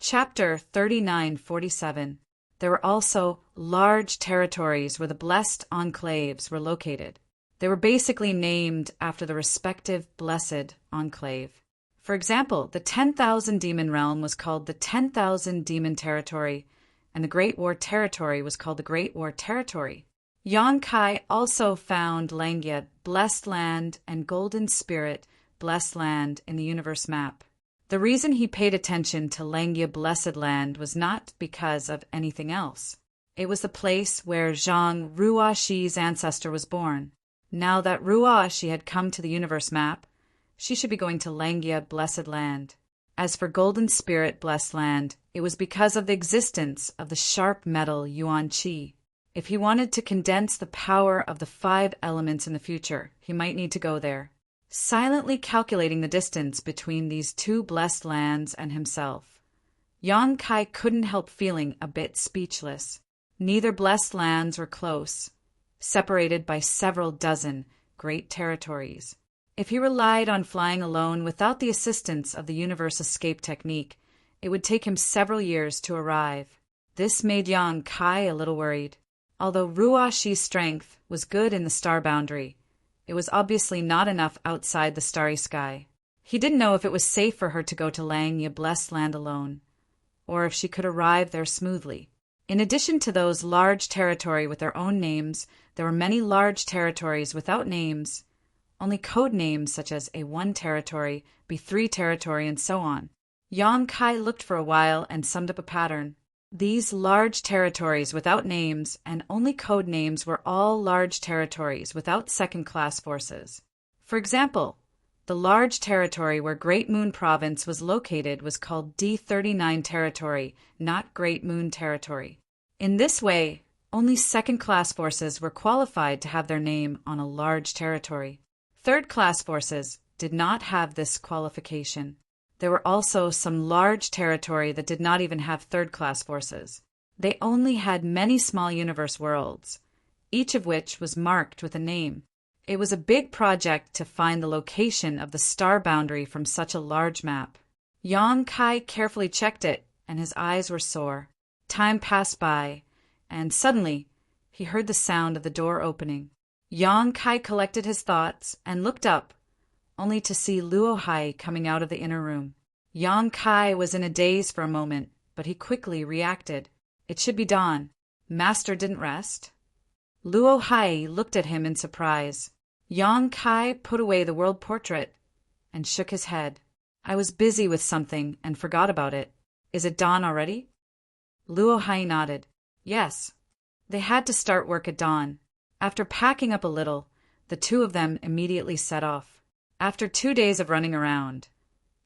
Chapter 3947. There were also large territories where the blessed enclaves were located. They were basically named after the respective blessed enclave. For example, the 10,000 demon realm was called the 10,000 demon territory, and the Great War territory was called the Great War territory. Yonkai also found Langya, blessed land, and Golden Spirit, blessed land, in the universe map. The reason he paid attention to Langya blessed land was not because of anything else. It was the place where Zhang Ruoxi's ancestor was born. Now that Ruoxi had come to the universe map, she should be going to Langya blessed land. As for Golden Spirit blessed land, it was because of the existence of the sharp metal Yuan Qi. If he wanted to condense the power of the 5 elements in the future, he might need to go there. Silently calculating the distance between these 2 blessed lands and himself, Yonkai couldn't help feeling a bit speechless. Neither blessed lands were close, separated by several dozen great territories. If he relied on flying alone without the assistance of the universe escape technique, it would take him several years to arrive. This made Yonkai a little worried. Although Ruoxi's strength was good in the star boundary, it was obviously not enough outside the starry sky. He didn't know if it was safe for her to go to Langya blessed land alone, or if she could arrive there smoothly. In addition to those large territory with their own names, there were many large territories without names, only code names such as A1 territory, B3 territory, and so on. Yonkai looked for a while and summed up a pattern. These large territories without names and only code names were all large territories without second-class forces. For example, the large territory where Great Moon Province was located was called D39 territory, not Great Moon territory. In this way, only second-class forces were qualified to have their name on a large territory. Third-class forces did not have this qualification. There were also some large territory that did not even have third-class forces. They only had many small universe worlds, each of which was marked with a name. It was a big project to find the location of the star boundary from such a large map. Yonkai carefully checked it, and his eyes were sore. Time passed by, and suddenly he heard the sound of the door opening. Yonkai collected his thoughts and looked up, only to see Luohai coming out of the inner room. Yonkai was in a daze for a moment, but he quickly reacted. It should be dawn. Master didn't rest? Luohai looked at him in surprise. Yonkai put away the world portrait and shook his head. I was busy with something and forgot about it. Is it dawn already? Luohai nodded. Yes. They had to start work at dawn. After packing up a little, the 2 of them immediately set off. After 2 days of running around,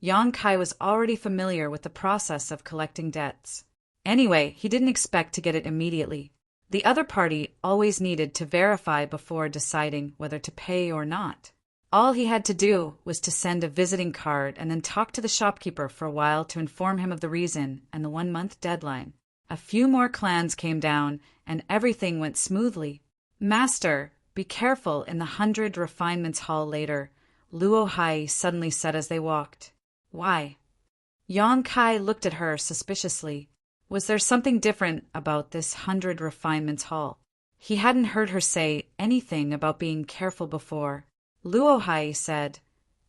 Yonkai was already familiar with the process of collecting debts. Anyway, he didn't expect to get it immediately. The other party always needed to verify before deciding whether to pay or not. All he had to do was to send a visiting card and then talk to the shopkeeper for a while to inform him of the reason and the 1-month deadline. A few more clans came down, and everything went smoothly. Master, be careful in the 100 Refinements Hall later, Luohai suddenly said as they walked. Why? Yonkai looked at her suspiciously. Was there something different about this 100 Refinements Hall? He hadn't heard her say anything about being careful before. Luohai said,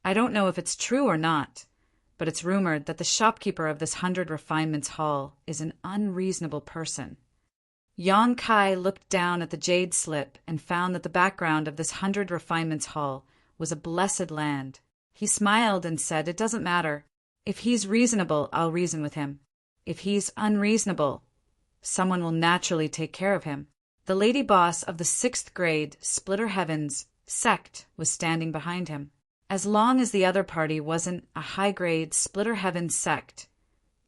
I don't know if it's true or not, but it's rumored that the shopkeeper of this 100 Refinements Hall is an unreasonable person. Yonkai looked down at the jade slip and found that the background of this 100 Refinements Hall was a blessed land. He smiled and said, it doesn't matter. If he's reasonable, I'll reason with him. If he's unreasonable, someone will naturally take care of him. The lady boss of the 6th grade Splitter Heavens sect was standing behind him. As long as the other party wasn't a high-grade Splitter Heavens sect,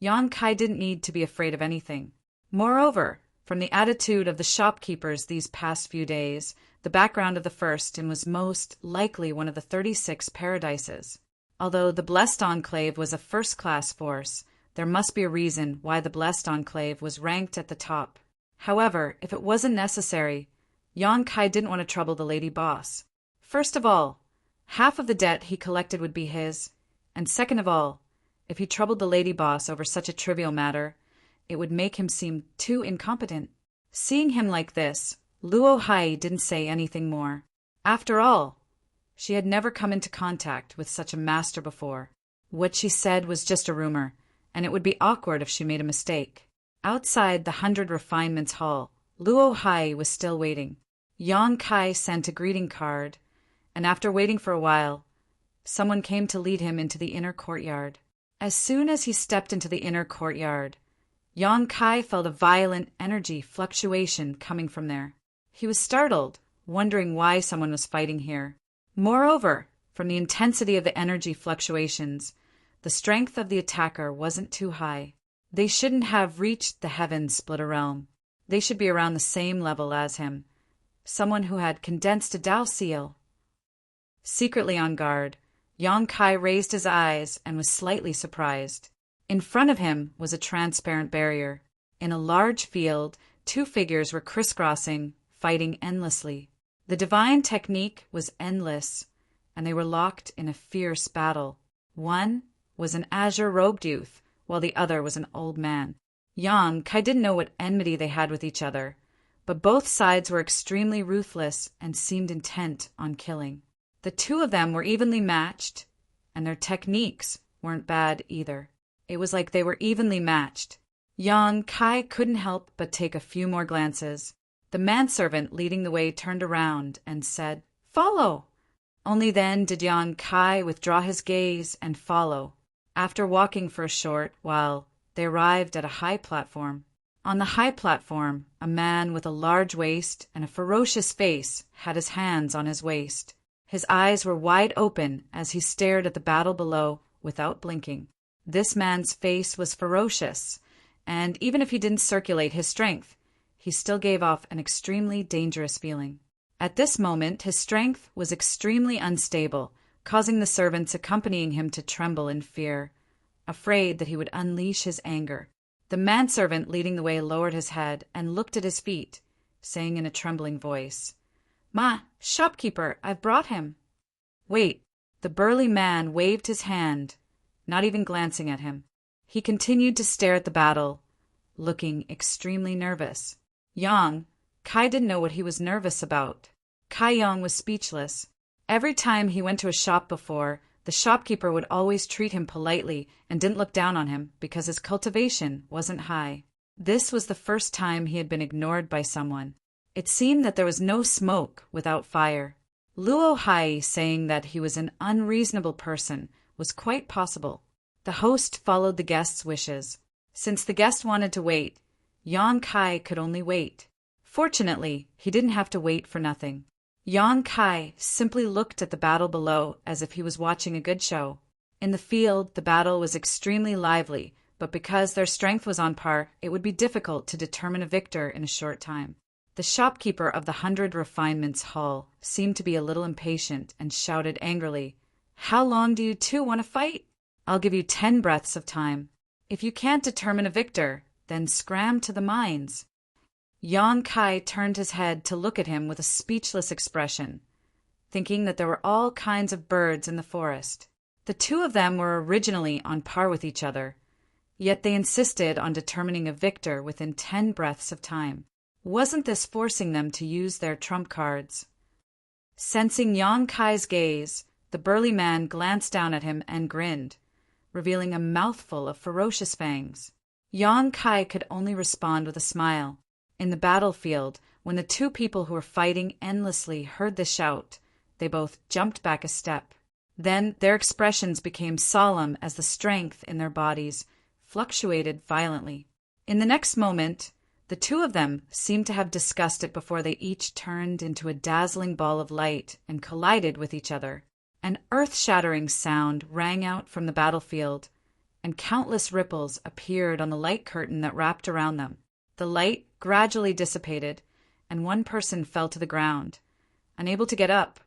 Yonkai didn't need to be afraid of anything. Moreover, from the attitude of the shopkeepers these past few days, the background of the first and was most likely one of the 36 paradises. Although the Blessed Enclave was a first-class force, there must be a reason why the Blessed Enclave was ranked at the top. However, if it wasn't necessary, Yonkai didn't want to trouble the lady boss. First of all, half of the debt he collected would be his, and second of all, If he troubled the lady boss over such a trivial matter, it would make him seem too incompetent. Seeing him like this, Luo Hai didn't say anything more. After all, she had never come into contact with such a master before. What she said was just a rumor, and it would be awkward if she made a mistake. Outside the 100 Refinements Hall, Luo Hai was still waiting. Yang Kai sent a greeting card, and after waiting for a while, someone came to lead him into the inner courtyard. As soon as he stepped into the inner courtyard, Yang Kai felt a violent energy fluctuation coming from there. He was startled, wondering why someone was fighting here. Moreover, from the intensity of the energy fluctuations, the strength of the attacker wasn't too high. They shouldn't have reached the heaven-splitter realm. They should be around the same level as him. Someone who had condensed a Dao seal. Secretly on guard, Yang Kai raised his eyes and was slightly surprised. In front of him was a transparent barrier. In a large field, two figures were crisscrossing, fighting endlessly. The divine technique was endless, and they were locked in a fierce battle. One was an azure-robed youth, while the other was an old man. Yang Kai didn't know what enmity they had with each other, but both sides were extremely ruthless and seemed intent on killing. The two of them were evenly matched, and their techniques weren't bad either. It was like they were evenly matched. Yang Kai couldn't help but take a few more glances. The manservant leading the way turned around and said, "Follow!" Only then did Yang Kai withdraw his gaze and follow. After walking for a short while, they arrived at a high platform. On the high platform, a man with a large waist and a ferocious face had his hands on his waist. His eyes were wide open as he stared at the battle below without blinking. This man's face was ferocious, and even if he didn't circulate his strength, he still gave off an extremely dangerous feeling. At this moment, his strength was extremely unstable, causing the servants accompanying him to tremble in fear, afraid that he would unleash his anger. The manservant leading the way lowered his head and looked at his feet, saying in a trembling voice, "Ma, shopkeeper, I've brought him." "Wait." The burly man waved his hand, not even glancing at him. He continued to stare at the battle, looking extremely nervous. Yang Kai didn't know what he was nervous about. Kai Yang was speechless. Every time he went to a shop before, the shopkeeper would always treat him politely and didn't look down on him because his cultivation wasn't high. This was the first time he had been ignored by someone. It seemed that there was no smoke without fire. Luo Hai saying that he was an unreasonable person was quite possible. The host followed the guest's wishes. Since the guest wanted to wait, Yang Kai could only wait. Fortunately, he didn't have to wait for nothing. Yang Kai simply looked at the battle below as if he was watching a good show. In the field, the battle was extremely lively, but because their strength was on par, it would be difficult to determine a victor in a short time. The shopkeeper of the 100 Refinements Hall seemed to be a little impatient and shouted angrily, "How long do you two want to fight? I'll give you 10 breaths of time. If you can't determine a victor, then scram to the mines." Yang Kai turned his head to look at him with a speechless expression, thinking that there were all kinds of birds in the forest. The two of them were originally on par with each other, yet they insisted on determining a victor within 10 breaths of time. Wasn't this forcing them to use their trump cards? Sensing Yang Kai's gaze, the burly man glanced down at him and grinned, revealing a mouthful of ferocious fangs. Yang Kai could only respond with a smile. In the battlefield, when the two people who were fighting endlessly heard the shout, they both jumped back a step. Then their expressions became solemn as the strength in their bodies fluctuated violently. In the next moment, the two of them seemed to have discussed it before they each turned into a dazzling ball of light and collided with each other. An earth-shattering sound rang out from the battlefield, and countless ripples appeared on the light curtain that wrapped around them. The light gradually dissipated, and one person fell to the ground, unable to get up,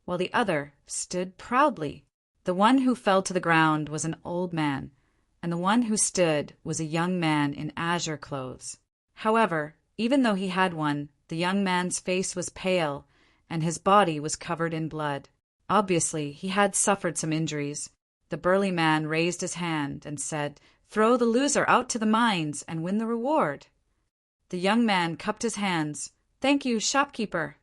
while the other stood proudly. The one who fell to the ground was an old man, and the one who stood was a young man in azure clothes. However, even though he had one, the young man's face was pale, and his body was covered in blood. Obviously, he had suffered some injuries. The burly man raised his hand and said, "Throw the loser out to the mines and win the reward." The young man cupped his hands. "Thank you, shopkeeper."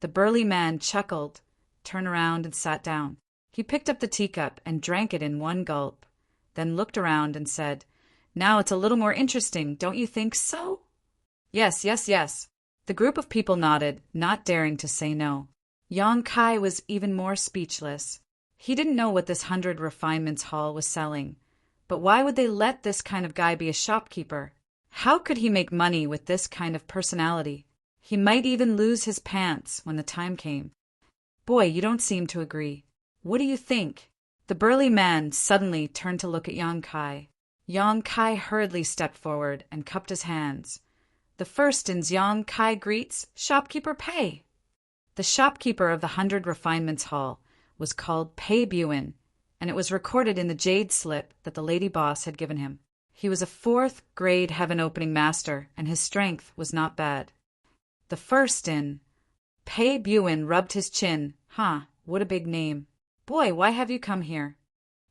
The burly man chuckled, turned around and sat down. He picked up the teacup and drank it in one gulp, then looked around and said, "Now it's a little more interesting, don't you think so?" "Yes, yes, yes." The group of people nodded, not daring to say no. Yang Kai was even more speechless. He didn't know what this 100 Refinements Hall was selling, but why would they let this kind of guy be a shopkeeper? How could he make money with this kind of personality? He might even lose his pants when the time came. "Boy, you don't seem to agree. What do you think?" The burly man suddenly turned to look at Yang Kai. Yang Kai hurriedly stepped forward and cupped his hands. "The first in Yang Kai greets, shopkeeper Pei." The shopkeeper of the 100 Refinements Hall was called Pei Buin, and it was recorded in the jade slip that the lady boss had given him. He was a 4th grade heaven-opening master, and his strength was not bad. The first in. Pei Buin rubbed his chin. "Huh, what a big name. Boy, why have you come here?"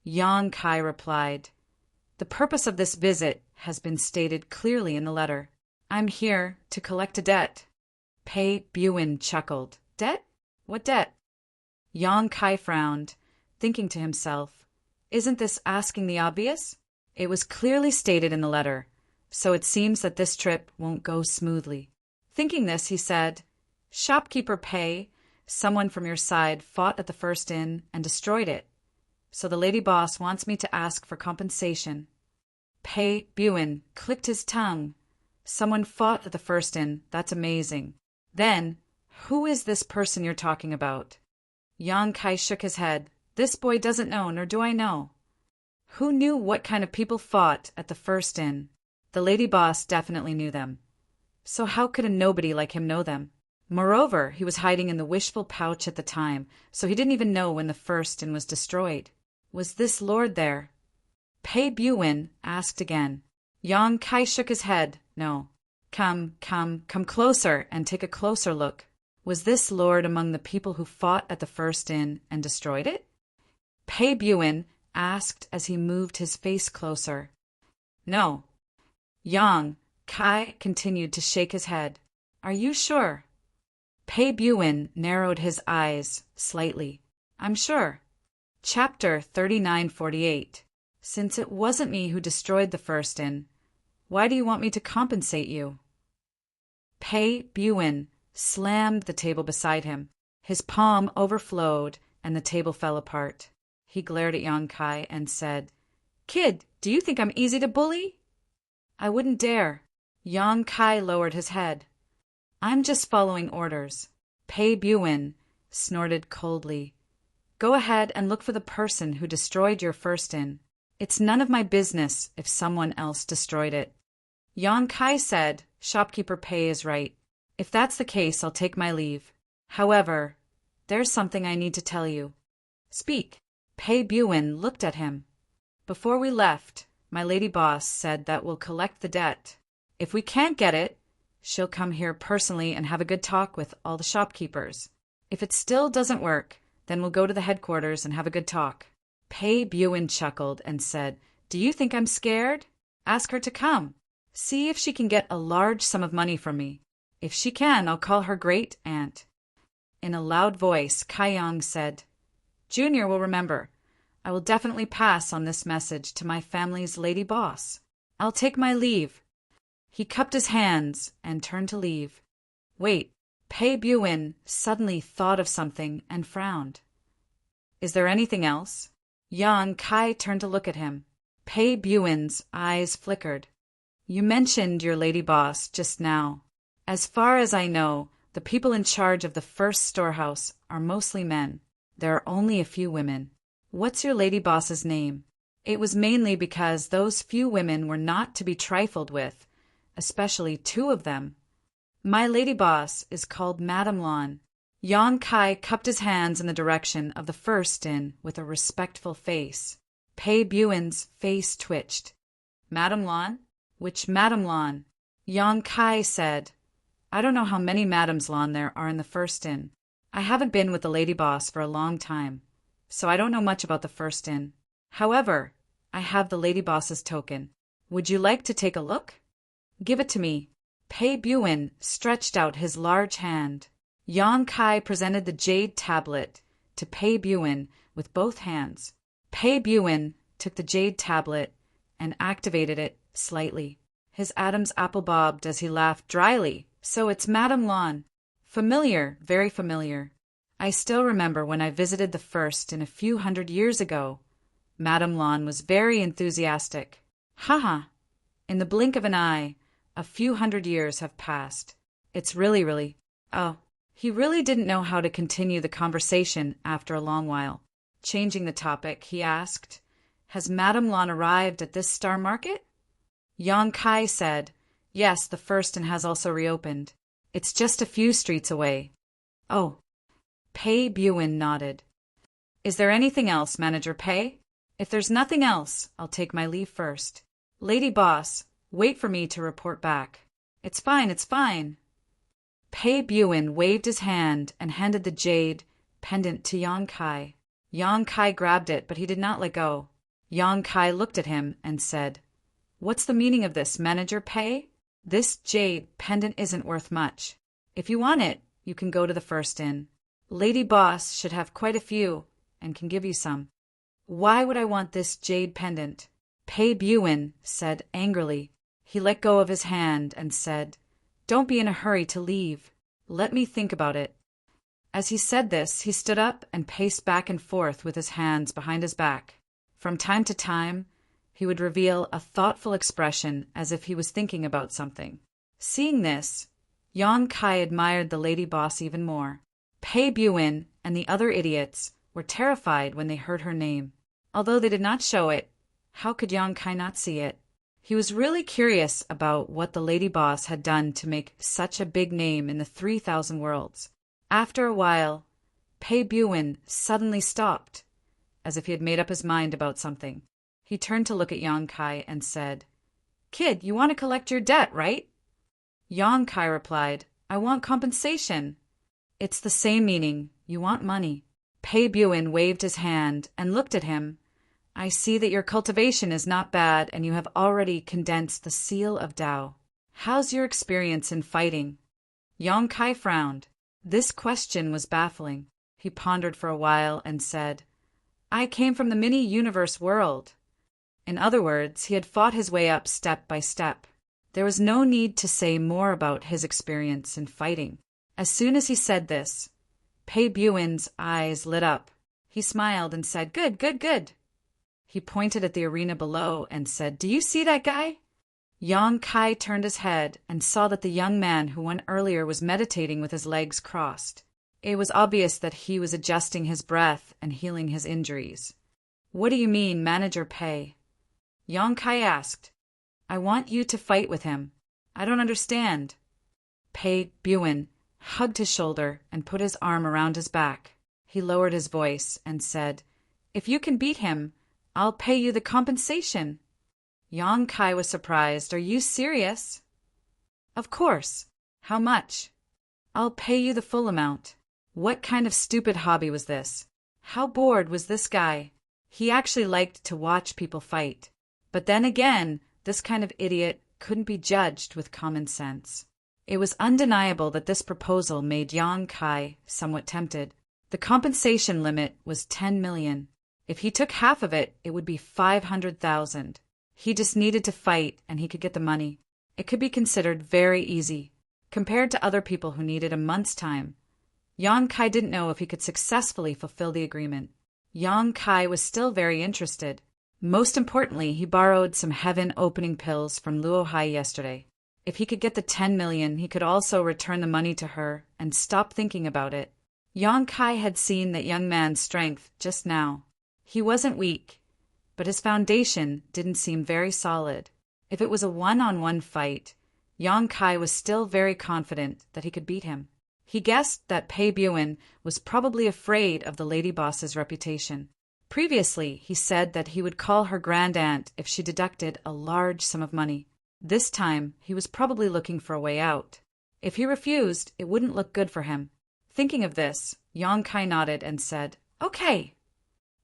Yang Kai replied, "The purpose of this visit has been stated clearly in the letter. I'm here to collect a debt." Pei Buin chuckled. "Debt? What debt?" Yang Kai frowned, thinking to himself, "Isn't this asking the obvious? It was clearly stated in the letter, so it seems that this trip won't go smoothly." Thinking this, he said, "Shopkeeper Pei, someone from your side fought at the first inn and destroyed it, so the lady boss wants me to ask for compensation." Pei Buin clicked his tongue. "Someone fought at the first inn, that's amazing. Then, who is this person you're talking about?" Yang Kai shook his head. "This boy doesn't know, nor do I know." Who knew what kind of people fought at the first inn? The lady boss definitely knew them. So how could a nobody like him know them? Moreover, he was hiding in the wishful pouch at the time, so he didn't even know when the first inn was destroyed. Was this lord there? Pei Buin asked again. Yang Kai shook his head. "No. Come closer and take a closer look. Was this lord among the people who fought at the first inn and destroyed it?" Pei Buin asked as he moved his face closer. "No." Yang Kai continued to shake his head. "Are you sure?" Pei Buin narrowed his eyes slightly. "I'm sure." Chapter 3948. Since it wasn't me who destroyed the first inn, why do you want me to compensate you? Pei Buin slammed the table beside him. His palm overflowed and the table fell apart. He glared at Yang Kai and said, "Kid, do you think I'm easy to bully?" "I wouldn't dare." Yang Kai lowered his head. "I'm just following orders." Pei Buin snorted coldly. "Go ahead and look for the person who destroyed your first inn. It's none of my business if someone else destroyed it." Yang Kai said, "Shopkeeper Pei is right. If that's the case, I'll take my leave. However, there's something I need to tell you." "Speak." Pei Buin looked at him. "Before we left, my lady boss said that we'll collect the debt. If we can't get it, she'll come here personally and have a good talk with all the shopkeepers. If it still doesn't work, then we'll go to the headquarters and have a good talk." Pei Buin chuckled and said, "Do you think I'm scared? Ask her to come. See if she can get a large sum of money from me. If she can, I'll call her great aunt." In a loud voice, Kai Yang said, "Junior will remember. I will definitely pass on this message to my family's lady boss. I'll take my leave." He cupped his hands and turned to leave. "Wait." Pei Buin suddenly thought of something and frowned. "Is there anything else?" Yang Kai turned to look at him. Pei Buin's eyes flickered. "You mentioned your lady boss just now. As far as I know, the people in charge of the first storehouse are mostly men. There are only a few women. What's your lady boss's name?" It was mainly because those few women were not to be trifled with, especially 2 of them. "My lady boss is called Madame Lan." Yang Kai cupped his hands in the direction of the first inn with a respectful face. Pei Buin's face twitched. "Madame Lan? Which Madame Lan?" Yang Kai said, "I don't know how many Madames Lan there are in the first inn. I haven't been with the lady boss for a long time, so I don't know much about the first inn. However, I have the lady boss's token. Would you like to take a look? Give it to me. Pei Buin stretched out his large hand. Yang Kai presented the jade tablet to Pei Buin with both hands. Pei Buin took the jade tablet and activated it slightly. His Adam's apple bobbed as he laughed dryly. So it's Madame Lan. Familiar, very familiar. I still remember when I visited the first in a few 100 years ago. Madame Lan was very enthusiastic. Haha. In the blink of an eye, a few 100 years have passed. It's really. Oh. He really didn't know how to continue the conversation after a long while. Changing the topic, he asked, Has Madame Lan arrived at this star market? Yang Kai said, Yes, the first and has also reopened. It's just a few streets away. Oh. Pei Buin nodded. Is there anything else, Manager Pei? If there's nothing else, I'll take my leave first. Lady Boss, wait for me to report back. It's fine. Pei Buin waved his hand and handed the jade pendant to Yang Kai. Yang Kai grabbed it, but he did not let go. Yang Kai looked at him and said, What's the meaning of this, Manager Pei? This jade pendant isn't worth much. If you want it, you can go to the first inn. Lady Boss should have quite a few and can give you some. Why would I want this jade pendant? Pei Buin said angrily. He let go of his hand and said, Don't be in a hurry to leave. Let me think about it. As he said this, he stood up and paced back and forth with his hands behind his back. From time to time, he would reveal a thoughtful expression as if he was thinking about something. Seeing this, Yang Kai admired the lady boss even more. Pei Buin and the other idiots were terrified when they heard her name. Although they did not show it, how could Yang Kai not see it? He was really curious about what the lady boss had done to make such a big name in the 3,000 worlds. After a while, Pei Buin suddenly stopped, as if he had made up his mind about something. He turned to look at Yang Kai and said, Kid, you want to collect your debt, right? Yang Kai replied, I want compensation. It's the same meaning. You want money. Pei Buin waved his hand and looked at him. I see that your cultivation is not bad and you have already condensed the seal of Tao. How's your experience in fighting? Yang Kai frowned. This question was baffling. He pondered for a while and said, I came from the mini-universe world. In other words, he had fought his way up step by step. There was no need to say more about his experience in fighting. As soon as he said this, Pei Buin's eyes lit up. He smiled and said, Good. He pointed at the arena below and said, Do you see that guy? Yang Kai turned his head and saw that the young man who went earlier was meditating with his legs crossed. It was obvious that he was adjusting his breath and healing his injuries. What do you mean, Manager Pei? Yang Kai asked. I want you to fight with him. I don't understand. Pei Buin hugged his shoulder and put his arm around his back. He lowered his voice and said, If you can beat him, I'll pay you the compensation. Yang Kai was surprised. Are you serious? Of course. How much? I'll pay you the full amount. What kind of stupid hobby was this? How bored was this guy? He actually liked to watch people fight. But then again, this kind of idiot couldn't be judged with common sense. It was undeniable that this proposal made Yang Kai somewhat tempted. The compensation limit was 10 million. If he took half of it, it would be 500,000. He just needed to fight and he could get the money. It could be considered very easy, compared to other people who needed a month's time. Yang Kai didn't know if he could successfully fulfill the agreement. Yang Kai was still very interested. Most importantly, he borrowed some heaven-opening pills from Luo Hai yesterday. If he could get the 10 million, he could also return the money to her and stop thinking about it. Yang Kai had seen that young man's strength just now. He wasn't weak, but his foundation didn't seem very solid. If it was a one-on-one fight, Yang Kai was still very confident that he could beat him. He guessed that Pei Buin was probably afraid of the lady boss's reputation. Previously, he said that he would call her grand aunt if she deducted a large sum of money. This time, he was probably looking for a way out. If he refused, it wouldn't look good for him. Thinking of this, Yang Kai nodded and said, Okay.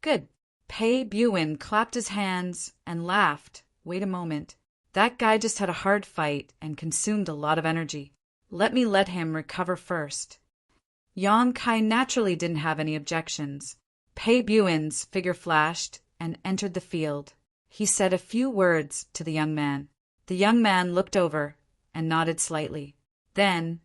Good. Pei Buin clapped his hands and laughed. Wait a moment. That guy just had a hard fight and consumed a lot of energy. Let him recover first. Yang Kai naturally didn't have any objections. Pei Buin's figure flashed and entered the field. He said a few words to the young man. The young man looked over and nodded slightly. Then,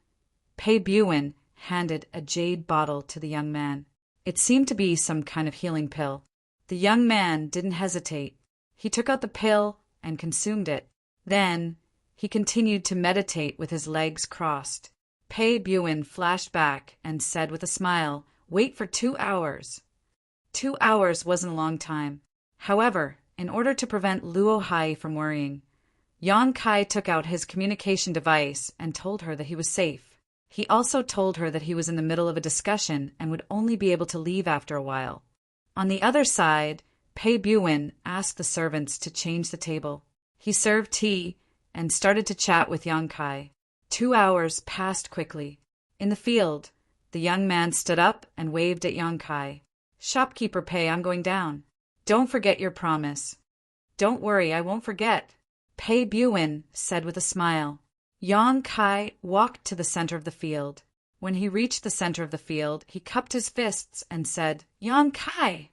Pei Buin handed a jade bottle to the young man. It seemed to be some kind of healing pill. The young man didn't hesitate. He took out the pill and consumed it. Then, he continued to meditate with his legs crossed. Pei Buin flashed back and said with a smile, "Wait for 2 hours." 2 hours wasn't a long time. However, in order to prevent Luo Hai from worrying, Yang Kai took out his communication device and told her that he was safe. He also told her that he was in the middle of a discussion and would only be able to leave after a while. On the other side, Pei Buin asked the servants to change the table. He served tea and started to chat with Yang Kai. 2 hours passed quickly. In the field, the young man stood up and waved at Yang Kai. "Shopkeeper Pei, I'm going down. Don't forget your promise." "Don't worry, I won't forget," Pei Buin said with a smile. Yang Kai walked to the center of the field. When he reached the center of the field, he cupped his fists and said, "Yang Kai!"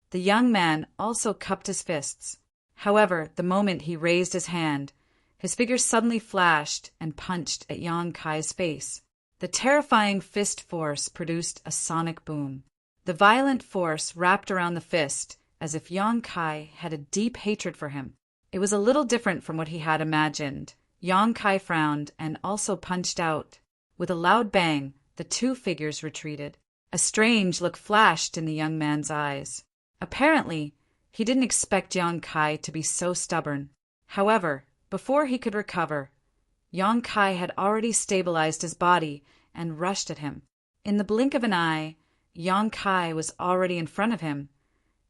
The young man also cupped his fists. However, the moment he raised his hand, his figure suddenly flashed and punched at Yang Kai's face. The terrifying fist force produced a sonic boom. The violent force wrapped around the fist as if Yang Kai had a deep hatred for him. It was a little different from what he had imagined. Yang Kai frowned and also punched out. With a loud bang, the two figures retreated. A strange look flashed in the young man's eyes. Apparently, he didn't expect Yang Kai to be so stubborn. However, before he could recover, Yang Kai had already stabilized his body and rushed at him. In the blink of an eye, Yang Kai was already in front of him,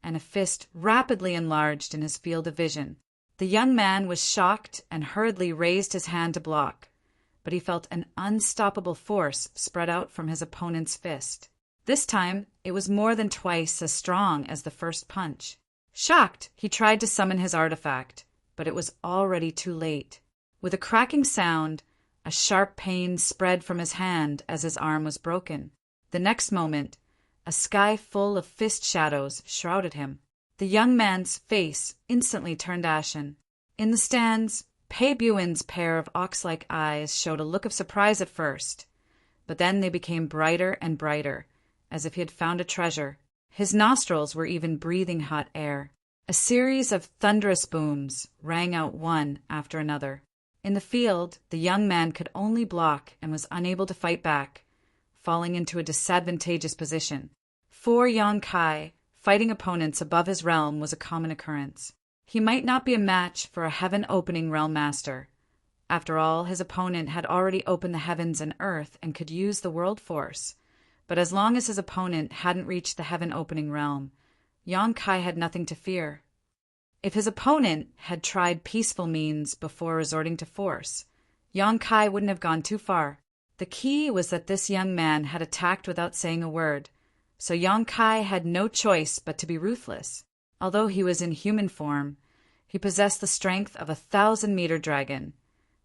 and a fist rapidly enlarged in his field of vision. The young man was shocked and hurriedly raised his hand to block, but he felt an unstoppable force spread out from his opponent's fist. This time, it was more than twice as strong as the first punch. Shocked, he tried to summon his artifact, but it was already too late. With a cracking sound, a sharp pain spread from his hand as his arm was broken. The next moment, a sky full of fist shadows shrouded him. The young man's face instantly turned ashen. In the stands, Pei Buin's pair of ox-like eyes showed a look of surprise at first, but then they became brighter and brighter, as if he had found a treasure. His nostrils were even breathing hot air. A series of thunderous booms rang out one after another. In the field, the young man could only block and was unable to fight back, falling into a disadvantageous position. For Yang Kai, fighting opponents above his realm was a common occurrence. He might not be a match for a heaven-opening realm master. After all, his opponent had already opened the heavens and earth and could use the world force. But as long as his opponent hadn't reached the heaven-opening realm, Yang Kai had nothing to fear. If his opponent had tried peaceful means before resorting to force, Yang Kai wouldn't have gone too far. The key was that this young man had attacked without saying a word, so Yang Kai had no choice but to be ruthless. Although he was in human form, he possessed the strength of a 1,000-meter dragon.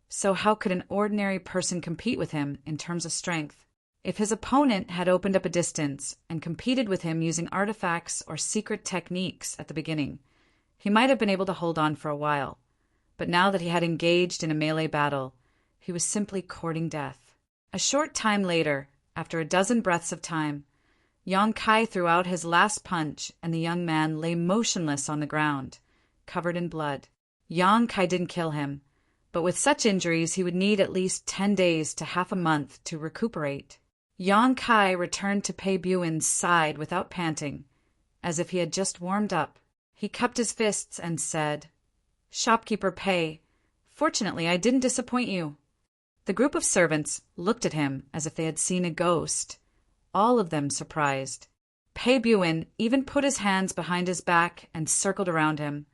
So how could an ordinary person compete with him in terms of strength? If his opponent had opened up a distance and competed with him using artifacts or secret techniques at the beginning, he might have been able to hold on for a while. But now that he had engaged in a melee battle, he was simply courting death. A short time later, after a dozen breaths of time, Yang Kai threw out his last punch and the young man lay motionless on the ground, covered in blood. Yang Kai didn't kill him, but with such injuries he would need at least 10 days to half a month to recuperate. Yang Kai returned to Pei Buin's side without panting, as if he had just warmed up. He cupped his fists and said, "Shopkeeper Pei, fortunately I didn't disappoint you." The group of servants looked at him as if they had seen a ghost, all of them surprised. Pei Buin even put his hands behind his back and circled around him,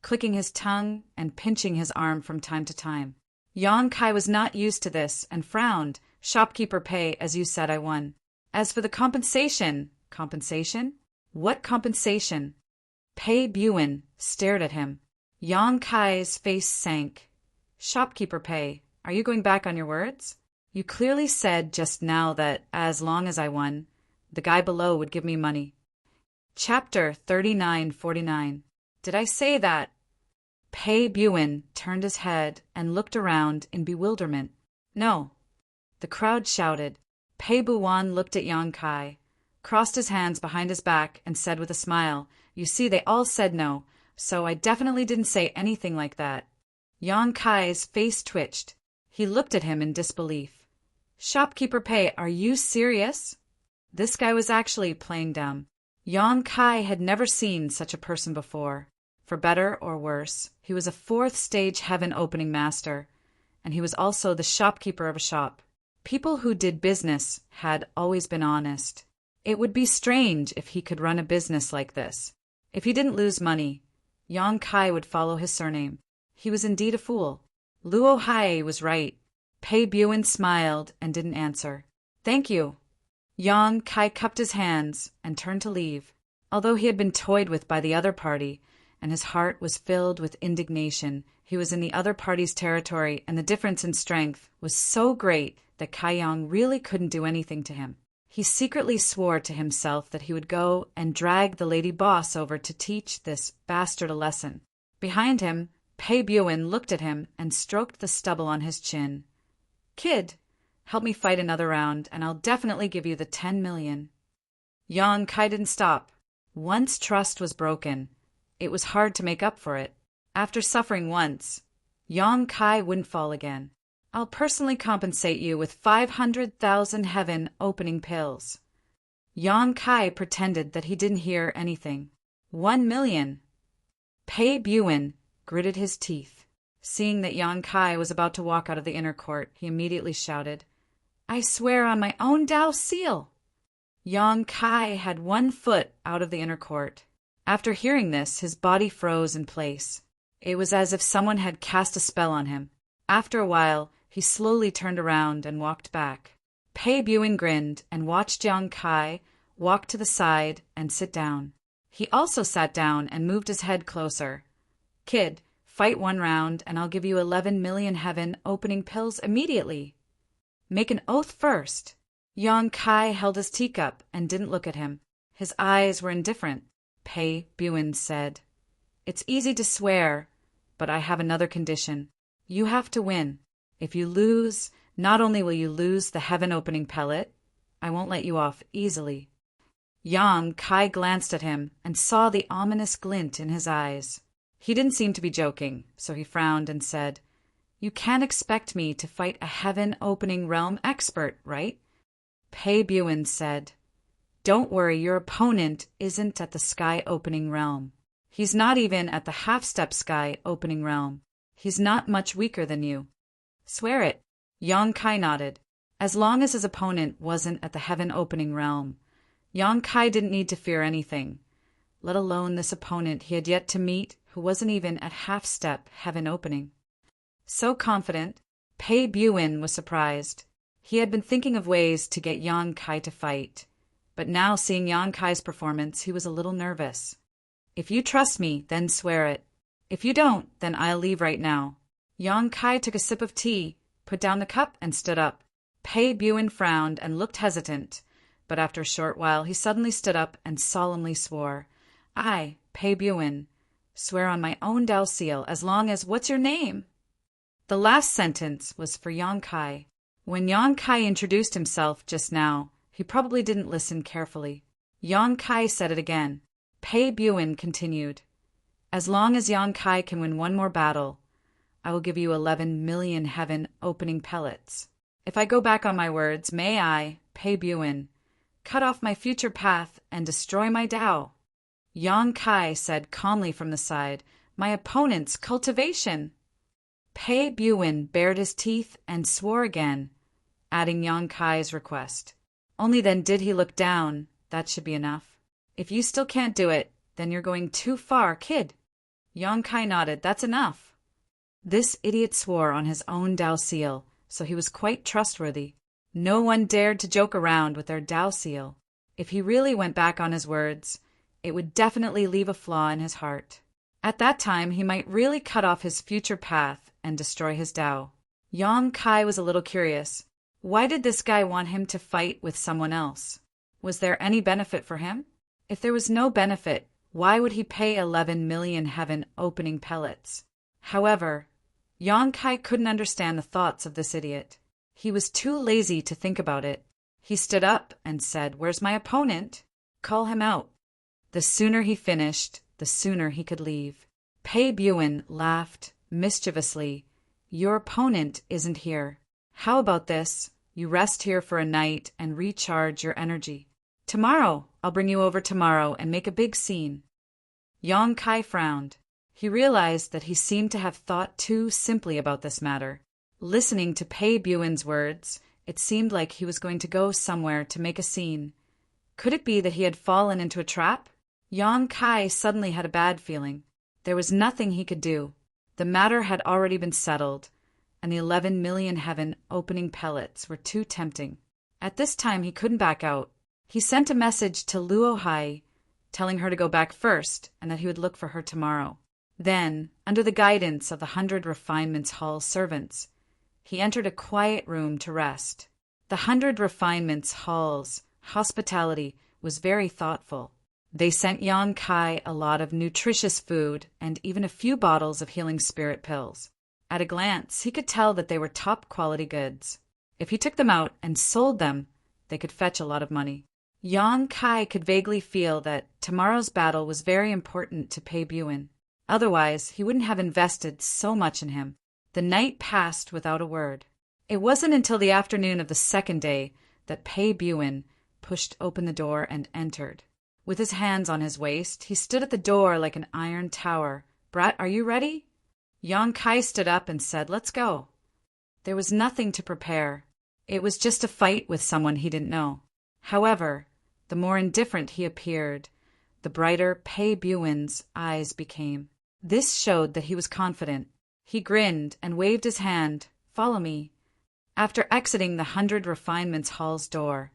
clicking his tongue and pinching his arm from time to time. Yang Kai was not used to this and frowned. "Shopkeeper Pei, as you said, I won. As for the compensation..." "Compensation? What compensation?" Pei Buin stared at him. Yang Kai's face sank. Shopkeeper Pei, are you going back on your words? You clearly said just now that, as long as I won, the guy below would give me money. Chapter 3949. Did I say that? Pei Buin turned his head and looked around in bewilderment. No. The crowd shouted. Pei Buin looked at Yang Kai, crossed his hands behind his back, and said with a smile, You see, they all said no, so I definitely didn't say anything like that. Yang Kai's face twitched. He looked at him in disbelief. Shopkeeper Pei, are you serious? This guy was actually playing dumb. Yang Kai had never seen such a person before. For better or worse, he was a fourth-stage heaven opening master, and he was also the shopkeeper of a shop. People who did business had always been honest. It would be strange if he could run a business like this. If he didn't lose money, Yang Kai would follow his surname. He was indeed a fool. Luo Hai was right. Pei Buin smiled and didn't answer. Thank you. Yang Kai cupped his hands and turned to leave. Although he had been toyed with by the other party, and his heart was filled with indignation, he was in the other party's territory, and the difference in strength was so great that Kai Yang really couldn't do anything to him. He secretly swore to himself that he would go and drag the lady boss over to teach this bastard a lesson. Behind him, Pei Buin looked at him and stroked the stubble on his chin. Kid, help me fight another round, and I'll definitely give you the 10 million. Yang Kai didn't stop. Once trust was broken, it was hard to make up for it. After suffering once, Yang Kai wouldn't fall again. I'll personally compensate you with 500,000 heaven opening pills. Yang Kai pretended that he didn't hear anything. 1 million. Pei Buin gritted his teeth. Seeing that Yang Kai was about to walk out of the inner court, he immediately shouted, I swear on my own Tao seal. Yang Kai had 1 foot out of the inner court. After hearing this, his body froze in place. It was as if someone had cast a spell on him. After a while, he slowly turned around and walked back. Pei Buin grinned and watched Yang Kai walk to the side and sit down. He also sat down and moved his head closer. Kid, fight 1 round and I'll give you 11 million heaven opening pills immediately. Make an oath first. Yang Kai held his teacup and didn't look at him. His eyes were indifferent. Pei Buin said, It's easy to swear, but I have another condition. You have to win. If you lose, not only will you lose the heaven-opening pellet, I won't let you off easily. Yang Kai glanced at him and saw the ominous glint in his eyes. He didn't seem to be joking, so he frowned and said, You can't expect me to fight a heaven-opening realm expert, right? Pei Buin said, Don't worry, your opponent isn't at the sky-opening realm. He's not even at the half-step sky-opening realm. He's not much weaker than you. Swear it. Yang Kai nodded. As long as his opponent wasn't at the heaven-opening realm, Yang Kai didn't need to fear anything, let alone this opponent he had yet to meet who wasn't even at half-step heaven-opening. So confident, Pei Buin was surprised. He had been thinking of ways to get Yang Kai to fight, but now seeing Yang Kai's performance, he was a little nervous. If you trust me, then swear it. If you don't, then I'll leave right now. Yang Kai took a sip of tea, put down the cup, and stood up. Pei Buin frowned and looked hesitant, but after a short while he suddenly stood up and solemnly swore, I, Pei Buin, swear on my own Tao seal, as long as what's your name? The last sentence was for Yang Kai. When Yang Kai introduced himself just now, he probably didn't listen carefully. Yang Kai said it again. Pei Buin continued, As long as Yang Kai can win 1 more battle, I will give you 11 million heaven opening pellets. If I go back on my words, may I, Pei Buin, cut off my future path and destroy my Tao. Yang Kai said calmly from the side, My opponent's cultivation. Pei Buin bared his teeth and swore again, adding Yang Kai's request. Only then did he look down. That should be enough. If you still can't do it, then you're going too far, kid. Yang Kai nodded. That's enough. This idiot swore on his own Tao seal, so he was quite trustworthy. No one dared to joke around with their Tao seal. If he really went back on his words, it would definitely leave a flaw in his heart. At that time, he might really cut off his future path and destroy his Tao. Yang Kai was a little curious. Why did this guy want him to fight with someone else? Was there any benefit for him? If there was no benefit, why would he pay 11 million heaven opening pellets? However, Yang Kai couldn't understand the thoughts of this idiot. He was too lazy to think about it. He stood up and said, "Where's my opponent? Call him out." The sooner he finished, the sooner he could leave. Pei Buin laughed mischievously. "Your opponent isn't here. How about this? You rest here for a night and recharge your energy. Tomorrow, I'll bring you over tomorrow and make a big scene." Yang Kai frowned. He realized that he seemed to have thought too simply about this matter. Listening to Pei Buin's words, it seemed like he was going to go somewhere to make a scene. Could it be that he had fallen into a trap? Yang Kai suddenly had a bad feeling. There was nothing he could do. The matter had already been settled, and the 11 million heaven opening pellets were too tempting. At this time he couldn't back out. He sent a message to Luo Hai, telling her to go back first and that he would look for her tomorrow. Then, under the guidance of the 100 Refinements Hall servants, he entered a quiet room to rest. The 100 Refinements Hall's hospitality was very thoughtful. They sent Yang Kai a lot of nutritious food and even a few bottles of healing spirit pills. At a glance, he could tell that they were top-quality goods. If he took them out and sold them, they could fetch a lot of money. Yang Kai could vaguely feel that tomorrow's battle was very important to Pei Buin. Otherwise, he wouldn't have invested so much in him. The night passed without a word. It wasn't until the afternoon of the second day that Pei Buin pushed open the door and entered. With his hands on his waist, he stood at the door like an iron tower. "Brat, are you ready?" Yang Kai stood up and said, "Let's go." There was nothing to prepare. It was just a fight with someone he didn't know. However, the more indifferent he appeared, the brighter Pei Buin's eyes became. This showed that he was confident. He grinned and waved his hand. "Follow me." After exiting the 100 Refinements Hall's door,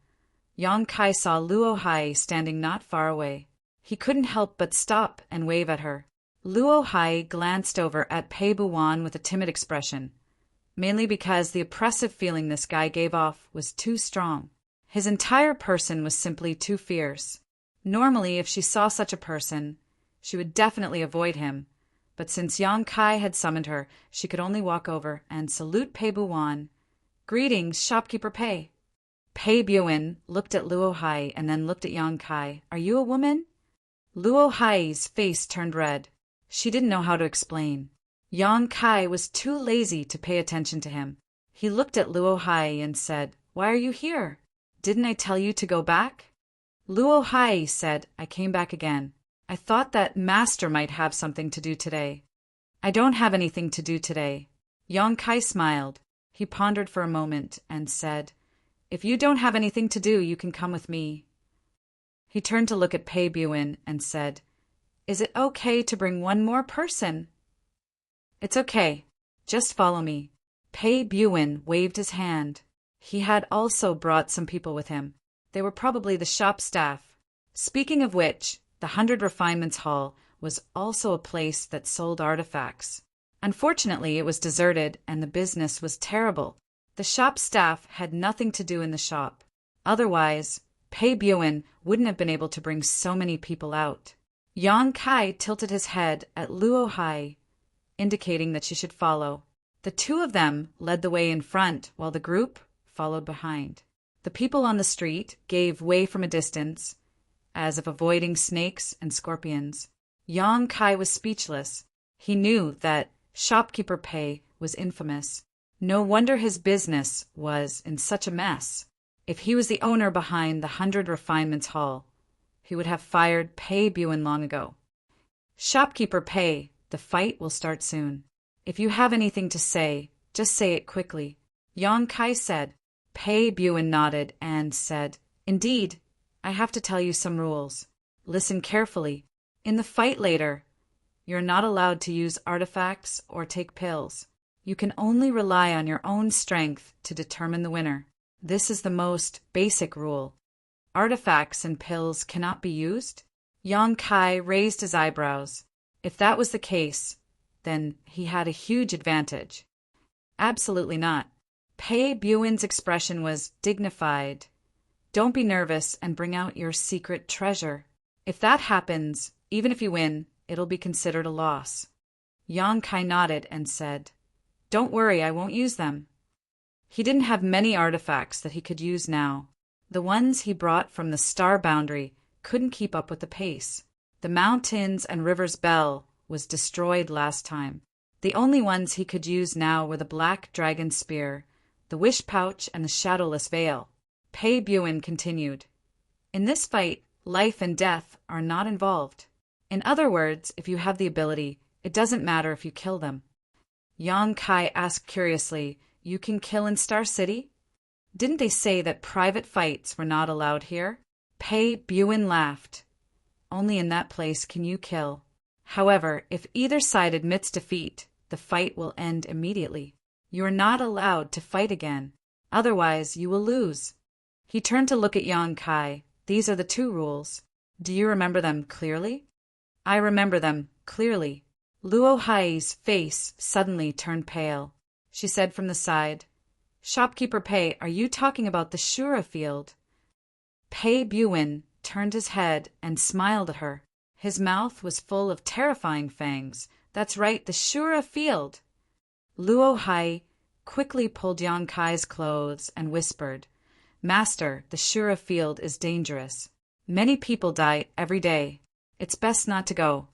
Yang Kai saw Luo Hai standing not far away. He couldn't help but stop and wave at her. Luo Hai glanced over at Pei Buin with a timid expression, mainly because the oppressive feeling this guy gave off was too strong. His entire person was simply too fierce. Normally, if she saw such a person, she would definitely avoid him, but since Yang Kai had summoned her, she could only walk over and salute Pei Buin. "Greetings, shopkeeper Pei." Pei Buin looked at Luo Hai and then looked at Yang Kai. "Are you a woman?" Luo Hai's face turned red. She didn't know how to explain. Yang Kai was too lazy to pay attention to him. He looked at Luo Hai and said, "Why are you here? Didn't I tell you to go back?" Luo Hai said, "I came back again. I thought that master might have something to do today." "I don't have anything to do today." Yang Kai smiled. He pondered for a moment and said, "If you don't have anything to do, you can come with me." He turned to look at Pei Buin and said, "Is it okay to bring one more person?" "It's okay. Just follow me." Pei Buin waved his hand. He had also brought some people with him. They were probably the shop staff. Speaking of which, the 100 Refinements Hall was also a place that sold artifacts. Unfortunately, it was deserted and the business was terrible. The shop staff had nothing to do in the shop. Otherwise, Pei Buin wouldn't have been able to bring so many people out. Yang Kai tilted his head at Luo Hai, indicating that she should follow. The two of them led the way in front while the group followed behind. The people on the street gave way from a distance, as if avoiding snakes and scorpions. Yang Kai was speechless. He knew that shopkeeper Pei was infamous. No wonder his business was in such a mess. If he was the owner behind the 100 Refinements Hall, he would have fired Pei Buin long ago. "Shopkeeper Pei, the fight will start soon. If you have anything to say, just say it quickly," Yang Kai said. Pei Buin nodded and said, "Indeed, I have to tell you some rules. Listen carefully. In the fight later, you're not allowed to use artifacts or take pills. You can only rely on your own strength to determine the winner. This is the most basic rule. Artifacts and pills cannot be used. Yang Kai raised his eyebrows. If that was the case, then he had a huge advantage. Absolutely not. Pei Buin's expression was dignified. Don't be nervous and bring out your secret treasure. If that happens, even if you win, it'll be considered a loss. Yang Kai nodded and said, Don't worry, I won't use them. He didn't have many artifacts that he could use now. The ones he brought from the star boundary couldn't keep up with the pace. The mountains and river's bell was destroyed last time. The only ones he could use now were the black dragon spear, the wish pouch, and the shadowless veil. Pei Buin continued, In this fight, life and death are not involved. In other words, if you have the ability, it doesn't matter if you kill them. Yang Kai asked curiously, You can kill in Star City? Didn't they say that private fights were not allowed here? Pei Buin laughed. Only in that place can you kill. However, if either side admits defeat, the fight will end immediately. You are not allowed to fight again. Otherwise, you will lose. He turned to look at Yang Kai. These are the 2 rules. Do you remember them clearly? I remember them clearly. Luo Hai's face suddenly turned pale. She said from the side, Shopkeeper Pei, are you talking about the Shura field? Pei Buin turned his head and smiled at her. His mouth was full of terrifying fangs. That's right, the Shura field. Luo Hai quickly pulled Yang Kai's clothes and whispered, Master, the Shura field is dangerous. Many people die every day. It's best not to go.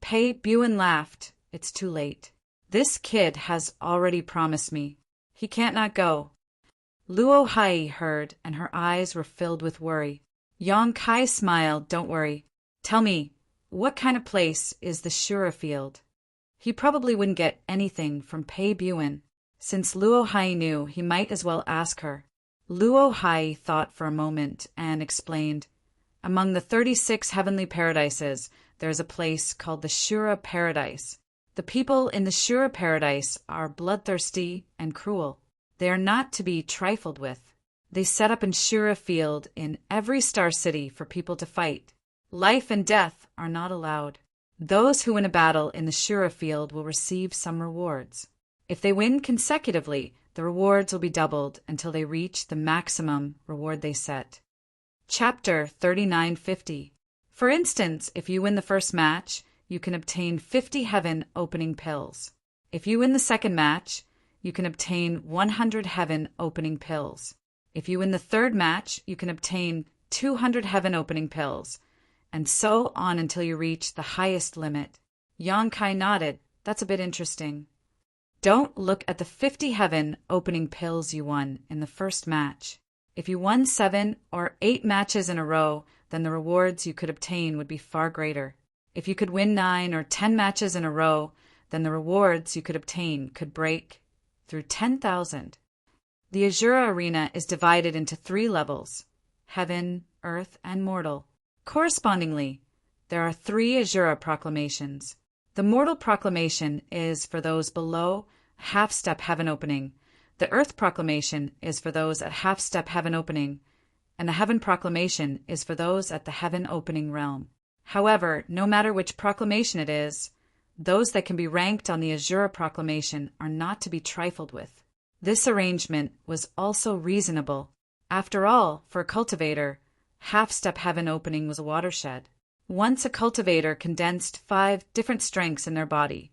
Pei Buin laughed. It's too late. This kid has already promised me. He can't not go. Luo Hai heard, and her eyes were filled with worry. Yang Kai smiled. Don't worry. Tell me, what kind of place is the Shura field? He probably wouldn't get anything from Pei Buin. Since Luo Hai knew, he might as well ask her. Luo Hai thought for a moment and explained, Among the 36 heavenly paradises, there is a place called the Shura Paradise. The people in the Shura Paradise are bloodthirsty and cruel. They are not to be trifled with. They set up in Shura Field in every star city for people to fight. Life and death are not allowed. Those who win a battle in the Shura Field will receive some rewards. If they win consecutively, the rewards will be doubled until they reach the maximum reward they set. Chapter 3950. For instance, if you win the first match, you can obtain 50 heaven opening pills. If you win the second match, you can obtain 100 heaven opening pills. If you win the third match, you can obtain 200 heaven opening pills, and so on until you reach the highest limit. Yang Kai nodded. That's a bit interesting. Don't look at the 50 heaven opening pills you won in the first match. If you won 7 or 8 matches in a row, then the rewards you could obtain would be far greater. If you could win 9 or 10 matches in a row, then the rewards you could obtain could break through 10,000. The Azura Arena is divided into 3 levels: heaven, earth, and mortal. Correspondingly, there are 3 Azura proclamations. The mortal proclamation is for those below half-step heaven opening. The earth proclamation is for those at half-step heaven opening, and the heaven proclamation is for those at the heaven opening realm. However, no matter which proclamation it is, those that can be ranked on the Azura proclamation are not to be trifled with. This arrangement was also reasonable. After all, for a cultivator, half-step heaven opening was a watershed. Once a cultivator condensed 5 different strengths in their body,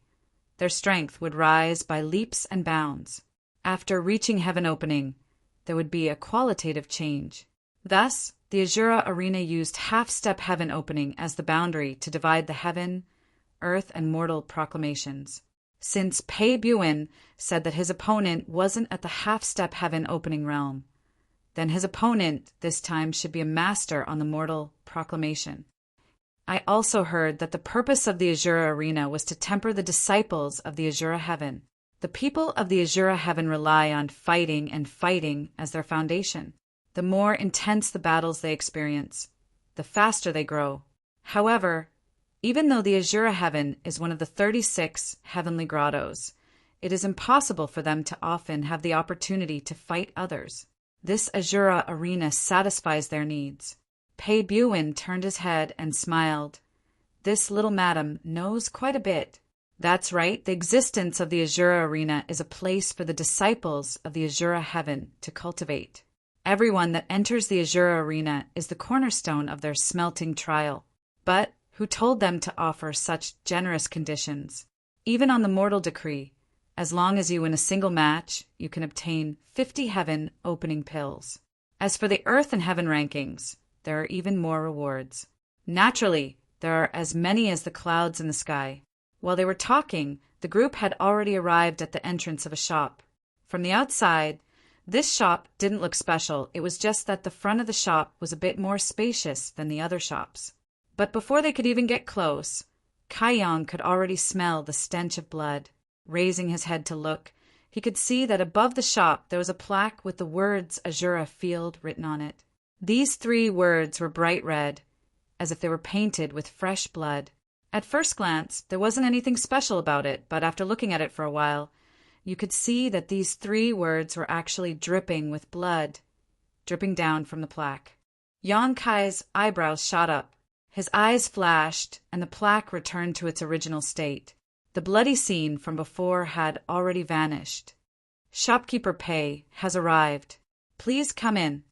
their strength would rise by leaps and bounds. After reaching heaven opening, there would be a qualitative change. Thus, the Azura Arena used half-step heaven opening as the boundary to divide the heaven, earth, and mortal proclamations. Since Pei Buin said that his opponent wasn't at the half-step heaven opening realm, then his opponent this time should be a master on the mortal proclamation. I also heard that the purpose of the Azura Arena was to temper the disciples of the Azura Heaven. The people of the Azura Heaven rely on fighting and fighting as their foundation. The more intense the battles they experience, the faster they grow. However, even though the Azura Heaven is one of the 36 heavenly grottos, it is impossible for them to often have the opportunity to fight others. This Azura Arena satisfies their needs. Pei Buin turned his head and smiled. This little madam knows quite a bit. That's right, the existence of the Azura Arena is a place for the disciples of the Azura Heaven to cultivate. Everyone that enters the Azura Arena is the cornerstone of their smelting trial. But who told them to offer such generous conditions? Even on the mortal decree, as long as you win a single match, you can obtain 50 heaven opening pills. As for the Earth and Heaven rankings, there are even more rewards. Naturally, there are as many as the clouds in the sky. While they were talking, the group had already arrived at the entrance of a shop. From the outside, this shop didn't look special. It was just that the front of the shop was a bit more spacious than the other shops. But before they could even get close, Kaiyang could already smell the stench of blood. Raising his head to look, he could see that above the shop there was a plaque with the words Azura Field written on it. These 3 words were bright red, as if they were painted with fresh blood. At first glance, there wasn't anything special about it, but after looking at it for a while, you could see that these 3 words were actually dripping with blood, dripping down from the plaque. Yang Kai's eyebrows shot up. His eyes flashed, and the plaque returned to its original state. The bloody scene from before had already vanished. Shopkeeper Pei has arrived. Please come in.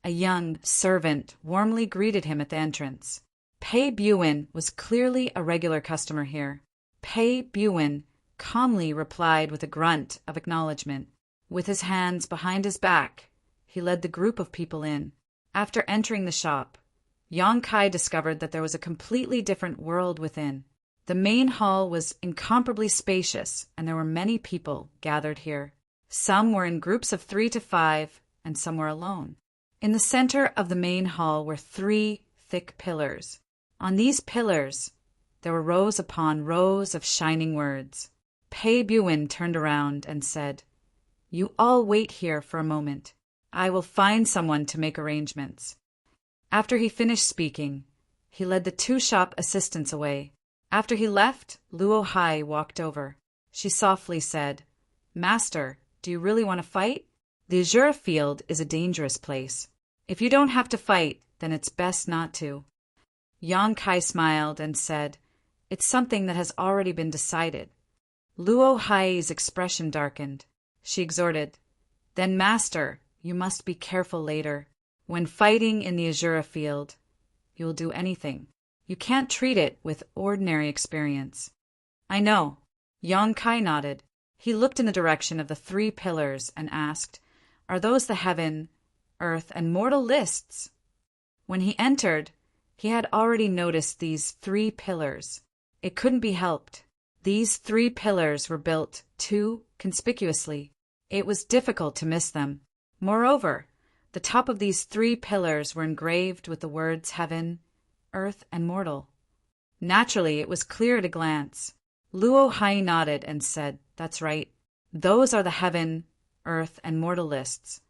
A young servant warmly greeted him at the entrance. Pei Buin was clearly a regular customer here. Pei Buin calmly replied with a grunt of acknowledgement. With his hands behind his back, he led the group of people in. After entering the shop, Yang Kai discovered that there was a completely different world within. The main hall was incomparably spacious, and there were many people gathered here. Some were in groups of 3 to 5, and some were alone. In the center of the main hall were 3 thick pillars. On these pillars, there were rows upon rows of shining words. Pei Buin turned around and said, "You all wait here for a moment. I will find someone to make arrangements." After he finished speaking, he led the 2 shop assistants away. After he left, Luo Hai walked over. She softly said, "Master, do you really want to fight? The Azura Field is a dangerous place. If you don't have to fight, then it's best not to." Yang Kai smiled and said, "It's something that has already been decided." Luo Hai's expression darkened. She exhorted, "Then, Master, you must be careful later. When fighting in the Azura Field, you will do anything. You can't treat it with ordinary experience." "I know." Yang Kai nodded. He looked in the direction of the 3 pillars and asked, "Are those the heaven, earth, and mortal lists?" When he entered, he had already noticed these 3 pillars. It couldn't be helped. These 3 pillars were built too conspicuously. It was difficult to miss them. Moreover, the top of these 3 pillars were engraved with the words heaven, earth, and mortal. Naturally, it was clear at a glance. Luo Hai nodded and said, "That's right. Those are the heaven, earth, and mortal lists."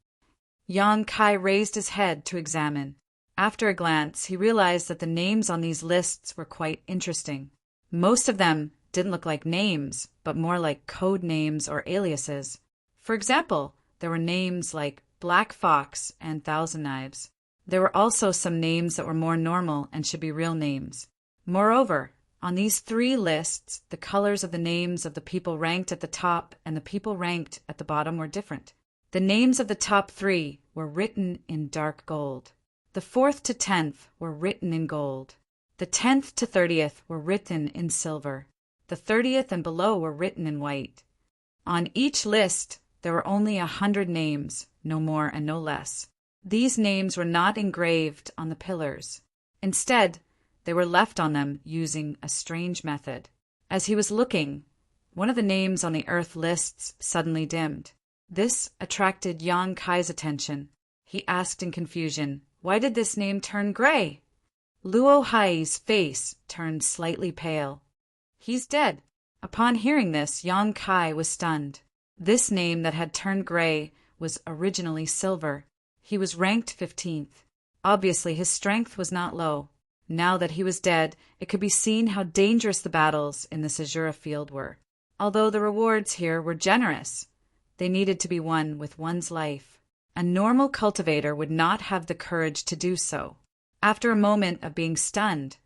Yang Kai raised his head to examine. After a glance, he realized that the names on these lists were quite interesting. Most of them didn't look like names, but more like code names or aliases. For example, there were names like Black Fox and Thousand Knives. There were also some names that were more normal and should be real names. Moreover, on these 3 lists, the colors of the names of the people ranked at the top and the people ranked at the bottom were different. The names of the top 3 were written in dark gold. The 4th to 10th were written in gold. The 10th to 30th were written in silver. The 30th and below were written in white. On each list, there were only 100 names, no more and no less. These names were not engraved on the pillars. Instead, they were left on them using a strange method. As he was looking, one of the names on the Earth lists suddenly dimmed. This attracted Yang Kai's attention. He asked in confusion, "Why did this name turn gray?" Luo Hai's face turned slightly pale. "He's dead." Upon hearing this, Yang Kai was stunned. This name that had turned gray was originally silver. He was ranked 15th. Obviously, his strength was not low. Now that he was dead, it could be seen how dangerous the battles in the Azura Field were. Although the rewards here were generous, they needed to be won with one's life. A normal cultivator would not have the courage to do so. After a moment of being stunned,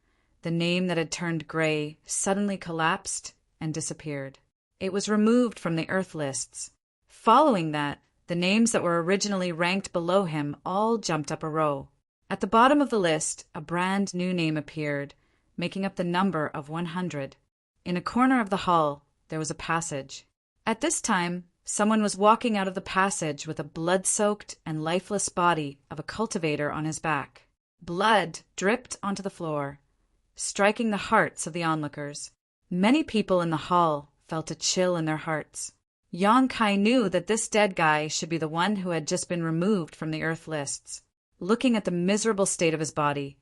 the name that had turned gray suddenly collapsed and disappeared. It was removed from the Earth lists. Following that, the names that were originally ranked below him all jumped up a row. At the bottom of the list, a brand new name appeared, making up the number of 100. In a corner of the hall, there was a passage. At this time, someone was walking out of the passage with a blood-soaked and lifeless body of a cultivator on his back. Blood dripped onto the floor, striking the hearts of the onlookers. Many people in the hall felt a chill in their hearts. Yang Kai knew that this dead guy should be the one who had just been removed from the Earth lists. Looking at the miserable state of his body,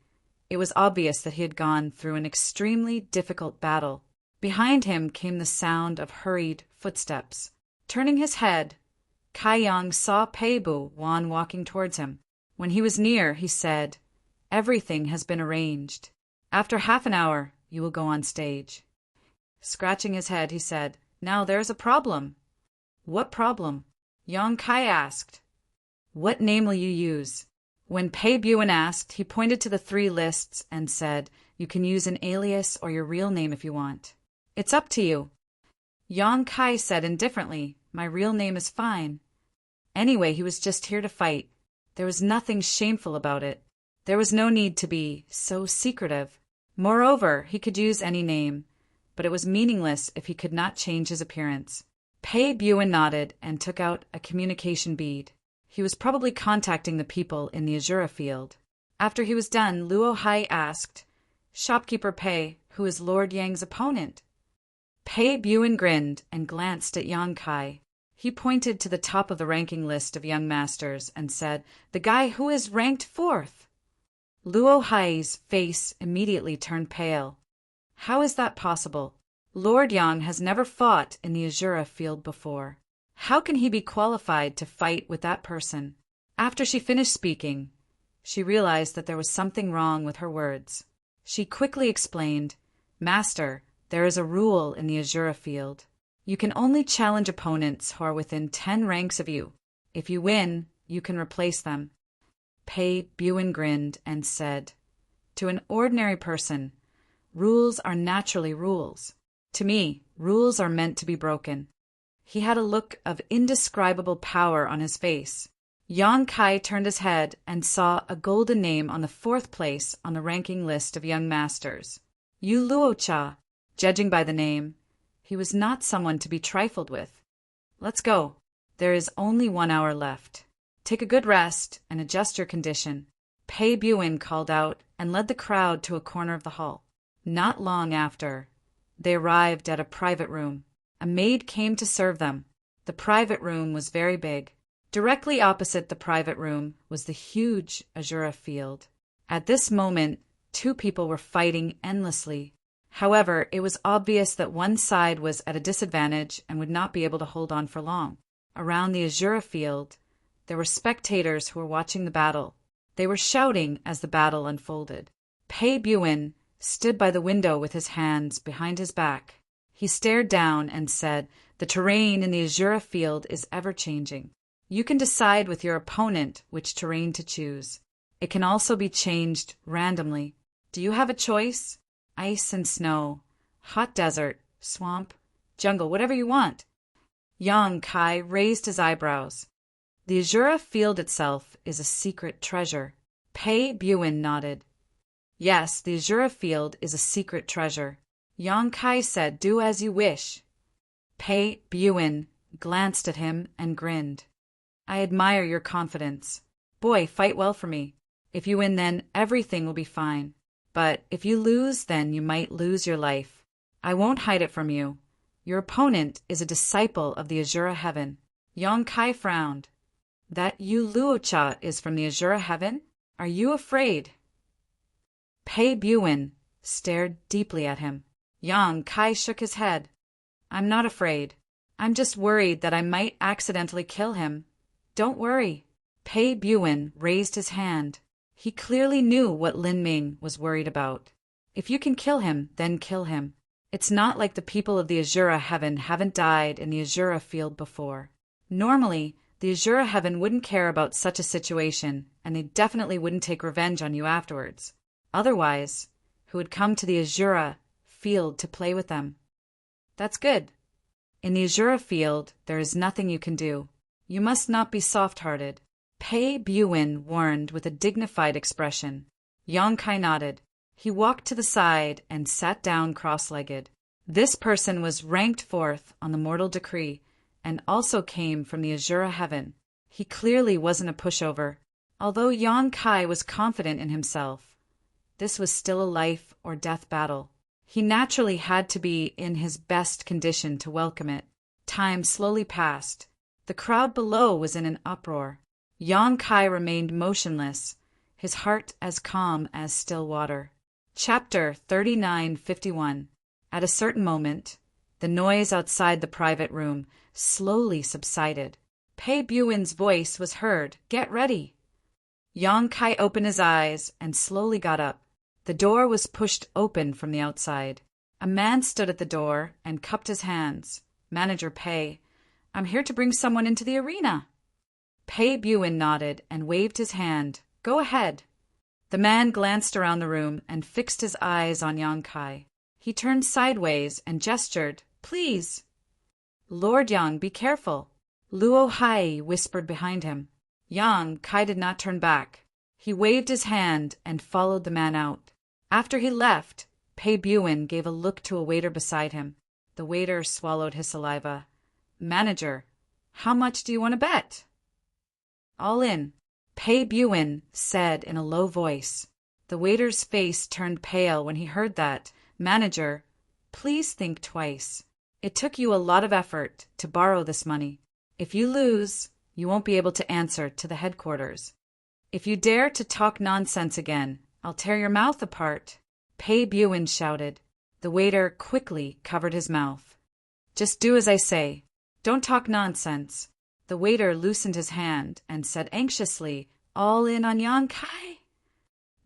it was obvious that he had gone through an extremely difficult battle. Behind him came the sound of hurried footsteps. Turning his head, Kai Yang saw Pei Bu Wan walking towards him. When he was near, he said, "Everything has been arranged. After half an hour, you will go on stage." Scratching his head, he said, "Now there's a problem." "What problem?" Yang Kai asked. "What name will you use?" When Pei Buin asked, he pointed to the 3 lists and said, "You can use an alias or your real name if you want. It's up to you." Yang Kai said indifferently, "My real name is fine." Anyway, he was just here to fight. There was nothing shameful about it. There was no need to be so secretive. Moreover, he could use any name, but it was meaningless if he could not change his appearance. Pei Buin nodded and took out a communication bead. He was probably contacting the people in the Azura field. After he was done, Luo Hai asked, "Shopkeeper Pei, who is Lord Yang's opponent?" Pei Buin grinned and glanced at Yang Kai. He pointed to the top of the ranking list of young masters and said, "The guy who is ranked 4th." Luo Hai's face immediately turned pale. "How is that possible? Lord Yang has never fought in the Azura field before. How can he be qualified to fight with that person?" After she finished speaking, she realized that there was something wrong with her words. She quickly explained, "Master, there is a rule in the Azura field. You can only challenge opponents who are within 10 ranks of you. If you win, you can replace them." Pei Buin grinned and said, "To an ordinary person, rules are naturally rules. To me, rules are meant to be broken." He had a look of indescribable power on his face. Yang Kai turned his head and saw a golden name on the 4th place on the ranking list of young masters. Yu Luocha. Judging by the name, he was not someone to be trifled with. "Let's go. There is only 1 hour left. Take a good rest and adjust your condition." Pei Buin called out and led the crowd to a corner of the hall. Not long after, they arrived at a private room. A maid came to serve them. The private room was very big. Directly opposite the private room was the huge Azura field. At this moment, 2 people were fighting endlessly. However, it was obvious that one side was at a disadvantage and would not be able to hold on for long. Around the Azura field, there were spectators who were watching the battle. They were shouting as the battle unfolded. Pei Buin stood by the window with his hands behind his back. He stared down and said, "The terrain in the Azura field is ever-changing. You can decide with your opponent which terrain to choose. It can also be changed randomly. Do you have a choice? Ice and snow, hot desert, swamp, jungle, whatever you want." Yang Kai raised his eyebrows. "The Azura field itself is a secret treasure." Pei Buin nodded. "Yes, the Azura field is a secret treasure." Yang Kai said, "Do as you wish." Pei Buin glanced at him and grinned. "I admire your confidence. Boy, fight well for me. If you win, then everything will be fine. But if you lose, then you might lose your life. I won't hide it from you. Your opponent is a disciple of the Azura heaven." Yang Kai frowned. "That Yu Luocha is from the Azura heaven? Are you afraid?" Pei Buin stared deeply at him. Yang Kai shook his head. "I'm not afraid. I'm just worried that I might accidentally kill him." "Don't worry." Pei Buin raised his hand. He clearly knew what Lin Ming was worried about. If you can kill him, then kill him. It's not like the people of the Azura heaven haven't died in the Azura field before. Normally, The Azura Heaven wouldn't care about such a situation, and they definitely wouldn't take revenge on you afterwards. Otherwise, who would come to the Azura field to play with them? That's good. In the Azura field, there is nothing you can do. You must not be soft-hearted. Pei Buin warned with a dignified expression. Yong-kai nodded. He walked to the side and sat down cross-legged. This person was ranked fourth on the mortal decree and also came from the Azura Heaven. He clearly wasn't a pushover. Although Yong-kai was confident in himself, this was still a life-or-death battle. He naturally had to be in his best condition to welcome it. Time slowly passed. The crowd below was in an uproar. Yong-kai remained motionless, his heart as calm as still water. Chapter 3951. At a certain moment, the noise outside the private room slowly subsided. Pei Buin's voice was heard. Get ready. Yong-kai opened his eyes and slowly got up. The door was pushed open from the outside. A man stood at the door and cupped his hands. Manager Pei, I'm here to bring someone into the arena. Pei Buin nodded and waved his hand. Go ahead. The man glanced around the room and fixed his eyes on Yong-kai. He turned sideways and gestured. Please. Lord Yang, be careful. Luo Hai whispered behind him. Yong-kai did not turn back. He waved his hand and followed the man out. After he left, Pei Buin gave a look to a waiter beside him. The waiter swallowed his saliva. Manager, how much do you want to bet? All in. Pei Buin said in a low voice. The waiter's face turned pale when he heard that. Manager, please think twice. It took you a lot of effort to borrow this money. If you lose, you won't be able to answer to the headquarters. If you dare to talk nonsense again, I'll tear your mouth apart. Pei Buin shouted. The waiter quickly covered his mouth. Just do as I say. Don't talk nonsense. The waiter loosened his hand and said anxiously, all in on Yong-kai?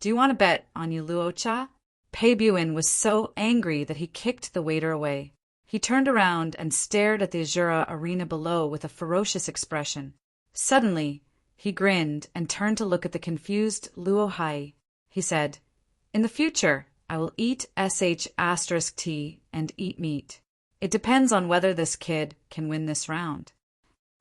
Do you want to bet on you, Luo-cha? Pei Buin was so angry that he kicked the waiter away. He turned around and stared at the Azura arena below with a ferocious expression. Suddenly, he grinned and turned to look at the confused Luo Hai. He said, in the future, I will eat sh*t and eat meat. It depends on whether this kid can win this round.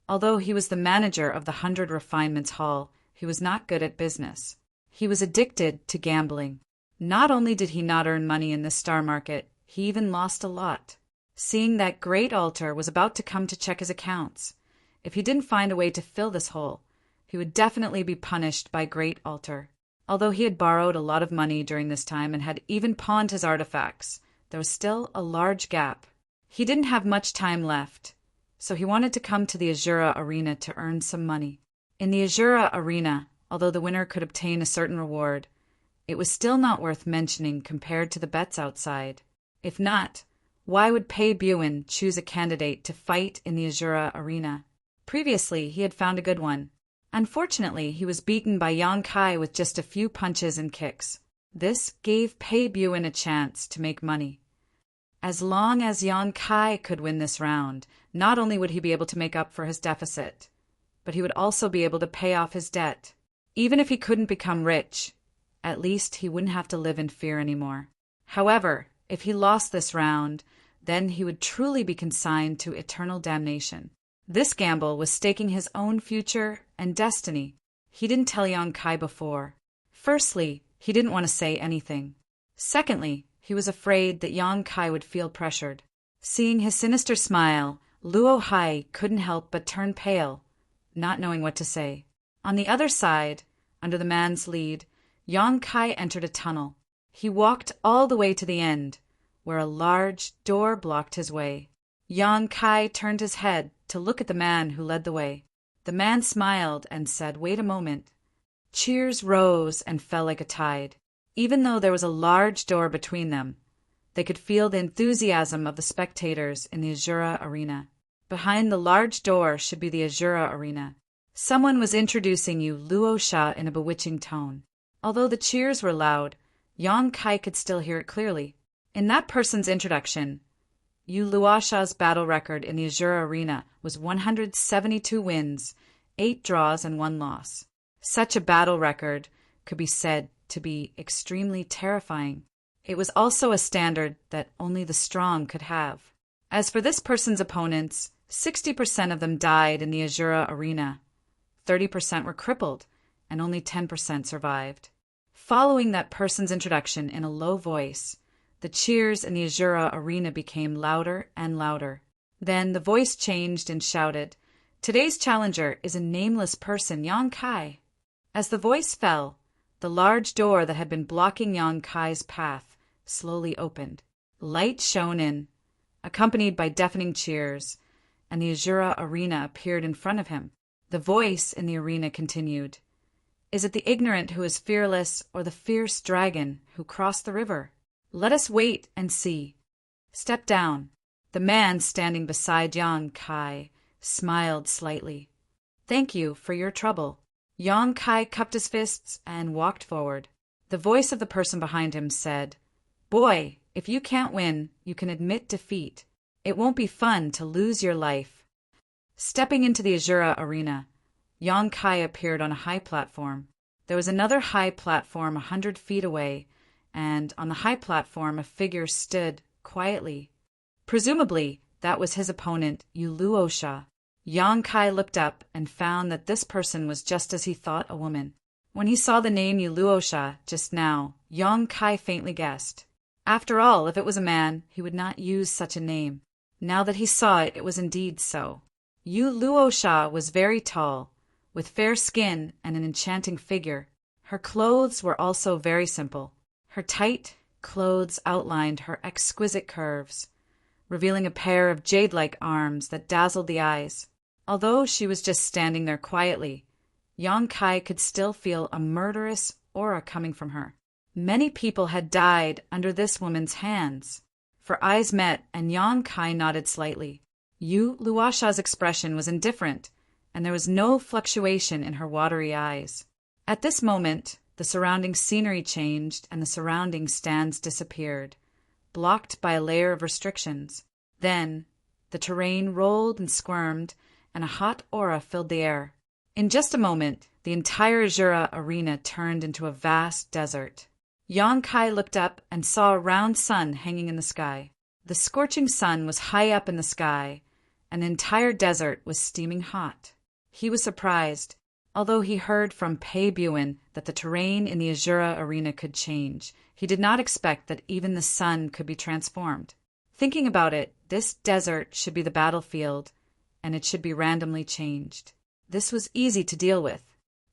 Although he was the manager of the 100 Refinements Hall, he was not good at business. He was addicted to gambling. Not only did he not earn money in this star market, he even lost a lot. Seeing that Great Altar was about to come to check his accounts, if he didn't find a way to fill this hole, he would definitely be punished by Great Altar. Although he had borrowed a lot of money during this time and had even pawned his artifacts, there was still a large gap. He didn't have much time left, so he wanted to come to the Azura Arena to earn some money. In the Azura Arena, although the winner could obtain a certain reward, it was still not worth mentioning compared to the bets outside. If not, why would Pei Buin choose a candidate to fight in the Azura Arena? Previously, he had found a good one. Unfortunately, he was beaten by Yong-kai with just a few punches and kicks. This gave Pei Buin a chance to make money. As long as Yong-kai could win this round, not only would he be able to make up for his deficit, but he would also be able to pay off his debt. Even if he couldn't become rich, at least he wouldn't have to live in fear anymore. However, if he lost this round, then he would truly be consigned to eternal damnation. This gamble was staking his own future and destiny. He didn't tell Yong-kai before. Firstly, he didn't want to say anything. Secondly, he was afraid that Yong-kai would feel pressured. Seeing his sinister smile, Luo Hai couldn't help but turn pale, not knowing what to say. On the other side, under the man's lead, Yong-kai entered a tunnel. He walked all the way to the end, where a large door blocked his way. Yong-kai turned his head to look at the man who led the way. The man smiled and said, "Wait a moment." Cheers rose and fell like a tide. Even though there was a large door between them, they could feel the enthusiasm of the spectators in the Azura Arena. Behind the large door should be the Azura Arena. Someone was introducing you Luo Sha in a bewitching tone. Although the cheers were loud, Yong-kai could still hear it clearly. In that person's introduction, Yu Luosha's battle record in the Azura Arena was 172 wins 8 draws and 1 loss. Such a battle record could be said to be extremely terrifying. It was also a standard that only the strong could have. As for this person's opponents, 60% of them died in the Azura arena, 30% were crippled, and only 10% survived. Following that person's introduction in a low voice, the cheers in the Azura arena became louder and louder. Then the voice changed and shouted, "Today's challenger is a nameless person, Yang Kai." As the voice fell, the large door that had been blocking Yang Kai's path slowly opened. Light shone in, accompanied by deafening cheers, and the Azura arena appeared in front of him. The voice in the arena continued, "Is it the ignorant who is fearless, or the fierce dragon who crossed the river? Let us wait and see. Step down." The man standing beside Yang Kai smiled slightly. "Thank you for your trouble." Yang Kai cupped his fists and walked forward. The voice of the person behind him said, "Boy, if you can't win, you can admit defeat. It won't be fun to lose your life." Stepping into the Azura arena, Yang Kai appeared on a high platform. There was another high platform 100 feet away, and on the high platform a figure stood quietly. Presumably, that was his opponent, Yuluosha. Yang Kai looked up and found that this person was just as he thought, a woman. When he saw the name Yuluosha just now, Yang Kai faintly guessed. After all, if it was a man, he would not use such a name. Now that he saw it, it was indeed so. Yuluosha was very tall, with fair skin and an enchanting figure. Her clothes were also very simple. Her tight clothes outlined her exquisite curves, revealing a pair of jade-like arms that dazzled the eyes. Although she was just standing there quietly, Yang Kai could still feel a murderous aura coming from her. Many people had died under this woman's hands. For eyes met, and Yang Kai nodded slightly. Yuluosha's expression was indifferent, and there was no fluctuation in her watery eyes. At this moment, the surrounding scenery changed and the surrounding stands disappeared, blocked by a layer of restrictions. Then, the terrain rolled and squirmed, and a hot aura filled the air. In just a moment, the entire Azura arena turned into a vast desert. Yang Kai looked up and saw a round sun hanging in the sky. The scorching sun was high up in the sky, and the entire desert was steaming hot. He was surprised, although he heard from Pei Buin that the terrain in the Azura arena could change. He did not expect that even the sun could be transformed. Thinking about it, this desert should be the battlefield, and it should be randomly changed. This was easy to deal with.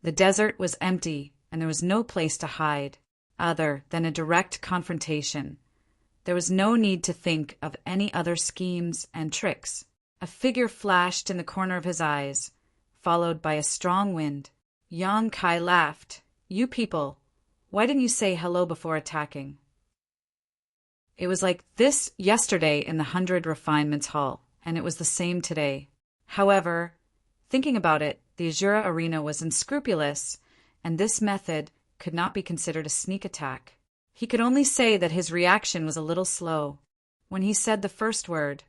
The desert was empty, and there was no place to hide, other than a direct confrontation. There was no need to think of any other schemes and tricks. A figure flashed in the corner of his eyes, followed by a strong wind. Yang Kai laughed. "You people, why didn't you say hello before attacking?" It was like this yesterday in the 100 Refinements Hall, and it was the same today. However, thinking about it, the Azura arena was unscrupulous, and this method could not be considered a sneak attack. He could only say that his reaction was a little slow. When he said the first word,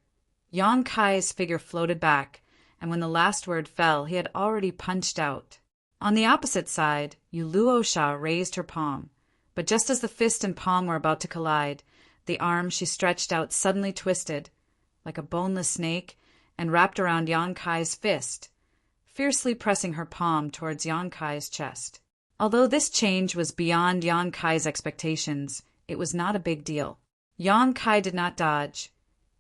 Yang Kai's figure floated back, and when the last word fell, he had already punched out. On the opposite side, Yuluosha raised her palm, but just as the fist and palm were about to collide, the arm she stretched out suddenly twisted, like a boneless snake, and wrapped around Yang Kai's fist, fiercely pressing her palm towards Yang Kai's chest. Although this change was beyond Yang Kai's expectations, it was not a big deal. Yang Kai did not dodge,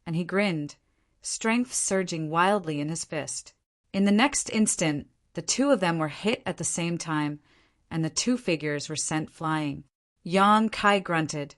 and he grinned, strength surging wildly in his fist. In the next instant, the two of them were hit at the same time, and the two figures were sent flying. Yang Kai grunted,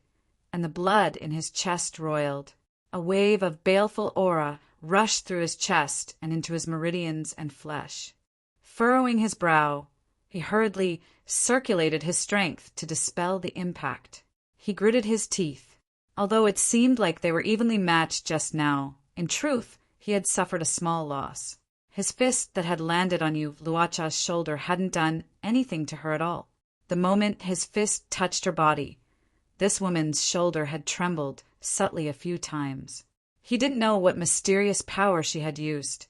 and the blood in his chest roiled. A wave of baleful aura rushed through his chest and into his meridians and flesh. Furrowing his brow, he hurriedly circulated his strength to dispel the impact. He gritted his teeth. Although it seemed like they were evenly matched just now, in truth, he had suffered a small loss. His fist that had landed on Yuluosha's shoulder hadn't done anything to her at all. The moment his fist touched her body, this woman's shoulder had trembled subtly a few times. He didn't know what mysterious power she had used,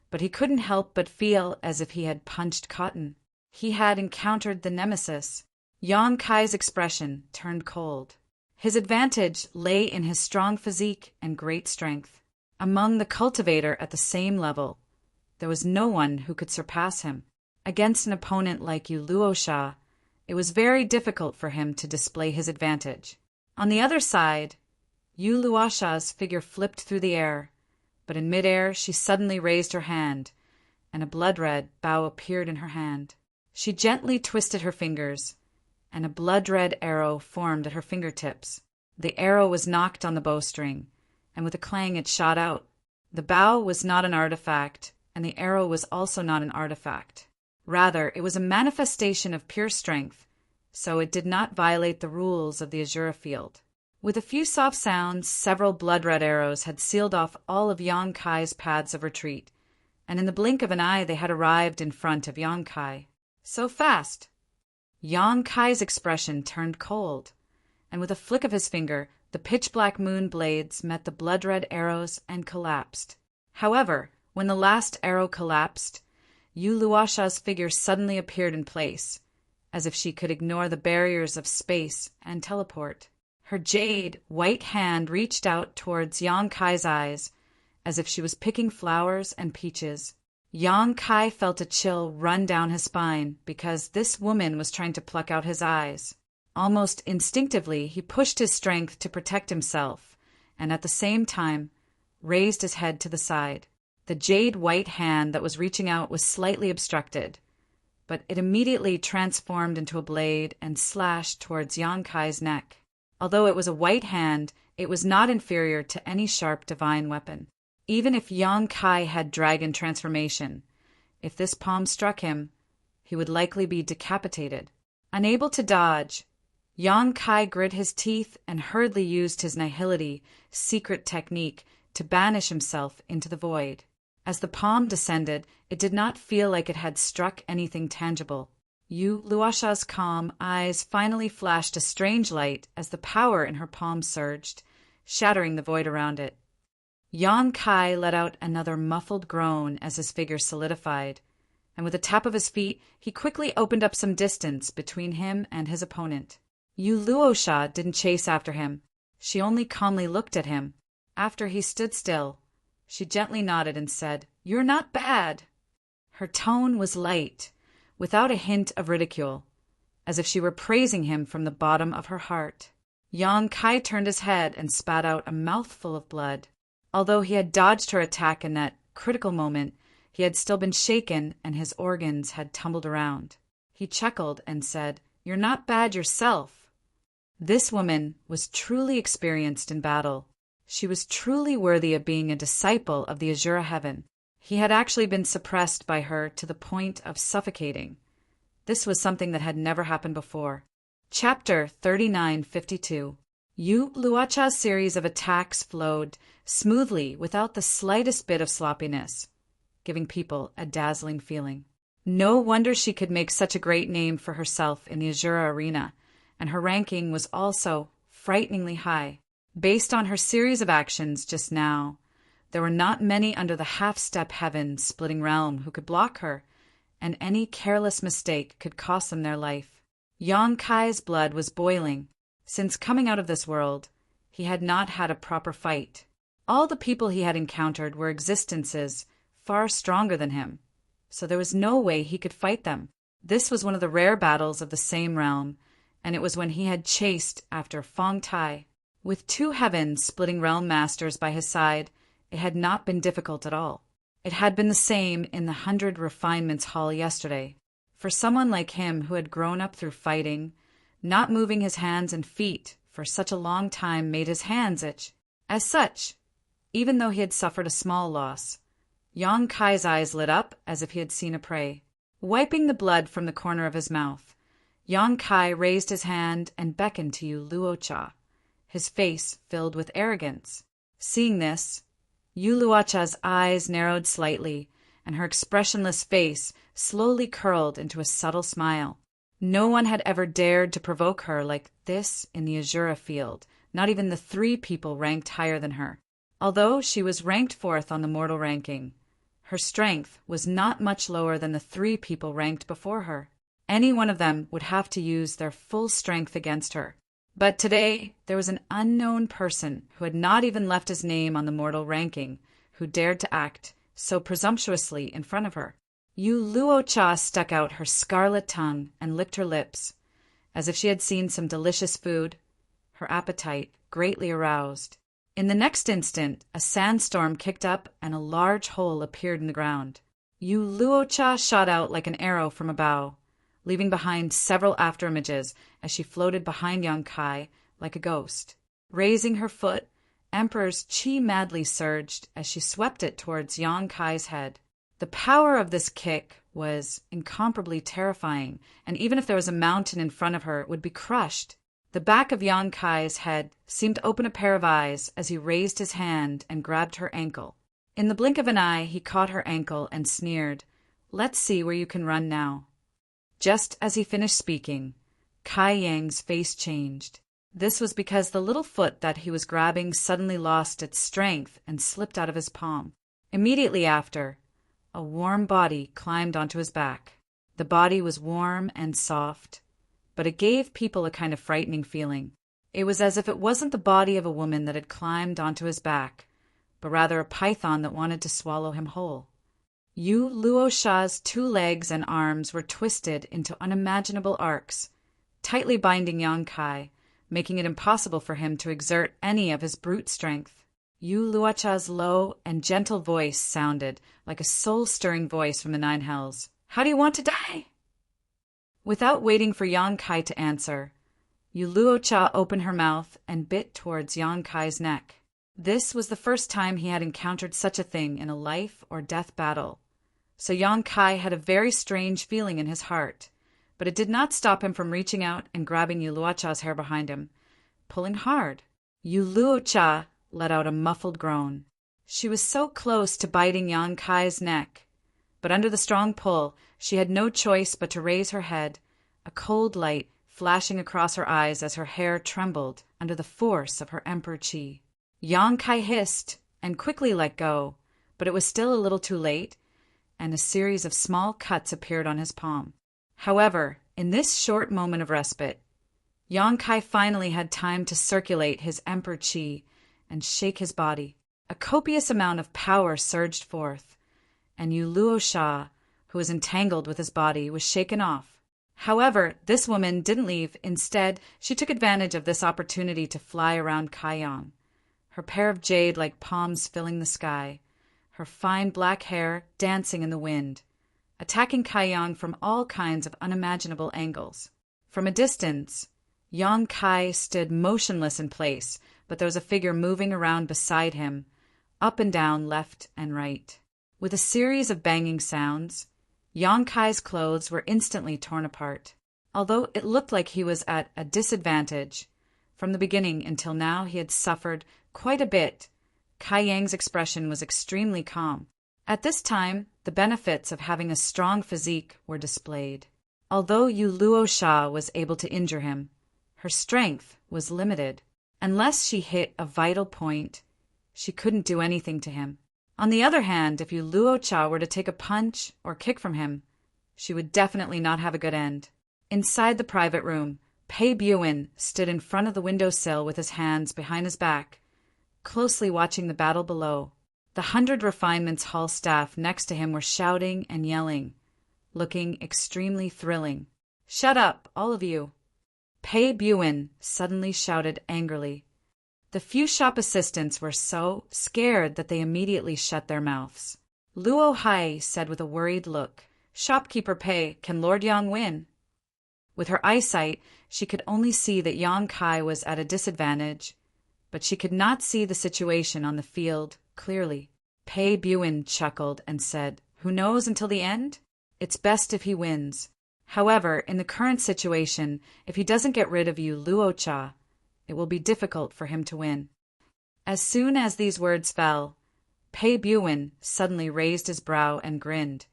but he couldn't help but feel as if he had punched cotton. He had encountered the nemesis. Yang Kai's expression turned cold. His advantage lay in his strong physique and great strength. Among the cultivator at the same level, there was no one who could surpass him. Against an opponent like Yu Luosha, it was very difficult for him to display his advantage. On the other side, Yu Luosha's figure flipped through the air, but in midair she suddenly raised her hand, and a blood-red bow appeared in her hand. She gently twisted her fingers, and a blood-red arrow formed at her fingertips. The arrow was knocked on the bowstring, and with a clang it shot out. The bow was not an artifact, and the arrow was also not an artifact. Rather, it was a manifestation of pure strength, so it did not violate the rules of the Azura field. With a few soft sounds, several blood-red arrows had sealed off all of Yang Kai's paths of retreat, and in the blink of an eye they had arrived in front of Yang Kai. So fast! Yang Kai's expression turned cold, and with a flick of his finger, the pitch-black moon blades met the blood-red arrows and collapsed. However, when the last arrow collapsed, Yu Luosha's figure suddenly appeared in place, as if she could ignore the barriers of space and teleport. Her jade, white hand reached out towards Yang Kai's eyes, as if she was picking flowers and peaches. Yang Kai felt a chill run down his spine because this woman was trying to pluck out his eyes. Almost instinctively, he pushed his strength to protect himself, and at the same time, raised his head to the side. The jade white hand that was reaching out was slightly obstructed, but it immediately transformed into a blade and slashed towards Yang Kai's neck. Although it was a white hand, it was not inferior to any sharp divine weapon. Even if Yang Kai had dragon transformation, if this palm struck him, he would likely be decapitated. Unable to dodge, Yang Kai grit his teeth and hurriedly used his nihility secret technique to banish himself into the void. As the palm descended, it did not feel like it had struck anything tangible. Yu Luosha's calm eyes finally flashed a strange light as the power in her palm surged, shattering the void around it. Yang Kai let out another muffled groan as his figure solidified, and with a tap of his feet, he quickly opened up some distance between him and his opponent. Yu Luosha didn't chase after him. She only calmly looked at him. After he stood still, she gently nodded and said, "You're not bad." Her tone was light, without a hint of ridicule, as if she were praising him from the bottom of her heart. Yang Kai turned his head and spat out a mouthful of blood. Although he had dodged her attack in that critical moment, he had still been shaken and his organs had tumbled around. He chuckled and said, "You're not bad yourself." This woman was truly experienced in battle. She was truly worthy of being a disciple of the Azura heaven. He had actually been suppressed by her to the point of suffocating. This was something that had never happened before. Chapter 3952. Yu Luosha's series of attacks flowed smoothly without the slightest bit of sloppiness, giving people a dazzling feeling. No wonder she could make such a great name for herself in the Azura arena, and her ranking was also frighteningly high. Based on her series of actions just now, there were not many under the half-step heaven-splitting realm who could block her, and any careless mistake could cost them their life. Yang Kai's blood was boiling. Since coming out of this world, he had not had a proper fight. All the people he had encountered were existences far stronger than him, so there was no way he could fight them. This was one of the rare battles of the same realm, and it was when he had chased after Fong Tai. With two heaven-splitting realm masters by his side, it had not been difficult at all. It had been the same in the 100 Refinements Hall yesterday. For someone like him who had grown up through fighting, not moving his hands and feet for such a long time made his hands itch. As such, even though he had suffered a small loss, Yang Kai's eyes lit up as if he had seen a prey. Wiping the blood from the corner of his mouth, Yang Kai raised his hand and beckoned to Yu Luosha, his face filled with arrogance. Seeing this, Yu Luosha's eyes narrowed slightly, and her expressionless face slowly curled into a subtle smile. No one had ever dared to provoke her like this in the Azura field, not even the 3 people ranked higher than her. Although she was ranked 4th on the mortal ranking, Her strength was not much lower than the 3 people ranked before her. Any one of them would have to use their full strength against her. But today, there was an unknown person who had not even left his name on the mortal ranking, who dared to act so presumptuously in front of her. Yu Luocha stuck out her scarlet tongue and licked her lips, as if she had seen some delicious food, her appetite greatly aroused. In the next instant, a sandstorm kicked up and a large hole appeared in the ground. Yu Luocha shot out like an arrow from a bow, leaving behind several afterimages as she floated behind Yang Kai like a ghost. Raising her foot, Emperor's chi madly surged as she swept it towards Yang Kai's head. The power of this kick was incomparably terrifying, and even if there was a mountain in front of her, it would be crushed. The back of Yang Kai's head seemed to open a pair of eyes as he raised his hand and grabbed her ankle. In the blink of an eye, he caught her ankle and sneered, "Let's see where you can run now." Just as he finished speaking, Kai Yang's face changed. This was because the little foot that he was grabbing suddenly lost its strength and slipped out of his palm. Immediately after, a warm body climbed onto his back. The body was warm and soft, but it gave people a kind of frightening feeling. It was as if it wasn't the body of a woman that had climbed onto his back, but rather a python that wanted to swallow him whole. Yu Luosha's 2 legs and arms were twisted into unimaginable arcs, tightly binding Yang Kai, making it impossible for him to exert any of his brute strength. Yu Luocha's low and gentle voice sounded like a soul-stirring voice from the 9 hells. "How do you want to die?" Without waiting for Yang Kai to answer, Yu Luocha opened her mouth and bit towards Yang Kai's neck. This was the first time he had encountered such a thing in a life-or-death battle, so Yang Kai had a very strange feeling in his heart, but it did not stop him from reaching out and grabbing Yu Luocha's hair behind him, pulling hard. Yu Luocha let out a muffled groan. She was so close to biting Yang Kai's neck, but under the strong pull, she had no choice but to raise her head, a cold light flashing across her eyes as her hair trembled under the force of her emperor chi. Yang Kai hissed and quickly let go, but it was still a little too late, and a series of small cuts appeared on his palm. However, in this short moment of respite, Yang Kai finally had time to circulate his emperor chi and shake his body. A copious amount of power surged forth, and Yu Luosha, who was entangled with his body, was shaken off. However, this woman didn't leave. Instead, she took advantage of this opportunity to fly around Kai Yang, her pair of jade-like palms filling the sky, her fine black hair dancing in the wind, attacking Kai Yang from all kinds of unimaginable angles. From a distance, Yang Kai stood motionless in place, but there was a figure moving around beside him, up and down, left and right. With a series of banging sounds, Yang Kai's clothes were instantly torn apart. Although it looked like he was at a disadvantage, from the beginning until now he had suffered quite a bit, Kai Yang's expression was extremely calm. At this time, the benefits of having a strong physique were displayed. Although Yu Luosha was able to injure him, her strength was limited. Unless she hit a vital point, she couldn't do anything to him. On the other hand, if Yu Luocha were to take a punch or kick from him, she would definitely not have a good end. Inside the private room, Pei Buin stood in front of the windowsill with his hands behind his back, closely watching the battle below. The 100 Refinements Hall staff next to him were shouting and yelling, looking extremely thrilling. "Shut up, all of you!" Pei Buin suddenly shouted angrily. The few shop assistants were so scared that they immediately shut their mouths. Luo Hai said with a worried look, "Shopkeeper Pei, can Lord Yang win?" With her eyesight, she could only see that Yang Kai was at a disadvantage, but she could not see the situation on the field clearly. Pei Buin chuckled and said, "Who knows until the end? It's best if he wins. However, in the current situation, if he doesn't get rid of Yu Luocha, it will be difficult for him to win." As soon as these words fell, Pei Buin suddenly raised his brow and grinned.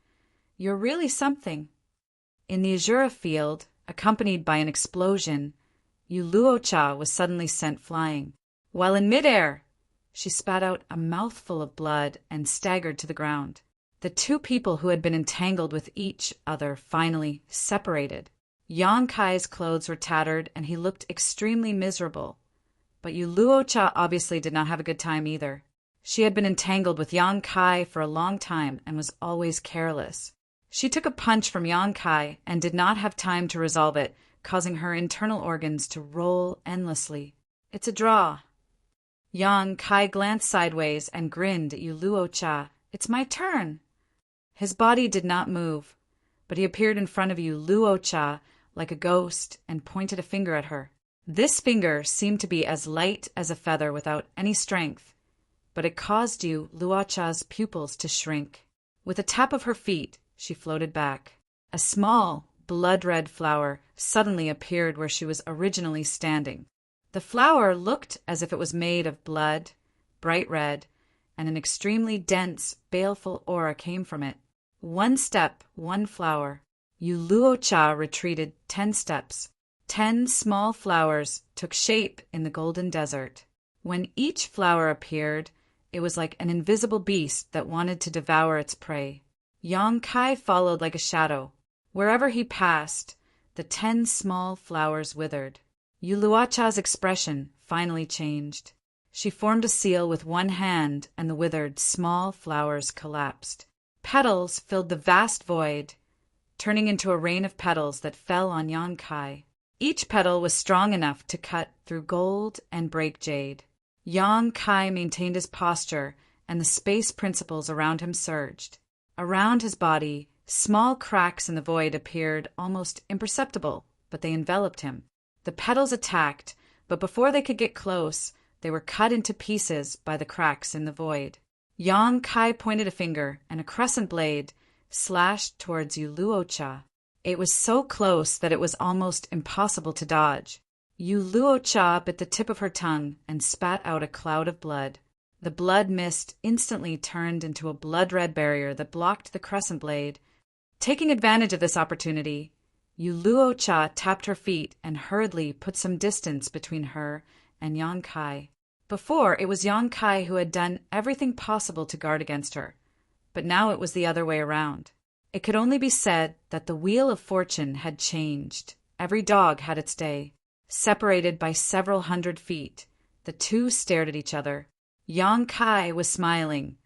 "You're really something." In the azure field, accompanied by an explosion, Yu Luocha was suddenly sent flying. While in midair, she spat out a mouthful of blood and staggered to the ground. The two people who had been entangled with each other finally separated. Yang Kai's clothes were tattered and he looked extremely miserable. But Yu Luocha obviously did not have a good time either. She had been entangled with Yang Kai for a long time and was always careless. She took a punch from Yang Kai and did not have time to resolve it, causing her internal organs to roll endlessly. It's a draw. Yang Kai glanced sideways and grinned at Yu Luocha. It's my turn. His body did not move, but he appeared in front of Yu Luocha like a ghost and pointed a finger at her. This finger seemed to be as light as a feather without any strength, but it caused Yu Luocha's pupils to shrink. With a tap of her feet, she floated back. A small, blood-red flower suddenly appeared where she was originally standing. The flower looked as if it was made of blood, bright red, and an extremely dense, baleful aura came from it. One step, one flower. Yu Luocha retreated 10 steps. 10 small flowers took shape in the golden desert. When each flower appeared, it was like an invisible beast that wanted to devour its prey. Yang Kai followed like a shadow. Wherever he passed, the 10 small flowers withered. Yu Luocha's expression finally changed. She formed a seal with one hand, and the withered small flowers collapsed. Petals filled the vast void, turning into a rain of petals that fell on Yang Kai. Each petal was strong enough to cut through gold and break jade. Yang Kai maintained his posture, and the space principles around him surged. Around his body, small cracks in the void appeared almost imperceptible, but they enveloped him. The petals attacked, but before they could get close, they were cut into pieces by the cracks in the void. Yang Kai pointed a finger, and a crescent blade slashed towards Yu Luocha. It was so close that it was almost impossible to dodge. Yu Luocha bit the tip of her tongue and spat out a cloud of blood. The blood mist instantly turned into a blood-red barrier that blocked the crescent blade. Taking advantage of this opportunity, Yu Luocha tapped her feet and hurriedly put some distance between her and Yang Kai. Before, it was Yang Kai who had done everything possible to guard against her, but now it was the other way around. It could only be said that the wheel of fortune had changed. Every dog had its day. Separated by several hundred feet, the two stared at each other. Yang Kai was smiling,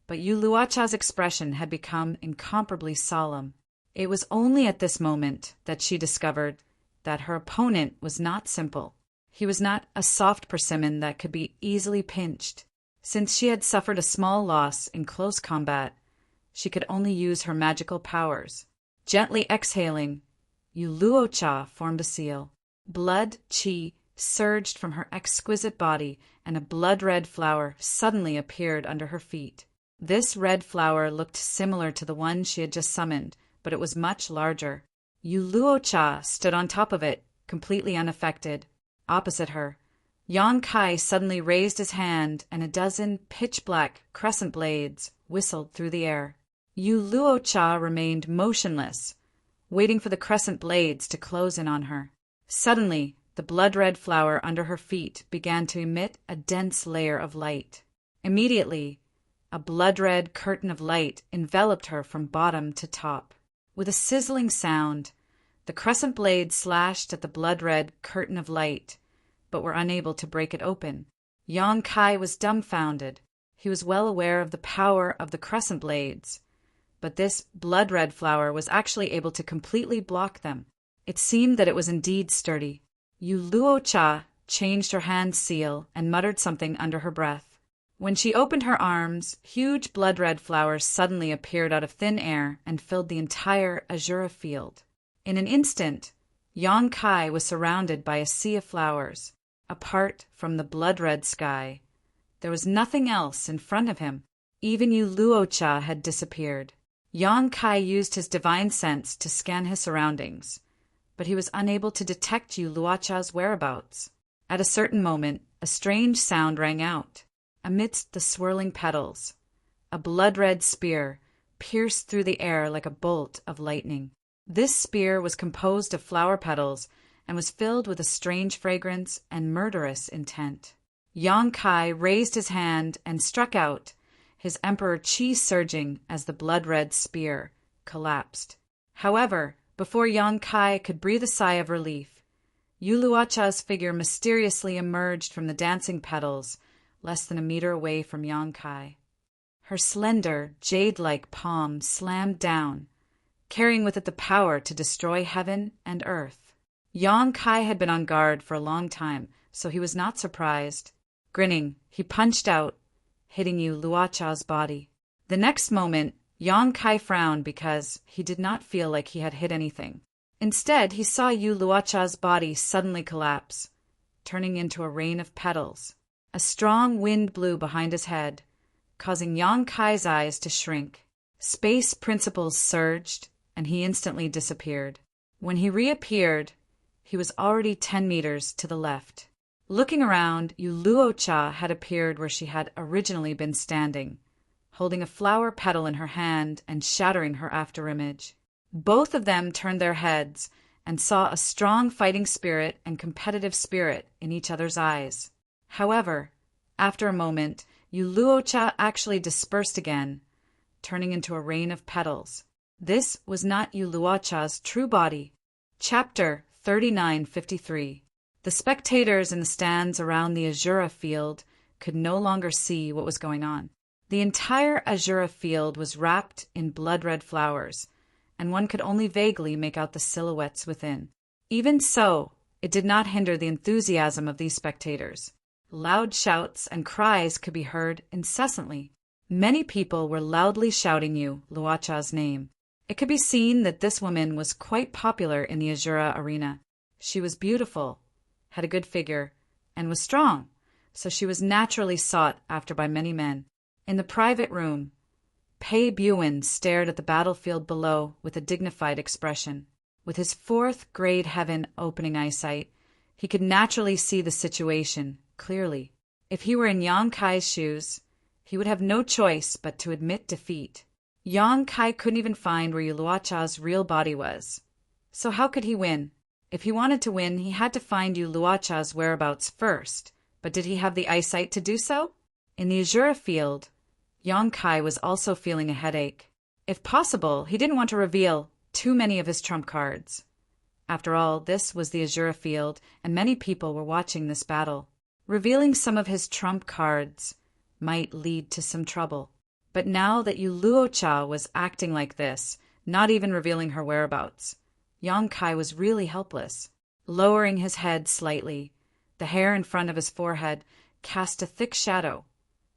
but Yu Luocha's expression had become incomparably solemn. It was only at this moment that she discovered that her opponent was not simple. He was not a soft persimmon that could be easily pinched. Since she had suffered a small loss in close combat, she could only use her magical powers. Gently exhaling, Yu Luocha formed a seal. Blood qi surged from her exquisite body, and a blood-red flower suddenly appeared under her feet. This red flower looked similar to the one she had just summoned, but it was much larger. Yu Luocha stood on top of it, completely unaffected. Opposite her, Yang Kai suddenly raised his hand, and a dozen pitch-black crescent blades whistled through the air. Yu Luocha remained motionless, waiting for the crescent blades to close in on her. Suddenly, the blood-red flower under her feet began to emit a dense layer of light. Immediately, a blood-red curtain of light enveloped her from bottom to top. With a sizzling sound, the crescent blades slashed at the blood-red curtain of light, but were unable to break it open. Yang Kai was dumbfounded. He was well aware of the power of the crescent blades, but this blood-red flower was actually able to completely block them. It seemed that it was indeed sturdy. Yu Luocha changed her hand seal and muttered something under her breath. When she opened her arms, huge blood-red flowers suddenly appeared out of thin air and filled the entire azure field. In an instant, Yang Kai was surrounded by a sea of flowers. Apart from the blood-red sky, there was nothing else in front of him. Even Yu Luocha had disappeared. Yang Kai used his divine sense to scan his surroundings, but he was unable to detect Yu Luocha's whereabouts. At a certain moment, a strange sound rang out. Amidst the swirling petals, a blood-red spear pierced through the air like a bolt of lightning. This spear was composed of flower petals and was filled with a strange fragrance and murderous intent. Yang Kai raised his hand and struck out, his emperor chi surging as the blood-red spear collapsed. However, before Yang Kai could breathe a sigh of relief, Yu Luocha's figure mysteriously emerged from the dancing petals less than a meter away from Yang Kai. Her slender, jade-like palm slammed down, carrying with it the power to destroy heaven and earth. Yang Kai had been on guard for a long time, so he was not surprised. Grinning, he punched out, hitting Yu Luocha's body. The next moment, Yang Kai frowned because he did not feel like he had hit anything. Instead, he saw Yu Luocha's body suddenly collapse, turning into a rain of petals. A strong wind blew behind his head, causing Yang Kai's eyes to shrink. Space principles surged, and he instantly disappeared. When he reappeared, he was already 10 meters to the left. Looking around, Yu Luocha had appeared where she had originally been standing, holding a flower petal in her hand and shattering her afterimage. Both of them turned their heads and saw a strong fighting spirit and competitive spirit in each other's eyes. However, after a moment, Yu Luocha actually dispersed again, turning into a rain of petals. This was not Yu Luocha's true body. Chapter 3953. The spectators in the stands around the Azura field could no longer see what was going on. The entire Azura field was wrapped in blood-red flowers, and one could only vaguely make out the silhouettes within. Even so, it did not hinder the enthusiasm of these spectators. Loud shouts and cries could be heard incessantly. Many people were loudly shouting Yu Luocha's name. It could be seen that this woman was quite popular in the Azura arena. She was beautiful, had a good figure, and was strong, so she was naturally sought after by many men. In the private room, Pei Buin stared at the battlefield below with a dignified expression. With his fourth-grade heaven opening eyesight, he could naturally see the situation clearly. If he were in Yang Kai's shoes, he would have no choice but to admit defeat. Yang Kai couldn't even find where Yu Luocha's real body was. So how could he win? If he wanted to win, he had to find Yu Luocha's whereabouts first. But did he have the eyesight to do so? In the Azura field, Yang Kai was also feeling a headache. If possible, he didn't want to reveal too many of his trump cards. After all, this was the Azura field, and many people were watching this battle. Revealing some of his trump cards might lead to some trouble. But now that Yu Luocha was acting like this, not even revealing her whereabouts, Yang Kai was really helpless. Lowering his head slightly, the hair in front of his forehead cast a thick shadow,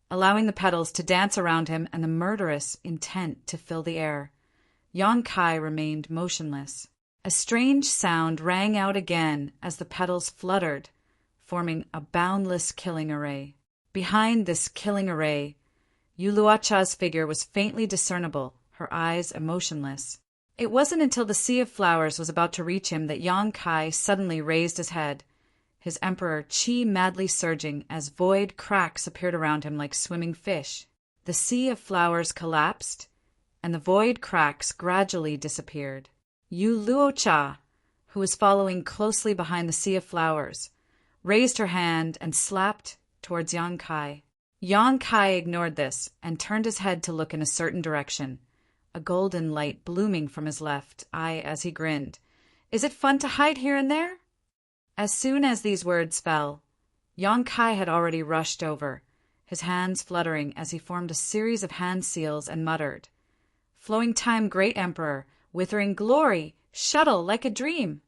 allowing the petals to dance around him and the murderous intent to fill the air. Yang Kai remained motionless. A strange sound rang out again as the petals fluttered, forming a boundless killing array. Behind this killing array, Yu Luocha's figure was faintly discernible, her eyes emotionless. It wasn't until the sea of flowers was about to reach him that Yang Kai suddenly raised his head, his emperor chi madly surging as void cracks appeared around him like swimming fish. The sea of flowers collapsed, and the void cracks gradually disappeared. Yu Luocha, who was following closely behind the sea of flowers, raised her hand and slapped towards Yang Kai. Yang Kai ignored this and turned his head to look in a certain direction, a golden light blooming from his left eye as he grinned. "Is it fun to hide here and there?" As soon as these words fell, Yang Kai had already rushed over, his hands fluttering as he formed a series of hand seals and muttered, "Flowing time, great emperor, withering glory, shuttle like a dream."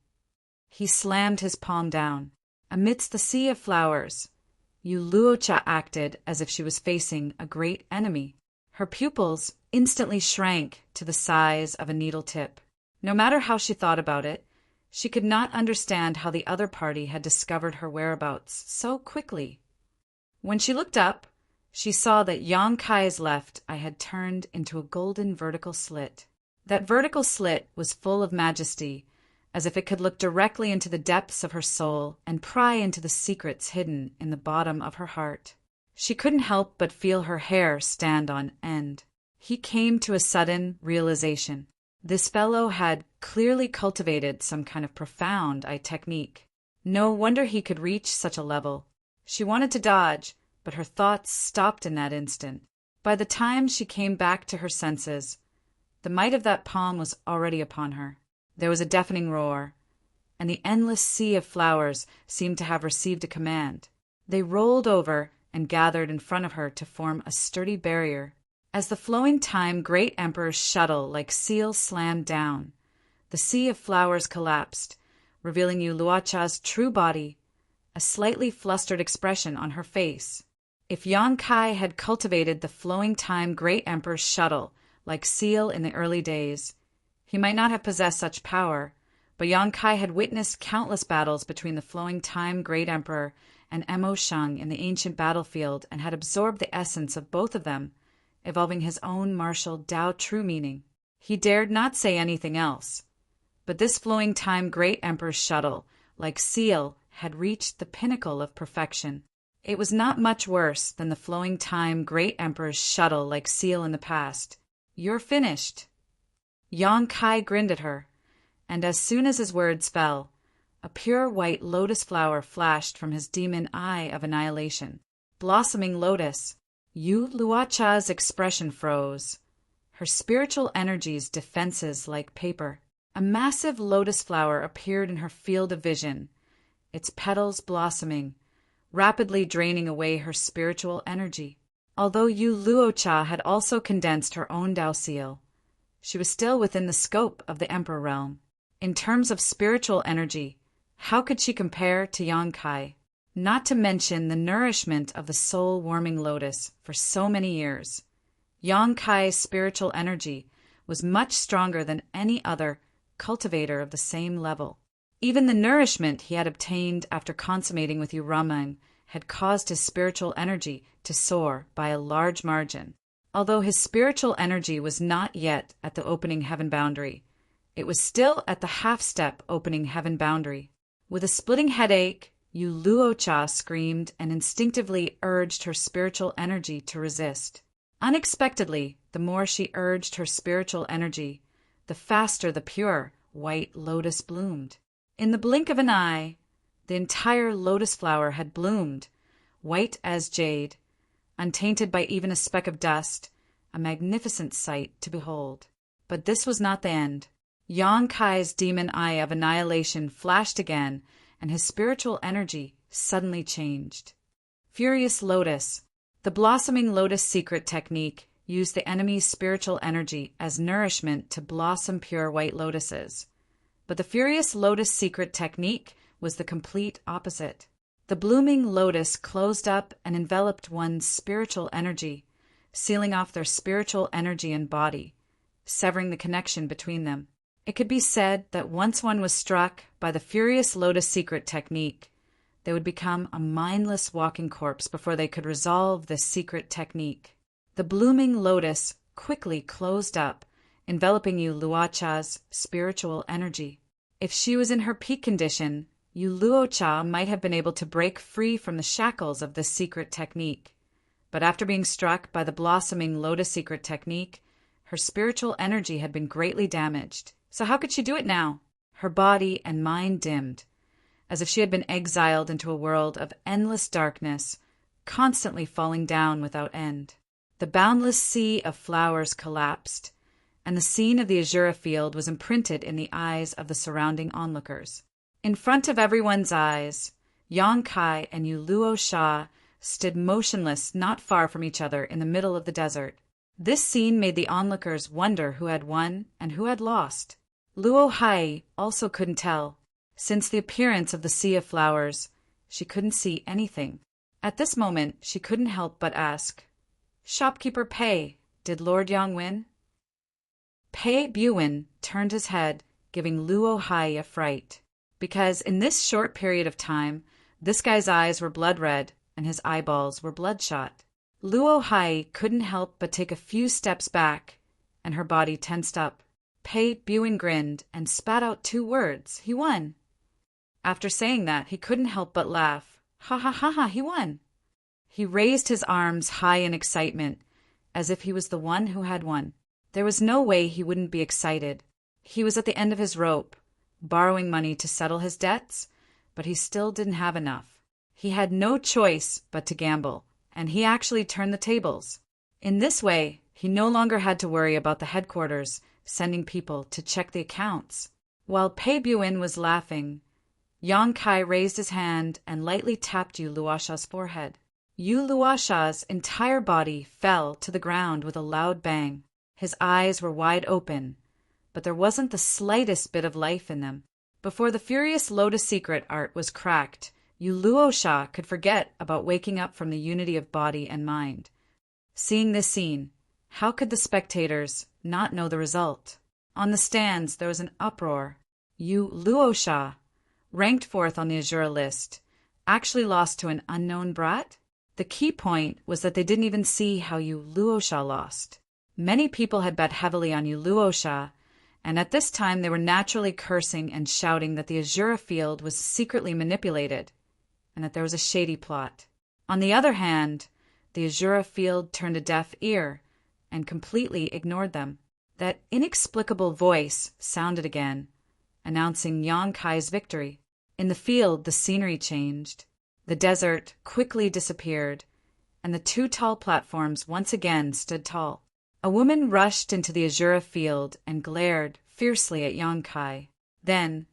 He slammed his palm down. Amidst the sea of flowers, Yu Luocha acted as if she was facing a great enemy. Her pupils instantly shrank to the size of a needle tip. No matter how she thought about it, she could not understand how the other party had discovered her whereabouts so quickly. When she looked up, she saw that Yang Kai's left eye had turned into a golden vertical slit. That vertical slit was full of majesty, as if it could look directly into the depths of her soul and pry into the secrets hidden in the bottom of her heart. She couldn't help but feel her hair stand on end. He came to a sudden realization. This fellow had clearly cultivated some kind of profound eye technique. No wonder he could reach such a level. She wanted to dodge, but her thoughts stopped in that instant. By the time she came back to her senses, the might of that palm was already upon her. There was a deafening roar, and the endless sea of flowers seemed to have received a command. They rolled over and gathered in front of her to form a sturdy barrier. As the flowing time great emperor's shuttle like seal slammed down, the sea of flowers collapsed, revealing you Luocha's true body, a slightly flustered expression on her face. If Yang Kai had cultivated the flowing time great emperor's shuttle like seal in the early days, he might not have possessed such power, but Yang Kai had witnessed countless battles between the flowing time great emperor and Emo Sheng in the ancient battlefield and had absorbed the essence of both of them, evolving his own martial Tao true meaning. He dared not say anything else, but this flowing time great emperor's shuttle, like seal, had reached the pinnacle of perfection. It was not much worse than the flowing time great emperor's shuttle like seal in the past. You're finished. Yang Kai grinned at her, and as soon as his words fell, a pure white lotus flower flashed from his demon eye of annihilation. Blossoming lotus. Yu Luocha's expression froze, her spiritual energies defenses like paper. A massive lotus flower appeared in her field of vision, its petals blossoming, rapidly draining away her spiritual energy. Although Yu Luocha had also condensed her own Tao seal, she was still within the scope of the Emperor realm. In terms of spiritual energy, how could she compare to Yang Kai? Not to mention the nourishment of the soul-warming lotus for so many years. Yang Kai's spiritual energy was much stronger than any other cultivator of the same level. Even the nourishment he had obtained after consummating with Yu Rameng had caused his spiritual energy to soar by a large margin. Although his spiritual energy was not yet at the opening heaven boundary, it was still at the half-step opening heaven boundary. With a splitting headache, Yu Luocha screamed and instinctively urged her spiritual energy to resist. Unexpectedly, the more she urged her spiritual energy, the faster the pure, white lotus bloomed. In the blink of an eye, the entire lotus flower had bloomed, white as jade, untainted by even a speck of dust, a magnificent sight to behold. But this was not the end. Yang Kai's demon eye of annihilation flashed again, and his spiritual energy suddenly changed. Furious Lotus. The blossoming lotus secret technique used the enemy's spiritual energy as nourishment to blossom pure white lotuses. But the Furious Lotus secret technique was the complete opposite. The blooming lotus closed up and enveloped one's spiritual energy, sealing off their spiritual energy and body, severing the connection between them. It could be said that once one was struck by the Furious Lotus secret technique, they would become a mindless walking corpse before they could resolve this secret technique. The blooming lotus quickly closed up, enveloping Yu Luocha's spiritual energy. If she was in her peak condition, Yu Luocha might have been able to break free from the shackles of this secret technique. But after being struck by the blossoming lotus secret technique, her spiritual energy had been greatly damaged. So how could she do it now? Her body and mind dimmed, as if she had been exiled into a world of endless darkness, constantly falling down without end. The boundless sea of flowers collapsed, and the scene of the Azura field was imprinted in the eyes of the surrounding onlookers. In front of everyone's eyes, Yang Kai and Yu Luocha stood motionless not far from each other in the middle of the desert. This scene made the onlookers wonder who had won and who had lost. Luo Hai also couldn't tell. Since the appearance of the sea of flowers, she couldn't see anything. At this moment, she couldn't help but ask, "Shopkeeper Pei, did Lord Yang win?" Pei Buin turned his head, giving Luo Hai a fright, because in this short period of time, this guy's eyes were blood red and his eyeballs were bloodshot. Luo Hai couldn't help but take a few steps back, and her body tensed up. Pei Buin grinned and spat out 2 words. He won. After saying that, he couldn't help but laugh. Ha ha ha ha, he won. He raised his arms high in excitement, as if he was the one who had won. There was no way he wouldn't be excited. He was at the end of his rope, borrowing money to settle his debts, but he still didn't have enough. He had no choice but to gamble, and he actually turned the tables. In this way, he no longer had to worry about the headquarters sending people to check the accounts. While Pei Buin was laughing, Yang Kai raised his hand and lightly tapped Yu Luosha's forehead. Yu Luosha's entire body fell to the ground with a loud bang. His eyes were wide open, but there wasn't the slightest bit of life in them. Before the furious Lotus Secret art was cracked, Yu Luosha could forget about waking up from the unity of body and mind. Seeing this scene, how could the spectators not know the result? On the stands there was an uproar. Yu Luosha, ranked 4th on the Azura list, actually lost to an unknown brat? The key point was that they didn't even see how Yu Luosha lost. Many people had bet heavily on Yu Luosha, and at this time they were naturally cursing and shouting that the Azura field was secretly manipulated, and that there was a shady plot. On the other hand, the Azura field turned a deaf ear and completely ignored them. That inexplicable voice sounded again, announcing Yang Kai's victory. In the field, the scenery changed. The desert quickly disappeared, and the 2 tall platforms once again stood tall. A woman rushed into the Azura field and glared fiercely at Yang Kai. Then,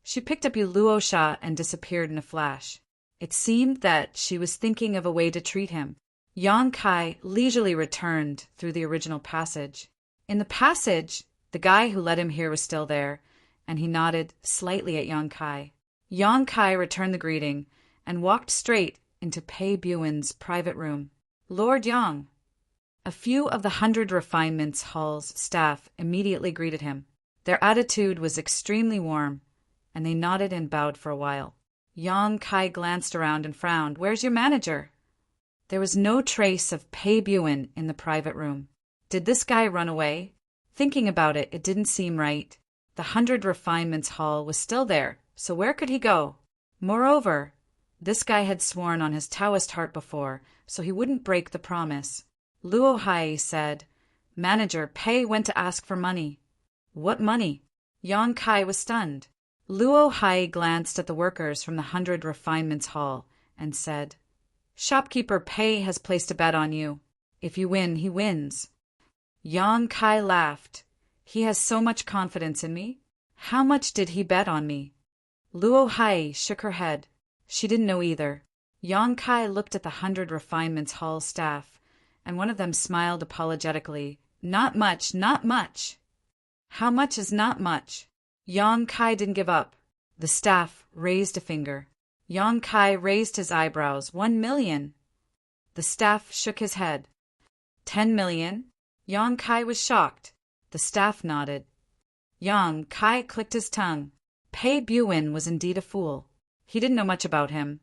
she picked up Yu Luosha and disappeared in a flash. It seemed that she was thinking of a way to treat him. Yang Kai leisurely returned through the original passage. In the passage, the guy who led him here was still there, and he nodded slightly at Yang Kai. Yang Kai returned the greeting and walked straight into Pei Buin's private room. Lord Yang. A few of the 100 Refinements Hall's staff immediately greeted him. Their attitude was extremely warm, and they nodded and bowed for a while. Yang Kai glanced around and frowned. Where's your manager? There was no trace of Pei Buin in the private room. Did this guy run away? Thinking about it, it didn't seem right. The 100 Refinements Hall was still there, so where could he go? Moreover, this guy had sworn on his Taoist heart before, so he wouldn't break the promise. Luo Hai said, Manager, Pei went to ask for money. What money? Yang Kai was stunned. Luo Hai glanced at the workers from the 100 Refinements Hall and said, Shopkeeper Pei has placed a bet on you. If you win, he wins. Yang Kai laughed. He has so much confidence in me. How much did he bet on me? Luo Hai shook her head. She didn't know either. Yang Kai looked at the 100 Refinements Hall staff, and one of them smiled apologetically. Not much, not much. How much is not much? Yang Kai didn't give up. The staff raised a finger. Yang Kai raised his eyebrows. 1 million. The staff shook his head. 10 million? Yang Kai was shocked. The staff nodded. Yang Kai clicked his tongue. Pei Buin was indeed a fool. He didn't know much about him,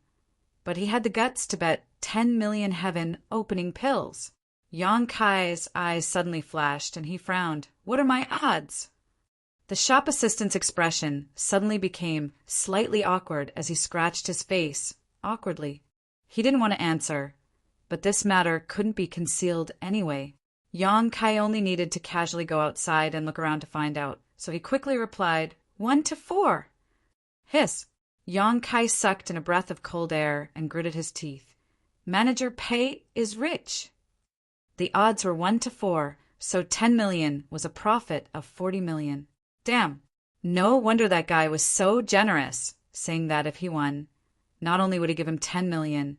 but he had the guts to bet 10 million heaven opening pills. Yang Kai's eyes suddenly flashed, and he frowned. What are my odds? The shop assistant's expression suddenly became slightly awkward as he scratched his face, awkwardly. He didn't want to answer, but this matter couldn't be concealed anyway. Yang Kai only needed to casually go outside and look around to find out, so he quickly replied, 1 to 4. Hiss. Yang Kai sucked in a breath of cold air and gritted his teeth. Manager Pei is rich. The odds were 1 to 4, so 10 million was a profit of 40 million. Damn. No wonder that guy was so generous, saying that if he won, not only would he give him 10 million,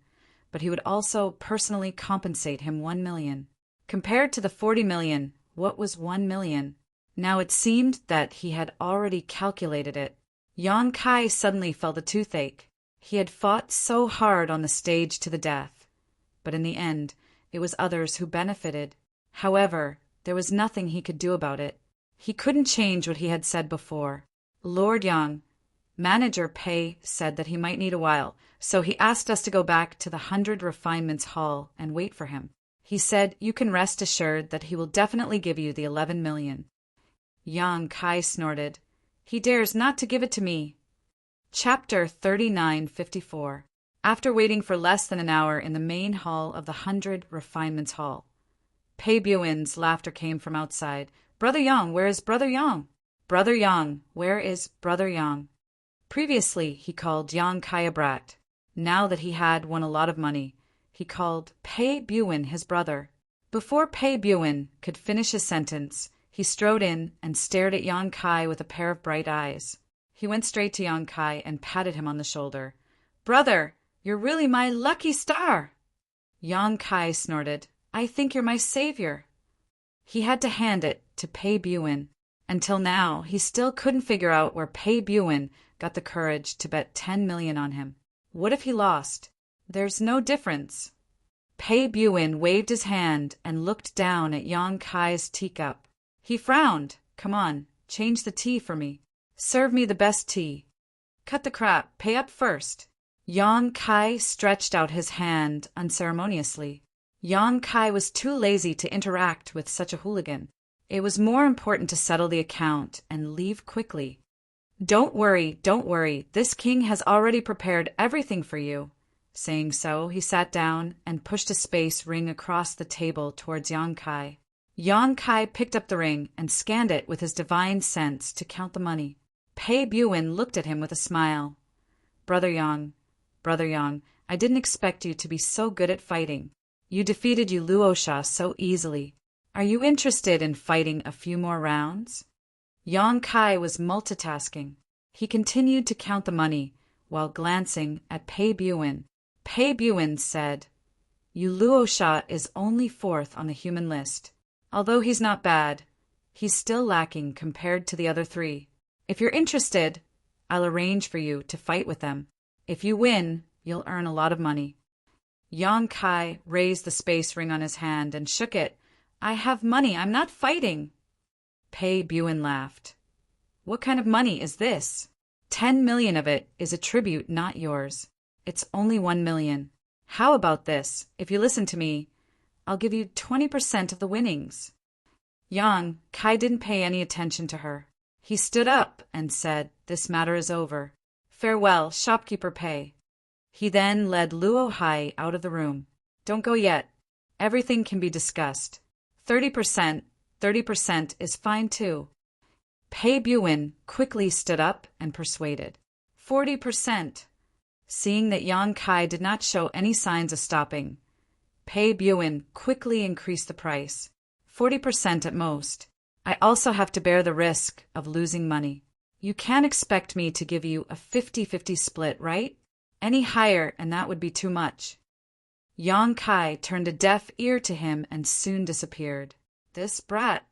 but he would also personally compensate him 1 million. Compared to the 40 million, what was 1 million? Now it seemed that he had already calculated it. Yang Kai suddenly felt a toothache. He had fought so hard on the stage to the death, but in the end, it was others who benefited. However, there was nothing he could do about it. He couldn't change what he had said before. Lord Yang, Manager Pei said that he might need a while, so he asked us to go back to the 100 Refinements Hall and wait for him. He said you can rest assured that he will definitely give you the 11 million. Yang Kai snorted. He dares not to give it to me. Chapter 3954. After waiting for less than an hour in the main hall of the 100 Refinements Hall, Pei Buin's laughter came from outside. Brother Yang, where is Brother Yang? Brother Yang, where is Brother Yang? Previously, he called Yang Kai a brat. Now that he had won a lot of money, he called Pei Buin his brother. Before Pei Buin could finish his sentence, he strode in and stared at Yang Kai with a pair of bright eyes. He went straight to Yang Kai and patted him on the shoulder. "Brother, you're really my lucky star!" Yang Kai snorted. "I think you're my savior." He had to hand it to Pei Buin. Until now, he still couldn't figure out where Pei Buin got the courage to bet 10 million on him. What if he lost? There's no difference. Pei Buin waved his hand and looked down at Yang Kai's teacup. He frowned. "Come on, change the tea for me. Serve me the best tea. Cut the crap, pay up first." Yang Kai stretched out his hand unceremoniously. Yang Kai was too lazy to interact with such a hooligan. It was more important to settle the account and leave quickly. Don't worry, this king has already prepared everything for you." Saying so, he sat down and pushed a space ring across the table towards Yang Kai. Yang Kai picked up the ring and scanned it with his divine sense to count the money. Pei Buin looked at him with a smile. Brother Yang, I didn't expect you to be so good at fighting. You defeated Luosha so easily. Are you interested in fighting a few more rounds?" Yang Kai was multitasking. He continued to count the money while glancing at Pei Buin. Pei Buin said, "Luosha is only 4th on the human list. Although he's not bad, he's still lacking compared to the other 3. If you're interested, I'll arrange for you to fight with them. If you win, you'll earn a lot of money." Yang Kai raised the space ring on his hand and shook it. "I have money, I'm not fighting." Pei Buin laughed. "What kind of money is this? 10 million of it is a tribute, not yours. It's only 1 million. How about this? If you listen to me, I'll give you 20% of the winnings." Yang Kai didn't pay any attention to her. He stood up and said, "This matter is over. Farewell, shopkeeper Pei." He then led Luo Hai out of the room. "Don't go yet. Everything can be discussed. 30% is fine too." Pei Buin quickly stood up and persuaded. 40%. Seeing that Yang Kai did not show any signs of stopping, Pei Buin quickly increased the price. 40% at most. I also have to bear the risk of losing money. You can't expect me to give you a 50-50 split, right? Any higher and that would be too much. Yang Kai turned a deaf ear to him and soon disappeared. This brat.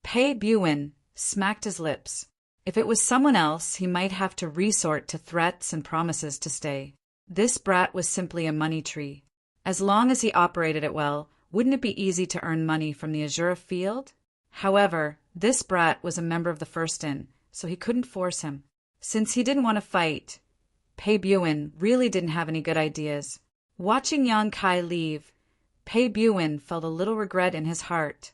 Pei Buin smacked his lips. If it was someone else, he might have to resort to threats and promises to stay. This brat was simply a money tree. As long as he operated it well, wouldn't it be easy to earn money from the Azura field? However, this brat was a member of the First In, so he couldn't force him. Since he didn't want to fight, Pei Buin really didn't have any good ideas. Watching Yang Kai leave, Pei Buin felt a little regret in his heart,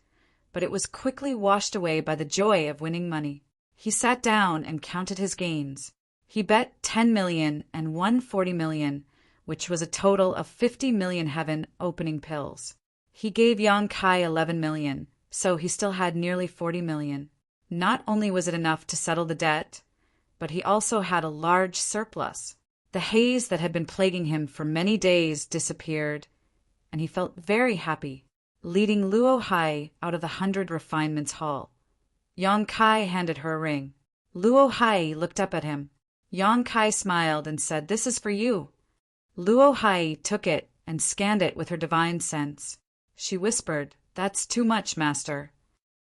but it was quickly washed away by the joy of winning money. He sat down and counted his gains. He bet 10 million and won 40 million, which was a total of 50 million heaven opening pills. He gave Yang Kai 11 million, so he still had nearly 40 million. Not only was it enough to settle the debt, but he also had a large surplus. The haze that had been plaguing him for many days disappeared, and he felt very happy, leading Luo Hai out of the 100 Refinements Hall. Yang Kai handed her a ring. Luo Hai looked up at him. Yang Kai smiled and said, "This is for you." Luo Hai took it and scanned it with her divine sense. She whispered, "That's too much, master."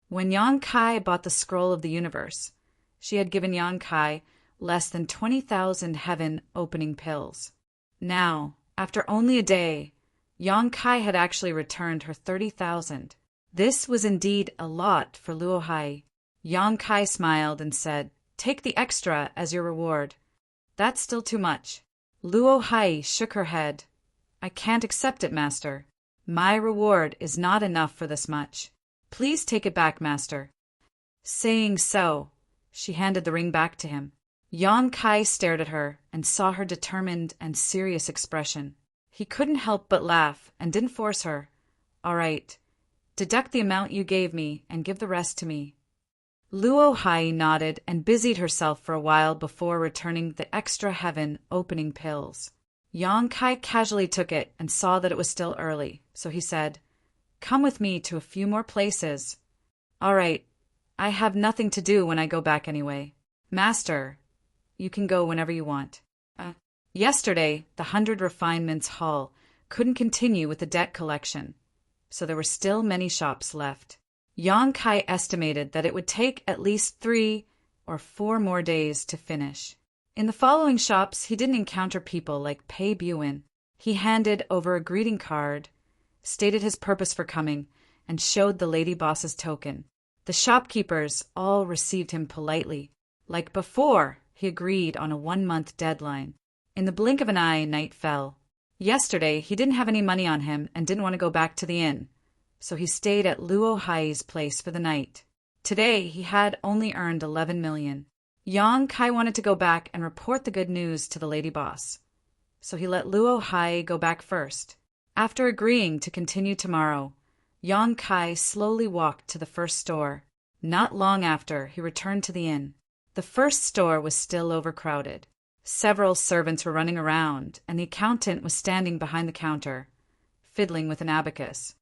When Yang Kai bought the scroll of the universe, she had given Yang Kai less than 20,000 heaven opening pills. Now, after only a day, Yang Kai had actually returned her 30,000. This was indeed a lot for Luo Hai. Yang Kai smiled and said, "Take the extra as your reward." "That's still too much." Luo Hai shook her head. "I can't accept it, master. My reward is not enough for this much. Please take it back, master." Saying so, she handed the ring back to him. Yang Kai stared at her and saw her determined and serious expression. He couldn't help but laugh and didn't force her. "All right, deduct the amount you gave me and give the rest to me." Luo Hai nodded and busied herself for a while before returning the extra heaven opening pills. Yang Kai casually took it and saw that it was still early, so he said, Come with me to a few more places. All right, I have nothing to do when I go back anyway. Master, you can go whenever you want. Yesterday, the 100 Refinements Hall couldn't continue with the debt collection, so there were still many shops left. Yang Kai estimated that it would take at least 3 or 4 more days to finish. In the following shops, he didn't encounter people like Pei Buin. He handed over a greeting card, stated his purpose for coming, and showed the lady boss's token. The shopkeepers all received him politely. Like before, he agreed on a 1-month deadline. In the blink of an eye, night fell. Yesterday, he didn't have any money on him and didn't want to go back to the inn, so he stayed at Luo Hai's place for the night. Today, he had only earned 11 million. Yang Kai wanted to go back and report the good news to the lady boss, so he let Luo Hai go back first. After agreeing to continue tomorrow, Yang Kai slowly walked to the first store. Not long after, he returned to the inn. The first store was still overcrowded. Several servants were running around, and the accountant was standing behind the counter, fiddling with an abacus.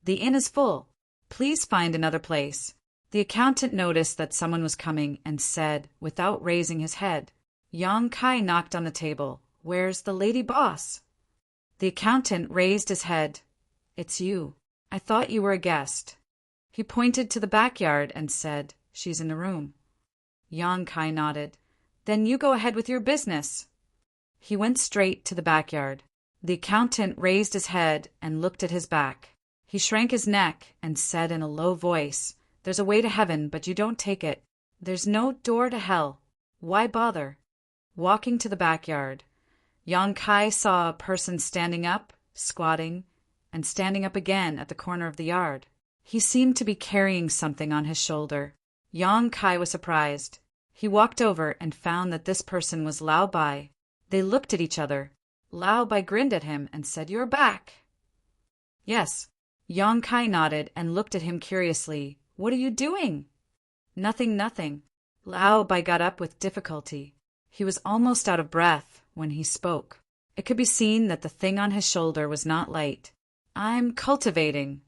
The inn is full. Please find another place. The accountant noticed that someone was coming and said, without raising his head, Yang Kai knocked on the table. Where's the lady boss? The accountant raised his head. It's you. I thought you were a guest. He pointed to the backyard and said, She's in the room. Yang Kai nodded. Then you go ahead with your business. He went straight to the backyard. The accountant raised his head and looked at his back. He shrank his neck and said in a low voice, There's a way to heaven, but you don't take it. There's no door to hell. Why bother? Walking to the backyard, Yang Kai saw a person standing up, squatting, and standing up again at the corner of the yard. He seemed to be carrying something on his shoulder. Yang Kai was surprised. He walked over and found that this person was Lao Bai. They looked at each other. Lao Bai grinned at him and said, You're back. Yes. Yang Kai nodded and looked at him curiously. What are you doing? Nothing. Lao Bai got up with difficulty. He was almost out of breath when he spoke. It could be seen that the thing on his shoulder was not light. I'm cultivating.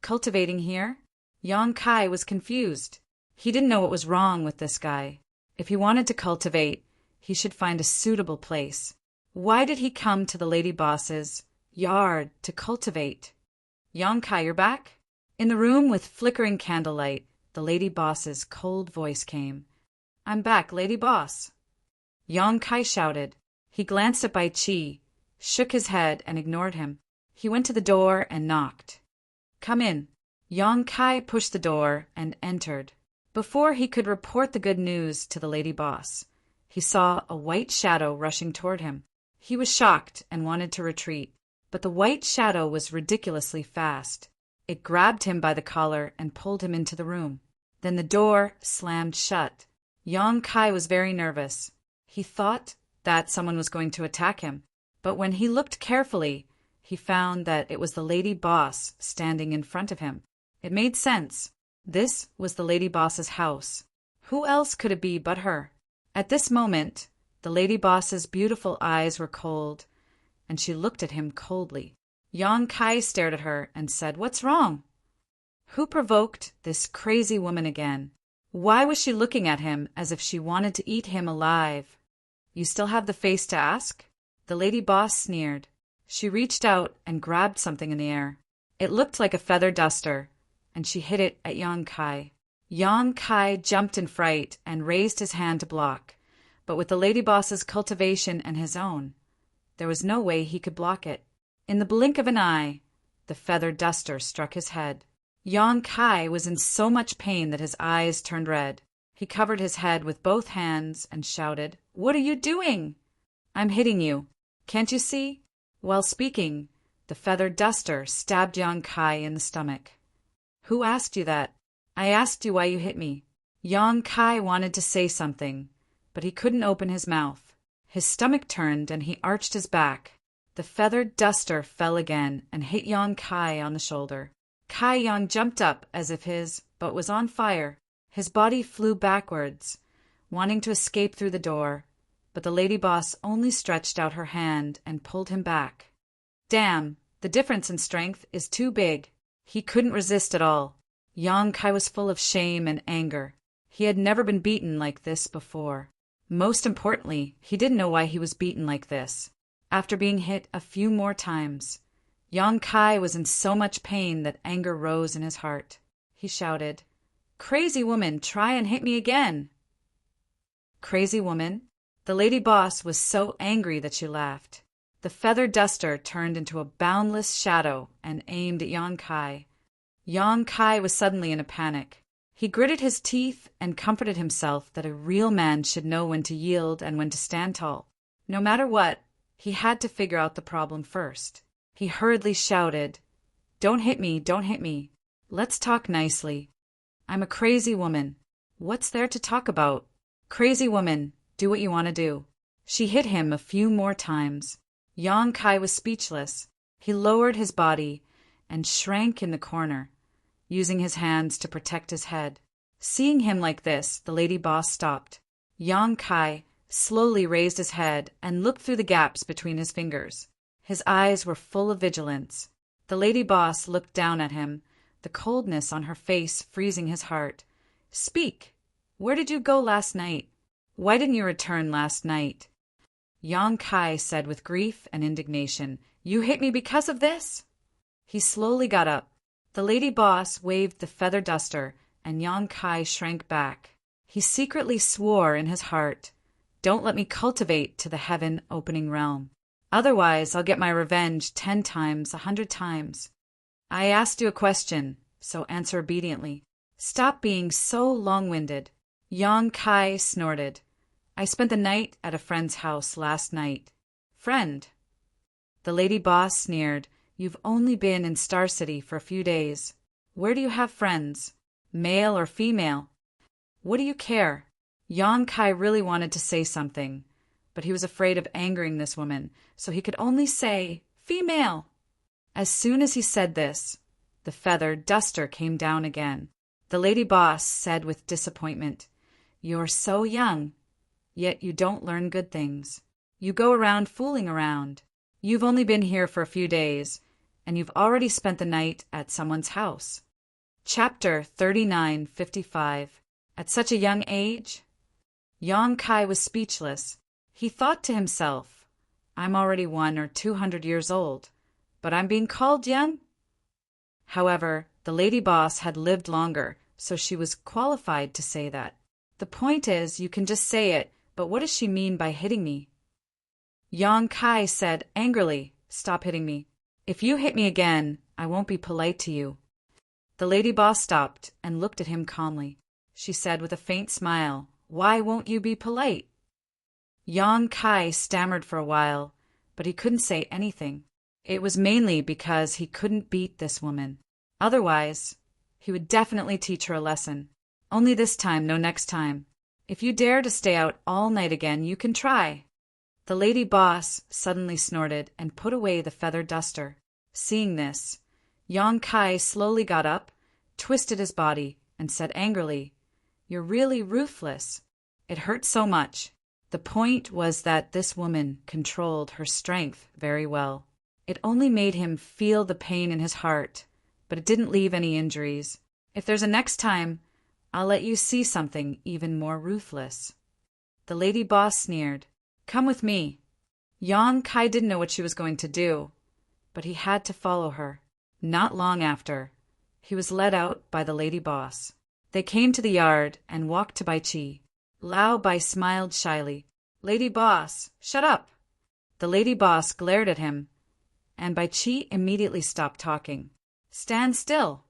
Cultivating here? Yang Kai was confused. He didn't know what was wrong with this guy. If he wanted to cultivate, he should find a suitable place. Why did he come to the lady boss's yard to cultivate? Yang Kai, you're back? In the room with flickering candlelight, the lady boss's cold voice came. I'm back, lady boss. Yang Kai shouted. He glanced at Bai Qi, shook his head and ignored him. He went to the door and knocked. Come in. Yang Kai pushed the door and entered. Before he could report the good news to the lady boss, he saw a white shadow rushing toward him. He was shocked and wanted to retreat, but the white shadow was ridiculously fast. It grabbed him by the collar and pulled him into the room. Then the door slammed shut. Yang Kai was very nervous. He thought that someone was going to attack him, but when he looked carefully, he found that it was the lady boss standing in front of him. It made sense. This was the lady boss's house. Who else could it be but her? At this moment, the lady boss's beautiful eyes were cold, and she looked at him coldly. Yang Kai stared at her and said, What's wrong? Who provoked this crazy woman again? Why was she looking at him as if she wanted to eat him alive? You still have the face to ask? The lady boss sneered. She reached out and grabbed something in the air. It looked like a feather duster, and she hit it at Yang Kai. Yang Kai jumped in fright and raised his hand to block, but with the lady boss's cultivation and his own, there was no way he could block it. In the blink of an eye, the feather duster struck his head. Yang Kai was in so much pain that his eyes turned red. He covered his head with both hands and shouted, What are you doing? I'm hitting you. Can't you see? While speaking, the feather duster stabbed Yang Kai in the stomach. Who asked you that? I asked you why you hit me. Yang Kai wanted to say something, but he couldn't open his mouth. His stomach turned and he arched his back. The feathered duster fell again and hit Yang Kai on the shoulder. Kai Yang jumped up as if his butt was on fire. His body flew backwards, wanting to escape through the door, but the lady boss only stretched out her hand and pulled him back. Damn, the difference in strength is too big. He couldn't resist at all. Yang Kai was full of shame and anger. He had never been beaten like this before. Most importantly, he didn't know why he was beaten like this. After being hit a few more times, Yang Kai was in so much pain that anger rose in his heart. He shouted, "Crazy woman, try and hit me again!" Crazy woman? The lady boss was so angry that she laughed. The feather duster turned into a boundless shadow and aimed at Yang Kai. Yang Kai was suddenly in a panic. He gritted his teeth and comforted himself that a real man should know when to yield and when to stand tall. No matter what, he had to figure out the problem first. He hurriedly shouted, "Don't hit me, don't hit me. Let's talk nicely. I'm a crazy woman. What's there to talk about? Crazy woman, do what you want to do." She hit him a few more times. Yang Kai was speechless. He lowered his body and shrank in the corner, using his hands to protect his head. Seeing him like this, the lady boss stopped. Yang Kai slowly raised his head and looked through the gaps between his fingers. His eyes were full of vigilance. The lady boss looked down at him, the coldness on her face freezing his heart. "Speak! Where did you go last night? Why didn't you return last night?" Yang Kai said with grief and indignation, "You hit me because of this?" He slowly got up. The lady boss waved the feather duster, and Yang Kai shrank back. He secretly swore in his heart, "Don't let me cultivate to the heaven-opening realm. Otherwise, I'll get my revenge 10 times, 100 times. I asked you a question, so answer obediently. Stop being so long-winded." Yang Kai snorted. "I spent the night at a friend's house last night." "Friend?" The lady boss sneered. "You've only been in Star City for a few days. Where do you have friends? Male or female? What do you care?" Yang Kai really wanted to say something, but he was afraid of angering this woman, so he could only say, "Female." As soon as he said this, the feather duster came down again. The lady boss said with disappointment, "You're so young, yet you don't learn good things. You go around fooling around. You've only been here for a few days, and you've already spent the night at someone's house." Chapter 3955. At such a young age? Yang Kai was speechless. He thought to himself, "I'm already 100 or 200 years old, but I'm being called young?" However, the lady boss had lived longer, so she was qualified to say that. "The point is, you can just say it, but what does she mean by hitting me?" Yang Kai said angrily, "Stop hitting me. If you hit me again, I won't be polite to you." The lady boss stopped and looked at him calmly. She said with a faint smile, "Why won't you be polite?" Yang Kai stammered for a while, but he couldn't say anything. It was mainly because he couldn't beat this woman. Otherwise, he would definitely teach her a lesson. Only this time, no next time. If you dare to stay out all night again, you can try. The lady boss suddenly snorted and put away the feather duster. Seeing this, Yang Kai slowly got up, twisted his body, and said angrily, "You're really ruthless. It hurts so much." The point was that this woman controlled her strength very well. It only made him feel the pain in his heart, but it didn't leave any injuries. "If there's a next time, I'll let you see something even more ruthless." The lady boss sneered. "Come with me." Yang Kai didn't know what she was going to do, but he had to follow her. Not long after, he was led out by the lady boss. They came to the yard and walked to Bai Chi. Lao Bai smiled shyly. "Lady boss, shut up!" The lady boss glared at him, and Bai Chi immediately stopped talking. "Stand still."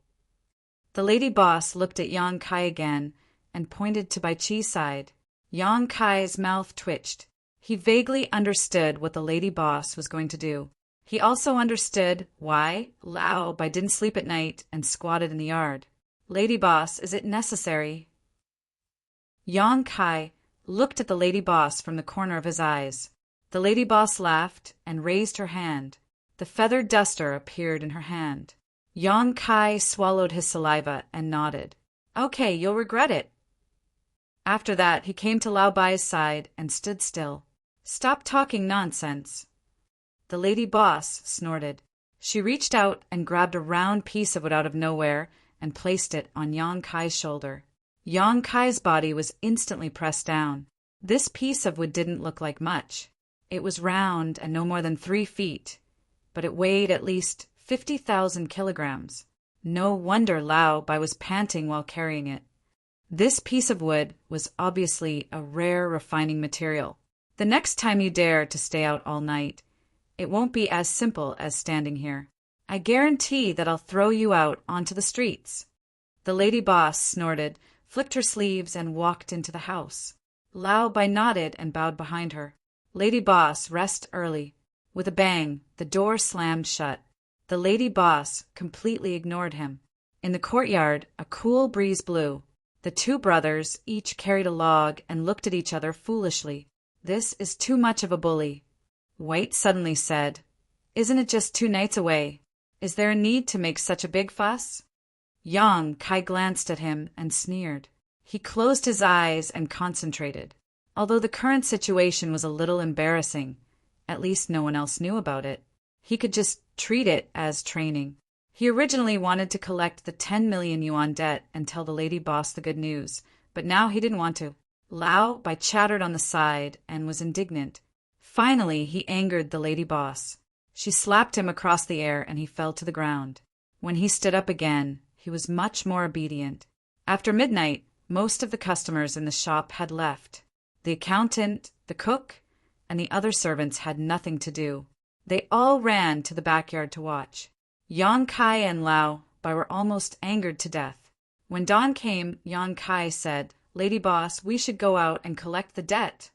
The lady boss looked at Yang Kai again and pointed to Bai Chi's side. Yang Kai's mouth twitched. He vaguely understood what the lady boss was going to do. He also understood why Lao Bai didn't sleep at night and squatted in the yard. "Lady boss, is it necessary?" Yang Kai looked at the lady boss from the corner of his eyes. The lady boss laughed and raised her hand. The feathered duster appeared in her hand. Yang Kai swallowed his saliva and nodded. "Okay, you'll regret it." After that, he came to Lao Bai's side and stood still. "Stop talking nonsense." The lady boss snorted. She reached out and grabbed a round piece of wood out of nowhere and placed it on Yang Kai's shoulder. Yang Kai's body was instantly pressed down. This piece of wood didn't look like much. It was round and no more than 3 feet, but it weighed at least 50,000 kilograms. No wonder Lao Bai was panting while carrying it. This piece of wood was obviously a rare refining material. The next time you dare to stay out all night, it won't be as simple as standing here. I guarantee that I'll throw you out onto the streets. The lady boss snorted, flicked her sleeves, and walked into the house. Lao Bai nodded and bowed behind her. Lady boss, rest early. With a bang, the door slammed shut. The lady boss completely ignored him. In the courtyard, a cool breeze blew. The 2 brothers each carried a log and looked at each other foolishly. This is too much of a bully. White suddenly said, "Isn't it just 2 nights away? Is there a need to make such a big fuss?" Yang Kai glanced at him and sneered. He closed his eyes and concentrated. Although the current situation was a little embarrassing, at least no one else knew about it. He could just treat it as training. He originally wanted to collect the 10 million yuan debt and tell the lady boss the good news, but now he didn't want to. Lao Bai chattered on the side and was indignant. Finally, he angered the lady boss. She slapped him across the air and he fell to the ground. When he stood up again, he was much more obedient. After midnight, most of the customers in the shop had left. The accountant, the cook, and the other servants had nothing to do. They all ran to the backyard to watch. Yang Kai and Lao Bai were almost angered to death. When dawn came, Yang Kai said, "Lady boss, we should go out and collect the debt."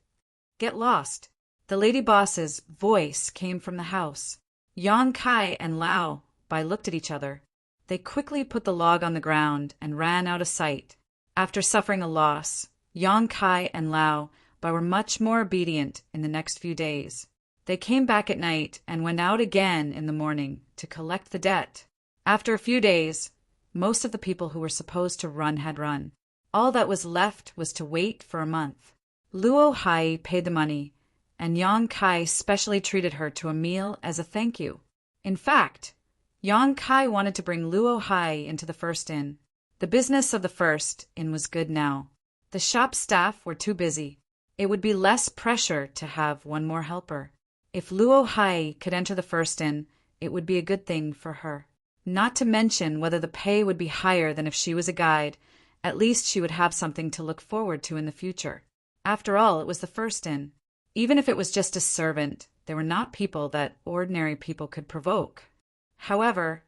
"Get lost." The lady boss's voice came from the house. Yang Kai and Lao Bai looked at each other. They quickly put the log on the ground and ran out of sight. After suffering a loss, Yang Kai and Lao Bai were much more obedient in the next few days. They came back at night and went out again in the morning to collect the debt. After a few days, most of the people who were supposed to run had run. All that was left was to wait for a month. Luo Hai paid the money, and Yang Kai specially treated her to a meal as a thank you. In fact, Yang Kai wanted to bring Luo Hai into the first inn. The business of the first inn was good now. The shop staff were too busy. It would be less pressure to have one more helper. If Luo Hai could enter the first inn, it would be a good thing for her. Not to mention whether the pay would be higher than if she was a guide. At least she would have something to look forward to in the future. After all, it was the first inn. Even if it was just a servant, they were not people that ordinary people could provoke. However,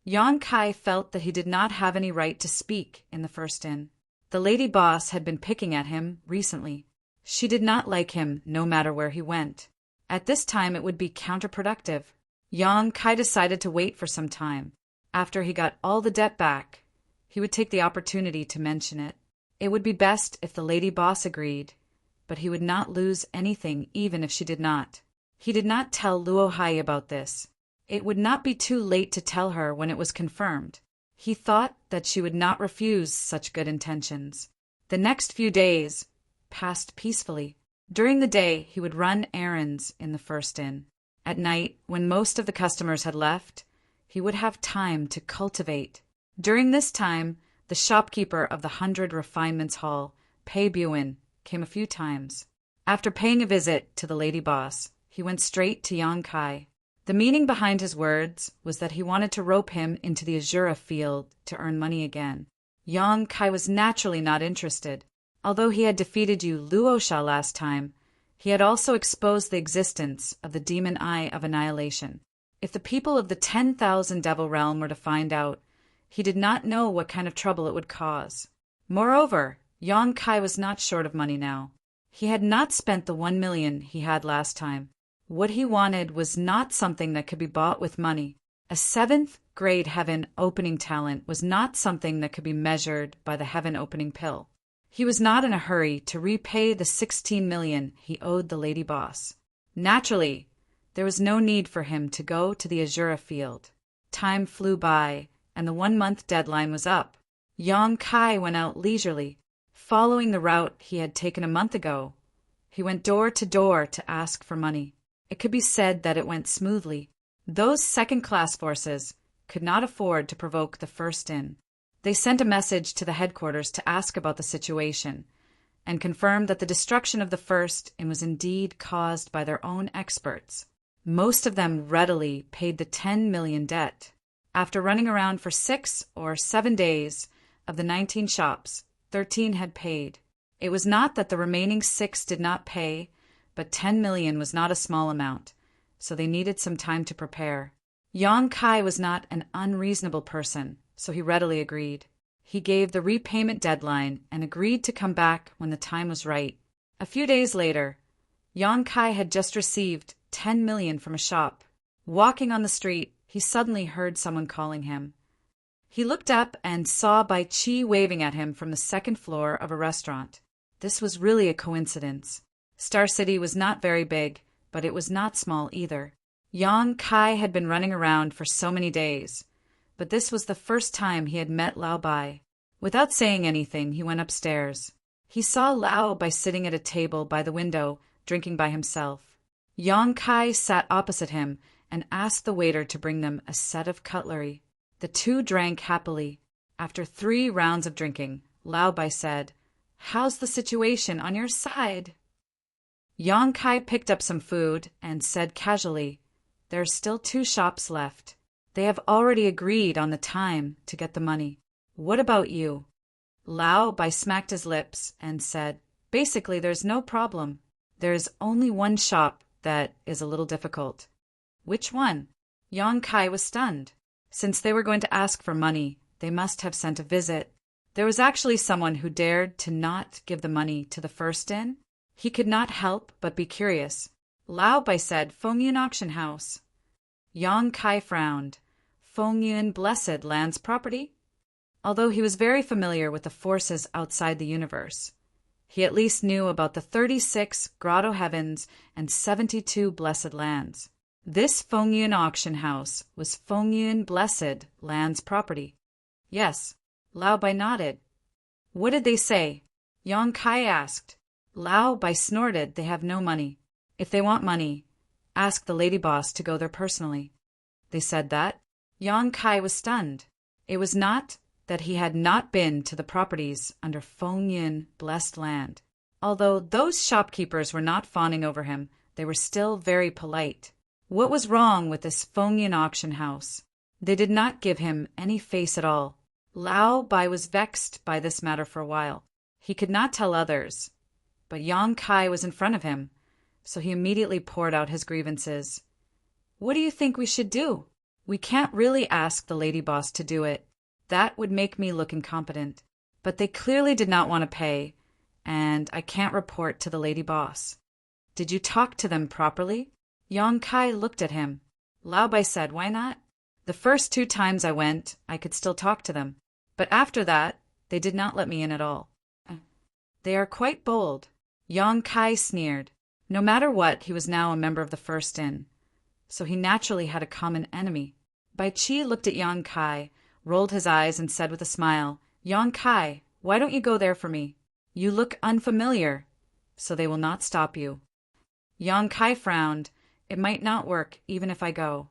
Yang Kai felt that he did not have any right to speak in the first inn. The lady boss had been picking at him recently. She did not like him no matter where he went. At this time it would be counterproductive. Yang Kai decided to wait for some time. After he got all the debt back, he would take the opportunity to mention it. It would be best if the lady boss agreed, but he would not lose anything even if she did not. He did not tell Luo Hai about this. It would not be too late to tell her when it was confirmed. He thought that she would not refuse such good intentions. The next few days passed peacefully. During the day, he would run errands in the first inn. At night, when most of the customers had left, he would have time to cultivate. During this time, the shopkeeper of the 100 Refinements Hall, Pei Buin, came a few times. After paying a visit to the lady boss, he went straight to Yang Kai. The meaning behind his words was that he wanted to rope him into the Azura field to earn money again. Yang Kai was naturally not interested. Although he had defeated Yu Luosha last time, he had also exposed the existence of the demon eye of annihilation. If the people of the 10,000 Devil Realm were to find out, he did not know what kind of trouble it would cause. Moreover, Yang Kai was not short of money now. He had not spent the 1 million he had last time. What he wanted was not something that could be bought with money. A 7th grade heaven opening talent was not something that could be measured by the heaven opening pill. He was not in a hurry to repay the 16 million he owed the lady boss. Naturally, there was no need for him to go to the Azura field. Time flew by, and the 1-month deadline was up. Yang Kai went out leisurely, following the route he had taken a month ago. He went door to door to ask for money. It could be said that it went smoothly. Those second-class forces could not afford to provoke the first in. They sent a message to the headquarters to ask about the situation and confirmed that the destruction of the first in was indeed caused by their own experts. Most of them readily paid the 10 million debt. After running around for 6 or 7 days, of the 19 shops, 13 had paid. It was not that the remaining 6 did not pay, but 10 million was not a small amount, so they needed some time to prepare. Yang Kai was not an unreasonable person, so he readily agreed. He gave the repayment deadline and agreed to come back when the time was right. A few days later, Yang Kai had just received 10 million from a shop. Walking on the street, he suddenly heard someone calling him. He looked up and saw Bai Qi waving at him from the second floor of a restaurant. This was really a coincidence. Star City was not very big, but it was not small either. Yang Kai had been running around for so many days, but this was the first time he had met Lao Bai. Without saying anything, he went upstairs. He saw Lao Bai sitting at a table by the window, drinking by himself. Yang Kai sat opposite him and asked the waiter to bring them a set of cutlery. The two drank happily. After 3 rounds of drinking, Lao Bai said, "How's the situation on your side?" Yang Kai picked up some food and said casually, "There are still 2 shops left. They have already agreed on the time to get the money. What about you?" Lao Bai smacked his lips and said, "Basically, there's no problem. There's only one shop that is a little difficult." "Which one?" Yang Kai was stunned. Since they were going to ask for money, they must have sent a visit. There was actually someone who dared to not give the money to the first in. He could not help but be curious. Lao Bai said, "Fengyun Auction House." Yang Kai frowned. Fengyun Blessed Land's property? Although he was very familiar with the forces outside the universe, he at least knew about the 36 Grotto Heavens and 72 Blessed Lands. This Fengyun Auction House was Fengyun Blessed Land's property. Yes, Lao Bai nodded. "What did they say?" Yang Kai asked. Lao Bai snorted. "They have no money. If they want money, ask the lady boss to go there personally." They said that. Yang Kai was stunned. It was not that he had not been to the properties under Fengyun Blessed Land. Although those shopkeepers were not fawning over him, they were still very polite. What was wrong with this Fengyun auction house? They did not give him any face at all. Lao Bai was vexed by this matter for a while. He could not tell others, but Yang Kai was in front of him, so he immediately poured out his grievances. "What do you think we should do? We can't really ask the lady boss to do it. That would make me look incompetent. But they clearly did not want to pay, and I can't report to the lady boss." "Did you talk to them properly?" Yang Kai looked at him. Lao Bai said, "Why not? The first 2 times I went, I could still talk to them. But after that, they did not let me in at all." "They are quite bold." Yang Kai sneered. No matter what, he was now a member of the first in, so he naturally had a common enemy. Bai Qi looked at Yang Kai, rolled his eyes, and said with a smile, "Yang Kai, why don't you go there for me? You look unfamiliar, so they will not stop you." Yang Kai frowned. It might not work even if I go.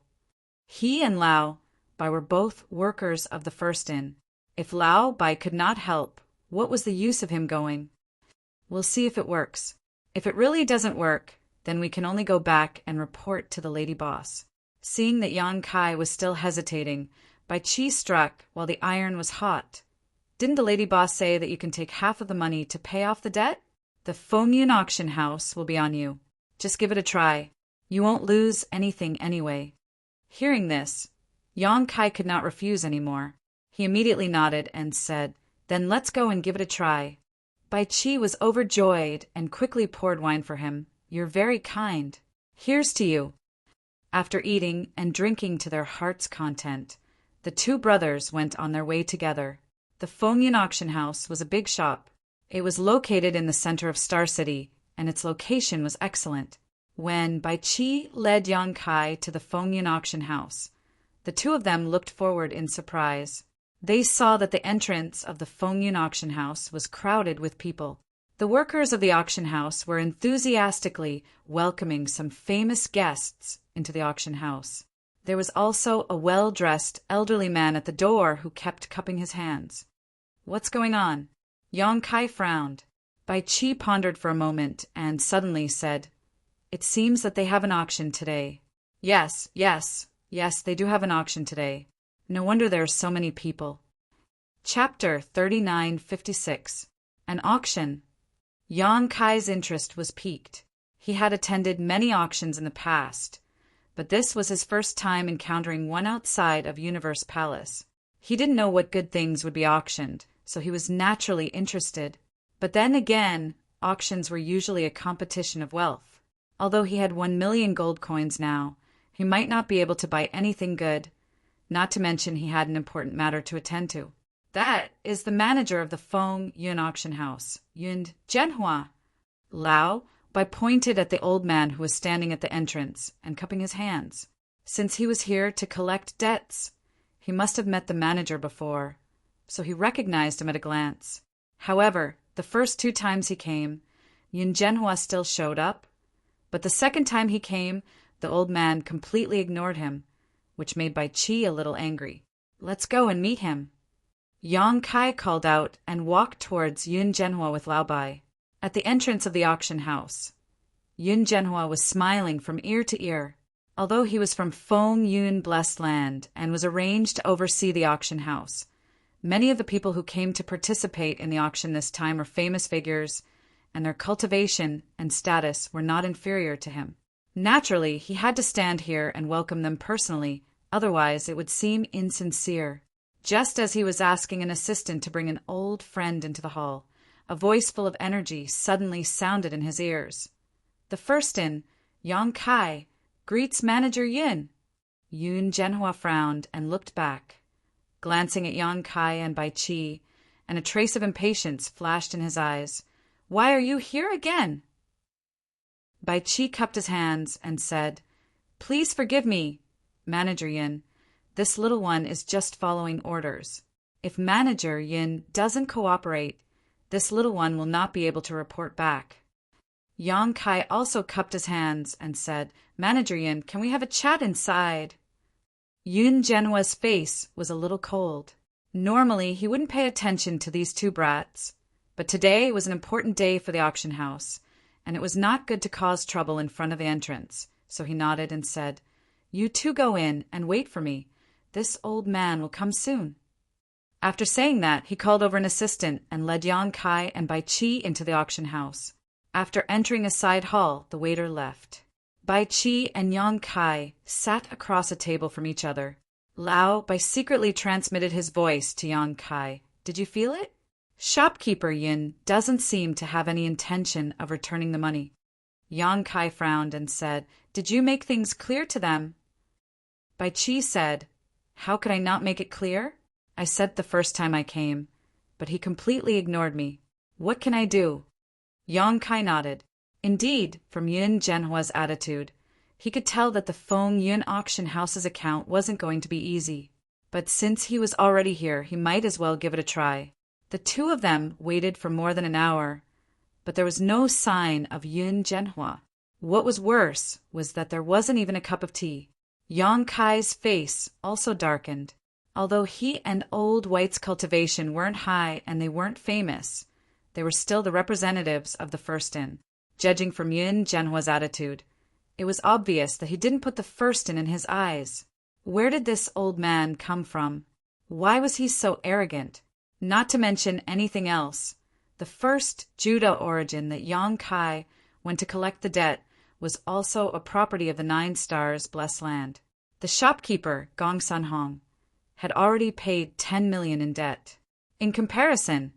He and Lao Bai were both workers of the first in. If Lao Bai could not help, what was the use of him going? "We'll see if it works. If it really doesn't work, then we can only go back and report to the lady boss." Seeing that Yang Kai was still hesitating, Bai Qi struck while the iron was hot. "Didn't the lady boss say that you can take half of the money to pay off the debt? The Fengyun auction house will be on you. Just give it a try. You won't lose anything anyway." Hearing this, Yang Kai could not refuse any more. He immediately nodded and said, "Then let's go and give it a try." Bai Qi was overjoyed and quickly poured wine for him. "You're very kind. Here's to you." After eating and drinking to their heart's content, the 2 brothers went on their way together. The Fengyun auction house was a big shop. It was located in the center of Star City, and its location was excellent. When Bai Qi led Yang Kai to the Fengyun auction house, the 2 of them looked forward in surprise. They saw that the entrance of the Fengyun auction house was crowded with people. The workers of the auction house were enthusiastically welcoming some famous guests into the auction house. There was also a well-dressed elderly man at the door who kept cupping his hands. "What's going on?" Yang Kai frowned. Bai Qi pondered for a moment and suddenly said, "It seems that they have an auction today." Yes, they do have an auction today. No wonder there are so many people." Chapter 3956. An Auction. Yang Kai's interest was piqued. He had attended many auctions in the past, but this was his first time encountering one outside of Universe Palace. He didn't know what good things would be auctioned, so he was naturally interested. But then again, auctions were usually a competition of wealth. Although he had 1,000,000 gold coins now, he might not be able to buy anything good, not to mention he had an important matter to attend to. "That is the manager of the Feng Yun auction house, Yun Zhenhua." Lao Bai pointed at the old man who was standing at the entrance and cupping his hands. Since he was here to collect debts, he must have met the manager before, so he recognized him at a glance. However, the first 2 times he came, Yun Zhenhua still showed up, but the second time he came, the old man completely ignored him, which made Bai Qi a little angry. "Let's go and meet him." Yang Kai called out and walked towards Yun Zhenhua with Lao Bai. At the entrance of the auction house, Yun Zhenhua was smiling from ear to ear. Although he was from Feng Yun Blessed Land and was arranged to oversee the auction house, many of the people who came to participate in the auction this time were famous figures, and their cultivation and status were not inferior to him. Naturally, he had to stand here and welcome them personally, otherwise it would seem insincere. Just as he was asking an assistant to bring an old friend into the hall, a voice full of energy suddenly sounded in his ears. "The first in, Yang Kai, greets Manager Yin." Yun Zhenhua frowned and looked back, glancing at Yang Kai and Bai Qi, and a trace of impatience flashed in his eyes. "Why are you here again?" Bai Qi cupped his hands and said, "Please forgive me, Manager Yin. This little one is just following orders. If Manager Yin doesn't cooperate, this little one will not be able to report back." Yang Kai also cupped his hands and said, "Manager Yin, can we have a chat inside?" Yun Zhenhua's face was a little cold. Normally, he wouldn't pay attention to these 2 brats, but today was an important day for the auction house, and it was not good to cause trouble in front of the entrance, so he nodded and said, "You 2 go in and wait for me. This old man will come soon." After saying that, he called over an assistant and led Yang Kai and Bai Qi into the auction house. After entering a side hall, the waiter left. Bai Qi and Yang Kai sat across a table from each other. Lao Bai secretly transmitted his voice to Yang Kai. "Did you feel it? Shopkeeper Yin doesn't seem to have any intention of returning the money." Yang Kai frowned and said, "Did you make things clear to them?" Bai Qi said, "How could I not make it clear? I said the first time I came, but he completely ignored me. What can I do?" Yang Kai nodded. Indeed, from Yun Zhenhua's attitude, he could tell that the Feng Yun auction house's account wasn't going to be easy. But since he was already here, he might as well give it a try. The 2 of them waited for more than an hour, but there was no sign of Yun Zhenhua. What was worse was that there wasn't even a cup of tea. Yang Kai's face also darkened. Although he and Old White's cultivation weren't high and they weren't famous, they were still the representatives of the first in. Judging from Yun Zhenhua's attitude, it was obvious that he didn't put the first in his eyes. Where did this old man come from? Why was he so arrogant? Not to mention anything else, the first Judah origin that Yang Kai went to collect the debt was also a property of the 9 Stars Blessed Land. The shopkeeper, Gong San Hong, had already paid 10 million in debt. In comparison,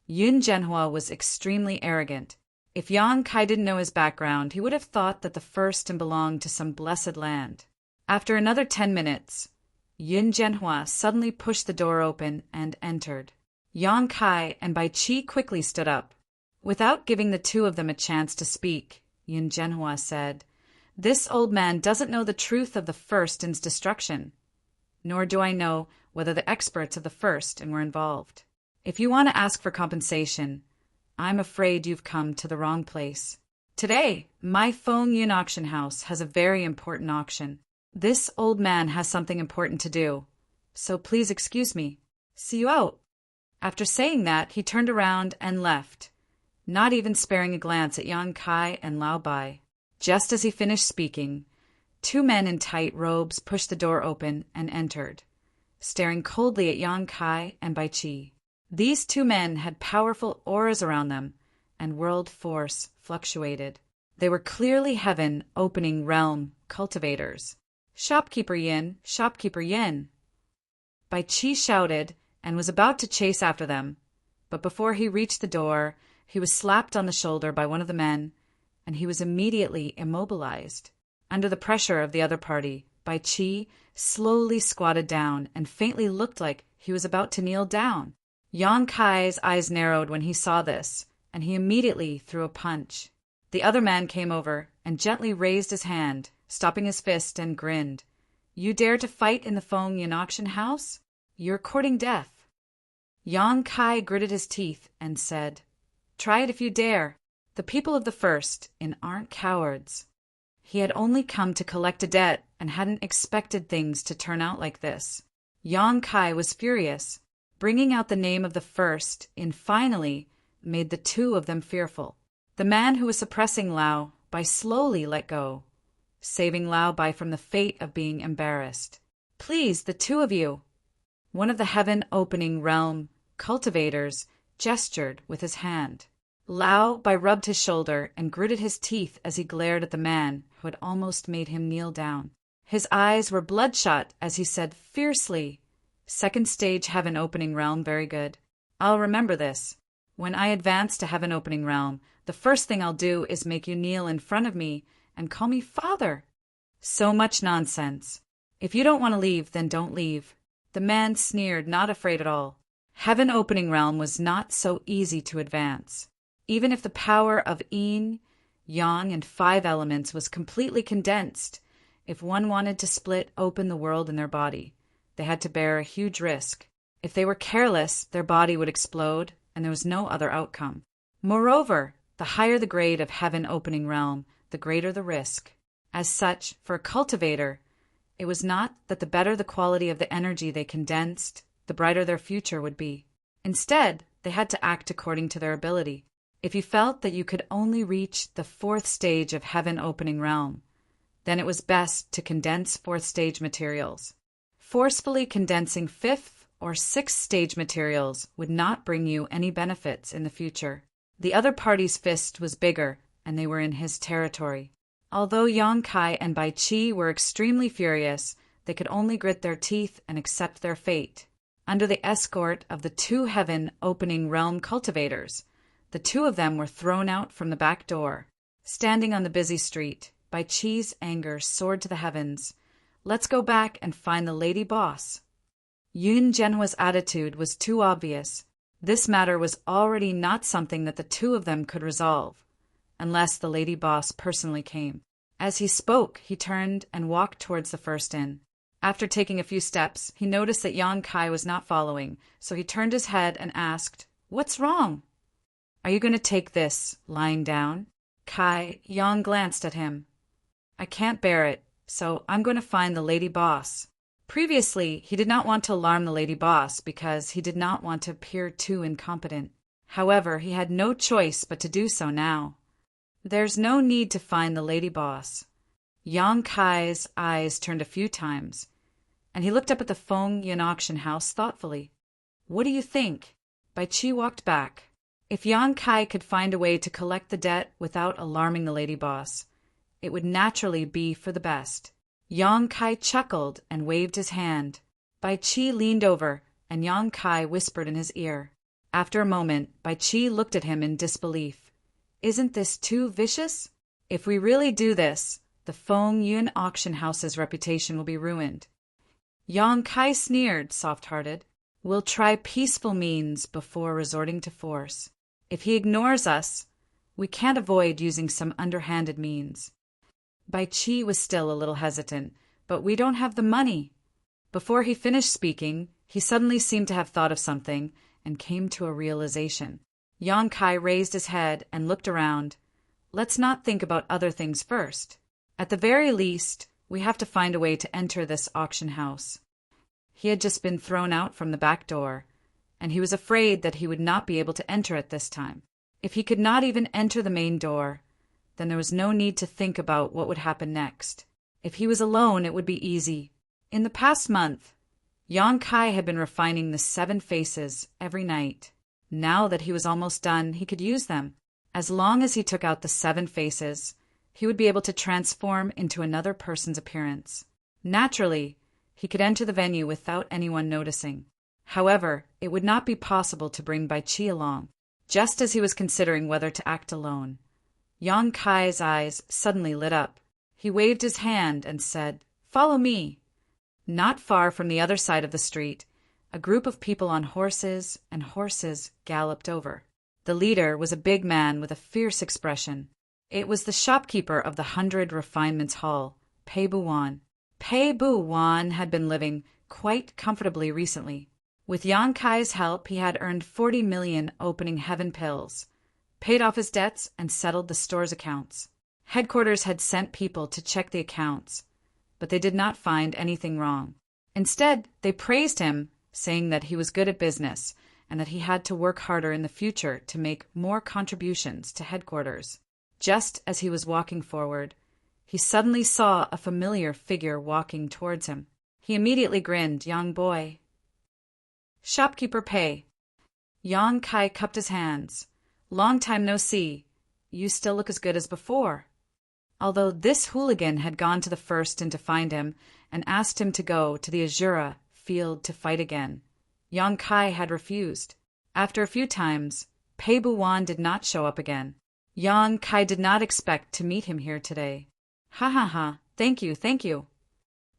Yun Zhenhua was extremely arrogant. If Yang Kai didn't know his background, he would have thought that the first belonged to some blessed land. After another 10 minutes, Yun Zhenhua suddenly pushed the door open and entered. Yang Kai and Bai Qi quickly stood up. Without giving the 2 of them a chance to speak, Yun Zhenhua said, "This old man doesn't know the truth of the first in's destruction. Nor do I know whether the experts of the first were involved. If you want to ask for compensation, I'm afraid you've come to the wrong place. Today, my Feng Yun auction house has a very important auction. This old man has something important to do, so please excuse me. See you out." After saying that, he turned around and left, not even sparing a glance at Yang Kai and Lao Bai. Just as he finished speaking, two men in tight robes pushed the door open and entered, staring coldly at Yang Kai and Bai Qi. These two men had powerful auras around them, and world force fluctuated. They were clearly heaven opening realm cultivators. "Shopkeeper Yin, Shopkeeper Yin!" Bai Qi shouted and was about to chase after them, but before he reached the door, he was slapped on the shoulder by one of the men, and he was immediately immobilized. Under the pressure of the other party, Bai Qi slowly squatted down and faintly looked like he was about to kneel down. Yang Kai's eyes narrowed when he saw this, and he immediately threw a punch. The other man came over and gently raised his hand, stopping his fist, and grinned. "You dare to fight in the Feng Yin auction house? You're courting death." Yang Kai gritted his teeth and said, "Try it if you dare. The people of the First Inn aren't cowards." He had only come to collect a debt and hadn't expected things to turn out like this. Yang Kai was furious. Bringing out the name of the First Inn finally made the two of them fearful. The man who was suppressing Lao Bai slowly let go, saving Lao Bai from the fate of being embarrassed. "Please, the two of you." One of the heaven-opening realm cultivators gestured with his hand. Lao Bai rubbed his shoulder and gritted his teeth as he glared at the man who had almost made him kneel down. His eyes were bloodshot as he said fiercely, "Second stage heaven-opening realm, very good. I'll remember this. When I advance to heaven-opening realm, the first thing I'll do is make you kneel in front of me and call me father." So much nonsense. "If you don't want to leave, then don't leave." The man sneered, not afraid at all. Heaven-opening realm was not so easy to advance. Even if the power of yin, yang, and 5 elements was completely condensed, if one wanted to split open the world in their body, they had to bear a huge risk. If they were careless, their body would explode, and there was no other outcome. Moreover, the higher the grade of heaven-opening realm, the greater the risk. As such, for a cultivator, it was not that the better the quality of the energy they condensed, the brighter their future would be. Instead, they had to act according to their ability. If you felt that you could only reach the 4th stage of heaven-opening realm, then it was best to condense 4th stage materials. Forcefully condensing 5th or 6th stage materials would not bring you any benefits in the future. The other party's fist was bigger, and they were in his territory. Although Yang Kai and Bai Qi were extremely furious, they could only grit their teeth and accept their fate. Under the escort of the 2 heaven-opening realm cultivators, the 2 of them were thrown out from the back door. Standing on the busy street, Bai Qi's anger soared to the heavens. "Let's go back and find the lady boss." Yun Zhenhua's attitude was too obvious. This matter was already not something that the 2 of them could resolve, unless the lady boss personally came. As he spoke, he turned and walked towards the First Inn. After taking a few steps, he noticed that Yang Kai was not following, so he turned his head and asked, "What's wrong?" "Are you going to take this, lying down?" Yang glanced at him. "I can't bear it, so I'm going to find the lady boss." Previously, he did not want to alarm the lady boss because he did not want to appear too incompetent. However, he had no choice but to do so now. "There's no need to find the lady boss." Yang Kai's eyes turned a few times, and he looked up at the Feng Yin auction house thoughtfully. "What do you think?" Bai Qi walked back. If Yang Kai could find a way to collect the debt without alarming the lady boss, it would naturally be for the best. Yang Kai chuckled and waved his hand. Bai Qi leaned over, and Yang Kai whispered in his ear. After a moment, Bai Qi looked at him in disbelief. "Isn't this too vicious? If we really do this, the Feng Yun auction house's reputation will be ruined." Yang Kai sneered, soft-hearted. "We'll try peaceful means before resorting to force. If he ignores us, we can't avoid using some underhanded means." Bai Qi was still a little hesitant, "But we don't have the money." Before he finished speaking, he suddenly seemed to have thought of something and came to a realization. Yang Kai raised his head and looked around. "Let's not think about other things first. At the very least, We have to find a way to enter this auction house. He had just been thrown out from the back door, and he was afraid that he would not be able to enter it this time. If he could not even enter the main door, then there was no need to think about what would happen next. If he was alone, it would be easy. In the past month, Yang Kai had been refining the 7 faces every night. Now that he was almost done, he could use them. As long as he took out the 7 faces, he would be able to transform into another person's appearance. Naturally, he could enter the venue without anyone noticing. However, it would not be possible to bring Bai Qi along. Just as he was considering whether to act alone, Yang Kai's eyes suddenly lit up. He waved his hand and said, "Follow me." Not far from the other side of the street, a group of people on horses galloped over. The leader was a big man with a fierce expression. It was the shopkeeper of the 100 Refinements Hall, Pei Buwan. Pei Buwan had been living quite comfortably recently. With Yang Kai's help, he had earned 40 million opening heaven pills, paid off his debts, and settled the store's accounts. Headquarters had sent people to check the accounts, but they did not find anything wrong. Instead, they praised him, saying that he was good at business and that he had to work harder in the future to make more contributions to headquarters. Just as he was walking forward, he suddenly saw a familiar figure walking towards him. He immediately grinned. "Young boy." "Shopkeeper Pei." Yang Kai cupped his hands. "Long time no see. You still look as good as before." Although this hooligan had gone to the first inn to find him and asked him to go to the Azura field to fight again, Yang Kai had refused. After a few times, Pei Buwan did not show up again. Yang Kai did not expect to meet him here today. "Ha ha ha, thank you, thank you."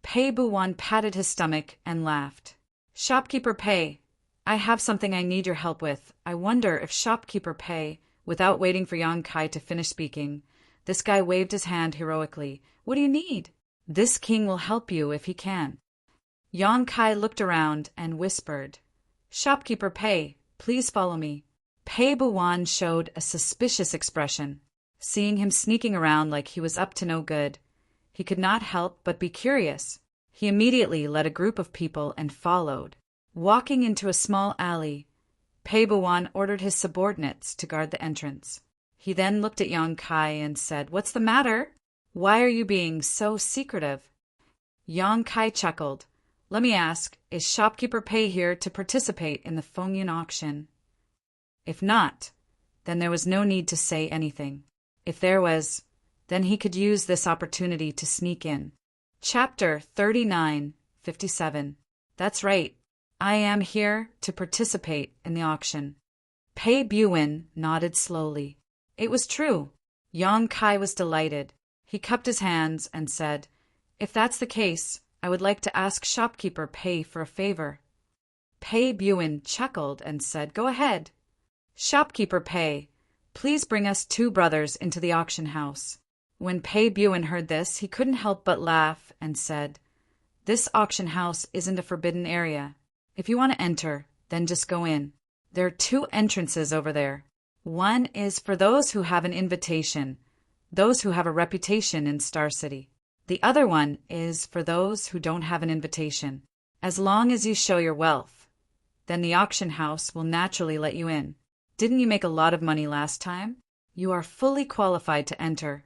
Pei Buwan patted his stomach and laughed. "Shopkeeper Pei, I have something I need your help with. I wonder if Shopkeeper Pei..." Without waiting for Yang Kai to finish speaking, this guy waved his hand heroically. "What do you need? This king will help you if he can." Yang Kai looked around and whispered, "Shopkeeper Pei, please follow me." Pei Buwan showed a suspicious expression. Seeing him sneaking around like he was up to no good, he could not help but be curious. He immediately led a group of people and followed. Walking into a small alley, Pei Buwan ordered his subordinates to guard the entrance. He then looked at Yang Kai and said, "What's the matter? Why are you being so secretive?" Yang Kai chuckled. "Let me ask, is Shopkeeper Pei here to participate in the Fengyun auction?" If not, then there was no need to say anything. If there was, then he could use this opportunity to sneak in. Chapter 39:57. That's right. I am here to participate in the auction. Pei Buwan nodded slowly. It was true. Yang Kai was delighted. He cupped his hands and said, "If that's the case, I would like to ask Shopkeeper Pei for a favor." Pei Buwan chuckled and said, "Go ahead." "Shopkeeper Pei, please bring us 2 brothers into the auction house." When Pei Buwan heard this, he couldn't help but laugh and said, "This auction house isn't a forbidden area. If you want to enter, then just go in. There are 2 entrances over there. One is for those who have an invitation, those who have a reputation in Star City. The other one is for those who don't have an invitation. As long as you show your wealth, then the auction house will naturally let you in. Didn't you make a lot of money last time? You are fully qualified to enter."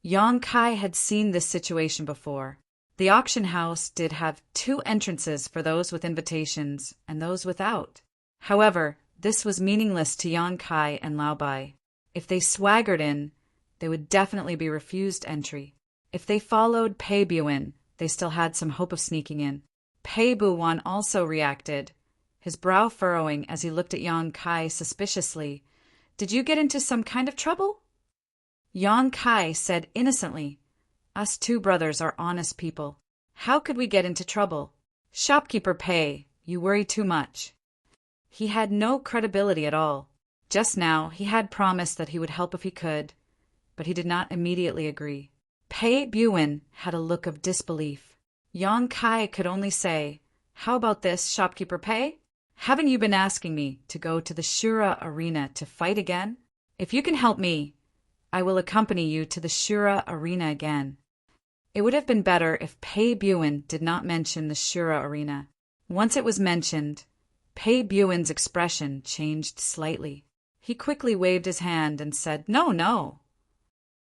Yang Kai had seen this situation before. The auction house did have 2 entrances for those with invitations and those without. However, this was meaningless to Yang Kai and Lao Bai. If they swaggered in, they would definitely be refused entry. If they followed Pei Buwan, they still had some hope of sneaking in. Pei Buwan also reacted, his brow furrowing as he looked at Yang Kai suspiciously. "Did you get into some kind of trouble?" Yang Kai said innocently, "Us 2 brothers are honest people. How could we get into trouble? Shopkeeper Pei, you worry too much." He had no credibility at all. Just now, he had promised that he would help if he could, but he did not immediately agree. Pei Buwan had a look of disbelief. Yang Kai could only say, "How about this, Shopkeeper Pei? Haven't you been asking me to go to the Shura arena to fight again? If you can help me, I will accompany you to the Shura arena again." It would have been better if Pei Buin did not mention the Shura arena. Once it was mentioned, Pei Buin's expression changed slightly. He quickly waved his hand and said, "No, no."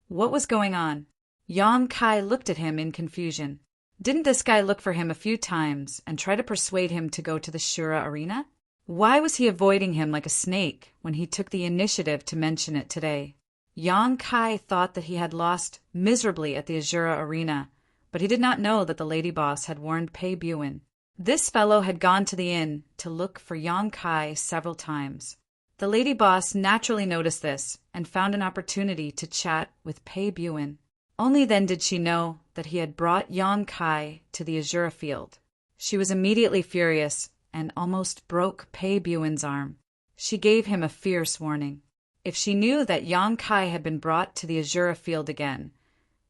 What was going on? Yang Kai looked at him in confusion. Didn't this guy look for him a few times and try to persuade him to go to the Shura arena? Why was he avoiding him like a snake when he took the initiative to mention it today? Yang Kai thought that he had lost miserably at the Azura arena, but he did not know that the lady boss had warned Pei Buin. This fellow had gone to the inn to look for Yang Kai several times. The lady boss naturally noticed this and found an opportunity to chat with Pei Buin. Only then did she know that he had brought Yang Kai to the Azura field. She was immediately furious and almost broke Pei Buin's arm. She gave him a fierce warning. If she knew that Yang Kai had been brought to the Azura field again,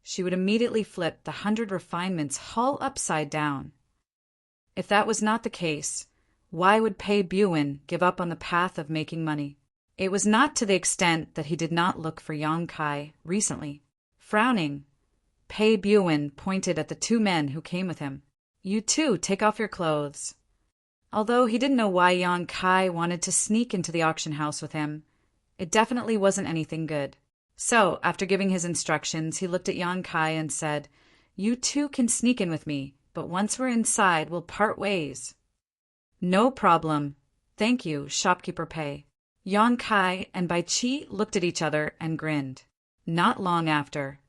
she would immediately flip the 100 refinements hull upside down. If that was not the case, why would Pei Buin give up on the path of making money? It was not to the extent that he did not look for Yang Kai recently. Frowning, Pei Buin pointed at the two men who came with him. "You too, take off your clothes." Although he didn't know why Yang Kai wanted to sneak into the auction house with him, it definitely wasn't anything good. So, after giving his instructions, he looked at Yang Kai and said, "You two can sneak in with me, but once we're inside, we'll part ways." "No problem. Thank you, shopkeeper Pei." Yang Kai and Bai Qi looked at each other and grinned. Not long after,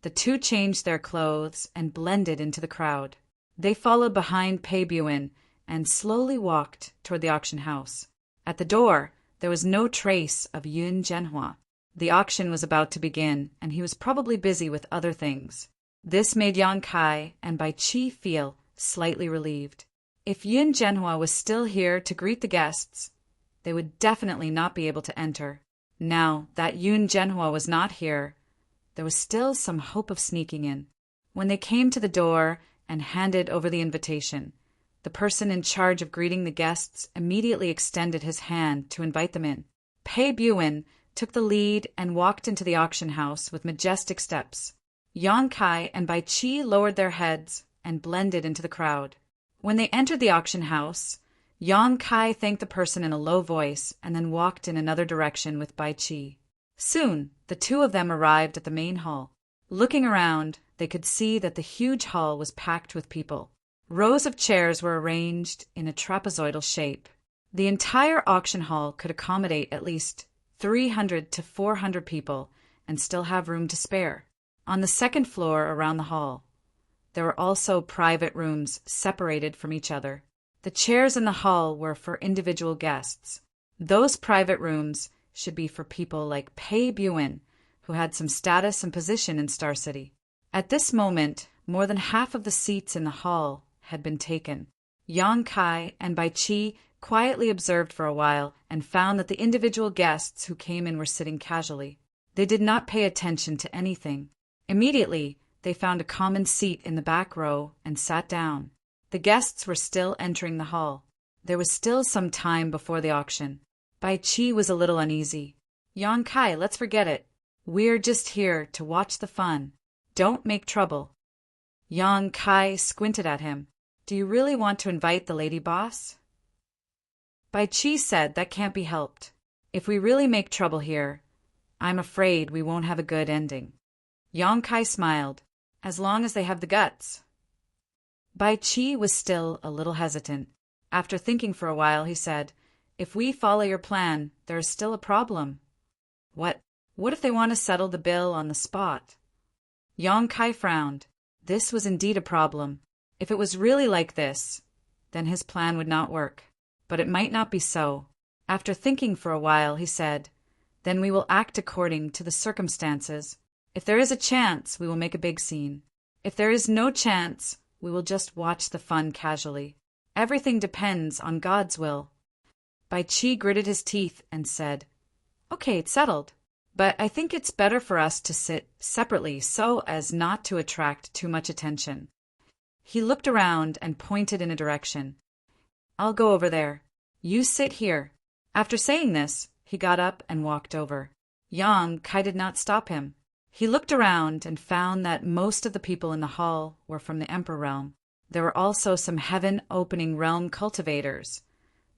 the two changed their clothes and blended into the crowd. They followed behind Pei Buin and slowly walked toward the auction house. At the door, there was no trace of Yun Zhenhua. The auction was about to begin, and he was probably busy with other things. This made Yang Kai and Bai Qi feel slightly relieved. If Yun Zhenhua was still here to greet the guests, they would definitely not be able to enter. Now that Yun Zhenhua was not here, there was still some hope of sneaking in. When they came to the door and handed over the invitation, the person in charge of greeting the guests immediately extended his hand to invite them in. Pei Buin took the lead and walked into the auction house with majestic steps. Yang Kai and Bai Qi lowered their heads and blended into the crowd. When they entered the auction house, Yang Kai thanked the person in a low voice and then walked in another direction with Bai Qi. Soon, the two of them arrived at the main hall. Looking around, they could see that the huge hall was packed with people. Rows of chairs were arranged in a trapezoidal shape. The entire auction hall could accommodate at least 300 to 400 people and still have room to spare. On the second floor around the hall, there were also private rooms separated from each other. The chairs in the hall were for individual guests. Those private rooms should be for people like Pei Buin, who had some status and position in Star City. At this moment, more than half of the seats in the hall had been taken. Yang Kai and Bai Qi quietly observed for a while and found that the individual guests who came in were sitting casually. They did not pay attention to anything. Immediately, they found a common seat in the back row and sat down. The guests were still entering the hall. There was still some time before the auction. Bai Qi was a little uneasy. "Yang Kai, let's forget it. We're just here to watch the fun. Don't make trouble." Yang Kai squinted at him. "Do you really want to invite the lady boss?" Bai Qi said that can't be helped. "If we really make trouble here, I'm afraid we won't have a good ending." Yang Kai smiled. "As long as they have the guts." Bai Qi was still a little hesitant. After thinking for a while, he said, "If we follow your plan, there is still a problem." What if they want to settle the bill on the spot?" Yang Kai frowned. This was indeed a problem. If it was really like this, then his plan would not work. But it might not be so. After thinking for a while, he said, "Then we will act according to the circumstances. If there is a chance, we will make a big scene. If there is no chance, we will just watch the fun casually. Everything depends on God's will." Bai Qi gritted his teeth and said, "Okay, it's settled. But I think it's better for us to sit separately so as not to attract too much attention." He looked around and pointed in a direction. "I'll go over there. You sit here." After saying this, he got up and walked over. Yang Kai did not stop him. He looked around and found that most of the people in the hall were from the Emperor realm. There were also some heaven-opening realm cultivators,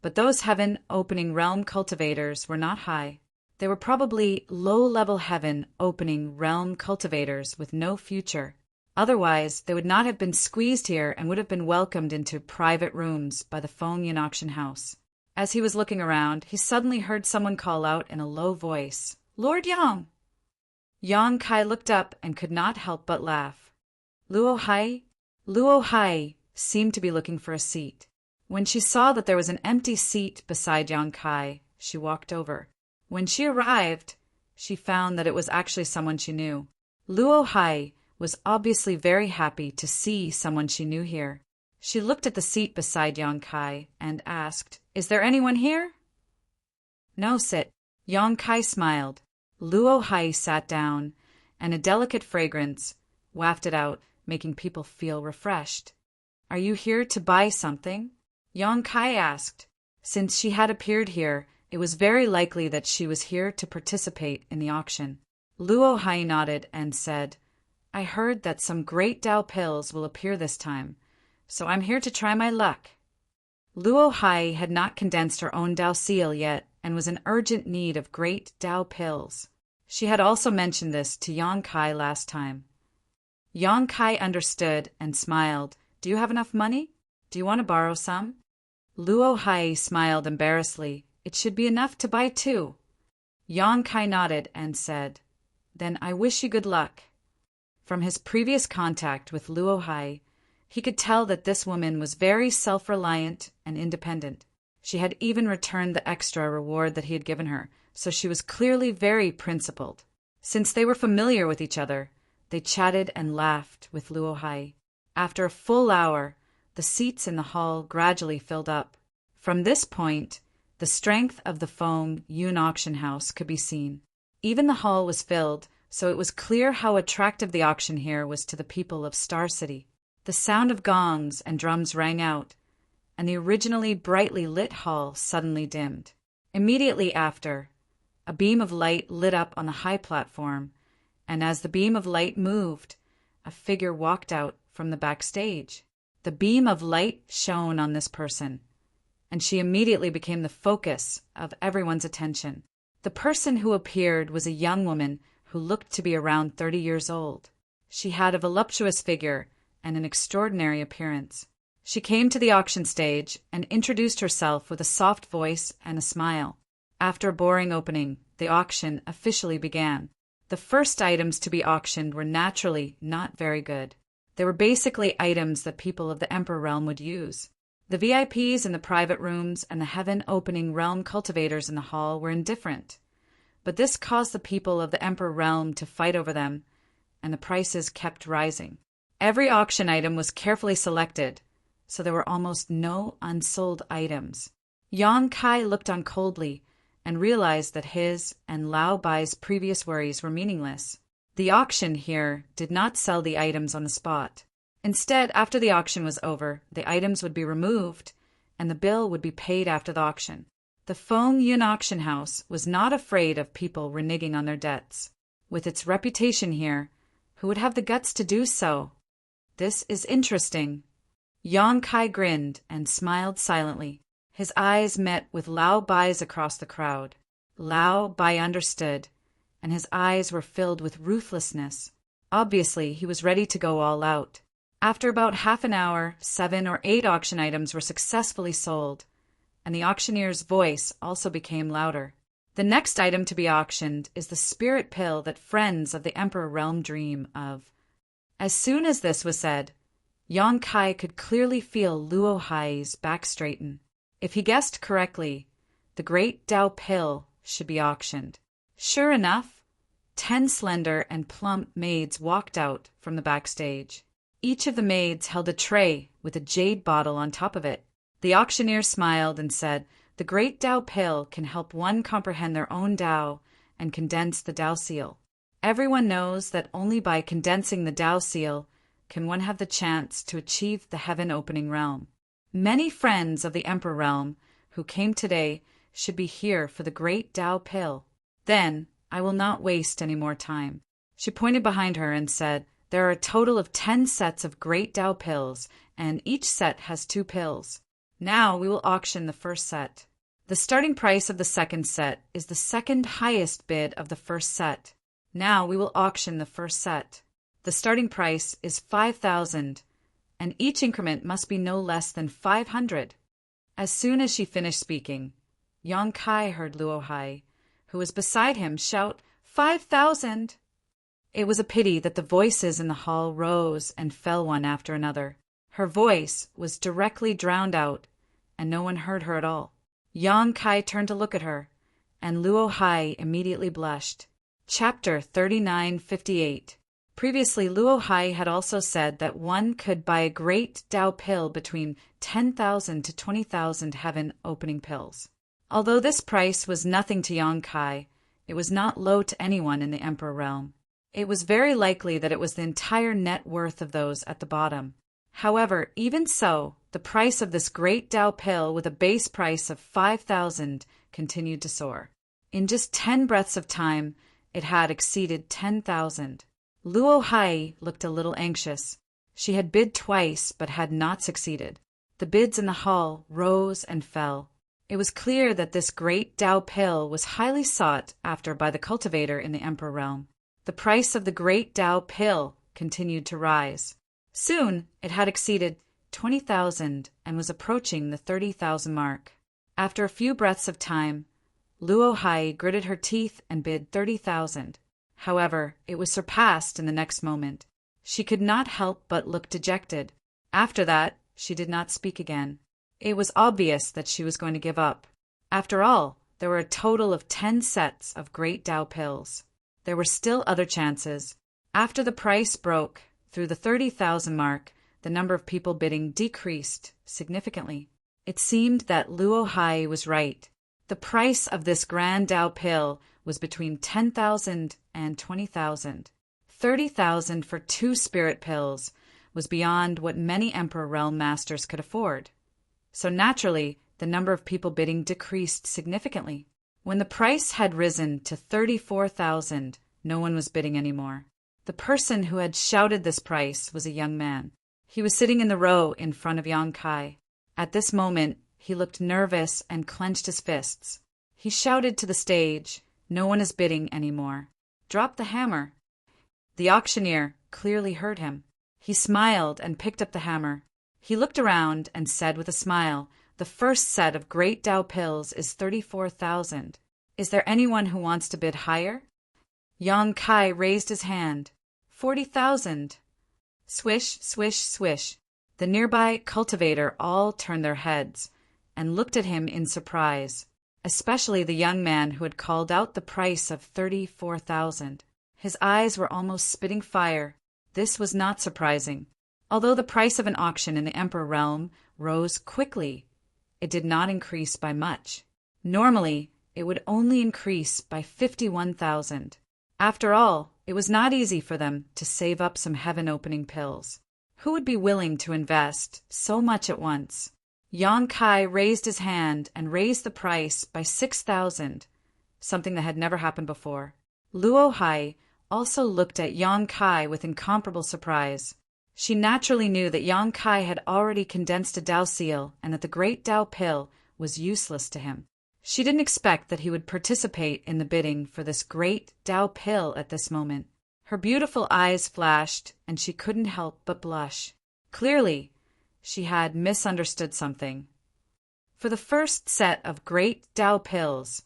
but those heaven-opening realm cultivators were not high. They were probably low-level heaven-opening realm cultivators with no future. Otherwise, they would not have been squeezed here and would have been welcomed into private rooms by the Feng Yin auction house. As he was looking around, he suddenly heard someone call out in a low voice, "Lord Yang!" Yang Kai looked up and could not help but laugh. Luo Hai? Luo Hai seemed to be looking for a seat. When she saw that there was an empty seat beside Yang Kai, she walked over. When she arrived, she found that it was actually someone she knew. Luo Hai was obviously very happy to see someone she knew here. She looked at the seat beside Yang Kai and asked, "Is there anyone here?" "No, sit." Yang Kai smiled. Luo Hai sat down, and a delicate fragrance wafted out, making people feel refreshed. "Are you here to buy something?" Yang Kai asked. Since she had appeared here, it was very likely that she was here to participate in the auction. Luo Hai nodded and said, "I heard that some great Tao pills will appear this time, so I'm here to try my luck." Luo Hai had not condensed her own Tao seal yet and was in urgent need of great Tao pills. She had also mentioned this to Yang Kai last time. Yang Kai understood and smiled. "Do you have enough money? Do you want to borrow some?" Luo Hai smiled embarrassedly. "It should be enough to buy 2. Yang Kai nodded and said, "Then I wish you good luck." From his previous contact with Luo Hai, he could tell that this woman was very self-reliant and independent. She had even returned the extra reward that he had given her, so she was clearly very principled. Since they were familiar with each other, they chatted and laughed with Luo Hai. After a full hour, the seats in the hall gradually filled up. From this point, the strength of the Feng Yin auction house could be seen. Even the hall was filled, so it was clear how attractive the auction here was to the people of Star City. The sound of gongs and drums rang out, and the originally brightly lit hall suddenly dimmed. Immediately after, a beam of light lit up on the high platform, and as the beam of light moved, a figure walked out from the backstage. The beam of light shone on this person, and she immediately became the focus of everyone's attention. The person who appeared was a young woman who looked to be around 30 years old. She had a voluptuous figure and an extraordinary appearance. She came to the auction stage and introduced herself with a soft voice and a smile. After a boring opening, the auction officially began. The first items to be auctioned were naturally not very good. They were basically items that people of the Emperor realm would use. The VIPs in the private rooms and the heaven-opening realm cultivators in the hall were indifferent, but this caused the people of the Emperor realm to fight over them, and the prices kept rising. Every auction item was carefully selected, so there were almost no unsold items. Yang Kai looked on coldly and realized that his and Lao Bai's previous worries were meaningless. The auction here did not sell the items on the spot. Instead, after the auction was over, the items would be removed and the bill would be paid after the auction. The Feng Yin auction house was not afraid of people reneging on their debts. With its reputation here, who would have the guts to do so? This is interesting. Yang Kai grinned and smiled silently. His eyes met with Lao Bai's across the crowd. Lao Bai understood, and his eyes were filled with ruthlessness. Obviously, he was ready to go all out. After about half an hour, 7 or 8 auction items were successfully sold, and the auctioneer's voice also became louder. The next item to be auctioned is the spirit pill that friends of the Emperor realm dream of. As soon as this was said, Yang Kai could clearly feel Luo Hai's back straighten. If he guessed correctly, the great Tao pill should be auctioned. Sure enough, 10 slender and plump maids walked out from the backstage. Each of the maids held a tray with a jade bottle on top of it. The auctioneer smiled and said, "The great Tao pill can help one comprehend their own Tao and condense the Tao seal. Everyone knows that only by condensing the Tao seal can one have the chance to achieve the heaven-opening realm. Many friends of the Emperor realm who came today should be here for the great Tao pill. Then I will not waste any more time." She pointed behind her and said, "There are a total of 10 sets of great Tao pills, and each set has 2 pills. Now we will auction the first set. The starting price of the second set is the second highest bid of the first set. Now we will auction the first set. The starting price is 5,000, and each increment must be no less than 500. As soon as she finished speaking, Yang Kai heard Luo Hai, who was beside him, shout, "5,000!" It was a pity that the voices in the hall rose and fell one after another. Her voice was directly drowned out, and no one heard her at all. Yang Kai turned to look at her, and Luo Hai immediately blushed. Chapter 3958. Previously, Luo Hai had also said that one could buy a great Tao pill between 10,000 to 20,000 heaven-opening pills. Although this price was nothing to Yang Kai, it was not low to anyone in the Emperor realm. It was very likely that it was the entire net worth of those at the bottom. However, even so, the price of this great Tao pill with a base price of 5,000 continued to soar. In just 10 breaths of time, it had exceeded 10,000. Luo Hai looked a little anxious. She had bid twice but had not succeeded. The bids in the hall rose and fell. It was clear that this great Tao pill was highly sought after by the cultivator in the Emperor realm. The price of the great Tao pill continued to rise. Soon it had exceeded 20,000 and was approaching the 30,000 mark. After a few breaths of time, Luo Hai gritted her teeth and bid 30,000. However, it was surpassed in the next moment. She could not help but look dejected. After that, she did not speak again. It was obvious that she was going to give up. After all, there were a total of 10 sets of great Tao pills. There were still other chances. After the price broke through the 30,000 mark, the number of people bidding decreased significantly. It seemed that Luo Hai was right. The price of this grand Tao pill was between 10,000 and 20,000. 30,000 for 2 spirit pills was beyond what many Emperor Realm masters could afford. So naturally, the number of people bidding decreased significantly. When the price had risen to 34,000, no one was bidding anymore. The person who had shouted this price was a young man. He was sitting in the row in front of Yang Kai. At this moment, he looked nervous and clenched his fists. He shouted to the stage, "No one is bidding anymore. Drop the hammer." The auctioneer clearly heard him. He smiled and picked up the hammer. He looked around and said with a smile, "The first set of great Tao pills is 34,000. Is there anyone who wants to bid higher?" Yang Kai raised his hand. 40,000. Swish, swish, swish. The nearby cultivator all turned their heads and looked at him in surprise, especially the young man who had called out the price of 34,000. His eyes were almost spitting fire. This was not surprising. Although the price of an auction in the Emperor realm rose quickly, it did not increase by much. Normally, it would only increase by 51,000. After all, it was not easy for them to save up some heaven-opening pills. Who would be willing to invest so much at once? Yang Kai raised his hand and raised the price by 6,000, something that had never happened before. Luo Hai also looked at Yang Kai with incomparable surprise. She naturally knew that Yang Kai had already condensed a Tao seal and that the great Tao pill was useless to him. She didn't expect that he would participate in the bidding for this great Tao pill at this moment. Her beautiful eyes flashed, and she couldn't help but blush. Clearly, she had misunderstood something. For the first set of great Tao pills,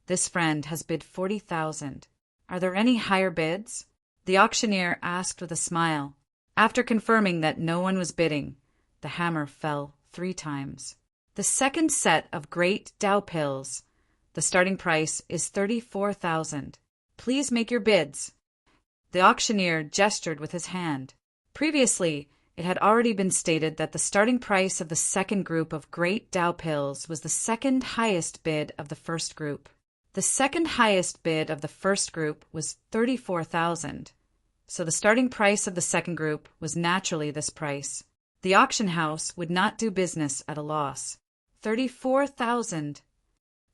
this friend has bid 40,000. Are there any higher bids? The auctioneer asked with a smile. After confirming that no one was bidding, the hammer fell 3 times. The second set of great Tao pills, the starting price is 34,000. Please make your bids. The auctioneer gestured with his hand. Previously, it had already been stated that the starting price of the second group of great Tao pills was the second highest bid of the first group. The second highest bid of the first group was 34,000. So the starting price of the second group was naturally this price. The auction house would not do business at a loss. 34,000.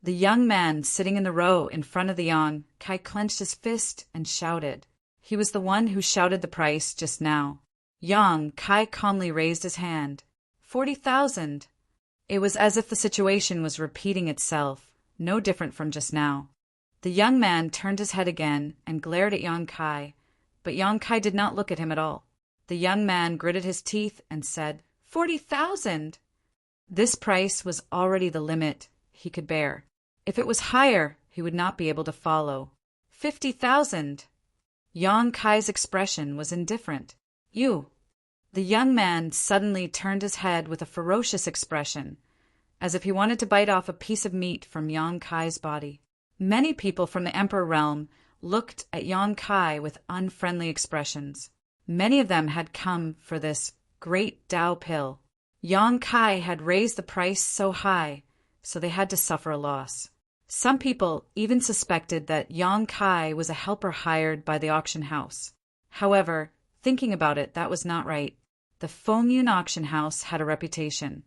The young man sitting in the row in front of the Yang Kai clenched his fist and shouted. He was the one who shouted the price just now. Yang Kai calmly raised his hand. 40,000. It was as if the situation was repeating itself, no different from just now. The young man turned his head again and glared at Yang Kai, but Yang Kai did not look at him at all. The young man gritted his teeth and said, 40,000! This price was already the limit he could bear. If it was higher, he would not be able to follow. 50,000! Yang Kai's expression was indifferent. You! The young man suddenly turned his head with a ferocious expression, as if he wanted to bite off a piece of meat from Yang Kai's body. Many people from the Emperor realm looked at Yang Kai with unfriendly expressions. Many of them had come for this great Tao pill. Yang Kai had raised the price so high, so they had to suffer a loss. Some people even suspected that Yang Kai was a helper hired by the auction house. However, thinking about it, that was not right. The Fengyun auction house had a reputation,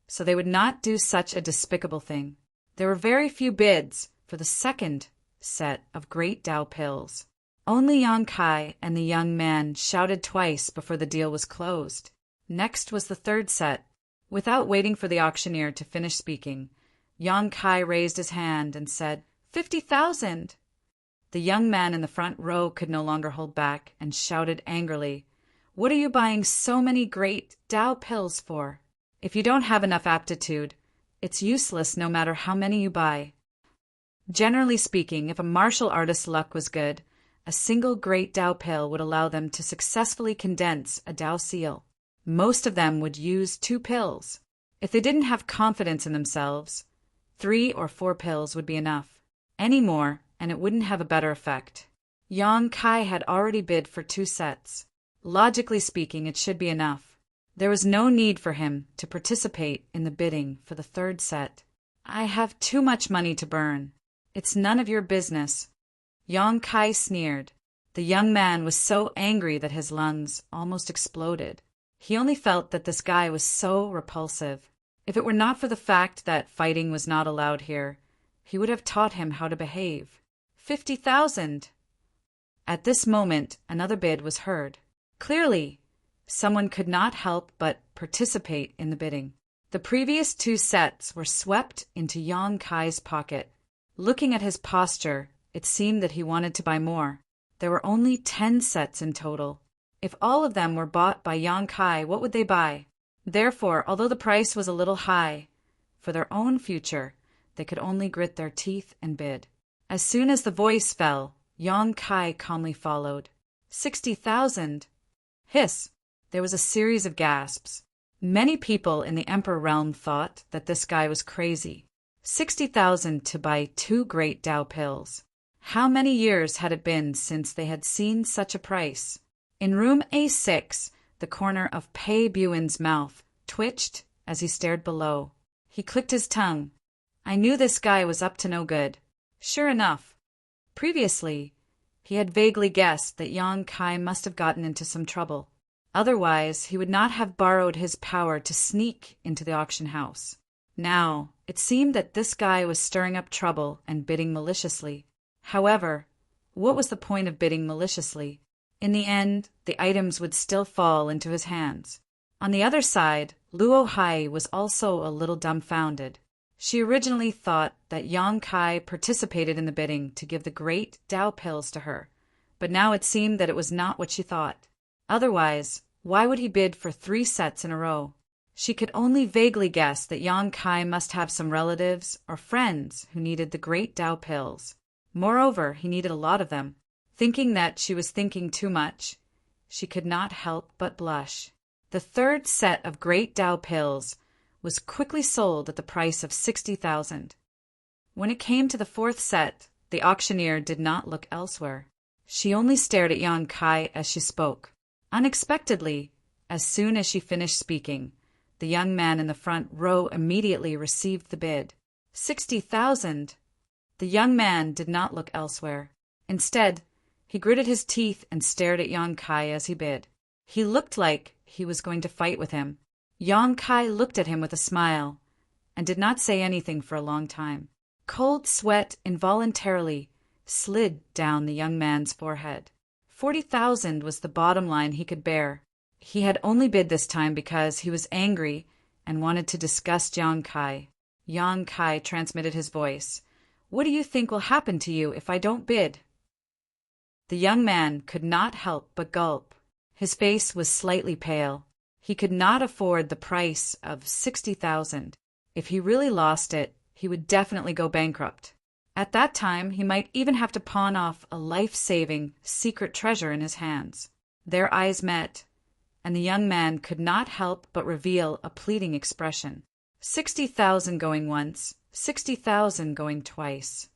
so they would not do such a despicable thing. There were very few bids for the second set of great Tao pills. Only Yang Kai and the young man shouted twice before the deal was closed. Next was the third set. Without waiting for the auctioneer to finish speaking, Yang Kai raised his hand and said, 50,000! The young man in the front row could no longer hold back and shouted angrily, What are you buying so many great Tao pills for? If you don't have enough aptitude, it's useless no matter how many you buy. Generally speaking, if a martial artist's luck was good, a single great Tao pill would allow them to successfully condense a Tao seal. Most of them would use 2 pills. If they didn't have confidence in themselves, 3 or 4 pills would be enough. Any more, and it wouldn't have a better effect. Yang Kai had already bid for 2 sets. Logically speaking, it should be enough. There was no need for him to participate in the bidding for the third set. I have too much money to burn. It's none of your business. Yang Kai sneered. The young man was so angry that his lungs almost exploded. He only felt that this guy was so repulsive. If it were not for the fact that fighting was not allowed here, he would have taught him how to behave. 50,000! At this moment, another bid was heard. Clearly, someone could not help but participate in the bidding. The previous 2 sets were swept into Yang Kai's pocket. Looking at his posture, it seemed that he wanted to buy more. There were only 10 sets in total. If all of them were bought by Yang Kai, what would they buy? Therefore, although the price was a little high, for their own future, they could only grit their teeth and bid. As soon as the voice fell, Yang Kai calmly followed. 60,000! Hiss! There was a series of gasps. Many people in the Emperor realm thought that this guy was crazy. 60,000 to buy 2 great Tao pills. How many years had it been since they had seen such a price? In room A6, the corner of Pei Buin's mouth twitched as he stared below. He clicked his tongue. I knew this guy was up to no good. Sure enough. Previously, he had vaguely guessed that Yang Kai must have gotten into some trouble. Otherwise, he would not have borrowed his power to sneak into the auction house. Now, it seemed that this guy was stirring up trouble and bidding maliciously. However, what was the point of bidding maliciously? In the end, the items would still fall into his hands. On the other side, Luo Hai was also a little dumbfounded. She originally thought that Yang Kai participated in the bidding to give the great Tao pills to her, but now it seemed that it was not what she thought. Otherwise, why would he bid for 3 sets in a row? She could only vaguely guess that Yang Kai must have some relatives or friends who needed the great Tao pills. Moreover, he needed a lot of them. Thinking that she was thinking too much, she could not help but blush. The third set of great Tao pills was quickly sold at the price of 60,000. When it came to the 4th set, the auctioneer did not look elsewhere. She only stared at Yang Kai as she spoke. Unexpectedly, as soon as she finished speaking, the young man in the front row immediately received the bid. 60,000! The young man did not look elsewhere. Instead, he gritted his teeth and stared at Yang Kai as he bid. He looked like he was going to fight with him. Yang Kai looked at him with a smile and did not say anything for a long time. Cold sweat involuntarily slid down the young man's forehead. 40,000 was the bottom line he could bear. He had only bid this time because he was angry and wanted to disgust Yang Kai. Yang Kai transmitted his voice. "What do you think will happen to you if I don't bid?" The young man could not help but gulp. His face was slightly pale. He could not afford the price of 60,000. If he really lost it, he would definitely go bankrupt. At that time, he might even have to pawn off a life-saving secret treasure in his hands. Their eyes met, and the young man could not help but reveal a pleading expression. 60,000 going once, 60,000 going twice.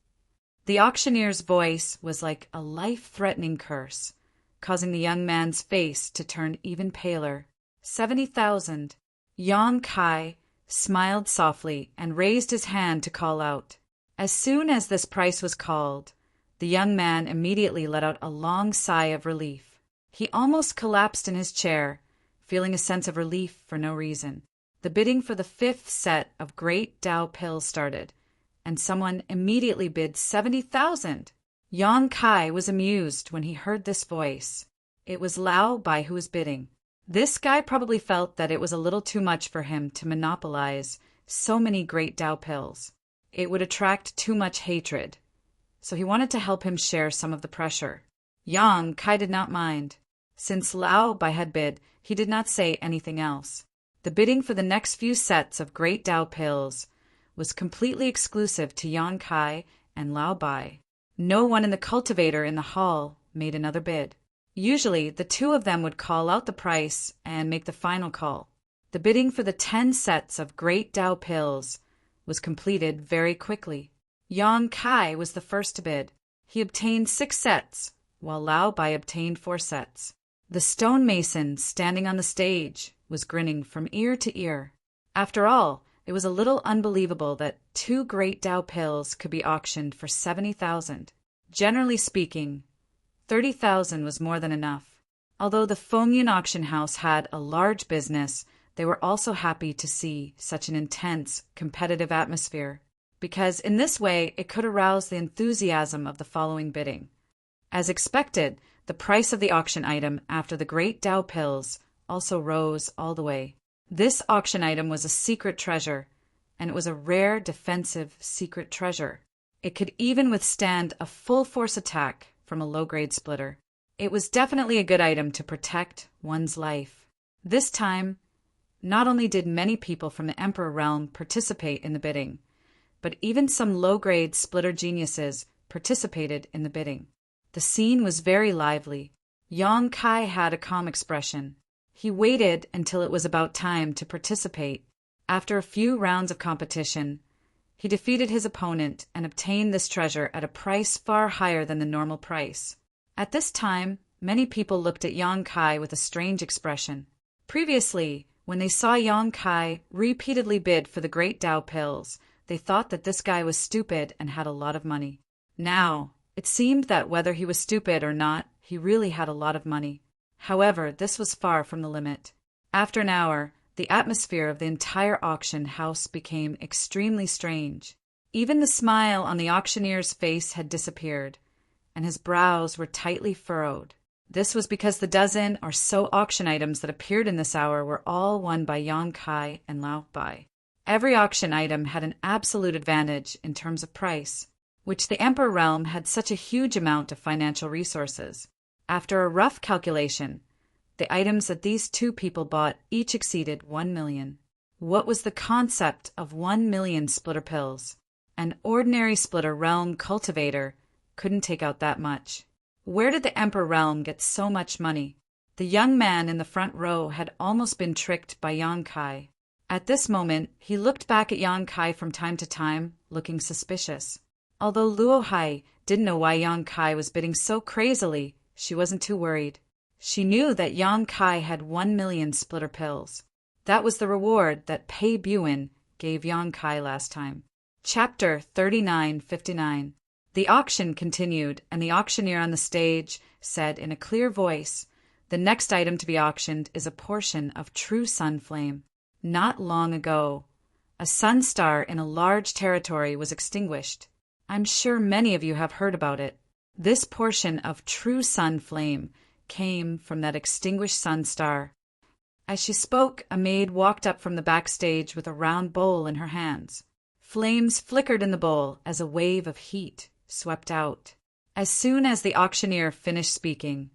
The auctioneer's voice was like a life-threatening curse, causing the young man's face to turn even paler. 70,000. Yang Kai smiled softly and raised his hand to call out. As soon as this price was called, the young man immediately let out a long sigh of relief. He almost collapsed in his chair, feeling a sense of relief for no reason. The bidding for the 5th set of Great Tao pills started, and someone immediately bid 70,000. Yang Kai was amused when he heard this voice. It was Lao Bai who was bidding. This guy probably felt that it was a little too much for him to monopolize so many Great Tao pills. It would attract too much hatred, so he wanted to help him share some of the pressure. Yang Kai did not mind. Since Lao Bai had bid, he did not say anything else. The bidding for the next few sets of Great Tao pills was completely exclusive to Yang Kai and Lao Bai. No one in the cultivator in the hall made another bid. Usually, the two of them would call out the price and make the final call. The bidding for the 10 sets of Great Tao pills was completed very quickly. Yang Kai was the first to bid. He obtained 6 sets, while Lao Bai obtained 4 sets. The stonemason standing on the stage was grinning from ear to ear. After all, it was a little unbelievable that 2 Great Tao pills could be auctioned for 70,000. Generally speaking, 30,000 was more than enough. Although the Fengyun auction house had a large business, they were also happy to see such an intense, competitive atmosphere, because in this way it could arouse the enthusiasm of the following bidding. As expected, the price of the auction item after the Great Tao pills also rose all the way. This auction item was a secret treasure, and it was a rare defensive secret treasure. It could even withstand a full-force attack from a low-grade splitter. It was definitely a good item to protect one's life. This time, not only did many people from the Emperor realm participate in the bidding, but even some low-grade splitter geniuses participated in the bidding. The scene was very lively. Yang Kai had a calm expression. He waited until it was about time to participate. After a few rounds of competition, he defeated his opponent and obtained this treasure at a price far higher than the normal price. At this time, many people looked at Yang Kai with a strange expression. Previously, when they saw Yang Kai repeatedly bid for the Great Tao pills, they thought that this guy was stupid and had a lot of money. Now, it seemed that whether he was stupid or not, he really had a lot of money. However, this was far from the limit. After an hour, the atmosphere of the entire auction house became extremely strange. Even the smile on the auctioneer's face had disappeared, and his brows were tightly furrowed. This was because the dozen or so auction items that appeared in this hour were all won by Yang Kai and Lao Bai. Every auction item had an absolute advantage in terms of price, which the Emperor realm had such a huge amount of financial resources. After a rough calculation, the items that these two people bought each exceeded 1 million. What was the concept of 1 million splitter pills? An ordinary splitter realm cultivator couldn't take out that much. Where did the Emperor realm get so much money? The young man in the front row had almost been tricked by Yang Kai. At this moment, he looked back at Yang Kai from time to time, looking suspicious. Although Luo Hai didn't know why Yang Kai was bidding so crazily, she wasn't too worried. She knew that Yang Kai had 1 million splitter pills. That was the reward that Pei Buin gave Yang Kai last time. Chapter 3959. The auction continued, and the auctioneer on the stage said in a clear voice, "The next item to be auctioned is a portion of true sun flame. Not long ago, a sun star in a large territory was extinguished. I'm sure many of you have heard about it. This portion of true sun flame came from that extinguished sun star. As she spoke, a maid walked up from the backstage with a round bowl in her hands. Flames flickered in the bowl as a wave of heat swept out. As soon as the auctioneer finished speaking,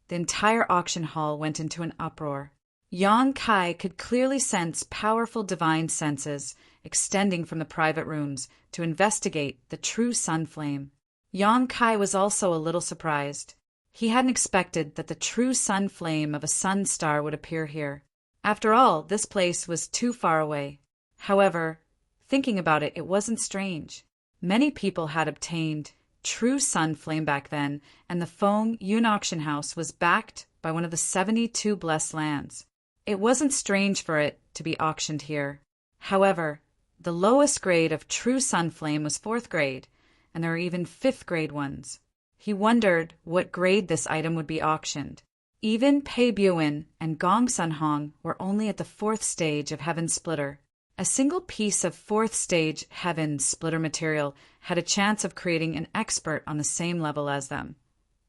the entire auction hall went into an uproar. Yang Kai could clearly sense powerful divine senses extending from the private rooms to investigate the true sun flame. Yang Kai was also a little surprised. He hadn't expected that the true sun flame of a sun star would appear here. After all, this place was too far away. However, thinking about it, it wasn't strange. Many people had obtained true sun flame back then, and the Feng Yun auction house was backed by one of the 72 blessed lands. It wasn't strange for it to be auctioned here. However, the lowest grade of true sun flame was 4th grade, and there are even 5th grade ones. He wondered what grade this item would be auctioned. Even Pei Buin and Gong Sun Hong were only at the 4th stage of Heaven Splitter. A single piece of 4th stage Heaven Splitter material had a chance of creating an expert on the same level as them,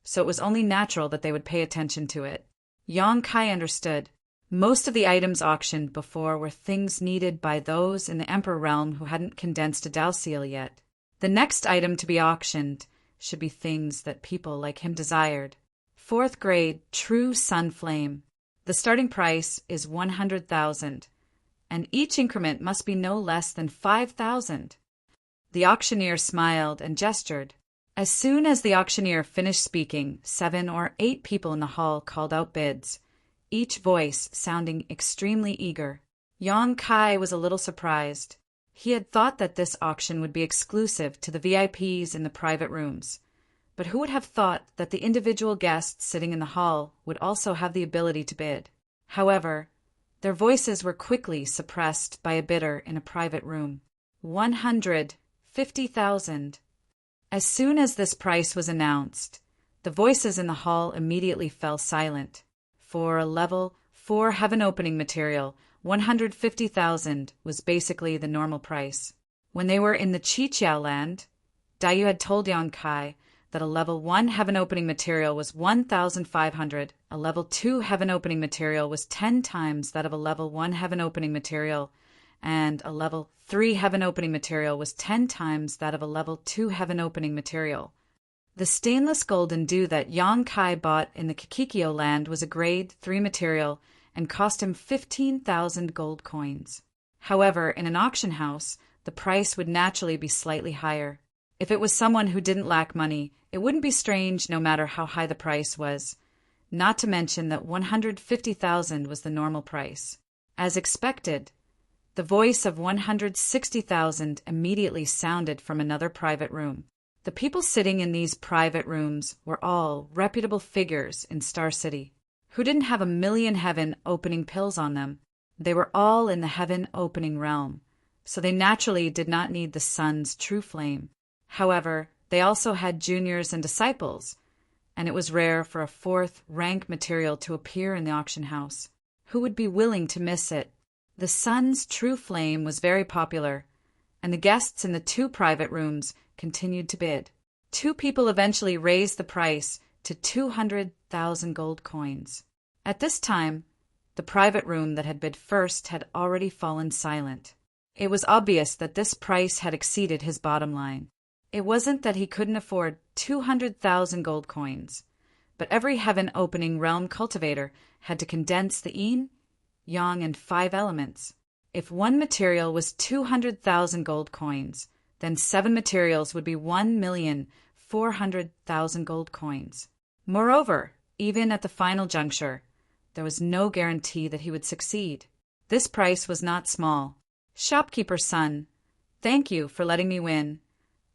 so it was only natural that they would pay attention to it. Yang Kai understood. Most of the items auctioned before were things needed by those in the Emperor realm who hadn't condensed a Dao seal yet. The next item to be auctioned should be things that people like him desired. 4th grade true sun flame. The starting price is 100,000, and each increment must be no less than 5,000. The auctioneer smiled and gestured. As soon as the auctioneer finished speaking, 7 or 8 people in the hall called out bids, each voice sounding extremely eager. Yang Kai was a little surprised. He had thought that this auction would be exclusive to the VIPs in the private rooms, but who would have thought that the individual guests sitting in the hall would also have the ability to bid? However, their voices were quickly suppressed by a bidder in a private room. 150,000. As soon as this price was announced, the voices in the hall immediately fell silent. For a level 4 heaven opening material, 150,000 was basically the normal price. When they were in the Qiqiao land, Daiyu had told Yang Kai that a level 1 heaven opening material was 1,500, a level 2 heaven opening material was 10 times that of a level 1 heaven opening material, and a level 3 heaven opening material was 10 times that of a level 2 heaven opening material. The stainless golden dew that Yang Kai bought in the Kikikyo land was a grade 3 material and cost him 15,000 gold coins. However, in an auction house, the price would naturally be slightly higher. If it was someone who didn't lack money, it wouldn't be strange no matter how high the price was, not to mention that 150,000 was the normal price. As expected, the voice of 160,000 immediately sounded from another private room. The people sitting in these private rooms were all reputable figures in Star City, who didn't have a million heaven opening pills on them. They were all in the heaven opening realm, so they naturally did not need the sun's true flame. However, they also had juniors and disciples, and it was rare for a 4th rank material to appear in the auction house. Who would be willing to miss it? The sun's true flame was very popular, and the guests in the 2 private rooms continued to bid. 2 people eventually raised the price to 200,000 gold coins. At this time, the private room that had bid first had already fallen silent. It was obvious that this price had exceeded his bottom line. It wasn't that he couldn't afford 200,000 gold coins, but every heaven-opening realm cultivator had to condense the yin, yang, and 5 elements. If one material was 200,000 gold coins, then 7 materials would be 1,400,000 gold coins. Moreover, even at the final juncture, there was no guarantee that he would succeed. This price was not small. Shopkeeper's son, thank you for letting me win.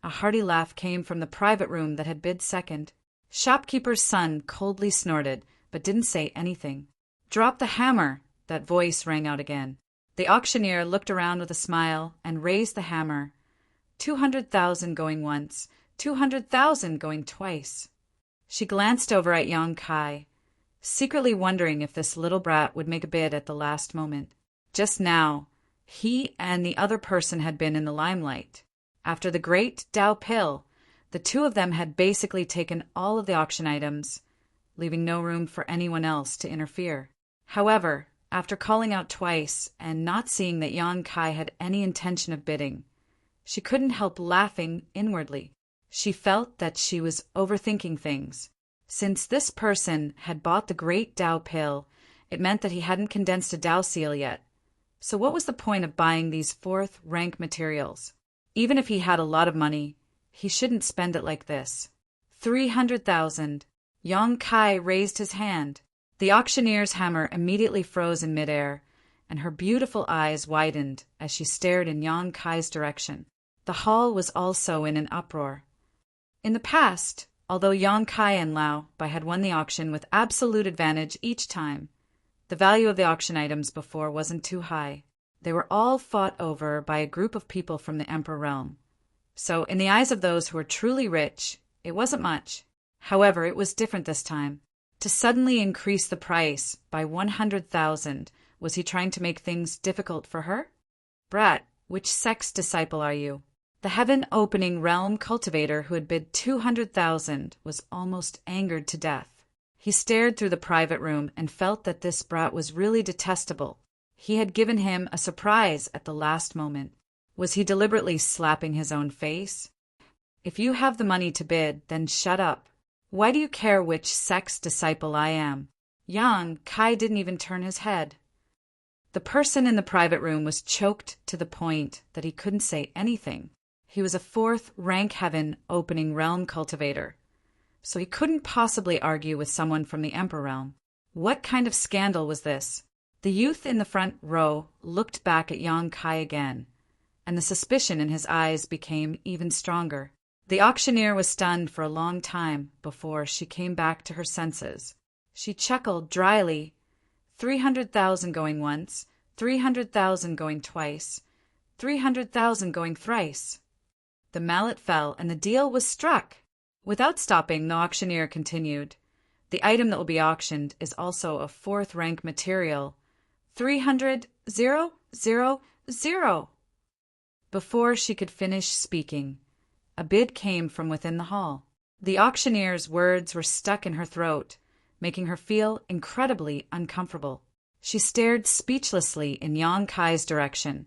A hearty laugh came from the private room that had bid second. Shopkeeper's son coldly snorted, but didn't say anything. Drop the hammer, that voice rang out again. The auctioneer looked around with a smile and raised the hammer. 200,000 going once, 200,000 going twice. She glanced over at Yang Kai, secretly wondering if this little brat would make a bid at the last moment. Just now, he and the other person had been in the limelight. After the great Dao pill, The two of them had basically taken all of the auction items, leaving no room for anyone else to interfere. However, after calling out twice and not seeing that Yang Kai had any intention of bidding, she couldn't help laughing inwardly. She felt that she was overthinking things. Since this person had bought the Great Tao pill, it meant that he hadn't condensed a Tao seal yet. So what was the point of buying these fourth-rank materials? Even if he had a lot of money, he shouldn't spend it like this. 300,000. Yang Kai raised his hand. The auctioneer's hammer immediately froze in midair, and her beautiful eyes widened as she stared in Yang Kai's direction. The hall was also in an uproar. In the past, although Yang Kai and Lao Bai had won the auction with absolute advantage each time, the value of the auction items before wasn't too high. They were all fought over by a group of people from the Emperor realm. So, in the eyes of those who were truly rich, it wasn't much. However, it was different this time. To suddenly increase the price by 100,000, was he trying to make things difficult for her? Brat, which sex disciple are you? The heaven-opening realm cultivator who had bid 200,000 was almost angered to death. He stared through the private room and felt that this brat was really detestable. He had given him a surprise at the last moment. Was he deliberately slapping his own face? If you have the money to bid, then shut up. Why do you care which sex disciple I am? Yang Kai didn't even turn his head. The person in the private room was choked to the point that he couldn't say anything. He was a fourth-rank heaven-opening realm cultivator, so he couldn't possibly argue with someone from the Emperor realm. What kind of scandal was this? The youth in the front row looked back at Yang Kai again, and the suspicion in his eyes became even stronger. The auctioneer was stunned for a long time before she came back to her senses. She chuckled dryly. 300,000 going once, 300,000 going twice, 300,000 going thrice. The mallet fell, and the deal was struck. Without stopping, the auctioneer continued. The item that will be auctioned is also a fourth-rank material. 300,000. Before she could finish speaking, a bid came from within the hall. The auctioneer's words were stuck in her throat, making her feel incredibly uncomfortable. She stared speechlessly in Yang Kai's direction,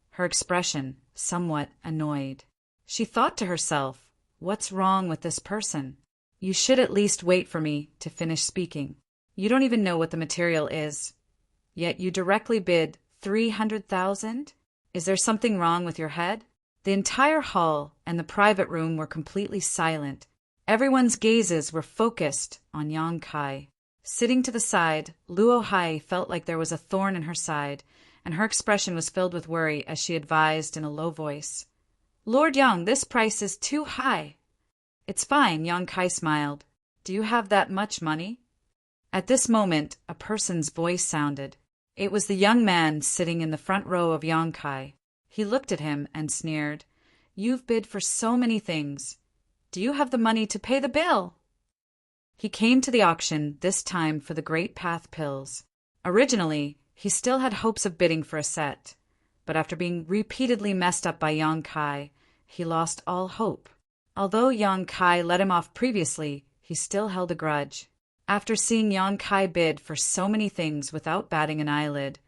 her expression somewhat annoyed. She thought to herself, what's wrong with this person? You should at least wait for me to finish speaking. You don't even know what the material is. Yet you directly bid 300,000? Is there something wrong with your head? The entire hall and the private room were completely silent. Everyone's gazes were focused on Yang Kai. Sitting to the side, Luo Hai felt like there was a thorn in her side, and her expression was filled with worry as she advised in a low voice. Lord Yang, this price is too high. It's fine, Yang Kai smiled. Do you have that much money? At this moment, a person's voice sounded. It was the young man sitting in the front row of Yang Kai. He looked at him and sneered. You've bid for so many things. Do you have the money to pay the bill? He came to the auction, this time for the Great Path pills. Originally, he still had hopes of bidding for a set, but after being repeatedly messed up by Yang Kai, he lost all hope. Although Yang Kai let him off previously, he still held a grudge. After seeing Yang Kai bid for so many things without batting an eyelid,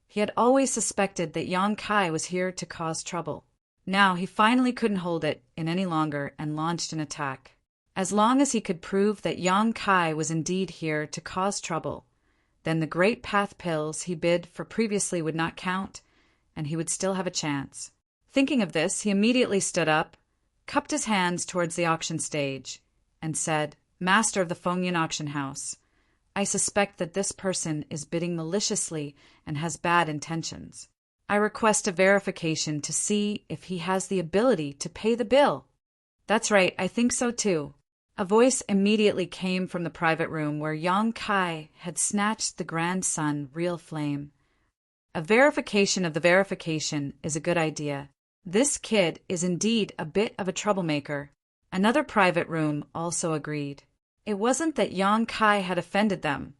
he had always suspected that Yang Kai was here to cause trouble. Now he finally couldn't hold it in any longer and launched an attack. As long as he could prove that Yang Kai was indeed here to cause trouble, then the Great Path pills he bid for previously would not count, and he would still have a chance. Thinking of this, he immediately stood up, cupped his hands towards the auction stage, and said, Master of the Fengyan auction house, I suspect that this person is bidding maliciously and has bad intentions. I request a verification to see if he has the ability to pay the bill. That's right, I think so too. A voice immediately came from the private room where Yang Kai had snatched the grandson Real Flame. A verification of the verification is a good idea. This kid is indeed a bit of a troublemaker. Another private room also agreed. It wasn't that Yang Kai had offended them,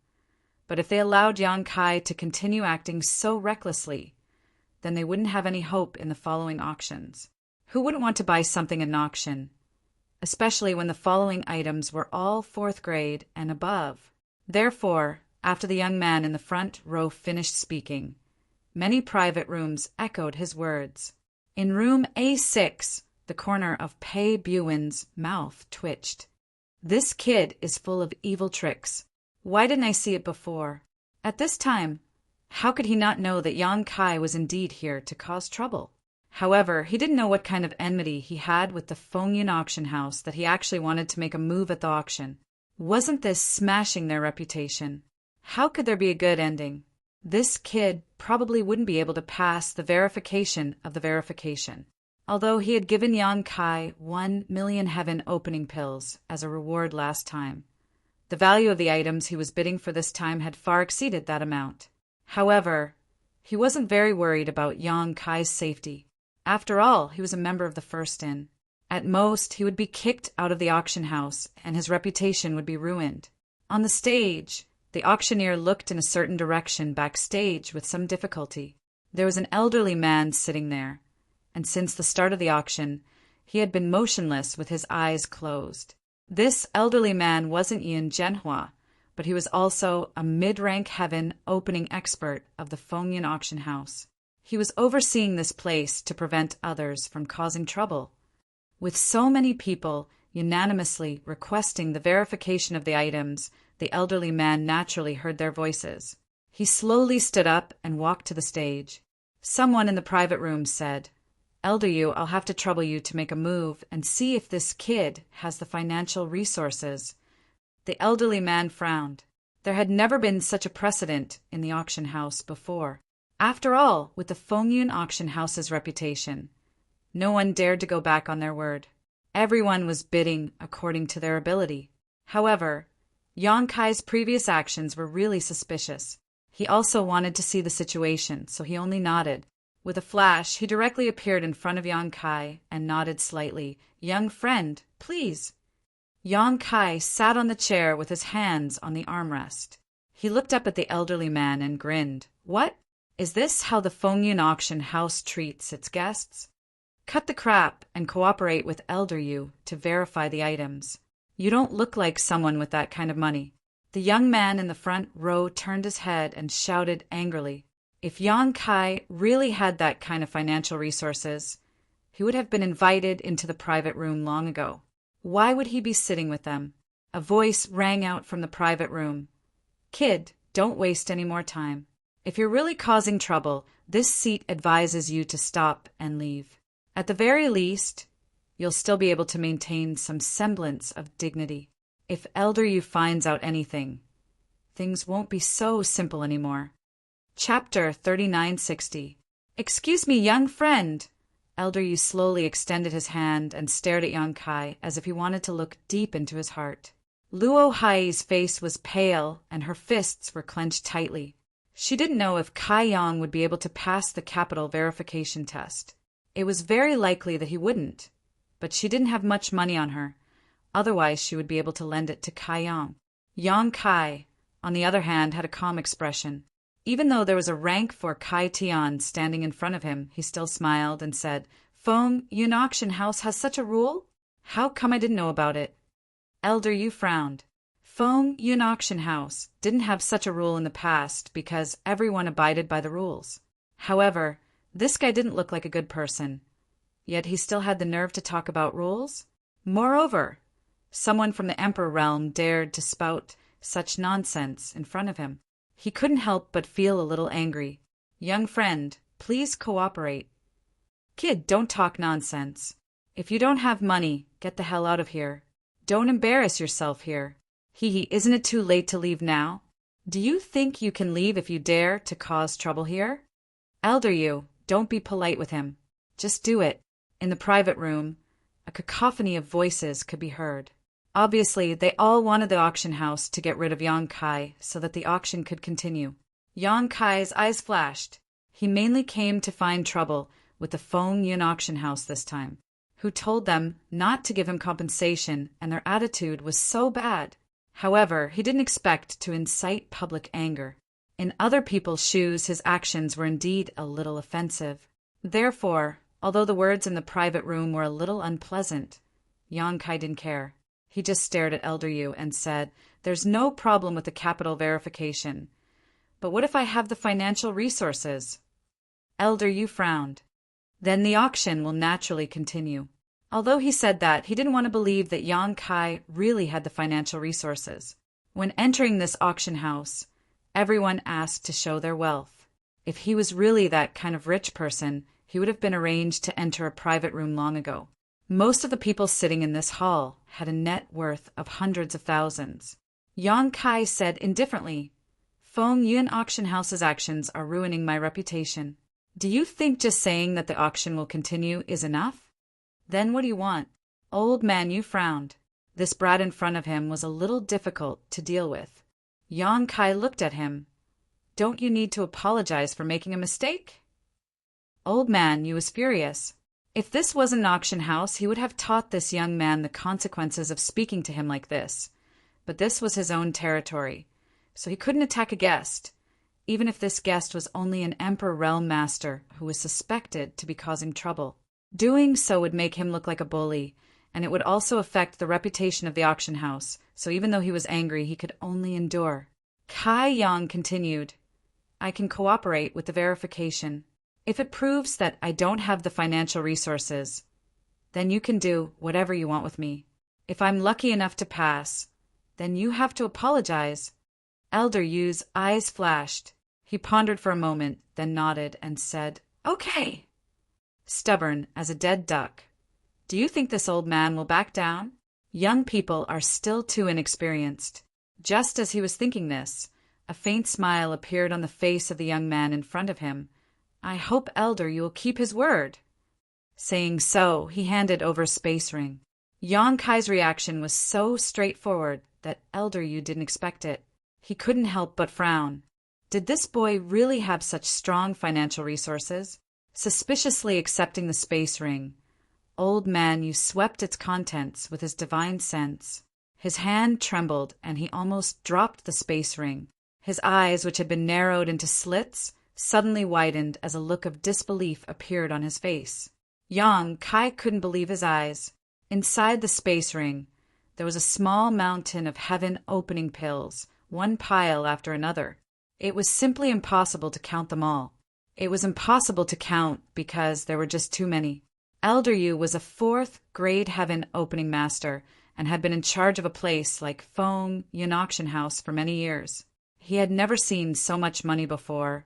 but if they allowed Yang Kai to continue acting so recklessly, then they wouldn't have any hope in the following auctions. Who wouldn't want to buy something at an auction? especially when the following items were all 4th grade and above. Therefore, after the young man in the front row finished speaking, many private rooms echoed his words. In room A6, the corner of Pei Buin's mouth twitched. This kid is full of evil tricks. Why didn't I see it before? At this time, how could he not know that Yang Kai was indeed here to cause trouble? However, he didn't know what kind of enmity he had with the Fengyun auction house that he actually wanted to make a move at the auction. Wasn't this smashing their reputation? How could there be a good ending? This kid probably wouldn't be able to pass the verification of the verification. Although he had given Yang Kai 1 million heaven opening pills as a reward last time, the value of the items he was bidding for this time had far exceeded that amount. However, he wasn't very worried about Yang Kai's safety. After all, he was a member of the First Inn. At most, he would be kicked out of the auction house, and his reputation would be ruined. On the stage, the auctioneer looked in a certain direction backstage with some difficulty. There was an elderly man sitting there, and since the start of the auction, he had been motionless with his eyes closed. This elderly man wasn't Yin Zhenhua, but he was also a mid-rank heaven opening expert of the Fengyun auction house. He was overseeing this place to prevent others from causing trouble. With so many people unanimously requesting the verification of the items, the elderly man naturally heard their voices. He slowly stood up and walked to the stage. Someone in the private room said, "Elder Yu, I'll have to trouble you to make a move and see if this kid has the financial resources." The elderly man frowned. There had never been such a precedent in the auction house before. After all, with the Fengyun auction house's reputation, no one dared to go back on their word. Everyone was bidding according to their ability. However, Yang Kai's previous actions were really suspicious. He also wanted to see the situation, so he only nodded. With a flash, he directly appeared in front of Yang Kai and nodded slightly. "Young friend, please." Yang Kai sat on the chair with his hands on the armrest. He looked up at the elderly man and grinned. "What? Is this how the Fengyun auction house treats its guests? Cut the crap and cooperate with Elder Yu to verify the items. You don't look like someone with that kind of money." The young man in the front row turned his head and shouted angrily. If Yang Kai really had that kind of financial resources, he would have been invited into the private room long ago. Why would he be sitting with them? A voice rang out from the private room. "Kid, don't waste any more time. If you're really causing trouble, this seat advises you to stop and leave. At the very least, you'll still be able to maintain some semblance of dignity. If Elder Yu finds out anything, things won't be so simple anymore." Chapter 3960. "Excuse me, young friend." Elder Yu slowly extended his hand and stared at Yang Kai as if he wanted to look deep into his heart. Luo Hai's face was pale and her fists were clenched tightly. She didn't know if Kai Yang would be able to pass the capital verification test. It was very likely that he wouldn't, but she didn't have much money on her. Otherwise, she would be able to lend it to Kai Yang. Yang Kai, on the other hand, had a calm expression. Even though there was a rank for Kai Tian standing in front of him, he still smiled and said, "Fengyun auction house has such a rule? How come I didn't know about it?" Elder Yu frowned. Fengyun auction house didn't have such a rule in the past because everyone abided by the rules. However, this guy didn't look like a good person. Yet he still had the nerve to talk about rules? Moreover, someone from the Emperor realm dared to spout such nonsense in front of him. He couldn't help but feel a little angry. "Young friend, please cooperate." "Kid, don't talk nonsense. If you don't have money, get the hell out of here. Don't embarrass yourself here. Isn't it too late to leave now? Do you think you can leave if you dare to cause trouble here?" "Elder Yu, don't be polite with him. Just do it." In the private room, a cacophony of voices could be heard. Obviously, they all wanted the auction house to get rid of Yang Kai so that the auction could continue. Yang Kai's eyes flashed. He mainly came to find trouble with the Fengyun auction house this time, who told them not to give him compensation, and their attitude was so bad. However, he didn't expect to incite public anger. In other people's shoes, his actions were indeed a little offensive. Therefore, although the words in the private room were a little unpleasant, Yang Kai didn't care. He just stared at Elder Yu and said, "There's no problem with the capital verification. But what if I have the financial resources?" Elder Yu frowned. "Then the auction will naturally continue." Although he said that, he didn't want to believe that Yang Kai really had the financial resources. When entering this auction house, everyone asked to show their wealth. If he was really that kind of rich person, he would have been arranged to enter a private room long ago. Most of the people sitting in this hall had a net worth of hundreds of thousands. Yang Kai said indifferently, "Feng Yun Auction House's actions are ruining my reputation. Do you think just saying that the auction will continue is enough? Then what do you want?" Old Man Yu frowned. This brat in front of him was a little difficult to deal with. Yang Kai looked at him. "Don't you need to apologize for making a mistake?" Old Man Yu was furious. If this was an auction house, he would have taught this young man the consequences of speaking to him like this. But this was his own territory, so he couldn't attack a guest, even if this guest was only an Emperor Realm Master who was suspected to be causing trouble. Doing so would make him look like a bully, and it would also affect the reputation of the auction house, so even though he was angry, he could only endure. Kai Yang continued, "I can cooperate with the verification. If it proves that I don't have the financial resources, then you can do whatever you want with me. If I'm lucky enough to pass, then you have to apologize." Elder Yu's eyes flashed. He pondered for a moment, then nodded and said, "Okay." Stubborn as a dead duck. Do you think this old man will back down? Young people are still too inexperienced. Just as he was thinking this, a faint smile appeared on the face of the young man in front of him. "I hope Elder Yu will keep his word." Saying so, he handed over a space ring. Yang Kai's reaction was so straightforward that Elder Yu didn't expect it. He couldn't help but frown. Did this boy really have such strong financial resources? Suspiciously accepting the space ring, Old Man Yu swept its contents with his divine sense. His hand trembled, and he almost dropped the space ring. His eyes, which had been narrowed into slits, suddenly widened as a look of disbelief appeared on his face. Yang Kai couldn't believe his eyes. Inside the space ring, there was a small mountain of heaven-opening pills, one pile after another. It was simply impossible to count them all. It was impossible to count because there were just too many. Elder Yu was a 4th grade heaven opening master and had been in charge of a place like Feng Yun Auction House for many years. He had never seen so much money before,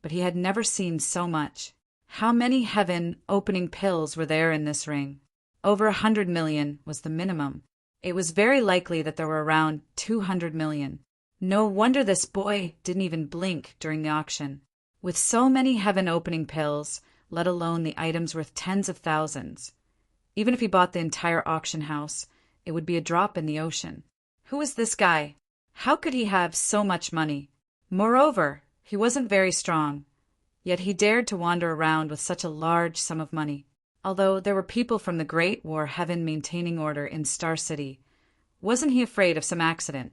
but he had never seen so much. How many heaven opening pills were there in this ring? Over 100 million was the minimum. It was very likely that there were around 200 million. No wonder this boy didn't even blink during the auction. With so many heaven-opening pills, let alone the items worth tens of thousands. Even if he bought the entire auction house, it would be a drop in the ocean. Who was this guy? How could he have so much money? Moreover, he wasn't very strong, yet he dared to wander around with such a large sum of money. Although there were people from the Great War Heaven maintaining order in Star City, wasn't he afraid of some accident?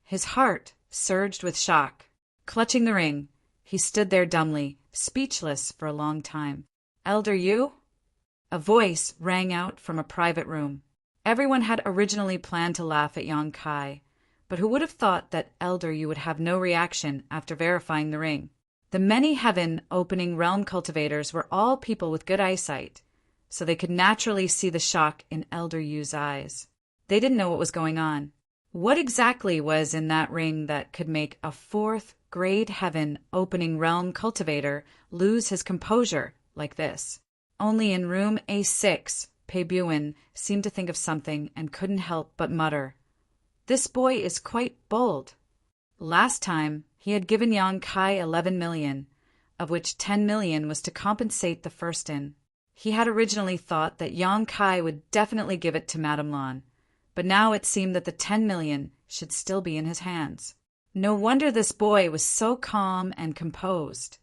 His heart surged with shock. Clutching the ring, he stood there dumbly, speechless for a long time. "Elder Yu?" A voice rang out from a private room. Everyone had originally planned to laugh at Yang Kai, but who would have thought that Elder Yu would have no reaction after verifying the ring? The many heaven-opening realm cultivators were all people with good eyesight, so they could naturally see the shock in Elder Yu's eyes. They didn't know what was going on. What exactly was in that ring that could make a 4th grade heaven-opening realm cultivator lose his composure like this? Only in room A6, Pei Buin seemed to think of something and couldn't help but mutter, "This boy is quite bold." Last time, he had given Yang Kai 11 million, of which 10 million was to compensate the first in. He had originally thought that Yang Kai would definitely give it to Madame Lan, but now it seemed that the 10 million should still be in his hands. No wonder this boy was so calm and composed,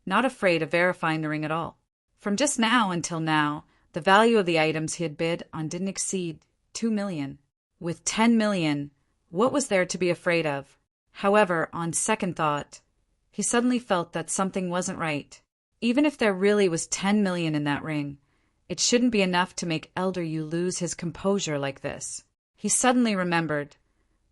not afraid of verifying the ring at all. From just now until now, the value of the items he had bid on didn't exceed 2 million. With 10 million, what was there to be afraid of? However, on second thought, he suddenly felt that something wasn't right. Even if there really was 10 million in that ring, It shouldn't be enough to make Elder Yu lose his composure like this. He suddenly remembered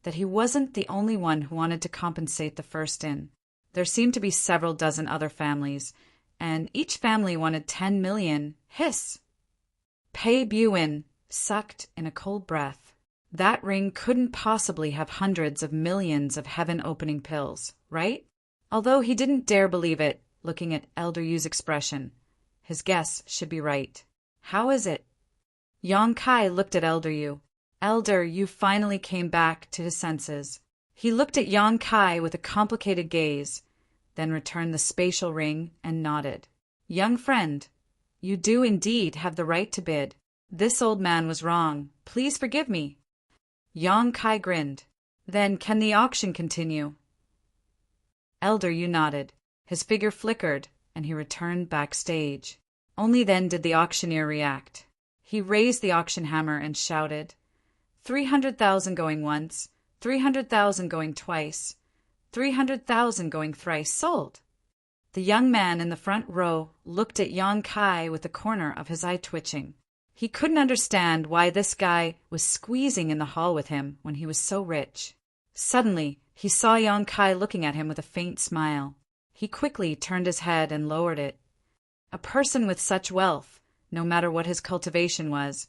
that he wasn't the only one who wanted to compensate the first in. There seemed to be several dozen other families, and each family wanted 10 million. Hiss! Pei Buin sucked in a cold breath. That ring couldn't possibly have hundreds of millions of heaven-opening pills, right? Although he didn't dare believe it, looking at Elder Yu's expression. His guess should be right. How is it? Yang Kai looked at Elder Yu. Elder Yu finally came back to his senses. He looked at Yang Kai with a complicated gaze, then returned the spatial ring and nodded. Young friend, you do indeed have the right to bid. This old man was wrong. Please forgive me. Yang Kai grinned. Then can the auction continue? Elder Yu nodded. His figure flickered, and he returned backstage. Only then did the auctioneer react. He raised the auction hammer and shouted, 300,000 going once, 300,000 going twice, 300,000 going thrice sold. The young man in the front row looked at Yang Kai with the corner of his eye twitching. He couldn't understand why this guy was squeezing in the hall with him when he was so rich. Suddenly, he saw Yang Kai looking at him with a faint smile. He quickly turned his head and lowered it. A person with such wealth, no matter what his cultivation was,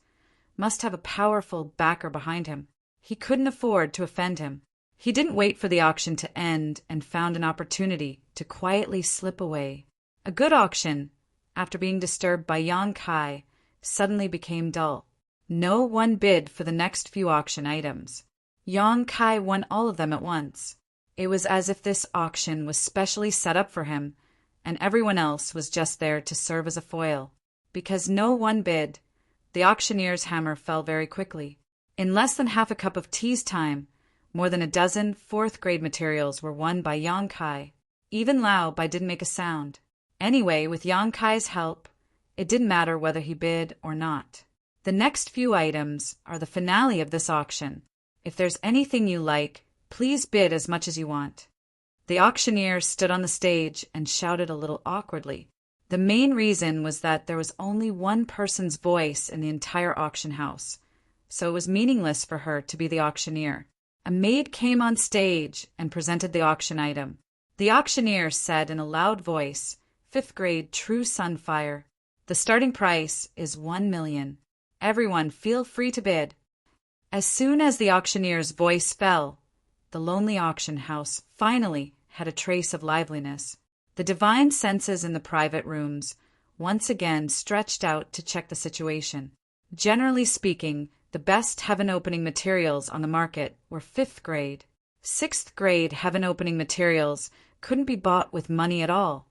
must have a powerful backer behind him. He couldn't afford to offend him. He didn't wait for the auction to end and found an opportunity to quietly slip away. A good auction, after being disturbed by Yang Kai, suddenly became dull. No one bid for the next few auction items. Yang Kai won all of them at once. It was as if this auction was specially set up for him, and everyone else was just there to serve as a foil. Because no one bid, the auctioneer's hammer fell very quickly. In less than half a cup of tea's time, more than a dozen fourth-grade materials were won by Yang Kai. Even Lao Bai didn't make a sound. Anyway, with Yang Kai's help, it didn't matter whether he bid or not. The next few items are the finale of this auction. If there's anything you like, please bid as much as you want. The auctioneer stood on the stage and shouted a little awkwardly. The main reason was that there was only one person's voice in the entire auction house, so it was meaningless for her to be the auctioneer. A maid came on stage and presented the auction item. The auctioneer said in a loud voice, 5th grade True Sunfire. The starting price is 1 million. Everyone feel free to bid. As soon as the auctioneer's voice fell, the lonely auction house finally had a trace of liveliness. The divine senses in the private rooms once again stretched out to check the situation. Generally speaking, the best heaven-opening materials on the market were 5th grade. 6th grade heaven-opening materials couldn't be bought with money at all,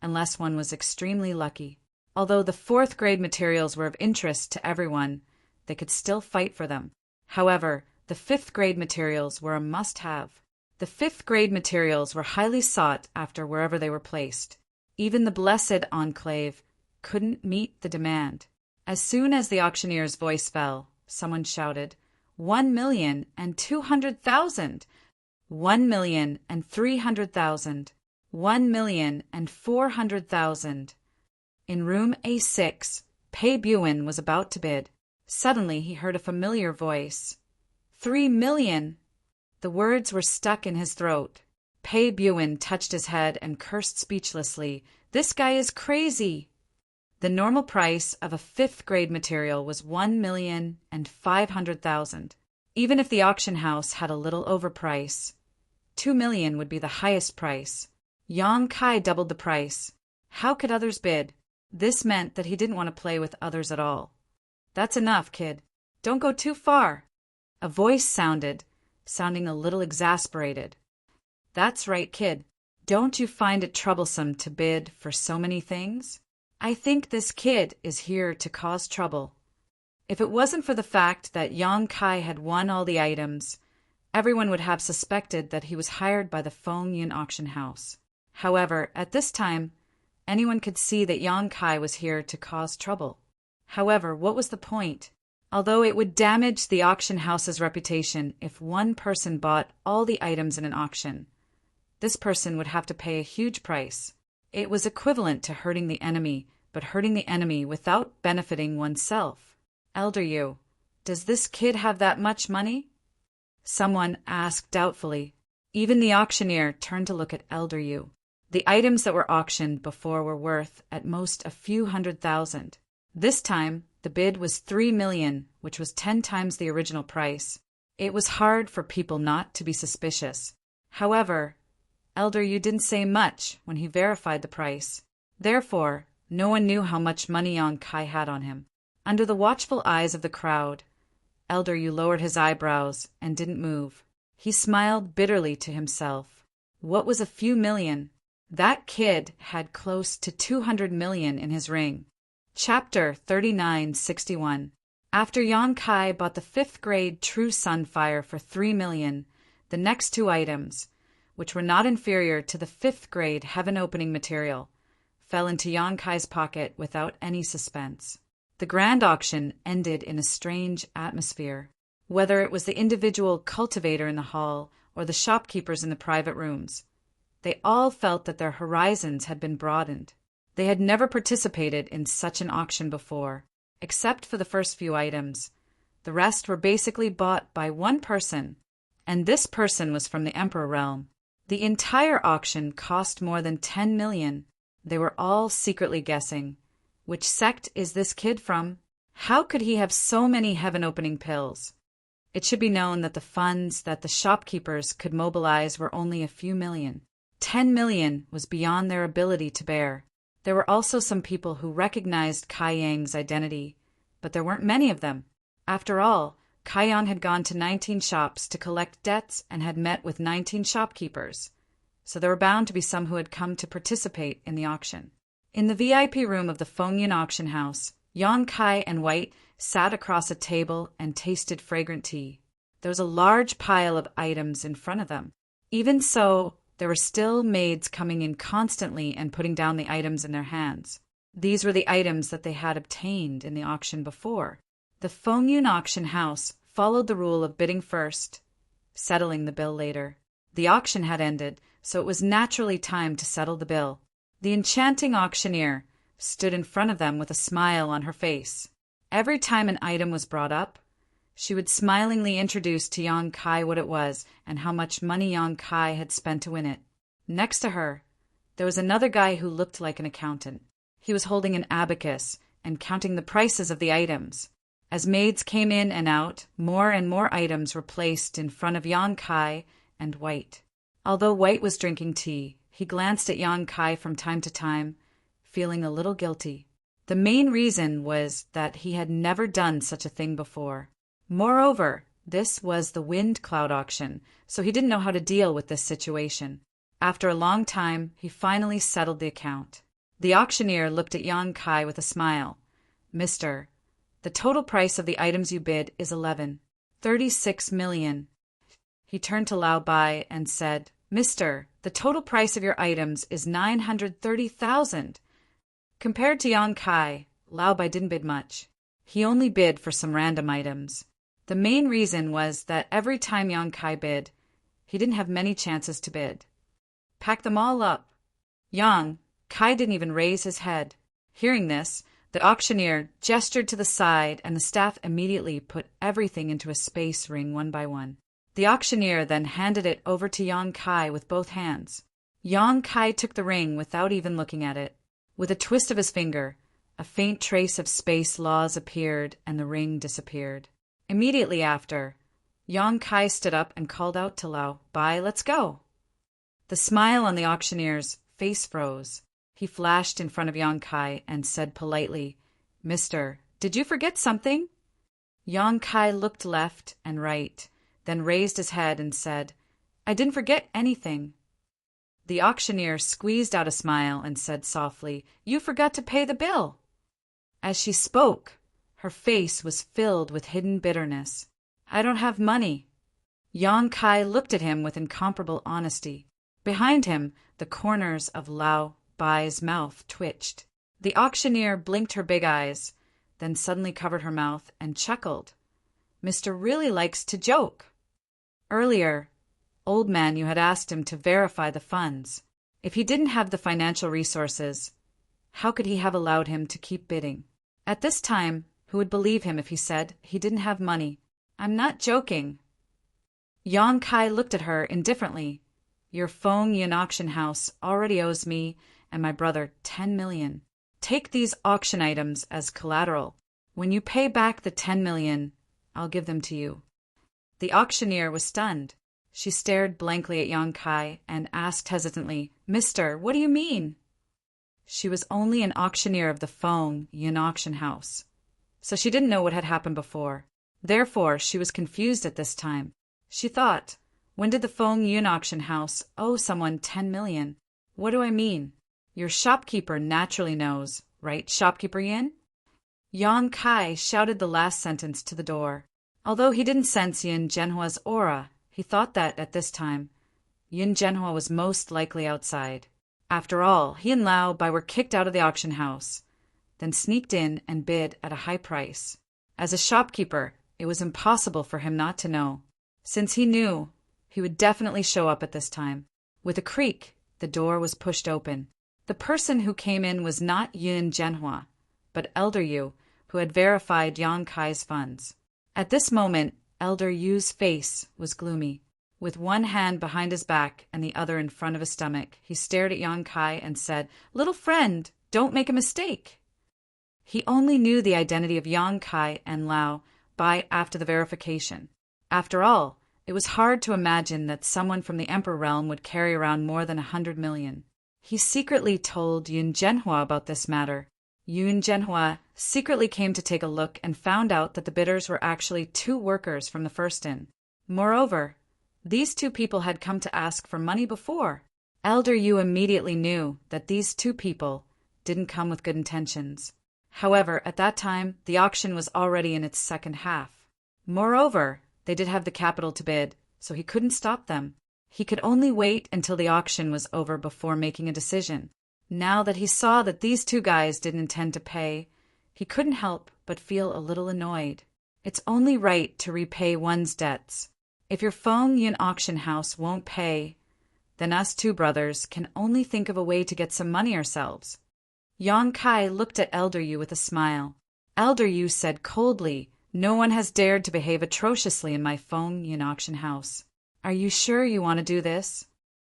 unless one was extremely lucky. Although the 4th grade materials were of interest to everyone, they could still fight for them. However, the 5th grade materials were a must-have. The 5th grade materials were highly sought after wherever they were placed. Even the blessed enclave couldn't meet the demand. As soon as the auctioneer's voice fell, someone shouted, 1,200,000! 1,300,000! 1,400,000! In room A6, Pei Buin was about to bid. Suddenly he heard a familiar voice. 3 million! The words were stuck in his throat. Pei Buin touched his head and cursed speechlessly. This guy is crazy! The normal price of a 5th grade material was 1,500,000. Even if the auction house had a little overprice, 2 million would be the highest price. Yang Kai doubled the price. How could others bid? This meant that he didn't want to play with others at all. That's enough, kid. Don't go too far. A voice sounding a little exasperated. That's right, kid. Don't you find it troublesome to bid for so many things? I think this kid is here to cause trouble. If it wasn't for the fact that Yang Kai had won all the items, everyone would have suspected that he was hired by the Feng Yun auction house. However, at this time, anyone could see that Yang Kai was here to cause trouble. However, what was the point? Although it would damage the auction house's reputation if one person bought all the items in an auction, this person would have to pay a huge price. It was equivalent to hurting the enemy but hurting the enemy without benefiting oneself. Elder Yu, does this kid have that much money? Someone asked doubtfully. Even the auctioneer turned to look at Elder Yu. The items that were auctioned before were worth at most a few $100,000. This time, the bid was $3 million, which was 10 times the original price. It was hard for people not to be suspicious. However, Elder Yu didn't say much when he verified the price. Therefore, no one knew how much money Yang Kai had on him. Under the watchful eyes of the crowd, Elder Yu lowered his eyebrows and didn't move. He smiled bitterly to himself. What was a few million? That kid had close to 200 million in his ring. Chapter 3961. After Yang Kai bought the 5th grade True Sunfire for $3 million, the next 2 items, which were not inferior to the 5th grade Heaven Opening material, fell into Yang Kai's pocket without any suspense. The grand auction ended in a strange atmosphere. Whether it was the individual cultivator in the hall or the shopkeepers in the private rooms, they all felt that their horizons had been broadened. They had never participated in such an auction before, except for the first few items. The rest were basically bought by one person, and this person was from the Emperor realm. The entire auction cost more than 10 million. They were all secretly guessing. Which sect is this kid from? How could he have so many heaven-opening pills? It should be known that the funds that the shopkeepers could mobilize were only a few million. 10 million was beyond their ability to bear. There were also some people who recognized Kai Yang's identity, but there weren't many of them. After all, Kai Yang had gone to 19 shops to collect debts and had met with 19 shopkeepers, so there were bound to be some who had come to participate in the auction. In the VIP room of the Fengyan auction house, Yang Kai and White sat across a table and tasted fragrant tea. There was a large pile of items in front of them. Even so, there were still maids coming in constantly and putting down the items in their hands. These were the items that they had obtained in the auction before. The Fengyan auction house followed the rule of bidding first, settling the bill later. The auction had ended, so it was naturally time to settle the bill. The enchanting auctioneer stood in front of them with a smile on her face. Every time an item was brought up, she would smilingly introduce to Yang Kai what it was and how much money Yang Kai had spent to win it. Next to her, there was another guy who looked like an accountant. He was holding an abacus and counting the prices of the items. As maids came in and out, more and more items were placed in front of Yang Kai and White. Although White was drinking tea, he glanced at Yang Kai from time to time, feeling a little guilty. The main reason was that he had never done such a thing before. Moreover, this was the wind cloud auction, so he didn't know how to deal with this situation. After a long time, he finally settled the account. The auctioneer looked at Yang Kai with a smile. "Mister, the total price of the items you bid is 36 million. He turned to Lao Bai and said, "Mister, the total price of your items is 930,000. Compared to Yang Kai, Lao Bai didn't bid much. He only bid for some random items. The main reason was that every time Yang Kai bid, he didn't have many chances to bid. Pack them all up. Yang Kai didn't even raise his head. Hearing this, the auctioneer gestured to the side and the staff immediately put everything into a space ring one by one. The auctioneer then handed it over to Yang Kai with both hands. Yang Kai took the ring without even looking at it. With a twist of his finger, a faint trace of space laws appeared and the ring disappeared. Immediately after, Yang Kai stood up and called out to Lao Bai, "Let's go." The smile on the auctioneer's face froze. He flashed in front of Yang Kai and said politely, "Mister, did you forget something?" Yang Kai looked left and right, then raised his head and said, "I didn't forget anything." The auctioneer squeezed out a smile and said softly, "You forgot to pay the bill." As she spoke, her face was filled with hidden bitterness. "I don't have money." Yang Kai looked at him with incomparable honesty. Behind him, the corners of Lao Bai's mouth twitched. The auctioneer blinked her big eyes, then suddenly covered her mouth and chuckled. "Mister really likes to joke." Earlier, Old Man, you had asked him to verify the funds. If he didn't have the financial resources, How could he have allowed him to keep bidding? At this time, who would believe him if he said he didn't have money? I'm not joking. Yang Kai looked at her indifferently. Your Feng Yin auction house already owes me and my brother 10 million. Take these auction items as collateral. When you pay back the 10 million, I'll give them to you. The auctioneer was stunned. She stared blankly at Yang Kai and asked hesitantly, Mister, what do you mean? She was only an auctioneer of the Feng Yin auction house, so she didn't know what had happened before. Therefore, she was confused at this time. She thought, when did the Feng Yin auction house owe someone 10 million? What do I mean? Your shopkeeper naturally knows, right, Shopkeeper Yin? Yang Kai shouted the last sentence to the door. Although he didn't sense Yin Zhenhua's aura, he thought that, at this time, Yin Zhenhua was most likely outside. After all, he and Lao Bai were kicked out of the auction house, then sneaked in and bid at a high price. As a shopkeeper, it was impossible for him not to know, since he knew he would definitely show up at this time. With a creak, the door was pushed open. The person who came in was not Yin Zhenhua, but Elder Yu, who had verified Yang Kai's funds. At this moment, Elder Yu's face was gloomy. With one hand behind his back and the other in front of his stomach, he stared at Yang Kai and said, Little friend, don't make a mistake. He only knew the identity of Yang Kai and Lao Bai after the verification. After all, it was hard to imagine that someone from the Emperor realm would carry around more than 100 million. He secretly told Yin Zhenhua about this matter. Yin Zhenhua secretly came to take a look and found out that the bidders were actually 2 workers from the first inn. Moreover, these 2 people had come to ask for money before. Elder Yu immediately knew that these 2 people didn't come with good intentions. However, at that time, the auction was already in its second half. Moreover, they did have the capital to bid, so he couldn't stop them. He could only wait until the auction was over before making a decision. Now that he saw that these 2 guys didn't intend to pay, he couldn't help but feel a little annoyed. It's only right to repay one's debts. If your Feng Yin auction house won't pay, then us 2 brothers can only think of a way to get some money ourselves. Yang Kai looked at Elder Yu with a smile. Elder Yu said coldly, No one has dared to behave atrociously in my Feng Yin auction house. Are you sure you want to do this?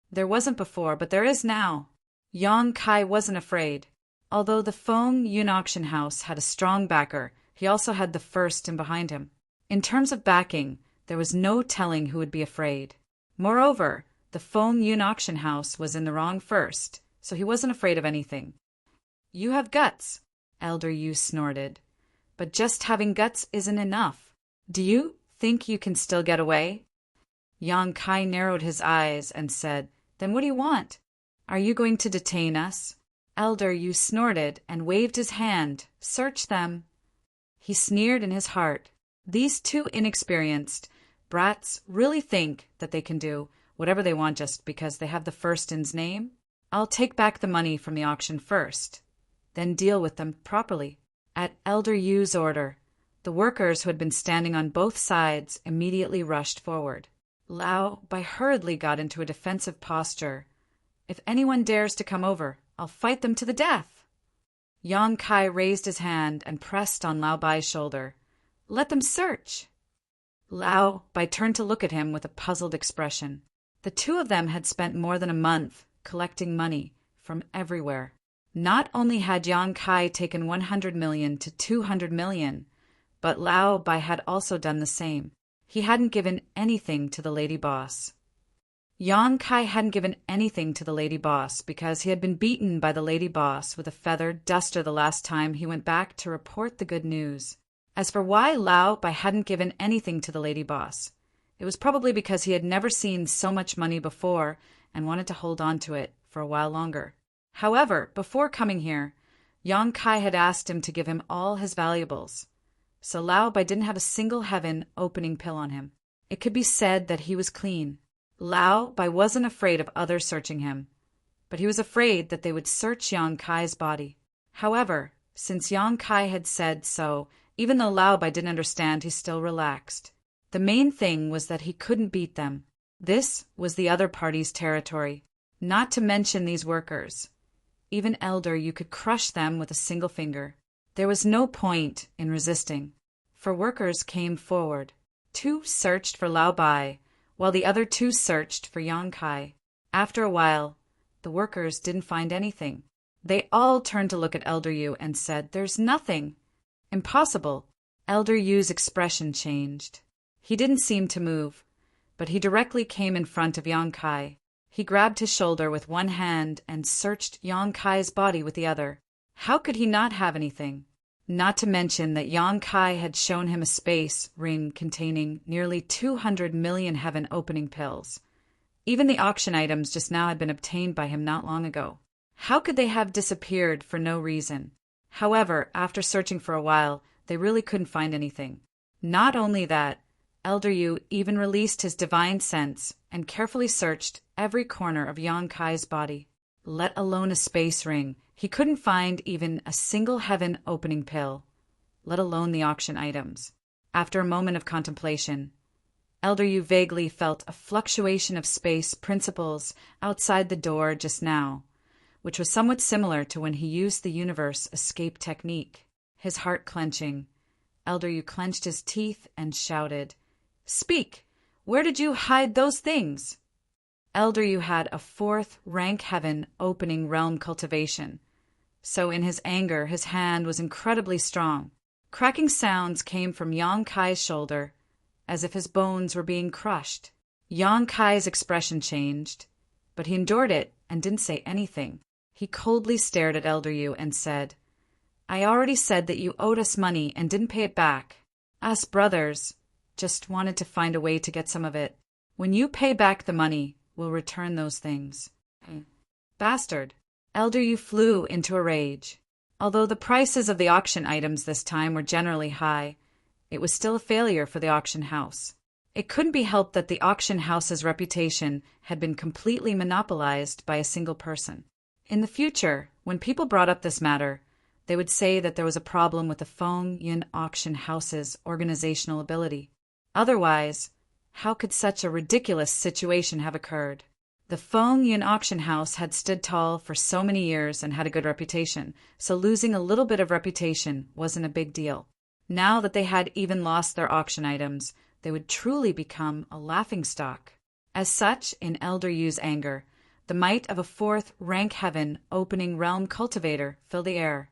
There wasn't before, but there is now. Yang Kai wasn't afraid. Although the Feng Yin auction house had a strong backer, he also had the first in behind him. In terms of backing, there was no telling who would be afraid. Moreover, the Feng Yin auction house was in the wrong first, so he wasn't afraid of anything. You have guts, Elder Yu snorted. But just having guts isn't enough. Do you think you can still get away? Yang Kai narrowed his eyes and said, Then what do you want? Are you going to detain us? Elder Yu snorted and waved his hand. Search them. He sneered in his heart. These 2 inexperienced brats really think that they can do whatever they want just because they have the first inn's name? I'll take back the money from the auction first, then deal with them properly. At Elder Yu's order, the workers who had been standing on both sides immediately rushed forward. Lao Bai hurriedly got into a defensive posture. If anyone dares to come over, I'll fight them to the death. Yang Kai raised his hand and pressed on Lao Bai's shoulder. Let them search. Lao Bai turned to look at him with a puzzled expression. The 2 of them had spent more than a month collecting money from everywhere. Not only had Yang Kai taken 100 million to 200 million, but Lao Bai had also done the same. He hadn't given anything to the lady boss. Yang Kai hadn't given anything to the lady boss because he had been beaten by the lady boss with a feathered duster the last time he went back to report the good news. As for why Lao Bai hadn't given anything to the lady boss, it was probably because he had never seen so much money before and wanted to hold on to it for a while longer. However, before coming here, Yang Kai had asked him to give him all his valuables, so Lao Bai didn't have a single heaven opening pill on him. It could be said that he was clean. Lao Bai wasn't afraid of others searching him, but he was afraid that they would search Yang Kai's body. However, since Yang Kai had said so, even though Lao Bai didn't understand, he still relaxed. The main thing was that he couldn't beat them. This was the other party's territory, not to mention these workers. Even Elder Yu could crush them with a single finger. There was no point in resisting, for workers came forward. 2 searched for Lao Bai, while the other 2 searched for Yang Kai. After a while, the workers didn't find anything. They all turned to look at Elder Yu and said, "There's nothing." "Impossible." Elder Yu's expression changed. He didn't seem to move, but he directly came in front of Yang Kai. He grabbed his shoulder with one hand and searched Yang Kai's body with the other. How could he not have anything? Not to mention that Yang Kai had shown him a space ring containing nearly 200 million heaven opening pills. Even the auction items just now had been obtained by him not long ago. How could they have disappeared for no reason? However, after searching for a while, they really couldn't find anything. Not only that, Elder Yu even released his divine sense and carefully searched every corner of Yang Kai's body. Let alone a space ring, he couldn't find even a single heaven opening pill, let alone the auction items. After a moment of contemplation, Elder Yu vaguely felt a fluctuation of space principles outside the door just now, which was somewhat similar to when he used the universe escape technique. His heart clenching, Elder Yu clenched his teeth and shouted, "Speak! Where did you hide those things?" Elder Yu had a 4th rank heaven opening realm cultivation, so in his anger his hand was incredibly strong. Cracking sounds came from Yang Kai's shoulder, as if his bones were being crushed. Yang Kai's expression changed, but he endured it and didn't say anything. He coldly stared at Elder Yu and said, "I already said that you owed us money and didn't pay it back. Us brothers just wanted to find a way to get some of it. When you pay back the money, we'll return those things." Bastard. Elder Yu flew into a rage. Although the prices of the auction items this time were generally high, it was still a failure for the auction house. It couldn't be helped that the auction house's reputation had been completely monopolized by a single person. In the future, when people brought up this matter, they would say that there was a problem with the Feng Yun auction house's organizational ability. Otherwise, how could such a ridiculous situation have occurred? The Feng Yun auction house had stood tall for so many years and had a good reputation, so losing a little bit of reputation wasn't a big deal. Now that they had even lost their auction items, they would truly become a laughingstock. As such, in Elder Yu's anger, the might of a 4th rank heaven opening realm cultivator filled the air,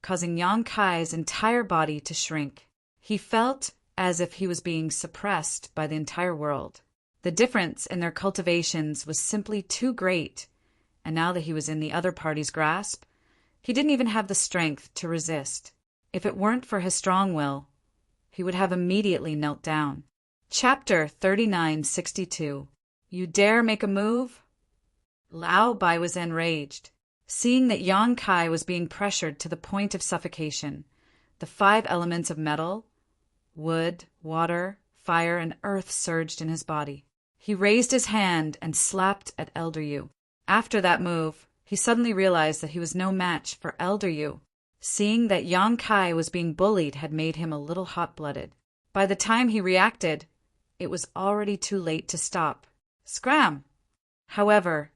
causing Yang Kai's entire body to shrink. He felt as if he was being suppressed by the entire world. The difference in their cultivations was simply too great, and now that he was in the other party's grasp, he didn't even have the strength to resist. If it weren't for his strong will, he would have immediately knelt down. Chapter 3962. You dare make a move? Lao Bai was enraged. Seeing that Yang Kai was being pressured to the point of suffocation, the 5 elements of metal, wood, water, fire, and earth surged in his body. He raised his hand and slapped at Elder Yu. After that move, he suddenly realized that he was no match for Elder Yu. Seeing that Yang Kai was being bullied had made him a little hot-blooded. By the time he reacted, it was already too late to stop. Scram! However,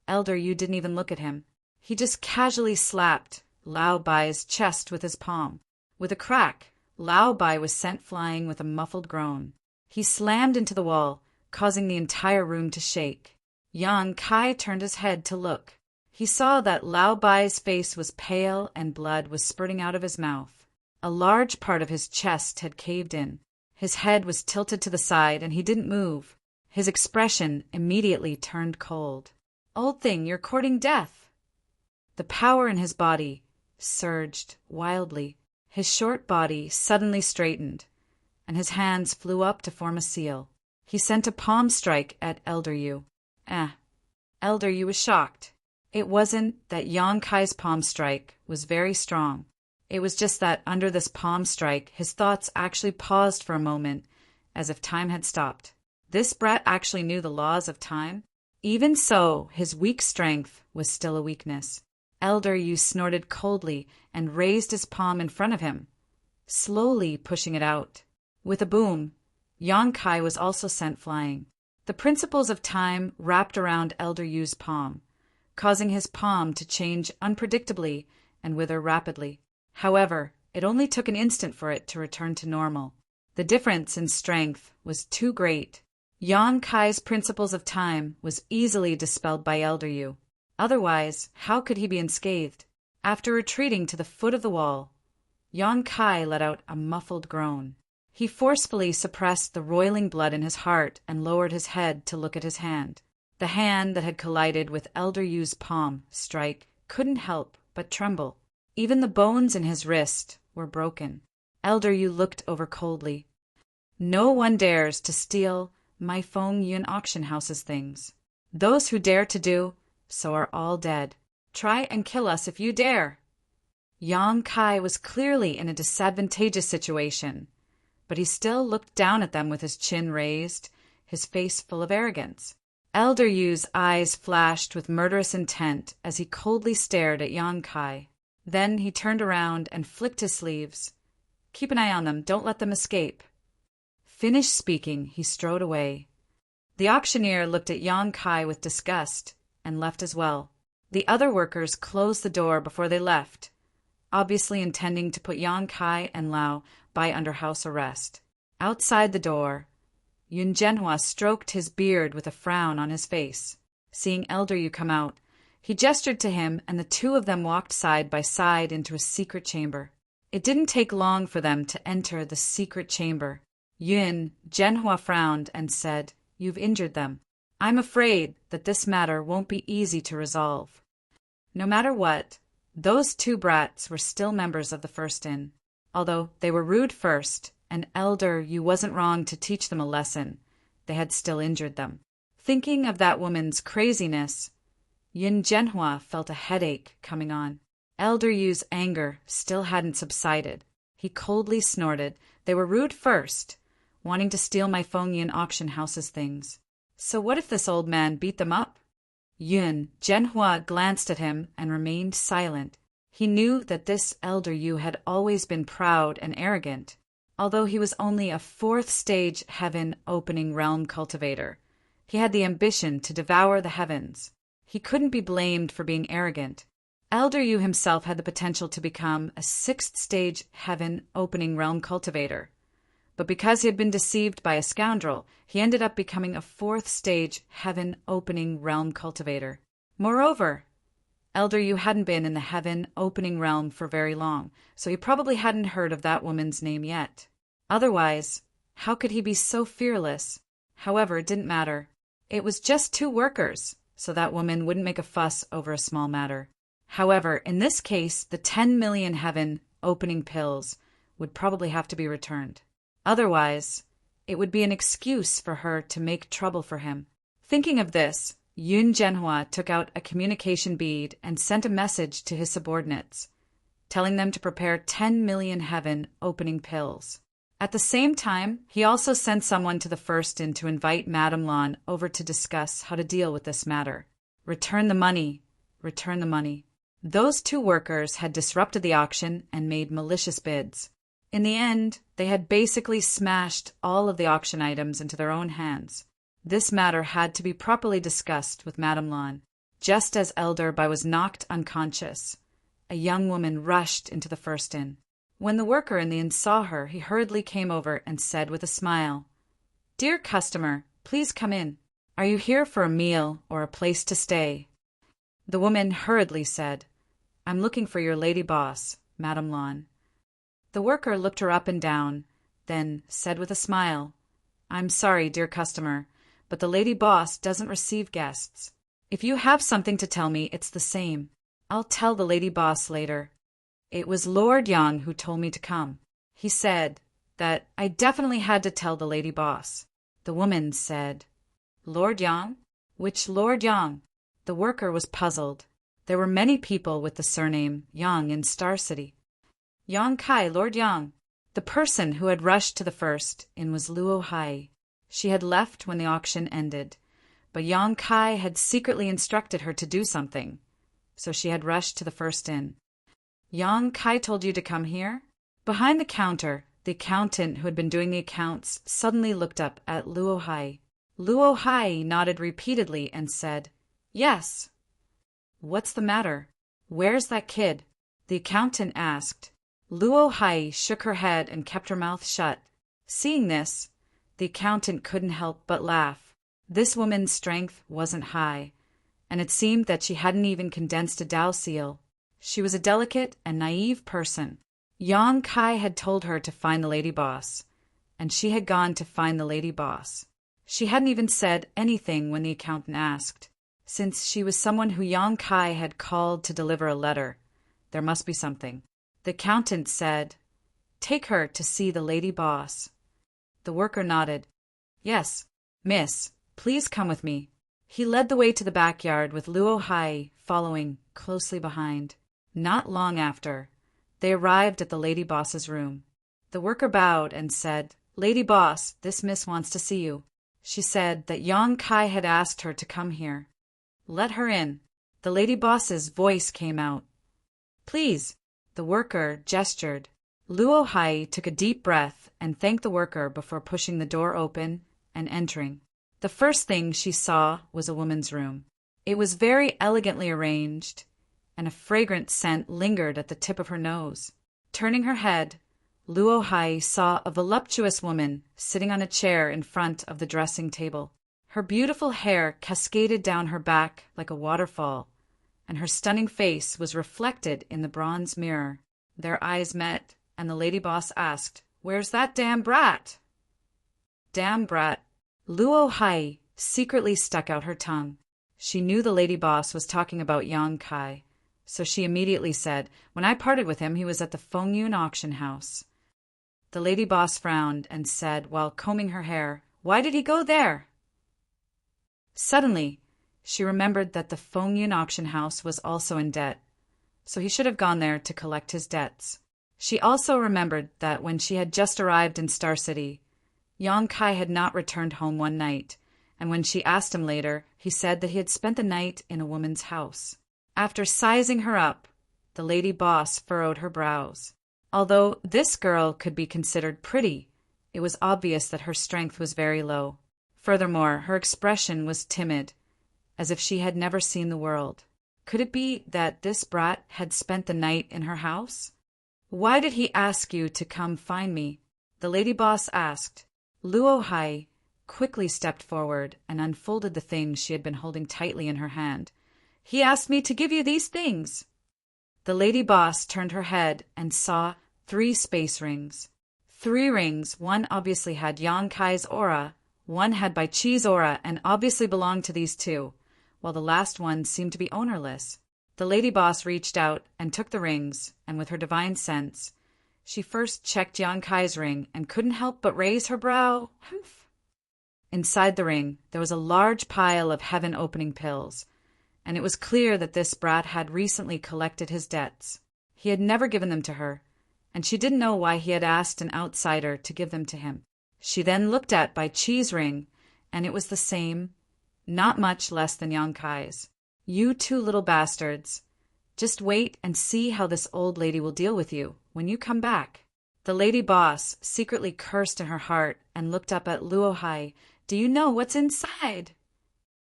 Elder Yu didn't even look at him. He just casually slapped Lao Bai's chest with his palm. With a crack, Lao Bai was sent flying with a muffled groan. He slammed into the wall, causing the entire room to shake. Yang Kai turned his head to look. He saw that Lao Bai's face was pale and blood was spurting out of his mouth. A large part of his chest had caved in. His head was tilted to the side and he didn't move. His expression immediately turned cold. Old thing, you're courting death. The power in his body surged wildly. His short body suddenly straightened, and his hands flew up to form a seal. He sent a palm strike at Elder Yu. Elder Yu was shocked. It wasn't that Yang Kai's palm strike was very strong. It was just that under this palm strike, his thoughts actually paused for a moment, as if time had stopped. This brat actually knew the laws of time. Even so, his weak strength was still a weakness. Elder Yu snorted coldly and raised his palm in front of him, slowly pushing it out. With a boom, Yang Kai was also sent flying. The principles of time wrapped around Elder Yu's palm, causing his palm to change unpredictably and wither rapidly. However, it only took an instant for it to return to normal. The difference in strength was too great. Yang Kai's principles of time was easily dispelled by Elder Yu. Otherwise, how could he be unscathed? After retreating to the foot of the wall, Yang Kai let out a muffled groan. He forcefully suppressed the roiling blood in his heart and lowered his head to look at his hand. The hand that had collided with Elder Yu's palm strike couldn't help but tremble. Even the bones in his wrist were broken. Elder Yu looked over coldly. No one dares to steal my Feng Yun auction house's things. Those who dare to do so are all dead. Try and kill us if you dare. Yang Kai was clearly in a disadvantageous situation, but he still looked down at them with his chin raised, his face full of arrogance. Elder Yu's eyes flashed with murderous intent as he coldly stared at Yang Kai. Then he turned around and flicked his sleeves. Keep an eye on them, don't let them escape. Finished speaking, he strode away. The auctioneer looked at Yang Kai with disgust and left as well. The other workers closed the door before they left, obviously intending to put Yang Kai and Lao by under house arrest. Outside the door, Yun Zhenhua stroked his beard with a frown on his face. Seeing Elder Yu come out, he gestured to him and the two of them walked side by side into a secret chamber. It didn't take long for them to enter the secret chamber. Yun Zhenhua frowned and said, "You've injured them. I'm afraid that this matter won't be easy to resolve." No matter what, those two brats were still members of the First Inn. Although they were rude first, and Elder Yu wasn't wrong to teach them a lesson, they had still injured them. Thinking of that woman's craziness, Yun Zhenhua felt a headache coming on. Elder Yu's anger still hadn't subsided. He coldly snorted, "They were rude first, wanting to steal my Feng Yun auction house's things. So what if this old man beat them up?" Yun Zhenhua glanced at him and remained silent. He knew that this Elder Yu had always been proud and arrogant. Although he was only a 4th stage heaven opening realm cultivator, he had the ambition to devour the heavens. He couldn't be blamed for being arrogant. Elder Yu himself had the potential to become a 6th stage heaven opening realm cultivator. But because he had been deceived by a scoundrel, he ended up becoming a 4th stage heaven opening realm cultivator. Moreover, Elder Yu hadn't been in the heaven opening realm for very long, so he probably hadn't heard of that woman's name yet. Otherwise, how could he be so fearless? However, it didn't matter. It was just 2 workers, so that woman wouldn't make a fuss over a small matter. However, in this case, the 10 million heaven opening pills would probably have to be returned. Otherwise, it would be an excuse for her to make trouble for him. Thinking of this, Yun Zhenhua took out a communication bead and sent a message to his subordinates, telling them to prepare 10 million heaven opening pills. At the same time, he also sent someone to the First Inn to invite Madame Lan over to discuss how to deal with this matter. Return the money. Return the money. Those 2 workers had disrupted the auction and made malicious bids. In the end, they had basically smashed all of the auction items into their own hands. This matter had to be properly discussed with Madame Lan. Just as Elder Bai was knocked unconscious, a young woman rushed into the First Inn. When the worker in the inn saw her, he hurriedly came over and said with a smile, "Dear customer, please come in. Are you here for a meal or a place to stay?" The woman hurriedly said, "I'm looking for your lady boss, Madame Lan." The worker looked her up and down, then said with a smile, "I'm sorry, dear customer, but the lady boss doesn't receive guests. If you have something to tell me, it's the same. I'll tell the lady boss later. It was Lord Yang who told me to come. He said that I definitely had to tell the lady boss." The woman said, "Lord Yang? Which Lord Yang?" The worker was puzzled. There were many people with the surname Yang in Star City. Yang Kai, Lord Yang. The person who had rushed to the First Inn was Luo Hai. She had left when the auction ended, but Yang Kai had secretly instructed her to do something, so she had rushed to the First Inn. "Yang Kai told you to come here?" Behind the counter, the accountant who had been doing the accounts suddenly looked up at Luo Hai. Luo Hai nodded repeatedly and said, "Yes." "What's the matter? Where's that kid?" the accountant asked. Luo Hai shook her head and kept her mouth shut. Seeing this, the accountant couldn't help but laugh. This woman's strength wasn't high, and it seemed that she hadn't even condensed a Dao seal. She was a delicate and naive person. Yang Kai had told her to find the lady boss, and she had gone to find the lady boss. She hadn't even said anything when the accountant asked. Since she was someone who Yang Kai had called to deliver a letter, there must be something. The accountant said, "Take her to see the lady boss." The worker nodded. "Yes, miss, please come with me." He led the way to the backyard with Luo Hai following closely behind. Not long after, they arrived at the lady boss's room. The worker bowed and said, "Lady boss, this miss wants to see you." She said that Yang Kai had asked her to come here. "Let her in." The lady boss's voice came out. "Please." The worker gestured. Luo Hai took a deep breath and thanked the worker before pushing the door open and entering. The first thing she saw was a woman's room. It was very elegantly arranged, and a fragrant scent lingered at the tip of her nose. Turning her head, Luo Hai saw a voluptuous woman sitting on a chair in front of the dressing table. Her beautiful hair cascaded down her back like a waterfall, and her stunning face was reflected in the bronze mirror. Their eyes met, and the lady boss asked, "Where's that damn brat?" Damn brat. Luo Hai secretly stuck out her tongue. She knew the lady boss was talking about Yang Kai, so she immediately said, "When I parted with him, he was at the Fengyun auction house." The lady boss frowned and said while combing her hair, "Why did he go there?" Suddenly, she remembered that the Fengyun auction house was also in debt, so he should have gone there to collect his debts. She also remembered that when she had just arrived in Star City, Yang Kai had not returned home one night, and when she asked him later, he said that he had spent the night in a woman's house. After sizing her up, the lady boss furrowed her brows. Although this girl could be considered pretty, it was obvious that her strength was very low. Furthermore, her expression was timid, as if she had never seen the world. Could it be that this brat had spent the night in her house? "Why did he ask you to come find me?" the lady boss asked. Luo Hai quickly stepped forward and unfolded the things she had been holding tightly in her hand. "He asked me to give you these things." The lady boss turned her head and saw 3 space rings. 3 rings, one obviously had Yang Kai's aura, one had Bai Chi's aura and obviously belonged to these two, while the last one seemed to be ownerless. The lady boss reached out and took the rings, and with her divine sense, she first checked Yang Kai's ring and couldn't help but raise her brow. Humph. Inside the ring, there was a large pile of heaven-opening pills, and it was clear that this brat had recently collected his debts. He had never given them to her, and she didn't know why he had asked an outsider to give them to him. She then looked at Bai Chi's ring, and it was the same, not much less than Yang Kai's. "You 2 little bastards. Just wait and see how this old lady will deal with you when you come back." The lady boss secretly cursed in her heart and looked up at Luo Hai. "Do you know what's inside?"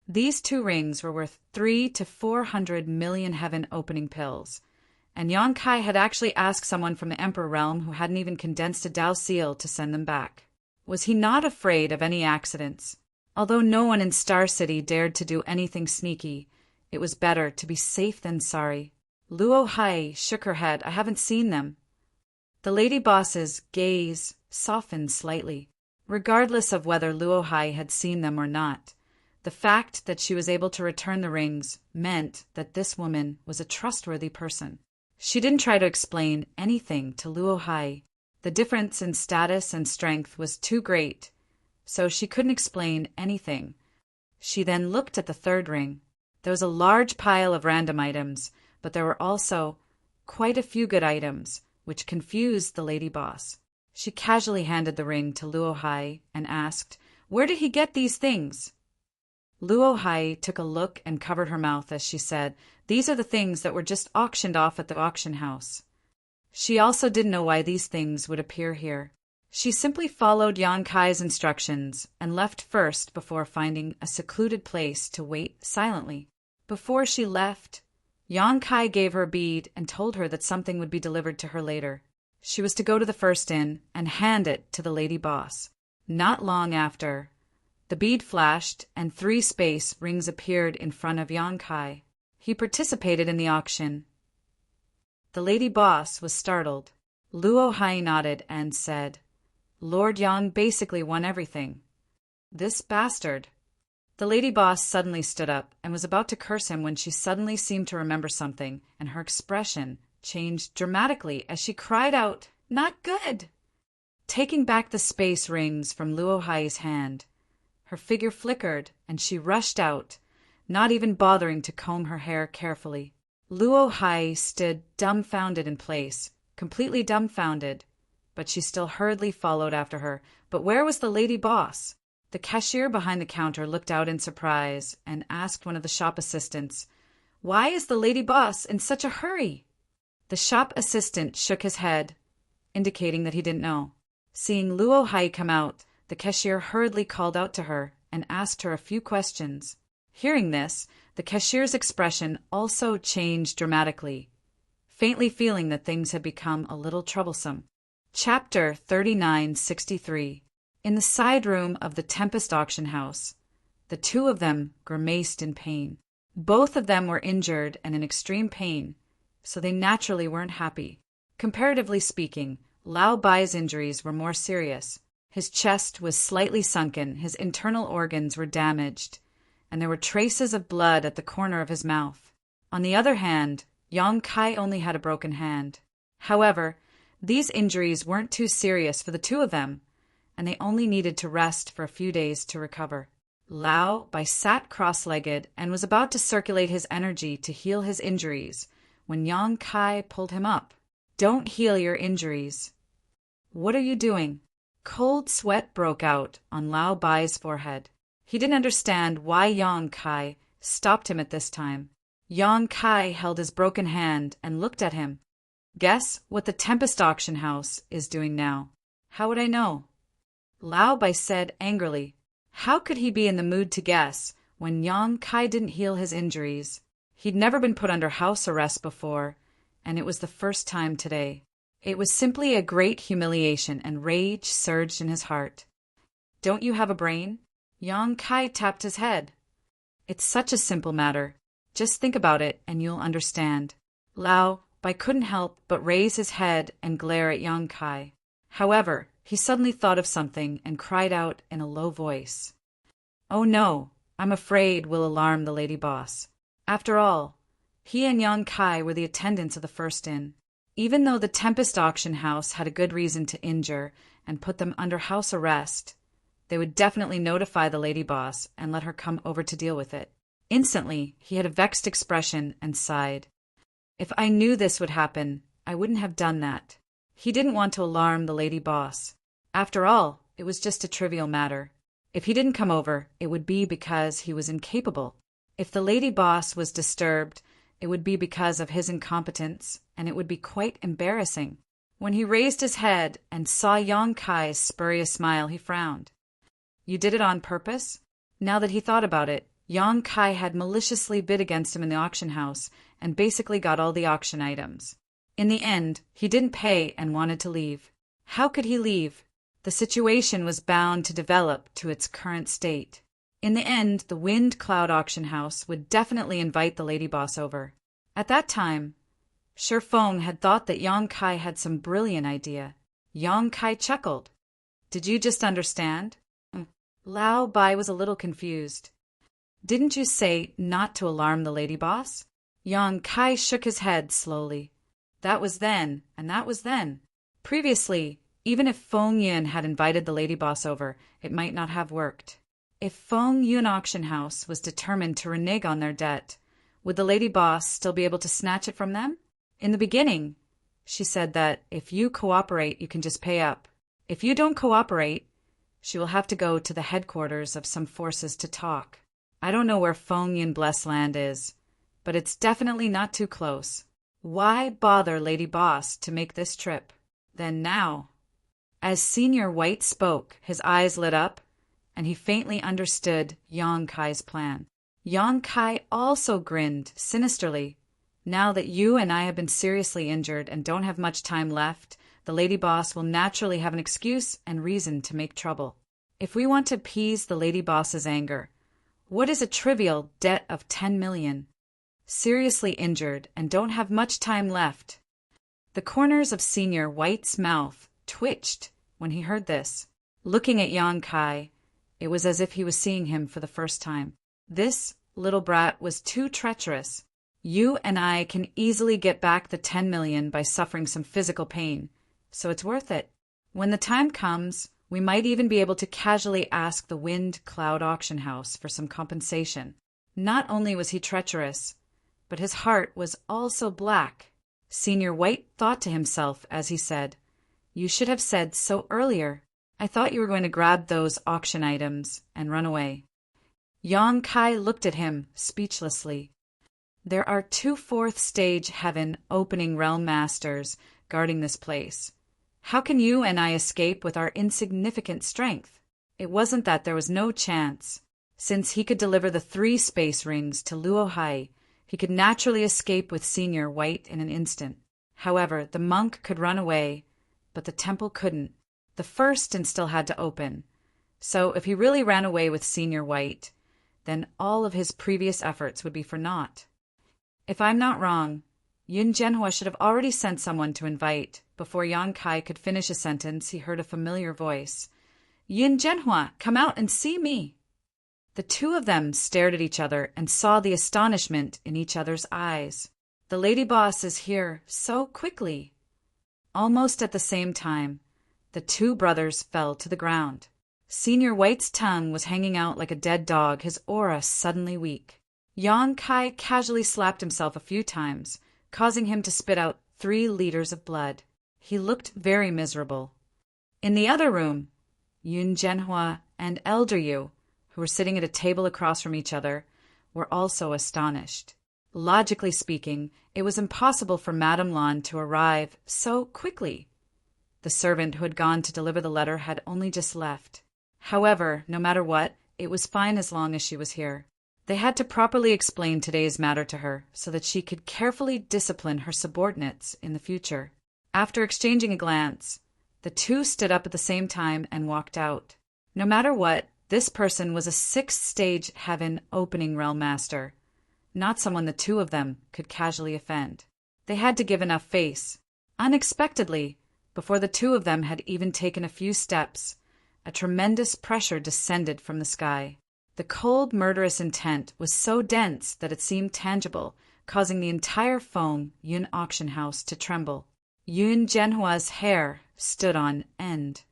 These 2 rings were worth 300 to 400 million heaven-opening pills, and Yang Kai had actually asked someone from the Emperor realm who hadn't even condensed a Dao seal to send them back. Was he not afraid of any accidents? Although no one in Star City dared to do anything sneaky, it was better to be safe than sorry. Luo Hai shook her head. "I haven't seen them." The lady boss's gaze softened slightly. Regardless of whether Luo Hai had seen them or not, the fact that she was able to return the rings meant that this woman was a trustworthy person. She didn't try to explain anything to Luo Hai. The difference in status and strength was too great, so she couldn't explain anything. She then looked at the 3rd ring. There was a large pile of random items, but there were also quite a few good items, which confused the lady boss. She casually handed the ring to Luo Hai and asked, "Where did he get these things?" Luo Hai took a look and covered her mouth as she said, "These are the things that were just auctioned off at the auction house." She also didn't know why these things would appear here. She simply followed Yang Kai's instructions and left first before finding a secluded place to wait silently. Before she left, Yang Kai gave her a bead and told her that something would be delivered to her later. She was to go to the first inn and hand it to the lady boss. Not long after, the bead flashed and 3 space rings appeared in front of Yang Kai. He participated in the auction. The lady boss was startled. Luo Hai nodded and said, "Lord Yang basically won everything. This bastard." The lady boss suddenly stood up and was about to curse him when she suddenly seemed to remember something, and her expression changed dramatically as she cried out, "Not good!" Taking back the space rings from Luo Hai's hand, her figure flickered and she rushed out, not even bothering to comb her hair carefully. Luo Hai stood dumbfounded in place, completely dumbfounded, but she still hurriedly followed after her. But where was the lady boss? The cashier behind the counter looked out in surprise and asked one of the shop assistants, "Why is the lady boss in such a hurry?" The shop assistant shook his head, indicating that he didn't know. Seeing Luo Hai come out, the cashier hurriedly called out to her and asked her a few questions. Hearing this, the cashier's expression also changed dramatically, faintly feeling that things had become a little troublesome. Chapter 3963. In the side room of the Tempest auction house, the 2 of them grimaced in pain. Both of them were injured and in extreme pain, so they naturally weren't happy. Comparatively speaking, Lao Bai's injuries were more serious. His chest was slightly sunken, his internal organs were damaged, and there were traces of blood at the corner of his mouth. On the other hand, Yang Kai only had a broken hand. However, these injuries weren't too serious for the 2 of them, and they only needed to rest for a few days to recover. Lao Bai sat cross-legged and was about to circulate his energy to heal his injuries when Yang Kai pulled him up. "Don't heal your injuries." "What are you doing?" Cold sweat broke out on Lao Bai's forehead. He didn't understand why Yang Kai stopped him at this time. Yang Kai held his broken hand and looked at him. "Guess what the Tempest auction house is doing now." "How would I know?" Lao Bai said angrily. How could he be in the mood to guess when Yang Kai didn't heal his injuries? He'd never been put under house arrest before, and it was the first time today. It was simply a great humiliation, and rage surged in his heart. "Don't you have a brain?" Yang Kai tapped his head. "It's such a simple matter. Just think about it and you'll understand." Lao Bai couldn't help but raise his head and glare at Yang Kai. However, he suddenly thought of something and cried out in a low voice, "Oh no, I'm afraid we'll alarm the lady boss." After all, he and Yang Kai were the attendants of the first inn. Even though the Tempest auction house had a good reason to injure and put them under house arrest, they would definitely notify the lady boss and let her come over to deal with it. Instantly, he had a vexed expression and sighed. If I knew this would happen, I wouldn't have done that. He didn't want to alarm the lady boss. After all, it was just a trivial matter. If he didn't come over, it would be because he was incapable. If the lady boss was disturbed, it would be because of his incompetence, and it would be quite embarrassing. When he raised his head and saw Yang Kai's spurious smile, he frowned. "You did it on purpose?" Now that he thought about it, Yang Kai had maliciously bid against him in the auction house and basically got all the auction items. In the end, he didn't pay and wanted to leave. How could he leave? The situation was bound to develop to its current state. In the end, the Wind Cloud auction house would definitely invite the lady boss over. At that time, Shi Feng had thought that Yang Kai had some brilliant idea. Yang Kai chuckled. "Did you just understand?" Lao Bai was a little confused. "Didn't you say not to alarm the lady boss?" Yang Kai shook his head slowly. That was then, and that was then. Previously, even if Feng Yun had invited the lady boss over, it might not have worked. If Feng Yun auction house was determined to renege on their debt, would the lady boss still be able to snatch it from them? In the beginning, she said that if you cooperate, you can just pay up. If you don't cooperate, she will have to go to the headquarters of some forces to talk. I don't know where Feng Yun Blessed Land is, but it's definitely not too close. Why bother Lady Boss to make this trip? Then now. As Senior White spoke, his eyes lit up, and he faintly understood Yang Kai's plan. Yang Kai also grinned sinisterly. Now that you and I have been seriously injured and don't have much time left, the lady boss will naturally have an excuse and reason to make trouble. If we want to appease the lady boss's anger, what is a trivial debt of 10 million? Seriously injured and don't have much time left. The corners of Senior White's mouth twitched when he heard this. Looking at Yang Kai, it was as if he was seeing him for the first time. This little brat was too treacherous. You and I can easily get back the 10 million by suffering some physical pain, so it's worth it. When the time comes, we might even be able to casually ask the Wind Cloud Auction House for some compensation. Not only was he treacherous, but his heart was also black. Senior White thought to himself as he said, "You should have said so earlier. I thought you were going to grab those auction items and run away." Yang Kai looked at him speechlessly. There are 2 4th-stage heaven opening realm masters guarding this place. How can you and I escape with our insignificant strength? It wasn't that there was no chance. Since he could deliver the 3 space rings to Luohai, he could naturally escape with Senior White in an instant. However, the monk could run away, but the temple couldn't. The first and still had to open. So if he really ran away with Senior White, then all of his previous efforts would be for naught. If I'm not wrong, Yun Jianhua should have already sent someone to invite. Before Yang Kai could finish a sentence, he heard a familiar voice. "Yun Jianhua, come out and see me." The 2 of them stared at each other and saw the astonishment in each other's eyes. The lady boss is here so quickly. Almost at the same time, the 2 brothers fell to the ground. Senior White's tongue was hanging out like a dead dog, his aura suddenly weak. Yang Kai casually slapped himself a few times, causing him to spit out 3 liters of blood. He looked very miserable. In the other room, Yun Jianhua and Elder Yu, who were sitting at a table across from each other, were also astonished. Logically speaking, it was impossible for Madame Lan to arrive so quickly. The servant who had gone to deliver the letter had only just left. However, no matter what, it was fine as long as she was here. They had to properly explain today's matter to her so that she could carefully discipline her subordinates in the future. After exchanging a glance, the 2 stood up at the same time and walked out. No matter what, this person was a 6th-stage heaven opening realm master, not someone the 2 of them could casually offend. They had to give enough face. Unexpectedly, before the 2 of them had even taken a few steps, a tremendous pressure descended from the sky. The cold, murderous intent was so dense that it seemed tangible, causing the entire Feng Yun auction house to tremble. Yun Jianhua's hair stood on end,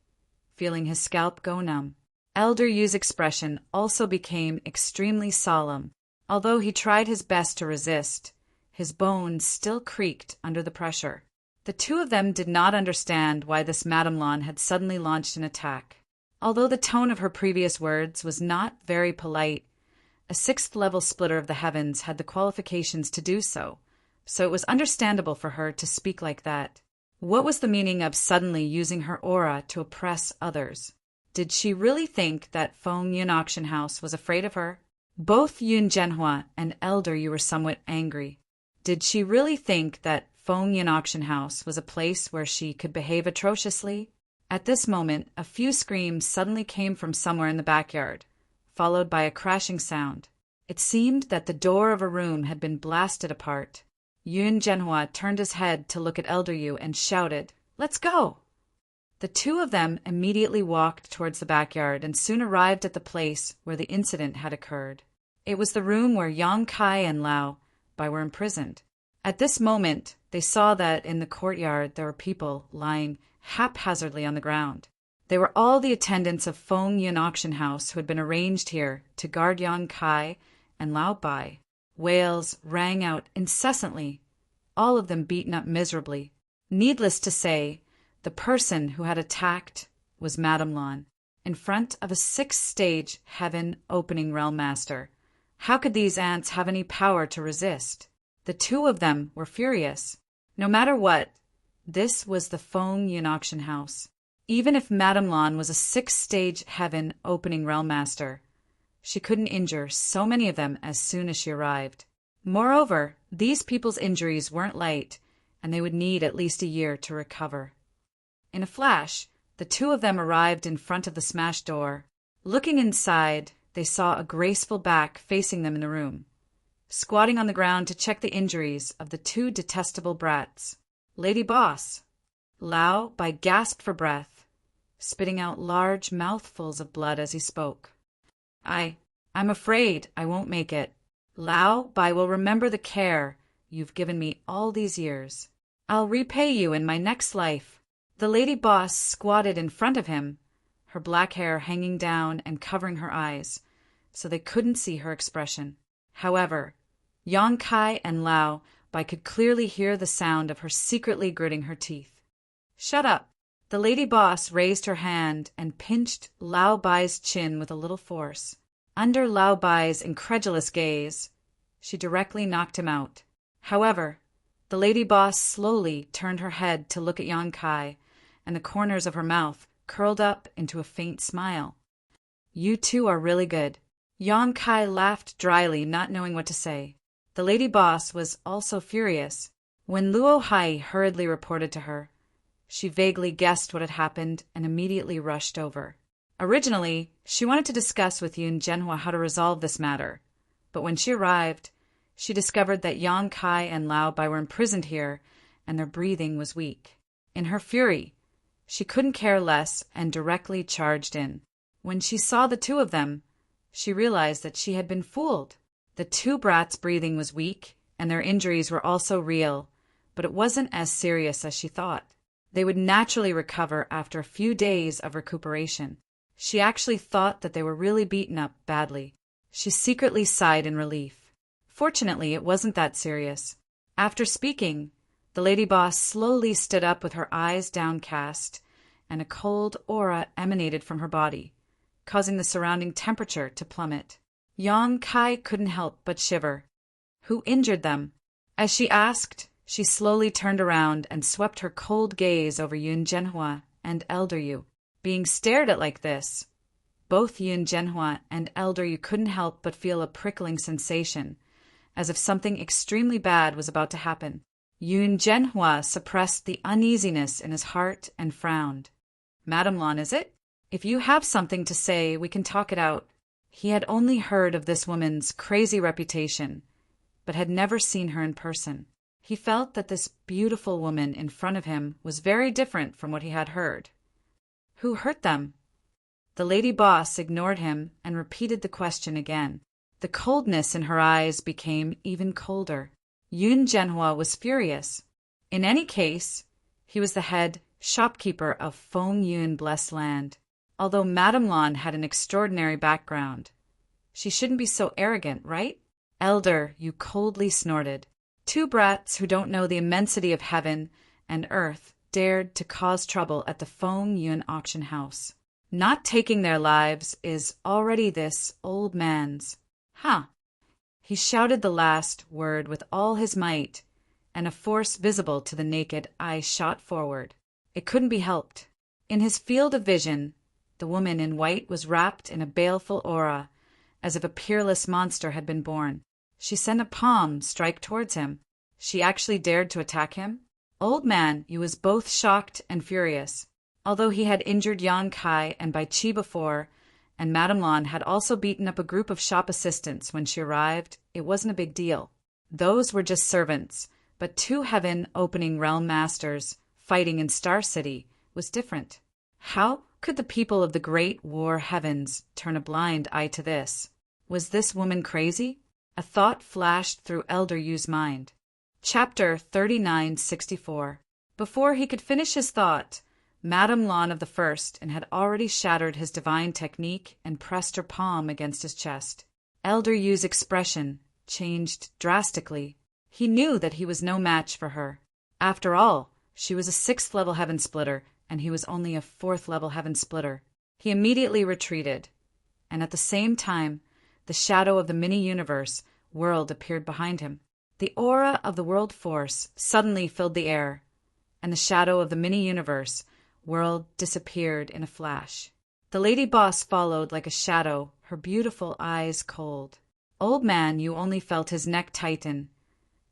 feeling his scalp go numb. Elder Yu's expression also became extremely solemn. Although he tried his best to resist, his bones still creaked under the pressure. The 2 of them did not understand why this Madame Lan had suddenly launched an attack. Although the tone of her previous words was not very polite, a 6th-level splitter of the heavens had the qualifications to do so, so it was understandable for her to speak like that. What was the meaning of suddenly using her aura to oppress others? Did she really think that Feng Yun Auction House was afraid of her? Both Yun Jianhua and Elder Yu were somewhat angry. Did she really think that Feng Yun Auction House was a place where she could behave atrociously? At this moment, a few screams suddenly came from somewhere in the backyard, followed by a crashing sound. It seemed that the door of a room had been blasted apart. Yun Jianhua turned his head to look at Elder Yu and shouted, "Let's go!" The 2 of them immediately walked towards the backyard and soon arrived at the place where the incident had occurred. It was the room where Yang Kai and Lao Bai were imprisoned. At this moment, they saw that in the courtyard there were people lying haphazardly on the ground. They were all the attendants of Feng Yun Auction House who had been arranged here to guard Yang Kai and Lao Bai. Wails rang out incessantly, all of them beaten up miserably. Needless to say, the person who had attacked was Madame Lan, in front of a 6th-stage heaven opening realm master. How could these ants have any power to resist? The 2 of them were furious. No matter what, this was the Feng Yun Auction House. Even if Madame Lan was a 6th-stage heaven opening realm master, she couldn't injure so many of them as soon as she arrived. Moreover, these people's injuries weren't light, and they would need at least a year to recover. In a flash, the two of them arrived in front of the smashed door. Looking inside, they saw a graceful back facing them in the room, squatting on the ground to check the injuries of the two detestable brats. "Lady Boss!" Lao Bai gasped for breath, spitting out large mouthfuls of blood as he spoke. I'm afraid I won't make it. Lao Bai will remember the care you've given me all these years. I'll repay you in my next life." The Lady Boss squatted in front of him, her black hair hanging down and covering her eyes, so they couldn't see her expression. However, Yang Kai and Lao Bai could clearly hear the sound of her secretly gritting her teeth. "Shut up." The Lady Boss raised her hand and pinched Lao Bai's chin with a little force. Under Lao Bai's incredulous gaze, she directly knocked him out. However, the Lady Boss slowly turned her head to look at Yang Kai, and the corners of her mouth curled up into a faint smile. "You two are really good." Yang Kai laughed dryly, not knowing what to say. The Lady Boss was also furious. When Luo Hai hurriedly reported to her, she vaguely guessed what had happened and immediately rushed over. Originally, she wanted to discuss with Yun Zhenhua how to resolve this matter, but when she arrived, she discovered that Yang Kai and Lao Bai were imprisoned here, and their breathing was weak. In her fury, she couldn't care less and directly charged in. When she saw the two of them, she realized that she had been fooled. The two brats' breathing was weak, and their injuries were also real, but it wasn't as serious as she thought. They would naturally recover after a few days of recuperation. She actually thought that they were really beaten up badly. She secretly sighed in relief. Fortunately, it wasn't that serious. After speaking, the Lady Boss slowly stood up with her eyes downcast, and a cold aura emanated from her body, causing the surrounding temperature to plummet. Yang Kai couldn't help but shiver. "Who injured them?" As she asked, she slowly turned around and swept her cold gaze over Yun Zhenhua and Elder Yu. Being stared at like this, both Yun Zhenhua and Elder Yu couldn't help but feel a prickling sensation, as if something extremely bad was about to happen. Yun Zhenhua suppressed the uneasiness in his heart and frowned. "Madame Lan, is it? If you have something to say, we can talk it out." He had only heard of this woman's crazy reputation, but had never seen her in person. He felt that this beautiful woman in front of him was very different from what he had heard. "Who hurt them?" The Lady Boss ignored him and repeated the question again. The coldness in her eyes became even colder. Yun Zhenhua was furious. In any case, he was the head shopkeeper of Feng Yun Blessed Land. Although Madame Lan had an extraordinary background, she shouldn't be so arrogant, right? "Elder," you coldly snorted. "Two brats who don't know the immensity of heaven and earth dared to cause trouble at the Feng Yun auction house. Not taking their lives is already this old man's." "Huh." He shouted the last word with all his might, and a force visible to the naked eye shot forward. It couldn't be helped. In his field of vision, the woman in white was wrapped in a baleful aura, as if a peerless monster had been born. She sent a palm strike towards him. She actually dared to attack him? Old man, you was both shocked and furious. Although he had injured Yang Kai and Bai Chi before, and Madame Lan had also beaten up a group of shop assistants when she arrived, it wasn't a big deal. Those were just servants, but two heaven-opening realm masters fighting in Star City was different. How could the people of the Great War Heavens turn a blind eye to this? Was this woman crazy? A thought flashed through Elder Yu's mind. Chapter 3964. Before he could finish his thought, Madame Lan of the First and had already shattered his divine technique and pressed her palm against his chest. Elder Yu's expression changed drastically. He knew that he was no match for her. After all, she was a 6th level heaven splitter, and he was only a 4th level heaven splitter. He immediately retreated, and at the same time, the shadow of the mini-universe world appeared behind him. The aura of the world force suddenly filled the air, and the shadow of the mini-universe world disappeared in a flash. The Lady Boss followed like a shadow, her beautiful eyes cold. Old Man Yu only felt his neck tighten,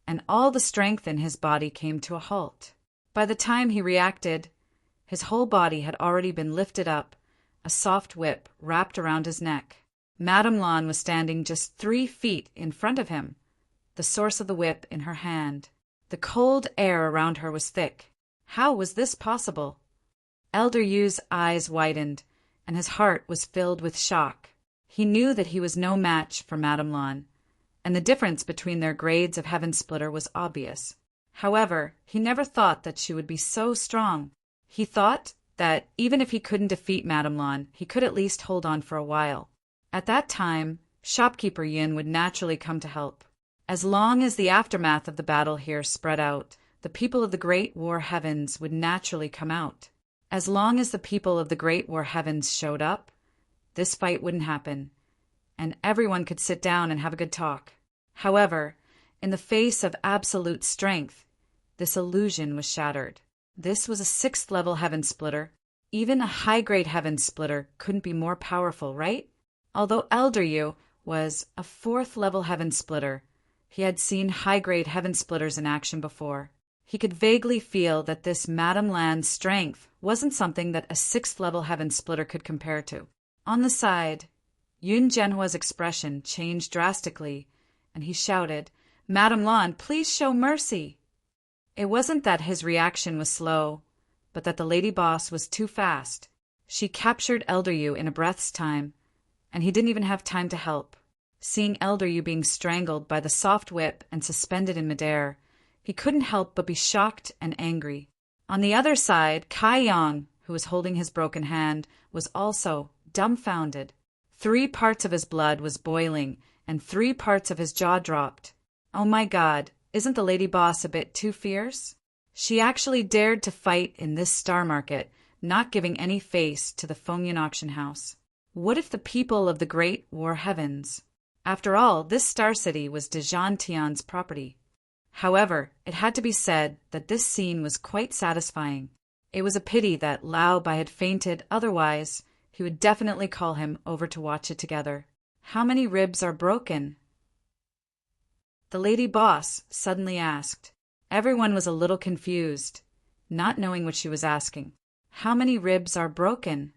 and all the strength in his body came to a halt. By the time he reacted, his whole body had already been lifted up, a soft whip wrapped around his neck. Madame Lan was standing just 3 feet in front of him, the source of the whip in her hand. The cold air around her was thick. How was this possible? Elder Yu's eyes widened, and his heart was filled with shock. He knew that he was no match for Madame Lan, and the difference between their grades of Heaven Splitter was obvious. However, he never thought that she would be so strong. He thought that even if he couldn't defeat Madame Lan, he could at least hold on for a while. At that time, shopkeeper Yin would naturally come to help. As long as the aftermath of the battle here spread out, the people of the Great War Heavens would naturally come out. As long as the people of the Great War Heavens showed up, this fight wouldn't happen, and everyone could sit down and have a good talk. However, in the face of absolute strength, this illusion was shattered. This was a 6th level Heaven Splitter. Even a high-grade Heaven Splitter couldn't be more powerful, right? Although Elder Yu was a 4th level Heaven Splitter, he had seen high-grade Heaven Splitters in action before. He could vaguely feel that this Madame Lan's strength wasn't something that a 6th level Heaven Splitter could compare to. On the side, Yun Zhenhua's expression changed drastically, and he shouted, "Madame Lan, please show mercy!" It wasn't that his reaction was slow, but that the lady boss was too fast. She captured Elder Yu in a breath's time, and he didn't even have time to help. Seeing Elder Yu being strangled by the soft whip and suspended in midair, he couldn't help but be shocked and angry. On the other side, Kai Yang, who was holding his broken hand, was also dumbfounded. 3 parts of his blood was boiling, and 3 parts of his jaw dropped. Oh my God, isn't the lady boss a bit too fierce? She actually dared to fight in this star market, not giving any face to the Fengyan auction house. What if the people of the Great War Heavens? After all, this star city was Dejan Tian's property. However, it had to be said that this scene was quite satisfying. It was a pity that Lao Bai had fainted, otherwise he would definitely call him over to watch it together. How many ribs are broken? The lady boss suddenly asked. Everyone was a little confused, not knowing what she was asking. How many ribs are broken?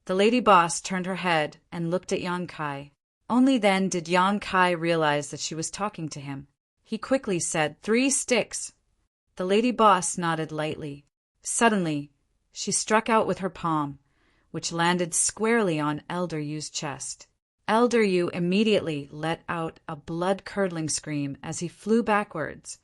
The lady boss turned her head and looked at Yang Kai. Only then did Yang Kai realize that she was talking to him. He quickly said, 3 sticks. The lady boss nodded lightly. Suddenly, she struck out with her palm, which landed squarely on Elder Yu's chest. Elder Yu immediately let out a blood-curdling scream as he flew backwards,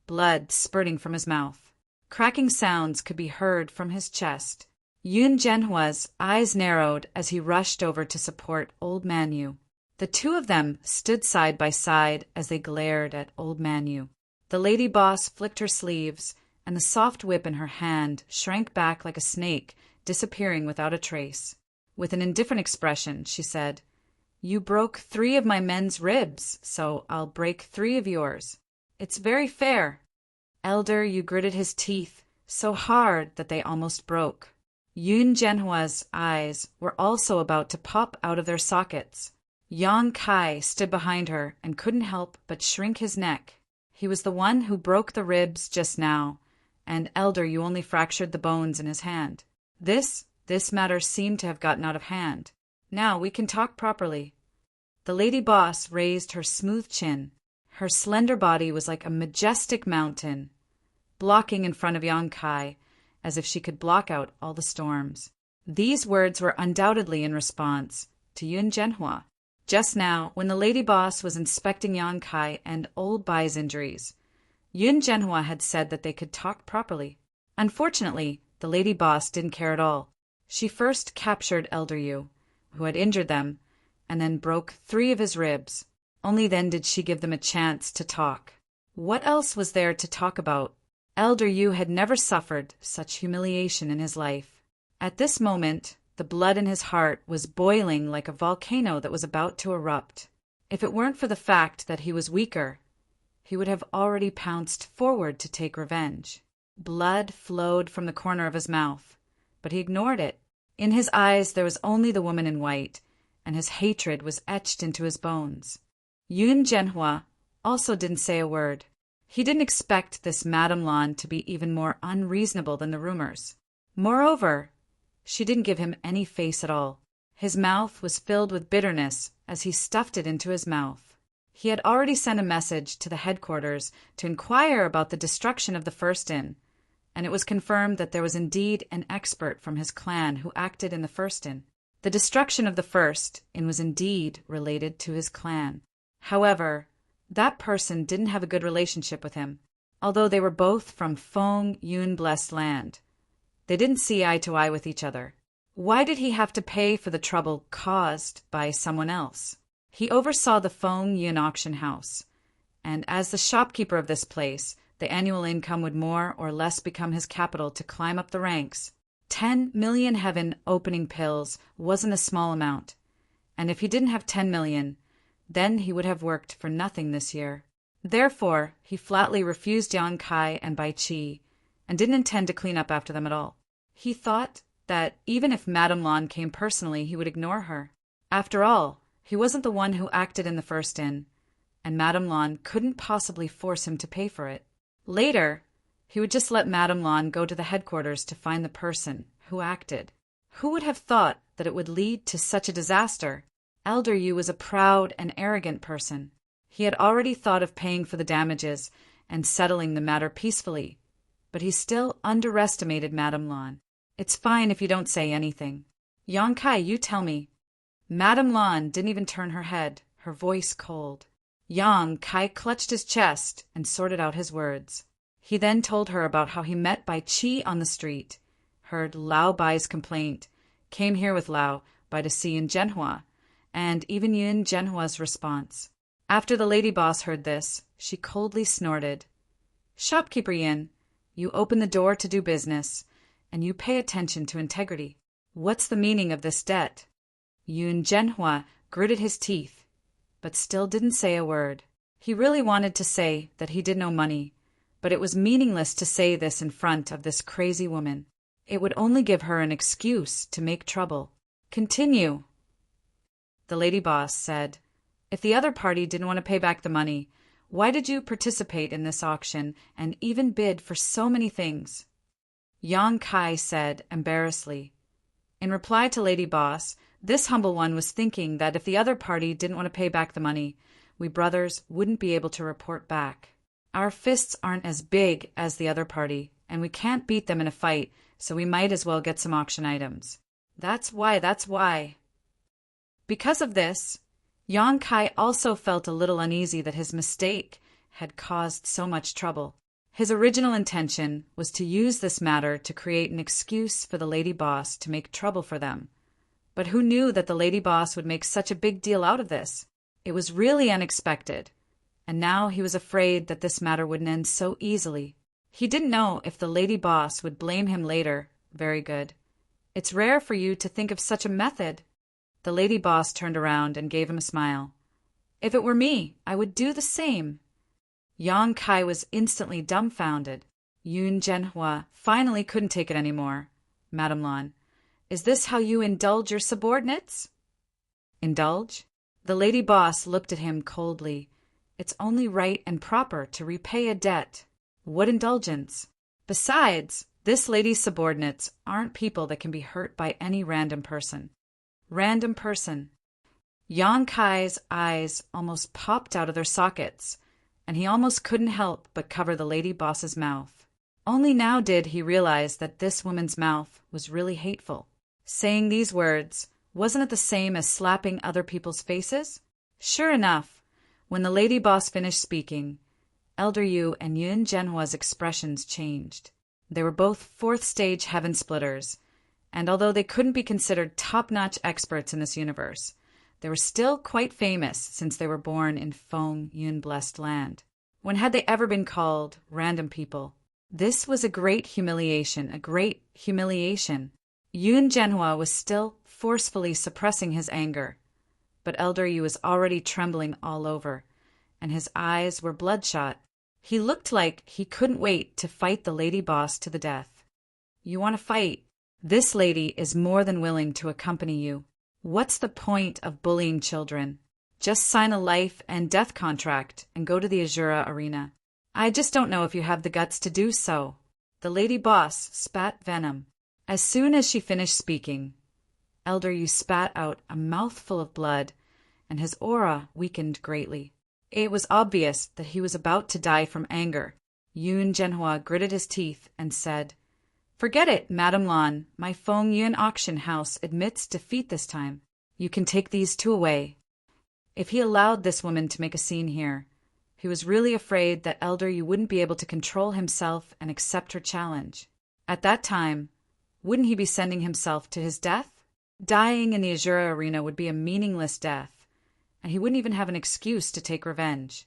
blood spurting from his mouth. Cracking sounds could be heard from his chest. Yun Zhenhua's eyes narrowed as he rushed over to support Old Man Yu. The 2 of them stood side by side as they glared at Old Man Yu. The lady boss flicked her sleeves, and the soft whip in her hand shrank back like a snake, disappearing without a trace. With an indifferent expression, she said, "You broke 3 of my men's ribs, so I'll break 3 of yours. It's very fair." Elder Yu gritted his teeth so hard that they almost broke. Yun Zhenhua's eyes were also about to pop out of their sockets. Yang Kai stood behind her and couldn't help but shrink his neck. He was the one who broke the ribs just now, and Elder Yu only fractured the bones in his hand. This matter seemed to have gotten out of hand. Now we can talk properly. The lady boss raised her smooth chin. Her slender body was like a majestic mountain, blocking in front of Yang Kai, as if she could block out all the storms. These words were undoubtedly in response to Yun Zhenhua. Just now, when the lady boss was inspecting Yang Kai and Old Bai's injuries, Yun Zhenhua had said that they could talk properly. Unfortunately, the lady boss didn't care at all. She first captured Elder Yu, who had injured them, and then broke 3 of his ribs. Only then did she give them a chance to talk. What else was there to talk about? Elder Yu had never suffered such humiliation in his life. At this moment, the blood in his heart was boiling like a volcano that was about to erupt. If it weren't for the fact that he was weaker, he would have already pounced forward to take revenge. Blood flowed from the corner of his mouth, but he ignored it. In his eyes there was only the woman in white, and his hatred was etched into his bones. Yun Zhenhua also didn't say a word. He didn't expect this Madame Lan to be even more unreasonable than the rumors. Moreover, she didn't give him any face at all. His mouth was filled with bitterness as he stuffed it into his mouth. He had already sent a message to the headquarters to inquire about the destruction of the First Inn, and it was confirmed that there was indeed an expert from his clan who acted in the First Inn. The destruction of the First Inn was indeed related to his clan. However, that person didn't have a good relationship with him, although they were both from Feng Yun blessed land. They didn't see eye to eye with each other. Why did he have to pay for the trouble caused by someone else? He oversaw the Feng Yun auction house, and as the shopkeeper of this place, the annual income would more or less become his capital to climb up the ranks. 10 million heaven opening pills wasn't a small amount, and if he didn't have 10 million, then he would have worked for nothing this year. Therefore, he flatly refused Yang Kai and Bai Qi, and didn't intend to clean up after them at all. He thought that even if Madame Lan came personally, he would ignore her. After all, he wasn't the one who acted in the First Inn, and Madame Lan couldn't possibly force him to pay for it. Later, he would just let Madame Lan go to the headquarters to find the person who acted. Who would have thought that it would lead to such a disaster? Elder Yu was a proud and arrogant person. He had already thought of paying for the damages and settling the matter peacefully, but he still underestimated Madame Lan. It's fine if you don't say anything. Yang Kai, you tell me. Madame Lan didn't even turn her head, her voice cold. Yang Kai clutched his chest and sorted out his words. He then told her about how he met Bai Qi on the street, heard Lao Bai's complaint, came here with Lao Bai to see Yun Zhenhua, and even Yun Zhenhua's response. After the lady boss heard this, she coldly snorted. Shopkeeper Yin, you open the door to do business, and you pay attention to integrity. What's the meaning of this debt? Yun Zhenhua gritted his teeth, but still didn't say a word. He really wanted to say that he did no money, but it was meaningless to say this in front of this crazy woman. It would only give her an excuse to make trouble. Continue. The lady boss said, if the other party didn't want to pay back the money, why did you participate in this auction and even bid for so many things? Yang Kai said embarrassedly. In reply to Lady Boss, this humble one was thinking that if the other party didn't want to pay back the money, we brothers wouldn't be able to report back. Our fists aren't as big as the other party, and we can't beat them in a fight, so we might as well get some auction items. That's why. Because of this, Yang Kai also felt a little uneasy that his mistake had caused so much trouble. His original intention was to use this matter to create an excuse for the lady boss to make trouble for them. But who knew that the lady boss would make such a big deal out of this? It was really unexpected, and now he was afraid that this matter wouldn't end so easily. He didn't know if the lady boss would blame him later. Very good. It's rare for you to think of such a method. The lady boss turned around and gave him a smile. If it were me, I would do the same. Yang Kai was instantly dumbfounded. Yun Zhenhua finally couldn't take it anymore. Madame Lan, is this how you indulge your subordinates? Indulge? The lady boss looked at him coldly. It's only right and proper to repay a debt. What indulgence? Besides, this lady's subordinates aren't people that can be hurt by any random person. Random person. Yang Kai's eyes almost popped out of their sockets, and he almost couldn't help but cover the lady boss's mouth. Only now did he realize that this woman's mouth was really hateful. Saying these words, wasn't it the same as slapping other people's faces? Sure enough, when the lady boss finished speaking, Elder Yu and Yun Zhenhua's expressions changed. They were both fourth-stage heaven splitters, and although they couldn't be considered top-notch experts in this universe, they were still quite famous since they were born in Feng Yun blessed land. When had they ever been called random people? This was a great humiliation, Yun Zhenhua was still forcefully suppressing his anger, but Elder Yu was already trembling all over, and his eyes were bloodshot. He looked like he couldn't wait to fight the lady boss to the death. You want to fight? This lady is more than willing to accompany you. What's the point of bullying children? Just sign a life and death contract and go to the Azura arena. I just don't know if you have the guts to do so. The lady boss spat venom. As soon as she finished speaking, Elder Yu spat out a mouthful of blood, and his aura weakened greatly. It was obvious that he was about to die from anger. Yun Zhenhua gritted his teeth and said, "Forget it, Madame Lan. My Feng Yun auction house admits defeat this time. You can take these two away." If he allowed this woman to make a scene here, he was really afraid that Elder Yu wouldn't be able to control himself and accept her challenge. At that time, wouldn't he be sending himself to his death? Dying in the Azura arena would be a meaningless death, and he wouldn't even have an excuse to take revenge.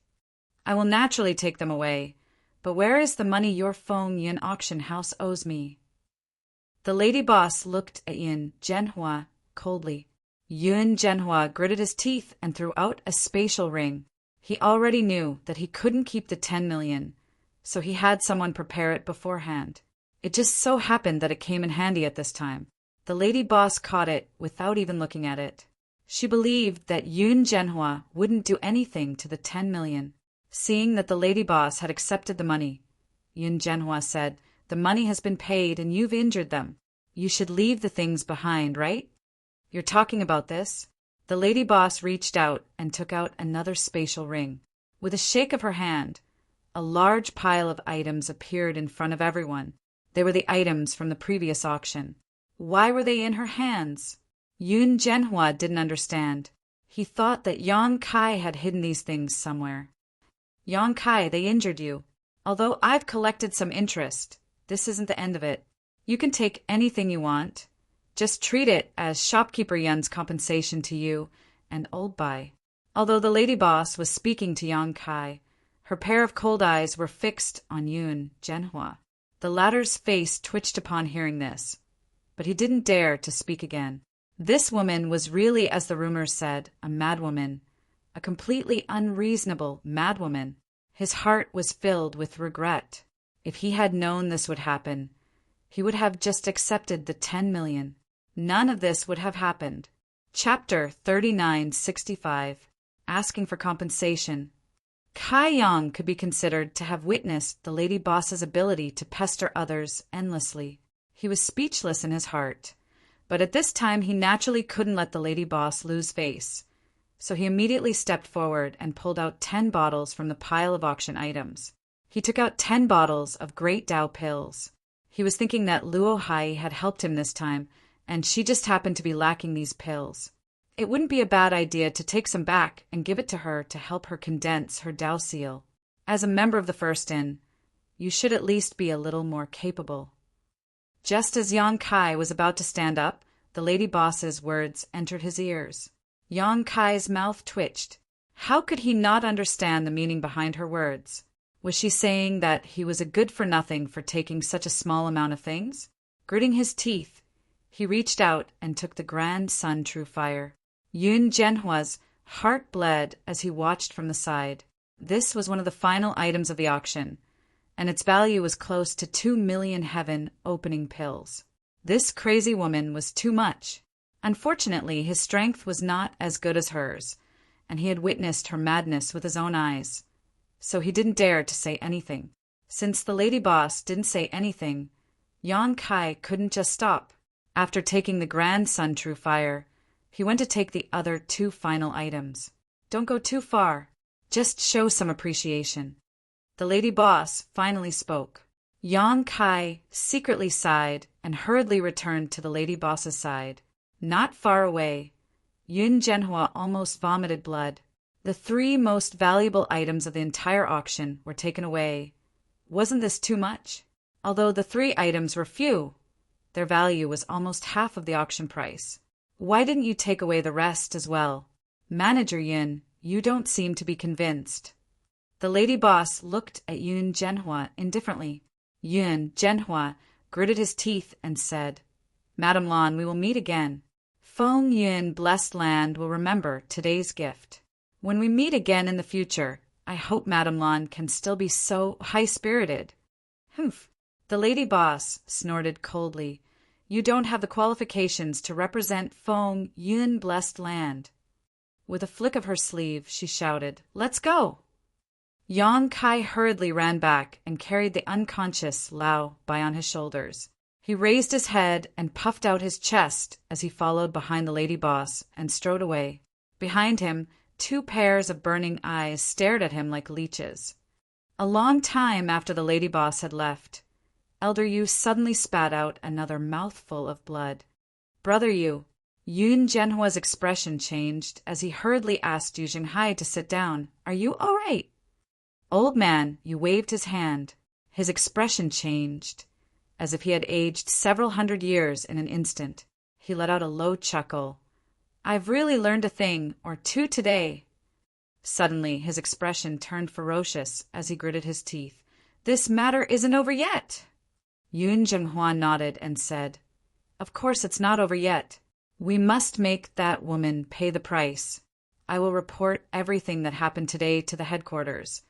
"I will naturally take them away, but where is the money your Feng Yun auction house owes me?" The lady boss looked at Yun Zhenhua coldly. Yun Zhenhua gritted his teeth and threw out a spatial ring. He already knew that he couldn't keep the 10 million, so he had someone prepare it beforehand. It just so happened that it came in handy at this time. The lady boss caught it without even looking at it. She believed that Yun Zhenhua wouldn't do anything to the 10 million. Seeing that the lady boss had accepted the money, Yun Zhenhua said, "The money has been paid and you've injured them. You should leave the things behind, right? You're talking about this?" The lady boss reached out and took out another spatial ring. With a shake of her hand, a large pile of items appeared in front of everyone. They were the items from the previous auction. Why were they in her hands? Yun Zhenhua didn't understand. He thought that Yang Kai had hidden these things somewhere. "Yang Kai, they injured you. Although I've collected some interest, this isn't the end of it. You can take anything you want. Just treat it as shopkeeper Yun's compensation to you and Old Bai." Although the lady boss was speaking to Yang Kai, her pair of cold eyes were fixed on Yun Zhenhua. The latter's face twitched upon hearing this, but he didn't dare to speak again. This woman was really, as the rumors said, a madwoman, a completely unreasonable madwoman. His heart was filled with regret. If he had known this would happen, he would have just accepted the 10 million. None of this would have happened. Chapter 3965. Asking for compensation. Kai Yang could be considered to have witnessed the lady boss's ability to pester others endlessly. He was speechless in his heart, but at this time he naturally couldn't let the lady boss lose face. So he immediately stepped forward and pulled out 10 bottles from the pile of auction items. He took out 10 bottles of Great Tao pills. He was thinking that Luo Hai had helped him this time, and she just happened to be lacking these pills. It wouldn't be a bad idea to take some back and give it to her to help her condense her Tao seal. As a member of the First Inn, you should at least be a little more capable. Just as Yang Kai was about to stand up, the lady boss's words entered his ears. Yang Kai's mouth twitched. How could he not understand the meaning behind her words? Was she saying that he was a good-for-nothing for taking such a small amount of things? Gritting his teeth, he reached out and took the Grand Sun True Fire. Yun Zhenhua's heart bled as he watched from the side. This was one of the final items of the auction, and its value was close to 2 million heaven opening pills. This crazy woman was too much. Unfortunately, his strength was not as good as hers, and he had witnessed her madness with his own eyes, so he didn't dare to say anything. Since the lady boss didn't say anything, Yang Kai couldn't just stop. After taking the Grand Sun True Fire, he went to take the other 2 final items. Don't go too far. Just show some appreciation. The lady boss finally spoke. Yang Kai secretly sighed and hurriedly returned to the lady boss's side. Not far away, Yun Zhenhua almost vomited blood. The 3 most valuable items of the entire auction were taken away. Wasn't this too much? Although the 3 items were few, their value was almost half of the auction price. Why didn't you take away the rest as well? Manager Yun, you don't seem to be convinced. The lady boss looked at Yun Zhenhua indifferently. Yun Zhenhua gritted his teeth and said, "Madame Lan, we will meet again. Feng Yun Blessed Land will remember today's gift. When we meet again in the future, I hope Madame Lan can still be so high-spirited." Humph! The lady boss snorted coldly. You don't have the qualifications to represent Feng Yun blessed land. With a flick of her sleeve, she shouted, "Let's go!" Yang Kai hurriedly ran back and carried the unconscious Lao Bai on his shoulders. He raised his head and puffed out his chest as he followed behind the lady boss and strode away. Behind him, 2 pairs of burning eyes stared at him like leeches. A long time after the lady boss had left, Elder Yu suddenly spat out another mouthful of blood. "Brother Yu." Yun Zhenhua's expression changed as he hurriedly asked Yu Jinghai to sit down. "Are you all right?" Old man, Yu waved his hand. His expression changed, as if he had aged several hundred years in an instant. He let out a low chuckle. "I've really learned a thing or two today." Suddenly, his expression turned ferocious as he gritted his teeth. "This matter isn't over yet." Yun Zhenhua nodded and said, "Of course it's not over yet. We must make that woman pay the price. I will report everything that happened today to the headquarters,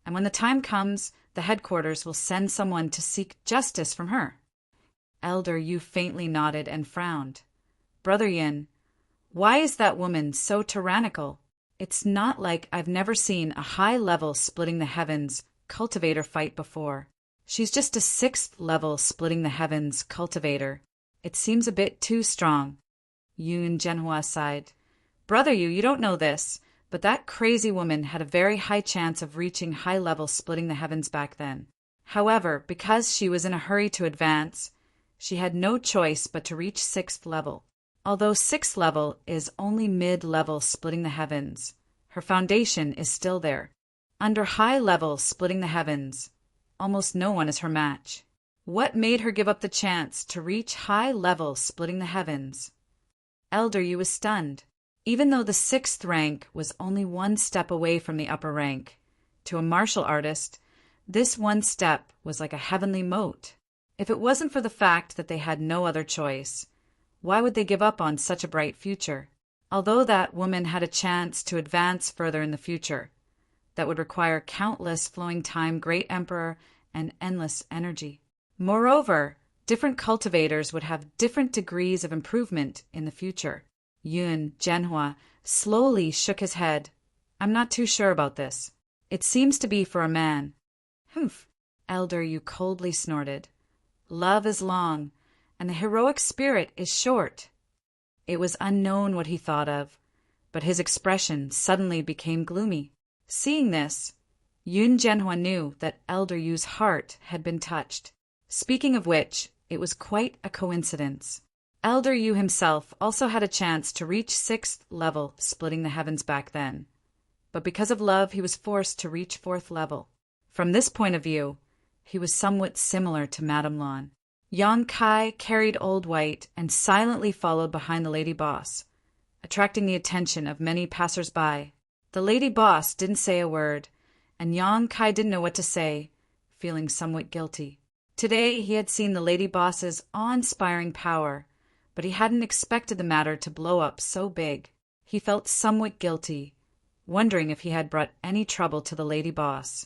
and when the time comes, the headquarters will send someone to seek justice from her." Elder Yu faintly nodded and frowned. "Brother Yin, why is that woman so tyrannical? It's not like I've never seen a high-level splitting the heavens cultivator fight before. She's just a 6th-level splitting the heavens cultivator. It seems a bit too strong." Yun Zhenhua sighed. "Brother Yu, you don't know this, but that crazy woman had a very high chance of reaching high-level splitting the heavens back then. However, because she was in a hurry to advance, she had no choice but to reach 6th level. Although 6th level is only mid-level splitting the heavens, her foundation is still there. Under high-level splitting the heavens, almost no one is her match. What made her give up the chance to reach high-level splitting the heavens?" Elder Yu was stunned. Even though the 6th rank was only 1 step away from the upper rank, to a martial artist, this 1 step was like a heavenly moat. If it wasn't for the fact that they had no other choice, why would they give up on such a bright future? Although that woman had a chance to advance further in the future, that would require countless flowing time, great emperor, and endless energy. Moreover, different cultivators would have different degrees of improvement in the future. Yun Zhenhua slowly shook his head. "I'm not too sure about this. It seems to be for a man." "Humph," Elder Yu coldly snorted. "Love is long, and the heroic spirit is short." It was unknown what he thought of, but his expression suddenly became gloomy. Seeing this, Yun Zhenhua knew that Elder Yu's heart had been touched. Speaking of which, it was quite a coincidence. Elder Yu himself also had a chance to reach 6th level splitting the heavens back then, but because of love he was forced to reach 4th level. From this point of view, he was somewhat similar to Madame Lan. Yang Kai carried Old White and silently followed behind the lady boss, attracting the attention of many passers-by. The lady boss didn't say a word, and Yang Kai didn't know what to say, feeling somewhat guilty. Today he had seen the lady boss's awe-inspiring power, but he hadn't expected the matter to blow up so big. He felt somewhat guilty, wondering if he had brought any trouble to the lady boss.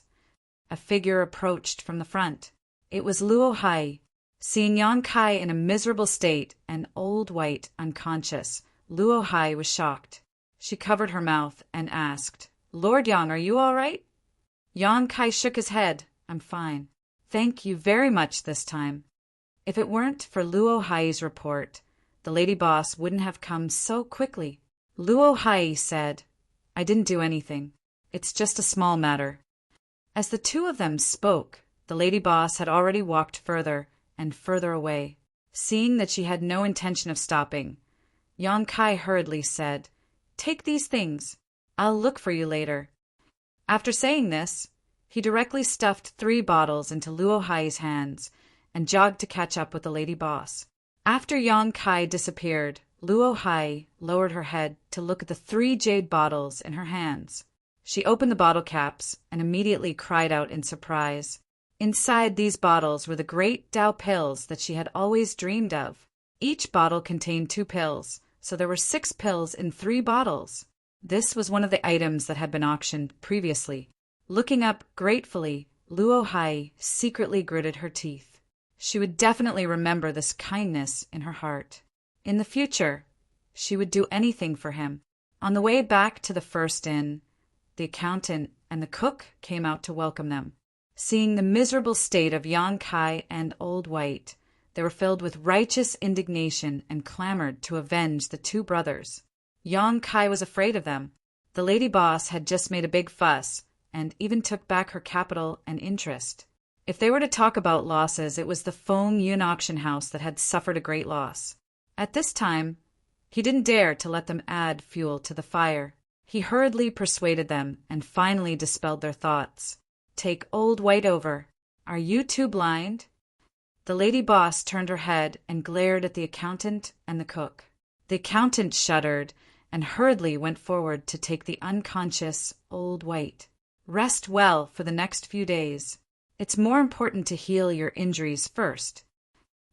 A figure approached from the front. It was Luo Hai. Seeing Yang Kai in a miserable state and Old White unconscious, Luo Hai was shocked. She covered her mouth and asked, "Lord Yang, are you all right?" Yang Kai shook his head. "I'm fine. Thank you very much this time." If it weren't for Luo Hai's report, the lady boss wouldn't have come so quickly. Luo Hai said, "I didn't do anything. It's just a small matter." As the two of them spoke, the lady boss had already walked further and further away. Seeing that she had no intention of stopping, Yang Kai hurriedly said, "Take these things. I'll look for you later." After saying this, he directly stuffed 3 bottles into Luo Hai's hands and jogged to catch up with the lady boss. After Yang Kai disappeared, Luo Hai lowered her head to look at the 3 jade bottles in her hands. She opened the bottle caps and immediately cried out in surprise. Inside these bottles were the great Tao pills that she had always dreamed of. Each bottle contained 2 pills, so there were 6 pills in 3 bottles. This was one of the items that had been auctioned previously. Looking up gratefully, Luo Hai secretly gritted her teeth. She would definitely remember this kindness in her heart. In the future, she would do anything for him. On the way back to the first inn, the accountant and the cook came out to welcome them. Seeing the miserable state of Yang Kai and Old White, they were filled with righteous indignation and clamored to avenge the two brothers. Yang Kai was afraid of them. The lady boss had just made a big fuss and even took back her capital and interest. If they were to talk about losses, it was the Feng Yun auction house that had suffered a great loss. At this time, he didn't dare to let them add fuel to the fire. He hurriedly persuaded them and finally dispelled their thoughts. Take Old White over. Are you two blind? The lady boss turned her head and glared at the accountant and the cook. The accountant shuddered and hurriedly went forward to take the unconscious Old White. Rest well for the next few days. It's more important to heal your injuries first.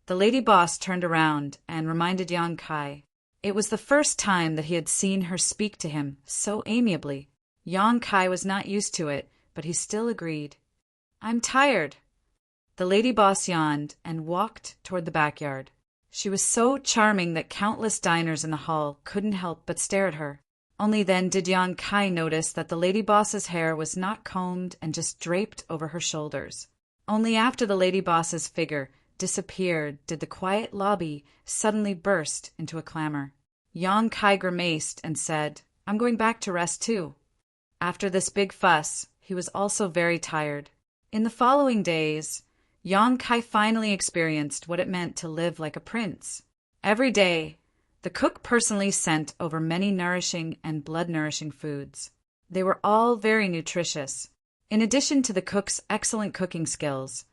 The lady boss turned around and reminded Yang Kai. It was the first time that he had seen her speak to him so amiably. Yang Kai was not used to it, but he still agreed. I'm tired. The lady boss yawned and walked toward the backyard. She was so charming that countless diners in the hall couldn't help but stare at her. Only then did Yang Kai notice that the lady boss's hair was not combed and just draped over her shoulders. Only after the lady boss's figure disappeared did the quiet lobby suddenly burst into a clamor. Yang Kai grimaced and said, I'm going back to rest too. After this big fuss, he was also very tired. In the following days, Yang Kai finally experienced what it meant to live like a prince. Every day, the cook personally sent over many nourishing and blood-nourishing foods. They were all very nutritious. In addition to the cook's excellent cooking skills,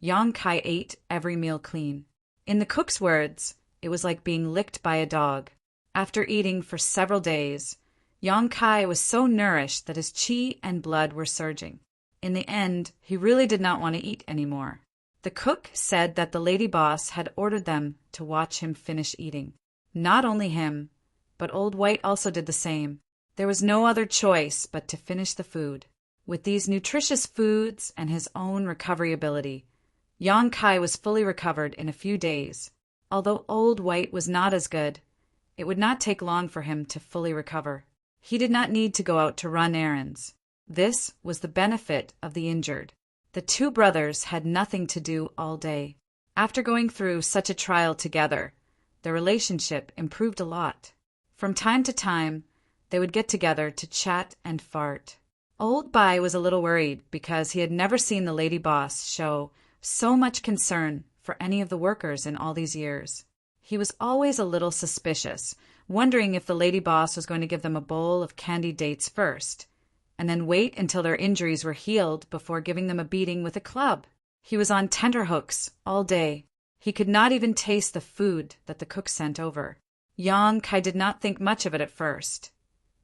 Yang Kai ate every meal clean. In the cook's words, it was like being licked by a dog. After eating for several days, Yang Kai was so nourished that his qi and blood were surging. In the end, he really did not want to eat anymore. The cook said that the lady boss had ordered them to watch him finish eating. Not only him, but Old White also did the same. There was no other choice but to finish the food. With these nutritious foods and his own recovery ability, Yang Kai was fully recovered in a few days. Although Old White was not as good, it would not take long for him to fully recover. He did not need to go out to run errands. This was the benefit of the injured. The two brothers had nothing to do all day. After going through such a trial together, their relationship improved a lot. From time to time, they would get together to chat and fart. Old Bai was a little worried because he had never seen the lady boss show so much concern for any of the workers in all these years. He was always a little suspicious, wondering if the lady boss was going to give them a bowl of candied dates first, and then wait until their injuries were healed before giving them a beating with a club. He was on tenterhooks all day. He could not even taste the food that the cook sent over. Yang Kai did not think much of it at first,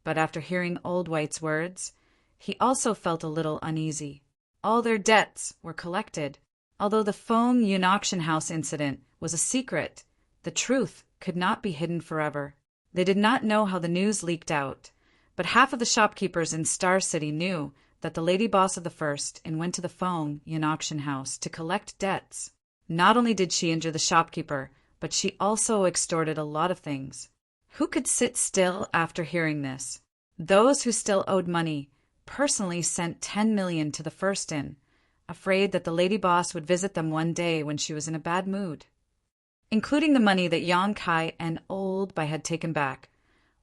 but after hearing Old White's words, he also felt a little uneasy. All their debts were collected. Although the Feng Yun auction house incident was a secret, the truth could not be hidden forever. They did not know how the news leaked out, but half of the shopkeepers in Star City knew that the lady boss of the first inn went to the Feng Yun auction house to collect debts. Not only did she injure the shopkeeper, but she also extorted a lot of things. Who could sit still after hearing this? Those who still owed money personally sent 10 million to the first inn, afraid that the lady boss would visit them one day when she was in a bad mood. Including the money that Yang Kai and Old Bai had taken back,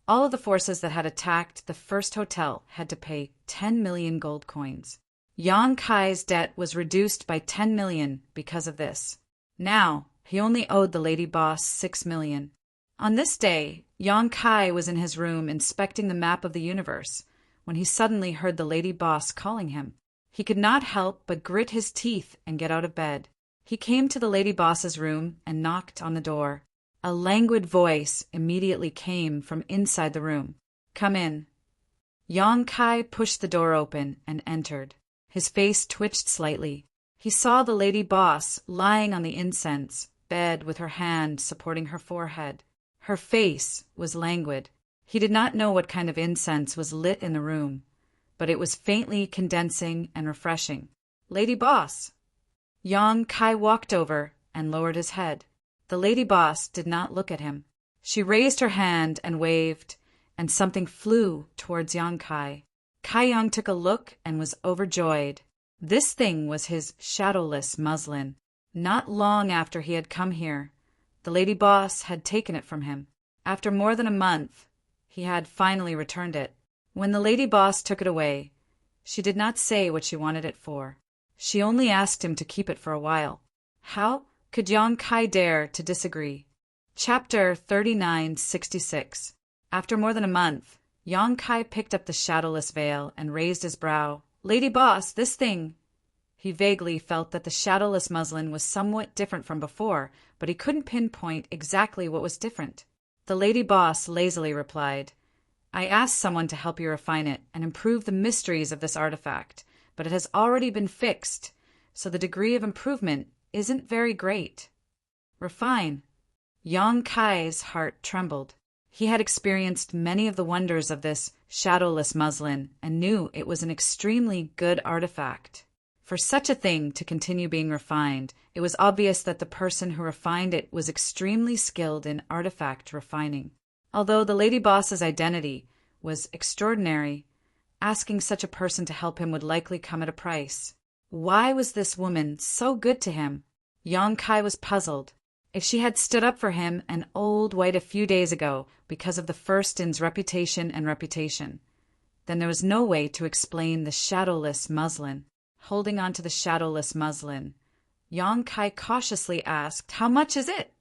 all of the forces that had attacked the first hotel had to pay 10 million gold coins. Yang Kai's debt was reduced by 10 million because of this. Now, he only owed the lady boss 6 million. On this day, Yang Kai was in his room inspecting the map of the universe when he suddenly heard the lady boss calling him. He could not help but grit his teeth and get out of bed. He came to the lady boss's room and knocked on the door. A languid voice immediately came from inside the room. Come in. Yang Kai pushed the door open and entered. His face twitched slightly. He saw the lady boss lying on the incense bed with her hand supporting her forehead. Her face was languid. He did not know what kind of incense was lit in the room, but it was faintly condensing and refreshing. Lady boss! Yang Kai walked over and lowered his head. The lady boss did not look at him. She raised her hand and waved, and something flew towards Yang Kai. Kai Yang took a look and was overjoyed. This thing was his shadowless muslin. Not long after he had come here, the lady boss had taken it from him. After more than a month, he had finally returned it. When the lady boss took it away, she did not say what she wanted it for. She only asked him to keep it for a while. How could Yang Kai dare to disagree? Chapter 3966. After more than a month, Yang Kai picked up the shadowless veil and raised his brow. Lady boss, this thing. He vaguely felt that the shadowless muslin was somewhat different from before, but he couldn't pinpoint exactly what was different. The lady boss lazily replied, I asked someone to help you refine it and improve the mysteries of this artifact, but it has already been fixed, so the degree of improvement isn't very great. Refine. Yang Kai's heart trembled. He had experienced many of the wonders of this shadowless muslin and knew it was an extremely good artifact. For such a thing to continue being refined, it was obvious that the person who refined it was extremely skilled in artifact refining. Although the lady boss's identity was extraordinary, asking such a person to help him would likely come at a price. Why was this woman so good to him? Yang Kai was puzzled. If she had stood up for him and old white a few days ago because of the Firstin's reputation, then there was no way to explain the shadowless muslin. Holding on to the shadowless muslin, Yang Kai cautiously asked, How much is it?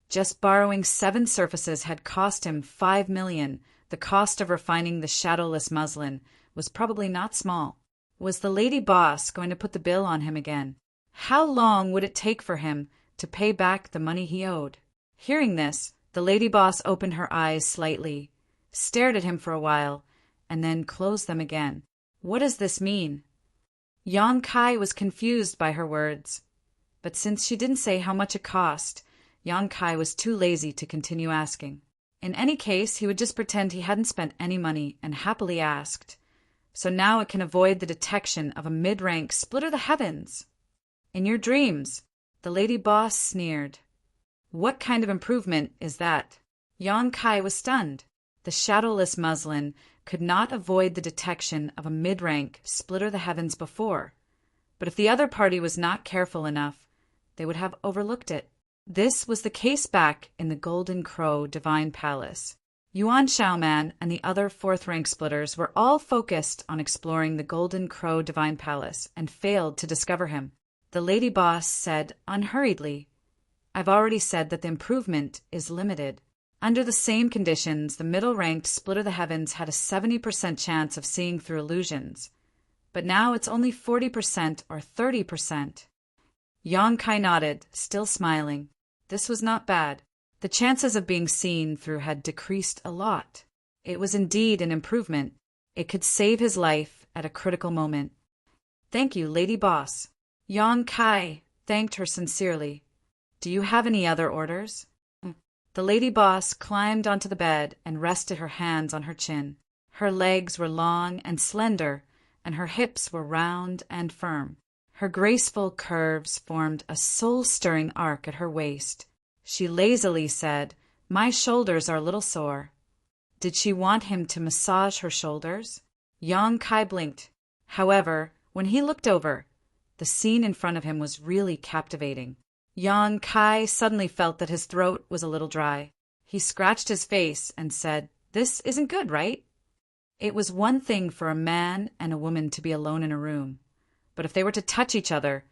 Just borrowing 7 surfaces had cost him 5 million. The cost of refining the shadowless muslin was probably not small. Was the lady boss going to put the bill on him again? How long would it take for him to pay back the money he owed? Hearing this, the lady boss opened her eyes slightly, stared at him for a while, and then closed them again. What does this mean? Yang Kai was confused by her words, but since she didn't say how much it cost, Yang Kai was too lazy to continue asking. In any case, he would just pretend he hadn't spent any money and happily asked, So now it can avoid the detection of a mid-rank splitter the heavens. In your dreams, the lady boss sneered. What kind of improvement is that? Yang Kai was stunned. The shadowless muslin could not avoid the detection of a mid-rank splitter the heavens before, but if the other party was not careful enough, they would have overlooked it. This was the case back in the Golden Crow Divine Palace. Yuan Shaoman and the other 4th-rank splitters were all focused on exploring the Golden Crow Divine Palace and failed to discover him. The lady boss said unhurriedly, I've already said that the improvement is limited. Under the same conditions, the middle-ranked Splitter the Heavens had a 70% chance of seeing through illusions, but now it's only 40% or 30%. Yang Kai nodded, still smiling. This was not bad. The chances of being seen through had decreased a lot. It was indeed an improvement. It could save his life at a critical moment. Thank you, Lady Boss. Yang Kai thanked her sincerely. Do you have any other orders? The lady boss climbed onto the bed and rested her hands on her chin. Her legs were long and slender, and her hips were round and firm. Her graceful curves formed a soul-stirring arc at her waist. She lazily said, My shoulders are a little sore. Did she want him to massage her shoulders? Yang Kai blinked. However, when he looked over, the scene in front of him was really captivating. Yang Kai suddenly felt that his throat was a little dry. He scratched his face and said, This isn't good, right? It was one thing for a man and a woman to be alone in a room, but if they were to touch each other,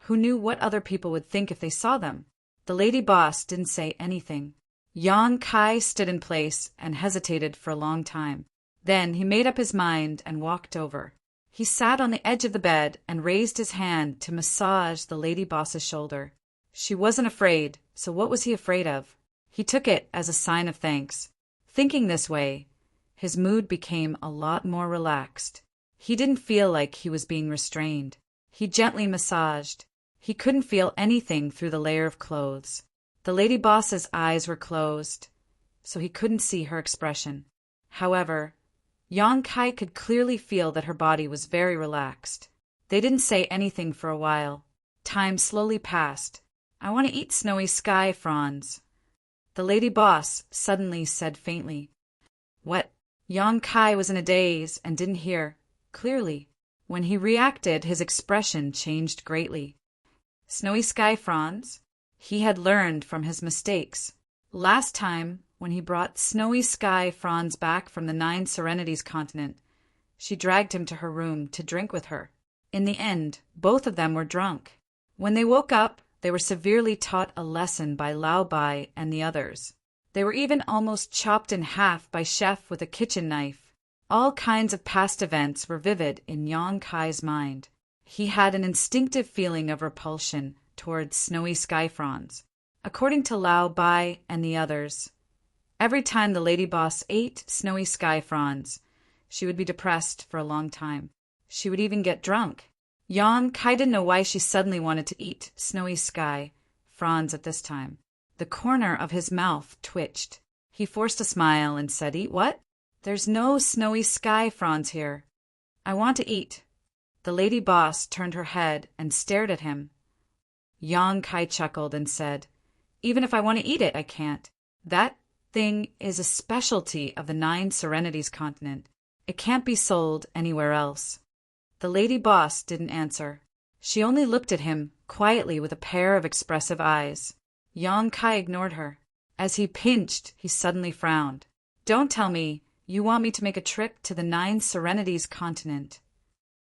who knew what other people would think if they saw them? The lady boss didn't say anything. Yang Kai stood in place and hesitated for a long time. Then he made up his mind and walked over. He sat on the edge of the bed and raised his hand to massage the lady boss's shoulder. She wasn't afraid, so what was he afraid of? He took it as a sign of thanks. Thinking this way, his mood became a lot more relaxed. He didn't feel like he was being restrained. He gently massaged. He couldn't feel anything through the layer of clothes. The lady boss's eyes were closed, so he couldn't see her expression. However, Yang Kai could clearly feel that her body was very relaxed. They didn't say anything for a while. Time slowly passed. I want to eat Snowy Sky, Franz. The lady boss suddenly said faintly. What? Yang Kai was in a daze and didn't hear clearly. When he reacted, his expression changed greatly. Snowy Sky, Franz? He had learned from his mistakes. Last time, when he brought Snowy Sky Franz back from the Nine Serenities continent, she dragged him to her room to drink with her. In the end, both of them were drunk. When they woke up, they were severely taught a lesson by Lao Bai and the others. They were even almost chopped in half by Chef with a kitchen knife. All kinds of past events were vivid in Yang Kai's mind. He had an instinctive feeling of repulsion towards Snowy Sky Franz. According to Lao Bai and the others, every time the lady boss ate Snowy Sky Franz, she would be depressed for a long time. She would even get drunk. Yang Kai didn't know why she suddenly wanted to eat Snowy Sky Franz at this time. The corner of his mouth twitched. He forced a smile and said, Eat what? There's no Snowy Sky Franz here. I want to eat. The lady boss turned her head and stared at him. Yang Kai chuckled and said, Even if I want to eat it, I can't. That thing is a specialty of the Nine Serenities continent. It can't be sold anywhere else. The lady boss didn't answer. She only looked at him quietly with a pair of expressive eyes. Yang Kai ignored her. As he pinched, he suddenly frowned. Don't tell me you want me to make a trip to the Nine Serenities continent.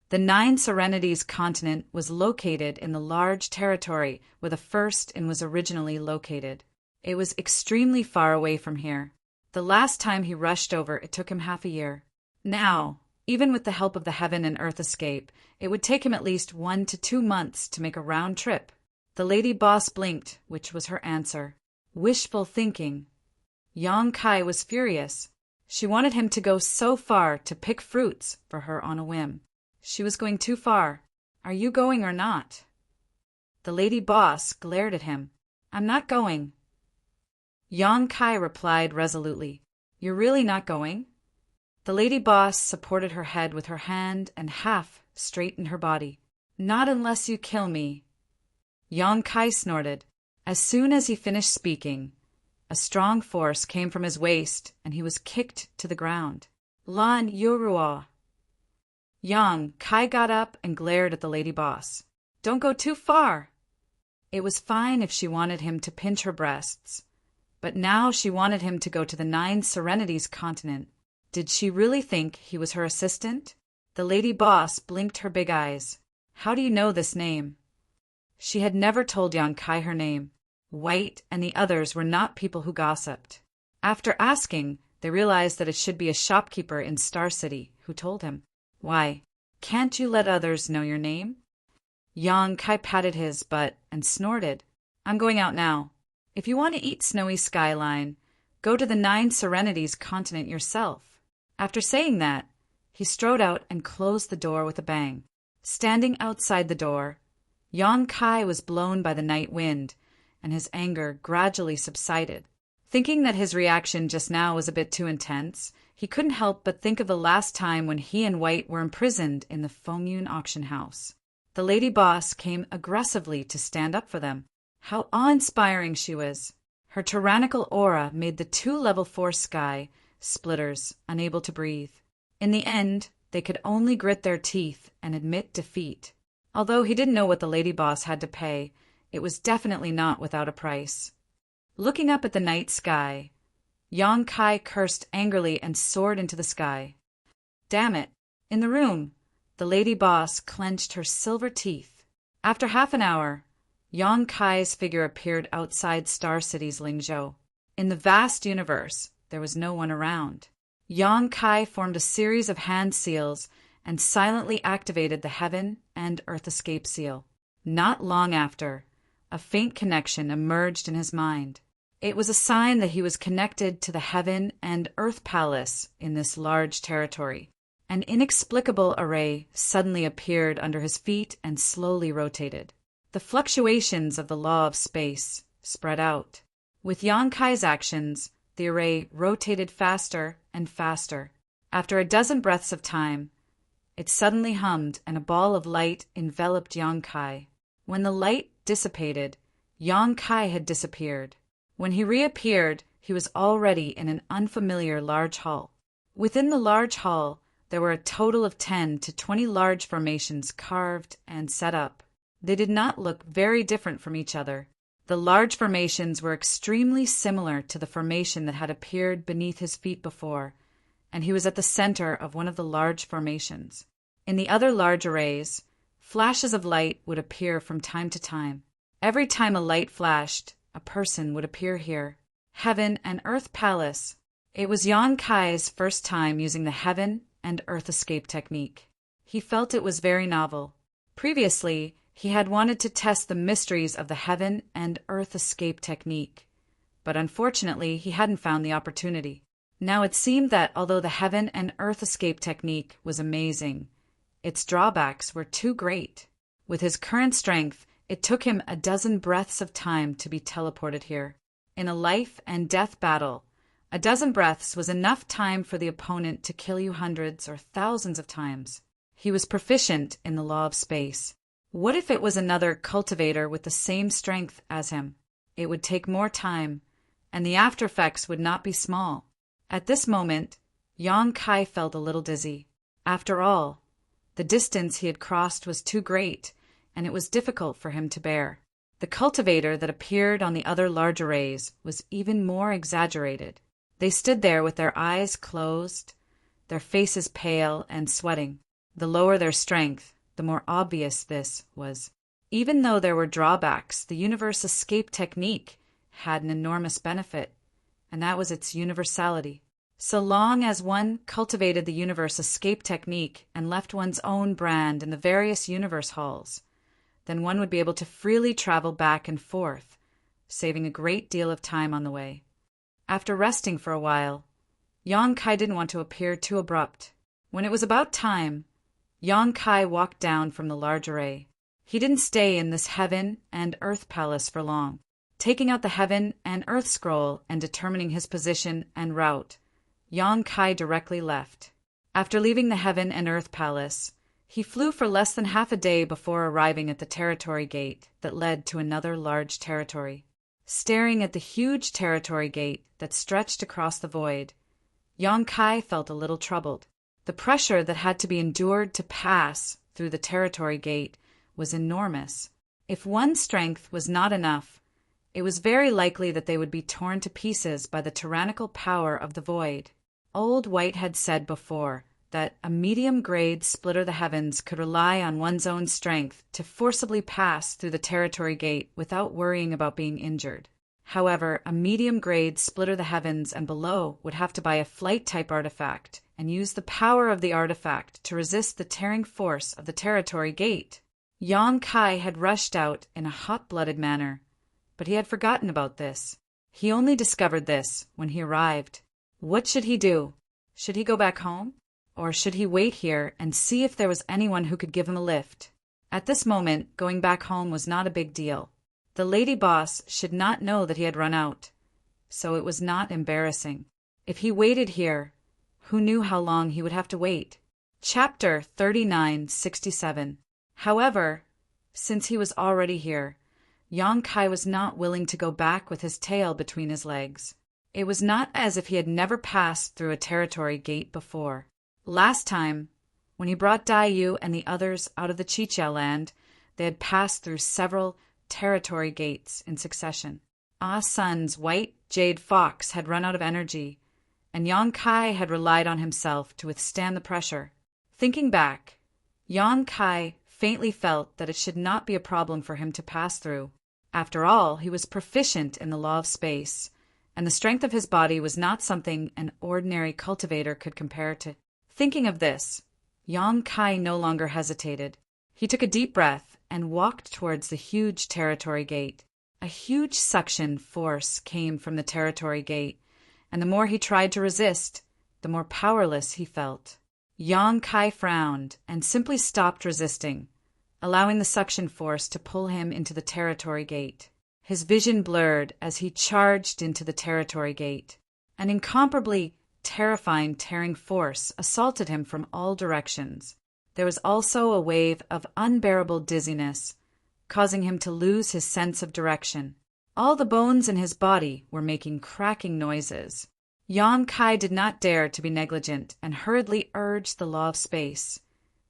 The Nine Serenities continent was located in the large territory where the First Inn was originally located. It was extremely far away from here. The last time he rushed over, it took him half a year. Now, even with the help of the Heaven and Earth escape, it would take him at least 1 to 2 months to make a round trip. The lady boss blinked, which was her answer. Wishful thinking. Yang Kai was furious. She wanted him to go so far to pick fruits for her on a whim. She was going too far. Are you going or not? The lady boss glared at him. I'm not going. Yang Kai replied resolutely. You're really not going? The lady boss supported her head with her hand and half straightened her body. Not unless you kill me. Yang Kai snorted. As soon as he finished speaking, a strong force came from his waist and he was kicked to the ground. Lan Yorua. Yang Kai got up and glared at the lady boss. Don't go too far. It was fine if she wanted him to pinch her breasts, but now she wanted him to go to the Nine Serenities continent. Did she really think he was her assistant? The lady boss blinked her big eyes. How do you know this name? She had never told Yang Kai her name. White and the others were not people who gossiped. After asking, they realized that it should be a shopkeeper in Star City who told him. Why, can't you let others know your name? Yang Kai patted his butt and snorted. I'm going out now. If you want to eat Snowy Skyline, go to the Nine Serenities continent yourself. After saying that, he strode out and closed the door with a bang. Standing outside the door, Yang Kai was blown by the night wind, and his anger gradually subsided. Thinking that his reaction just now was a bit too intense, he couldn't help but think of the last time when he and White were imprisoned in the Fengyun auction house. The lady boss came aggressively to stand up for them. How awe-inspiring she was. Her tyrannical aura made the 2 level 4 sky splitters unable to breathe. In the end, they could only grit their teeth and admit defeat. Although he didn't know what the lady boss had to pay, it was definitely not without a price. Looking up at the night sky, Yang Kai cursed angrily and soared into the sky. Damn it! In the room, the lady boss clenched her silver teeth. After half an hour, Yang Kai's figure appeared outside Star City's Lingzhou. In the vast universe, there was no one around. Yang Kai formed a series of hand seals and silently activated the Heaven and Earth Escape seal. Not long after, a faint connection emerged in his mind. It was a sign that he was connected to the Heaven and Earth Palace in this large territory. An inexplicable array suddenly appeared under his feet and slowly rotated. The fluctuations of the law of space spread out. With Yang Kai's actions, the array rotated faster and faster. After a dozen breaths of time, it suddenly hummed and a ball of light enveloped Yang Kai. When the light dissipated, Yang Kai had disappeared. When he reappeared, he was already in an unfamiliar large hall. Within the large hall, there were a total of 10 to 20 large formations carved and set up. They did not look very different from each other. The large formations were extremely similar to the formation that had appeared beneath his feet before, and he was at the center of one of the large formations. In the other large arrays, flashes of light would appear from time to time. Every time a light flashed, a person would appear here. Heaven and Earth Palace. It was Yang Kai's first time using the Heaven and Earth Escape technique. He felt it was very novel. Previously, he had wanted to test the mysteries of the Heaven and Earth Escape technique, but unfortunately he hadn't found the opportunity. Now it seemed that although the Heaven and Earth Escape technique was amazing, its drawbacks were too great. With his current strength, it took him a dozen breaths of time to be teleported here. In a life and death battle, a dozen breaths was enough time for the opponent to kill you hundreds or thousands of times. He was proficient in the law of space. What if it was another cultivator with the same strength as him? It would take more time, and the after effects would not be small. At this moment, Yang Kai felt a little dizzy. After all, the distance he had crossed was too great, and it was difficult for him to bear. The cultivator that appeared on the other large arrays was even more exaggerated. They stood there with their eyes closed, their faces pale and sweating. The lower their strength, the more obvious this was. Even though there were drawbacks, the universe escape technique had an enormous benefit, and that was its universality. So long as one cultivated the universe escape technique and left one's own brand in the various universe halls, then one would be able to freely travel back and forth, saving a great deal of time on the way. After resting for a while, Yang Kai didn't want to appear too abrupt. When it was about time, Yang Kai walked down from the large array. He didn't stay in this Heaven and Earth Palace for long. Taking out the Heaven and Earth Scroll and determining his position and route, Yang Kai directly left. After leaving the Heaven and Earth Palace, he flew for less than half a day before arriving at the territory gate that led to another large territory. Staring at the huge territory gate that stretched across the void, Yang Kai felt a little troubled. The pressure that had to be endured to pass through the territory gate was enormous. If one's strength was not enough, it was very likely that they would be torn to pieces by the tyrannical power of the void. Old White had said before that a medium-grade splitter the heavens could rely on one's own strength to forcibly pass through the territory gate without worrying about being injured. However, a medium-grade splitter the heavens and below would have to buy a flight-type artifact and use the power of the artifact to resist the tearing force of the territory gate. Yang Kai had rushed out in a hot-blooded manner, but he had forgotten about this. He only discovered this when he arrived. What should he do? Should he go back home? Or should he wait here and see if there was anyone who could give him a lift? At this moment, going back home was not a big deal. The lady boss should not know that he had run out, so it was not embarrassing. If he waited here, who knew how long he would have to wait? Chapter 3967. However, since he was already here, Yang Kai was not willing to go back with his tail between his legs. It was not as if he had never passed through a territory gate before. Last time, when he brought Daiyu and the others out of the Chicha land, they had passed through several territory gates in succession. Ah Sun's white jade fox had run out of energy, and Yang Kai had relied on himself to withstand the pressure. Thinking back, Yang Kai faintly felt that it should not be a problem for him to pass through. After all, he was proficient in the law of space, and the strength of his body was not something an ordinary cultivator could compare to. Thinking of this, Yang Kai no longer hesitated. He took a deep breath and walked towards the huge territory gate. A huge suction force came from the territory gate, and the more he tried to resist, the more powerless he felt. Yang Kai frowned and simply stopped resisting, allowing the suction force to pull him into the territory gate. His vision blurred as he charged into the territory gate. An incomparably terrifying tearing force assaulted him from all directions. There was also a wave of unbearable dizziness, causing him to lose his sense of direction. All the bones in his body were making cracking noises. Yang Kai did not dare to be negligent and hurriedly urged the law of space,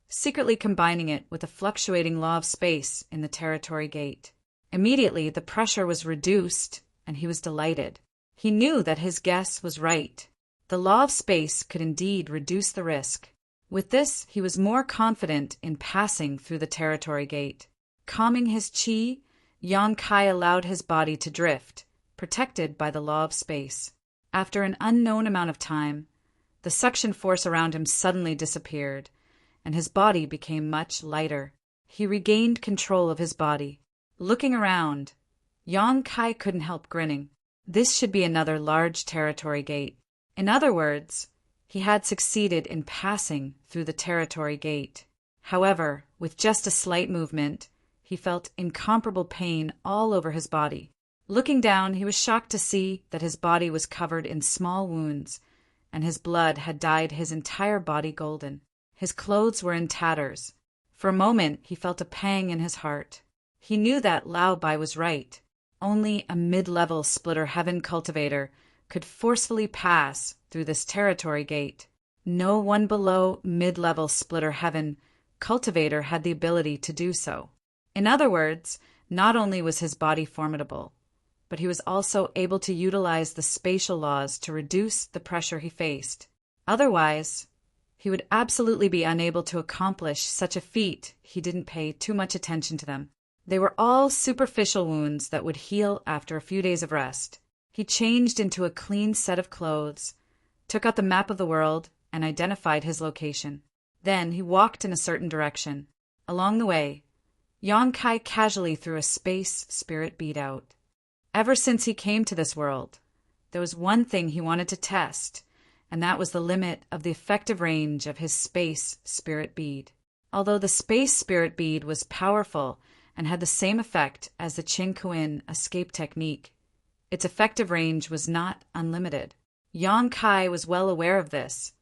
secretly combining it with the fluctuating law of space in the territory gate. Immediately, the pressure was reduced, and he was delighted. He knew that his guess was right. The law of space could indeed reduce the risk. With this, he was more confident in passing through the territory gate. Calming his chi, Yang Kai allowed his body to drift, protected by the law of space. After an unknown amount of time, the suction force around him suddenly disappeared, and his body became much lighter. He regained control of his body. Looking around, Yang Kai couldn't help grinning. This should be another large territory gate. In other words, he had succeeded in passing through the territory gate. However, with just a slight movement, he felt incomparable pain all over his body. Looking down, he was shocked to see that his body was covered in small wounds, and his blood had dyed his entire body golden. His clothes were in tatters. For a moment, he felt a pang in his heart. He knew that Lao Bai was right. Only a mid-level splitter heaven cultivator could forcefully pass through this territory gate. No one below mid-level splitter heaven cultivator had the ability to do so. In other words, not only was his body formidable, but he was also able to utilize the spatial laws to reduce the pressure he faced. Otherwise, he would absolutely be unable to accomplish such a feat. He didn't pay too much attention to them. They were all superficial wounds that would heal after a few days of rest. He changed into a clean set of clothes, took out the map of the world, and identified his location. Then he walked in a certain direction. Along the way, Yang Kai casually threw a space spirit bead out. Ever since he came to this world, there was one thing he wanted to test, and that was the limit of the effective range of his space spirit bead. Although the space spirit bead was powerful and had the same effect as the Chin Kuin escape technique, its effective range was not unlimited. Yang Kai was well aware of this,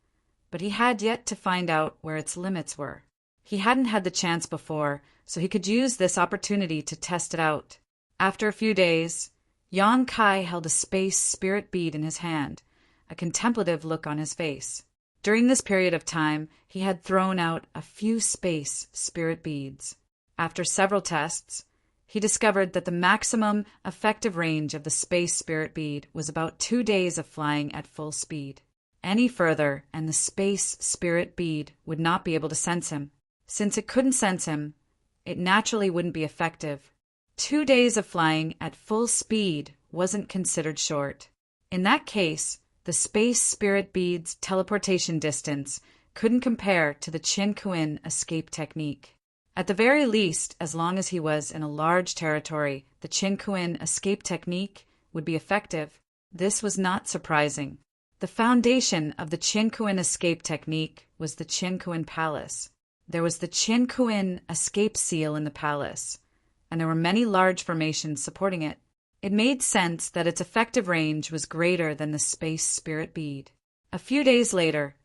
but he had yet to find out where its limits were. He hadn't had the chance before, so he could use this opportunity to test it out. After a few days, Yang Kai held a space spirit bead in his hand, a contemplative look on his face. During this period of time, he had thrown out a few space spirit beads. After several tests, he discovered that the maximum effective range of the space spirit bead was about 2 days of flying at full speed. Any further, and the space spirit bead would not be able to sense him. Since it couldn't sense him, it naturally wouldn't be effective. 2 days of flying at full speed wasn't considered short. In that case, the space spirit bead's teleportation distance couldn't compare to the Chin Kuin escape technique. At the very least, as long as he was in a large territory, the Chin Kuin escape technique would be effective. This was not surprising. The foundation of the Chin Kuin escape technique was the Chin Kuin Palace. There was the Chin Kuin escape seal in the palace, and there were many large formations supporting it. It made sense that its effective range was greater than the space spirit bead. A few days later,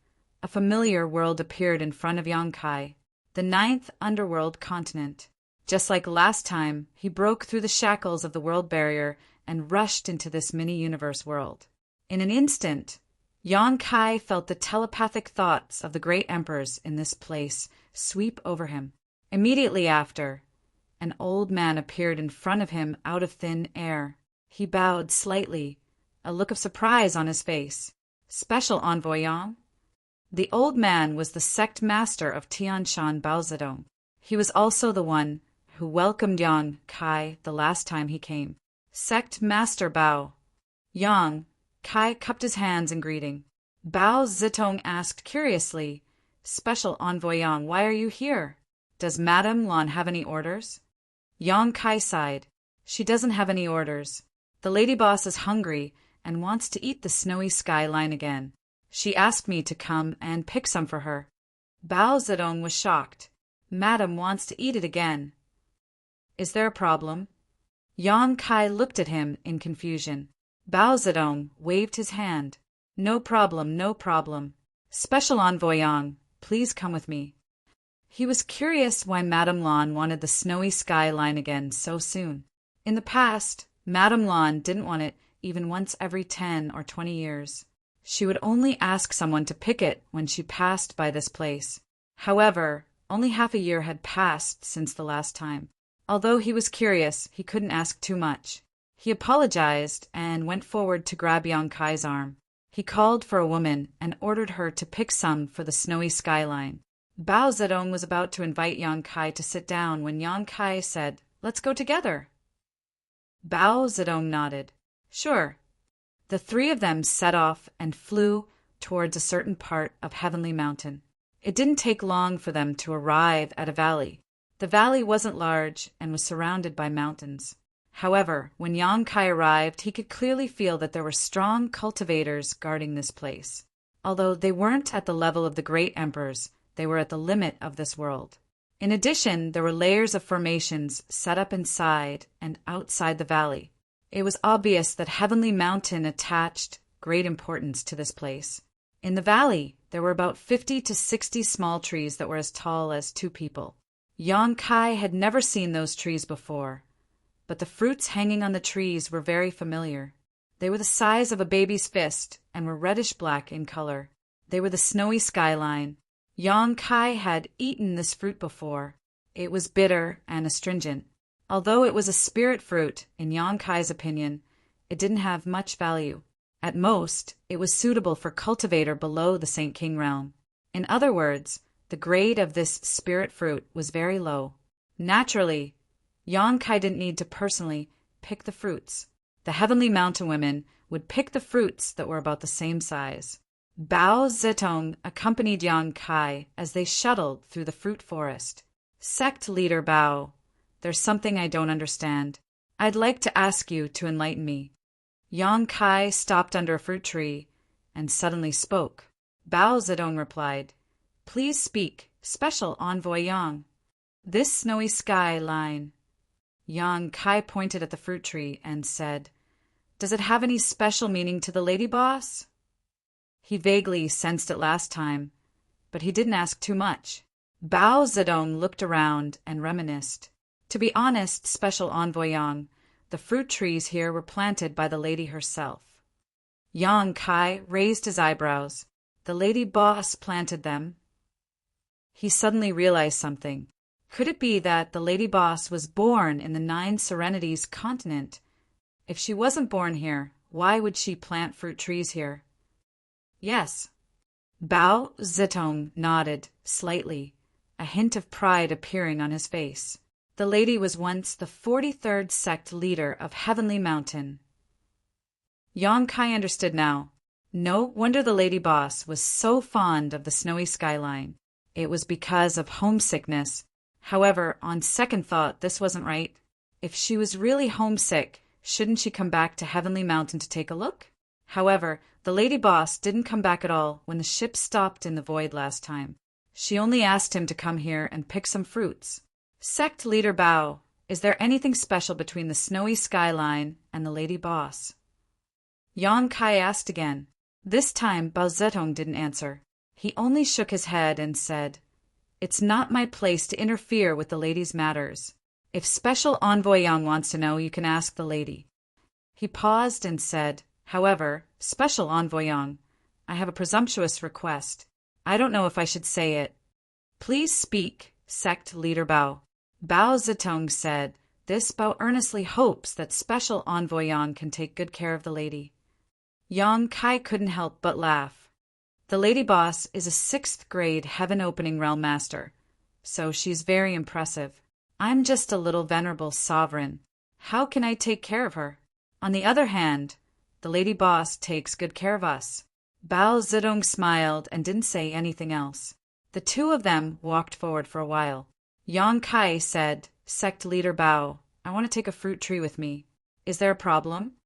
a familiar world appeared in front of Yang Kai, the 9th underworld continent. Just like last time, he broke through the shackles of the world barrier and rushed into this mini-universe world. In an instant, Yang Kai felt the telepathic thoughts of the great emperors in this place sweep over him. Immediately after, an old man appeared in front of him out of thin air. He bowed slightly, a look of surprise on his face. Special Envoy Yang? The old man was the sect master of Tianshan Bao Zedong. He was also the one who welcomed Yang Kai the last time he came. Sect Master Bao. Yang Kai cupped his hands in greeting. Bao Zedong asked curiously, Special Envoy Yang, why are you here? Does Madame Lan have any orders? Yang Kai sighed. She doesn't have any orders. The lady boss is hungry and wants to eat the snowy skyline again. She asked me to come and pick some for her. Bao Zedong was shocked. Madame wants to eat it again. Is there a problem? Yang Kai looked at him in confusion. Bao Zedong waved his hand. No problem, no problem. Special Envoy Yang, please come with me. He was curious why Madame Lawn wanted the snowy skyline again so soon. In the past, Madame Lawn didn't want it even once every 10 or 20 years. She would only ask someone to pick it when she passed by this place. However, only half a year had passed since the last time. Although he was curious, he couldn't ask too much. He apologized and went forward to grab Yang Kai's arm. He called for a woman and ordered her to pick some for the snowy skyline. Bao Zedong was about to invite Yang Kai to sit down when Yang Kai said, "Let's go together." Bao Zedong nodded. Sure. The three of them set off and flew towards a certain part of Heavenly Mountain. It didn't take long for them to arrive at a valley. The valley wasn't large and was surrounded by mountains. However, when Yang Kai arrived, he could clearly feel that there were strong cultivators guarding this place. Although they weren't at the level of the great emperors, they were at the limit of this world. In addition, there were layers of formations set up inside and outside the valley. It was obvious that Heavenly Mountain attached great importance to this place. In the valley, there were about 50 to 60 small trees that were as tall as 2 people. Yang Kai had never seen those trees before, but the fruits hanging on the trees were very familiar. They were the size of a baby's fist and were reddish-black in color. They were the snowy skyline. Yang Kai had eaten this fruit before. It was bitter and astringent. Although it was a spirit fruit, in Yang Kai's opinion, it didn't have much value. At most, it was suitable for cultivator below the Saint King realm. In other words, the grade of this spirit fruit was very low. Naturally, Yang Kai didn't need to personally pick the fruits. The Heavenly Mountain women would pick the fruits that were about the same size. Bao Zedong accompanied Yang Kai as they shuttled through the fruit forest. Sect leader Bao, there's something I don't understand. I'd like to ask you to enlighten me. Yang Kai stopped under a fruit tree and suddenly spoke. Bao Zedong replied, "Please speak, Special Envoy Yang." "This snowy sky line." Yang Kai pointed at the fruit tree and said, "Does it have any special meaning to the lady boss?" He vaguely sensed it last time, but he didn't ask too much. Bao Zedong looked around and reminisced. To be honest, Special Envoy Yang, the fruit trees here were planted by the lady herself. Yang Kai raised his eyebrows. The lady boss planted them. He suddenly realized something. Could it be that the lady boss was born in the 9 Serenities continent? If she wasn't born here, why would she plant fruit trees here? Yes. Bao Zedong nodded slightly, a hint of pride appearing on his face. The lady was once the 43rd sect leader of Heavenly Mountain. Yang Kai understood now. No wonder the lady boss was so fond of the snowy skyline. It was because of homesickness. However, on second thought, this wasn't right. If she was really homesick, shouldn't she come back to Heavenly Mountain to take a look? However, the lady boss didn't come back at all when the ship stopped in the void last time. She only asked him to come here and pick some fruits. Sect leader Bao, is there anything special between the snowy skyline and the lady boss? Yang Kai asked again. This time Bao Zedong didn't answer. He only shook his head and said, "It's not my place to interfere with the lady's matters. If Special Envoy Yang wants to know, you can ask the lady." He paused and said, "However, Special Envoy Yang, I have a presumptuous request. I don't know if I should say it." "Please speak, Sect leader Bao." Bao Zedong said, "This Bao earnestly hopes that Special Envoy Yang can take good care of the lady." Yang Kai couldn't help but laugh. The lady boss is a 6th grade heaven-opening realm master, so she's very impressive. I'm just a little venerable sovereign. How can I take care of her? On the other hand, the lady boss takes good care of us. Bao Zedong smiled and didn't say anything else. The two of them walked forward for a while. Yang Kai said, "Sect leader Bao, I want to take a fruit tree with me. Is there a problem?"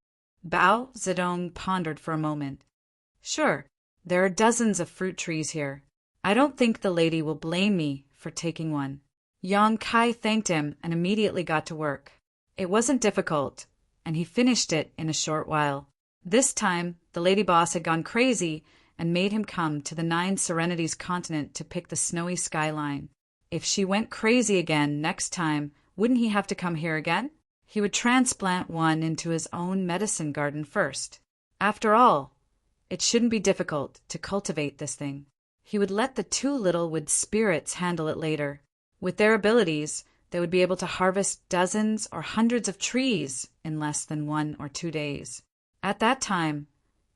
Bao Zedong pondered for a moment. "Sure, there are dozens of fruit trees here. I don't think the lady will blame me for taking one." Yang Kai thanked him and immediately got to work. It wasn't difficult, and he finished it in a short while. This time, the lady boss had gone crazy and made him come to the 9 Serenities continent to pick the snowy skyline. If she went crazy again next time, wouldn't he have to come here again? He would transplant one into his own medicine garden first. After all, it shouldn't be difficult to cultivate this thing. He would let the two little wood spirits handle it later. With their abilities, they would be able to harvest dozens or hundreds of trees in less than 1 or 2 days. At that time,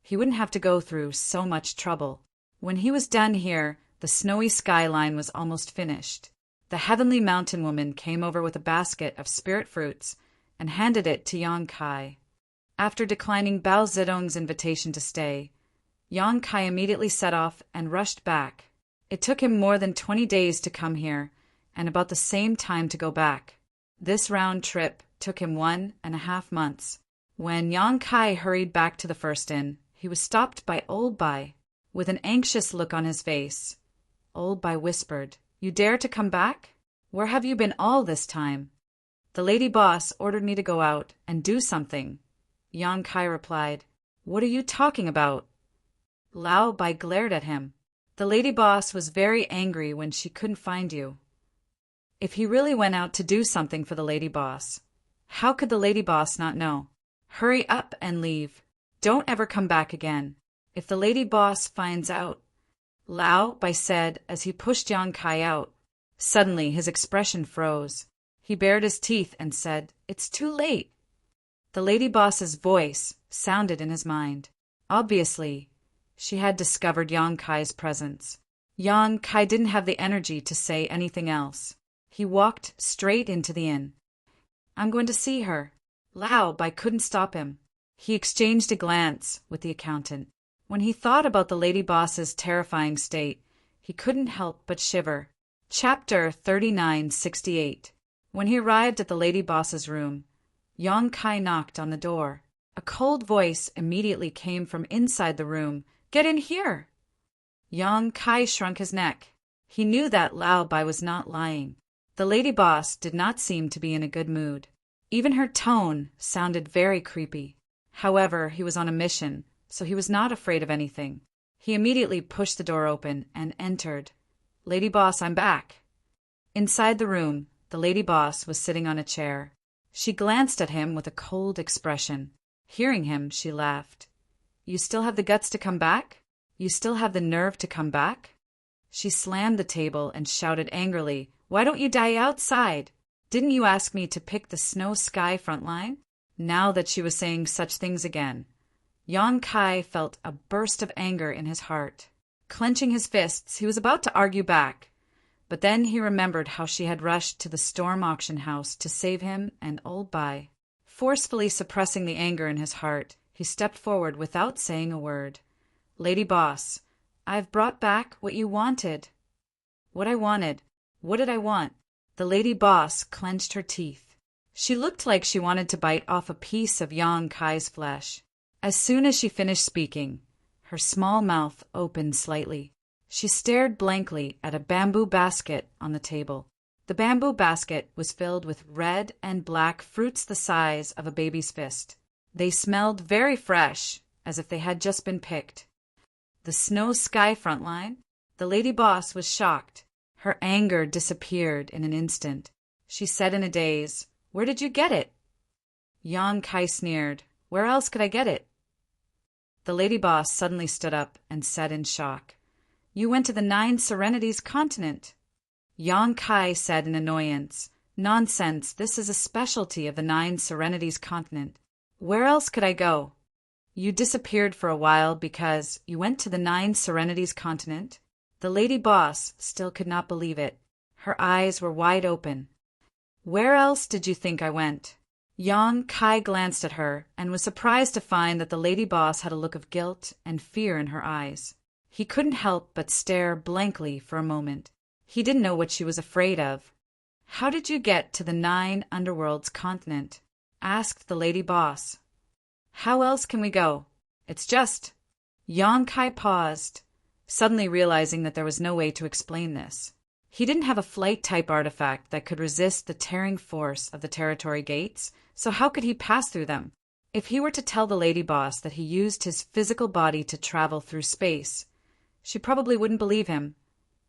he wouldn't have to go through so much trouble. When he was done here, the snowy skyline was almost finished. The heavenly mountain woman came over with a basket of spirit fruits and handed it to Yang Kai. After declining Bao Zedong's invitation to stay, Yang Kai immediately set off and rushed back. It took him more than 20 days to come here, and about the same time to go back. This round trip took him 1.5 months. When Yang Kai hurried back to the first inn, he was stopped by Old Bai. With an anxious look on his face, Old Bai whispered, "You dare to come back? Where have you been all this time?" "The lady boss ordered me to go out and do something." Yang Kai replied, "What are you talking about?" Lao Bai glared at him. "The lady boss was very angry when she couldn't find you." If he really went out to do something for the lady boss, how could the lady boss not know? Hurry up and leave. Don't ever come back again. If the lady boss finds out, Lao Bai said as he pushed Yang Kai out. Suddenly his expression froze. He bared his teeth and said, "It's too late." The lady boss's voice sounded in his mind. Obviously, she had discovered Yang Kai's presence. Yang Kai didn't have the energy to say anything else. He walked straight into the inn. "I'm going to see her." Lao Bai couldn't stop him. He exchanged a glance with the accountant. When he thought about the lady boss's terrifying state, he couldn't help but shiver. Chapter 3968. When he arrived at the lady boss's room, Yang Kai knocked on the door. A cold voice immediately came from inside the room. "Get in here!" Yang Kai shrunk his neck. He knew that Lao Bai was not lying. The lady boss did not seem to be in a good mood. Even her tone sounded very creepy. However, he was on a mission, so he was not afraid of anything. He immediately pushed the door open and entered. "Lady boss, I'm back." Inside the room, the lady boss was sitting on a chair. She glanced at him with a cold expression. Hearing him, she laughed. "You still have the guts to come back? You still have the nerve to come back?" She slammed the table and shouted angrily, "Why don't you die outside? Didn't you ask me to pick the snow sky front line?" Now that she was saying such things again, Yang Kai felt a burst of anger in his heart. Clenching his fists, he was about to argue back, but then he remembered how she had rushed to the storm auction house to save him and Old Bai. Forcefully suppressing the anger in his heart, he stepped forward without saying a word. "Lady boss, I've brought back what you wanted." "What I wanted? What did I want?" The lady boss clenched her teeth. She looked like she wanted to bite off a piece of Yang Kai's flesh. As soon as she finished speaking, her small mouth opened slightly. She stared blankly at a bamboo basket on the table. The bamboo basket was filled with red and black fruits the size of a baby's fist. They smelled very fresh, as if they had just been picked. The snow sky front line? The lady boss was shocked. Her anger disappeared in an instant. She said in a daze, "Where did you get it?" Yang Kai sneered, "Where else could I get it?" The lady boss suddenly stood up and said in shock, "You went to the 9 Serenities continent." Yang Kai said in annoyance, "Nonsense, this is a specialty of the 9 Serenities continent. Where else could I go?" "You disappeared for a while because you went to the 9 Serenities continent?" The lady boss still could not believe it. Her eyes were wide open. "Where else did you think I went?" Yang Kai glanced at her and was surprised to find that the lady boss had a look of guilt and fear in her eyes. He couldn't help but stare blankly for a moment. He didn't know what she was afraid of. "How did you get to the 9 underworlds continent?" asked the lady boss. "How else can we go? It's just—" Yang Kai paused, suddenly realizing that there was no way to explain this. He didn't have a flight-type artifact that could resist the tearing force of the territory gates, so how could he pass through them? If he were to tell the lady boss that he used his physical body to travel through space, she probably wouldn't believe him,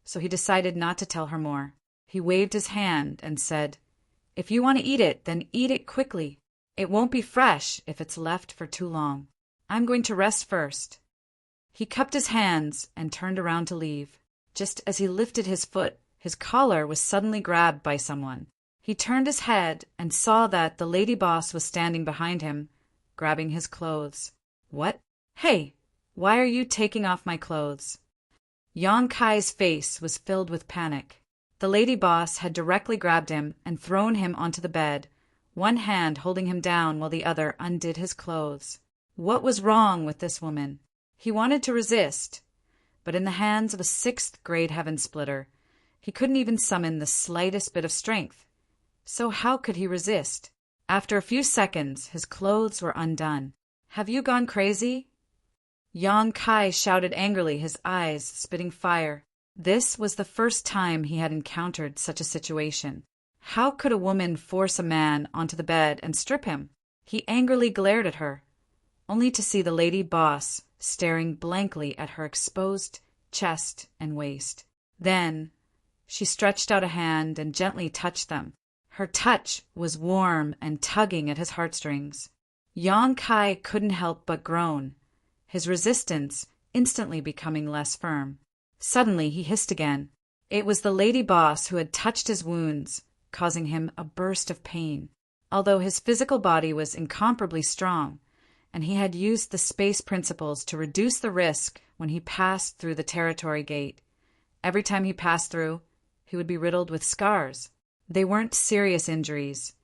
so he decided not to tell her more. He waved his hand and said, "If you want to eat it, then eat it quickly. It won't be fresh if it's left for too long. I'm going to rest first." He cupped his hands and turned around to leave. Just as he lifted his foot, his collar was suddenly grabbed by someone. He turned his head and saw that the lady boss was standing behind him, grabbing his clothes. "What? Hey, why are you taking off my clothes?" Yang Kai's face was filled with panic. The lady boss had directly grabbed him and thrown him onto the bed, one hand holding him down while the other undid his clothes. What was wrong with this woman? He wanted to resist, but in the hands of a sixth-grade heaven-splitter, he couldn't even summon the slightest bit of strength. So how could he resist? After a few seconds, his clothes were undone. "Have you gone crazy?" Yang Kai shouted angrily, his eyes spitting fire. This was the first time he had encountered such a situation. How could a woman force a man onto the bed and strip him? He angrily glared at her, only to see the lady boss staring blankly at her exposed chest and waist. Then she stretched out a hand and gently touched them. Her touch was warm and tugging at his heartstrings. Yang Kai couldn't help but groan, his resistance instantly becoming less firm. Suddenly he hissed again. It was the lady boss who had touched his wounds, causing him a burst of pain. Although his physical body was incomparably strong, and he had used the space principles to reduce the risk when he passed through the territory gate, every time he passed through, he would be riddled with scars. They weren't serious injuries,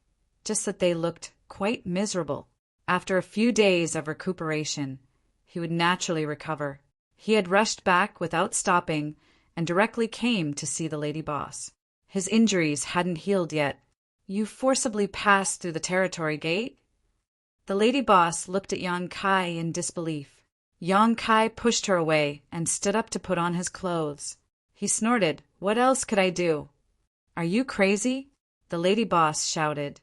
just that they looked quite miserable. After a few days of recuperation, he would naturally recover. He had rushed back without stopping and directly came to see the lady boss. His injuries hadn't healed yet. "You forcibly passed through the territory gate?" The lady boss looked at Yang Kai in disbelief. Yang Kai pushed her away and stood up to put on his clothes. He snorted, "What else could I do?" "Are you crazy?" the lady boss shouted.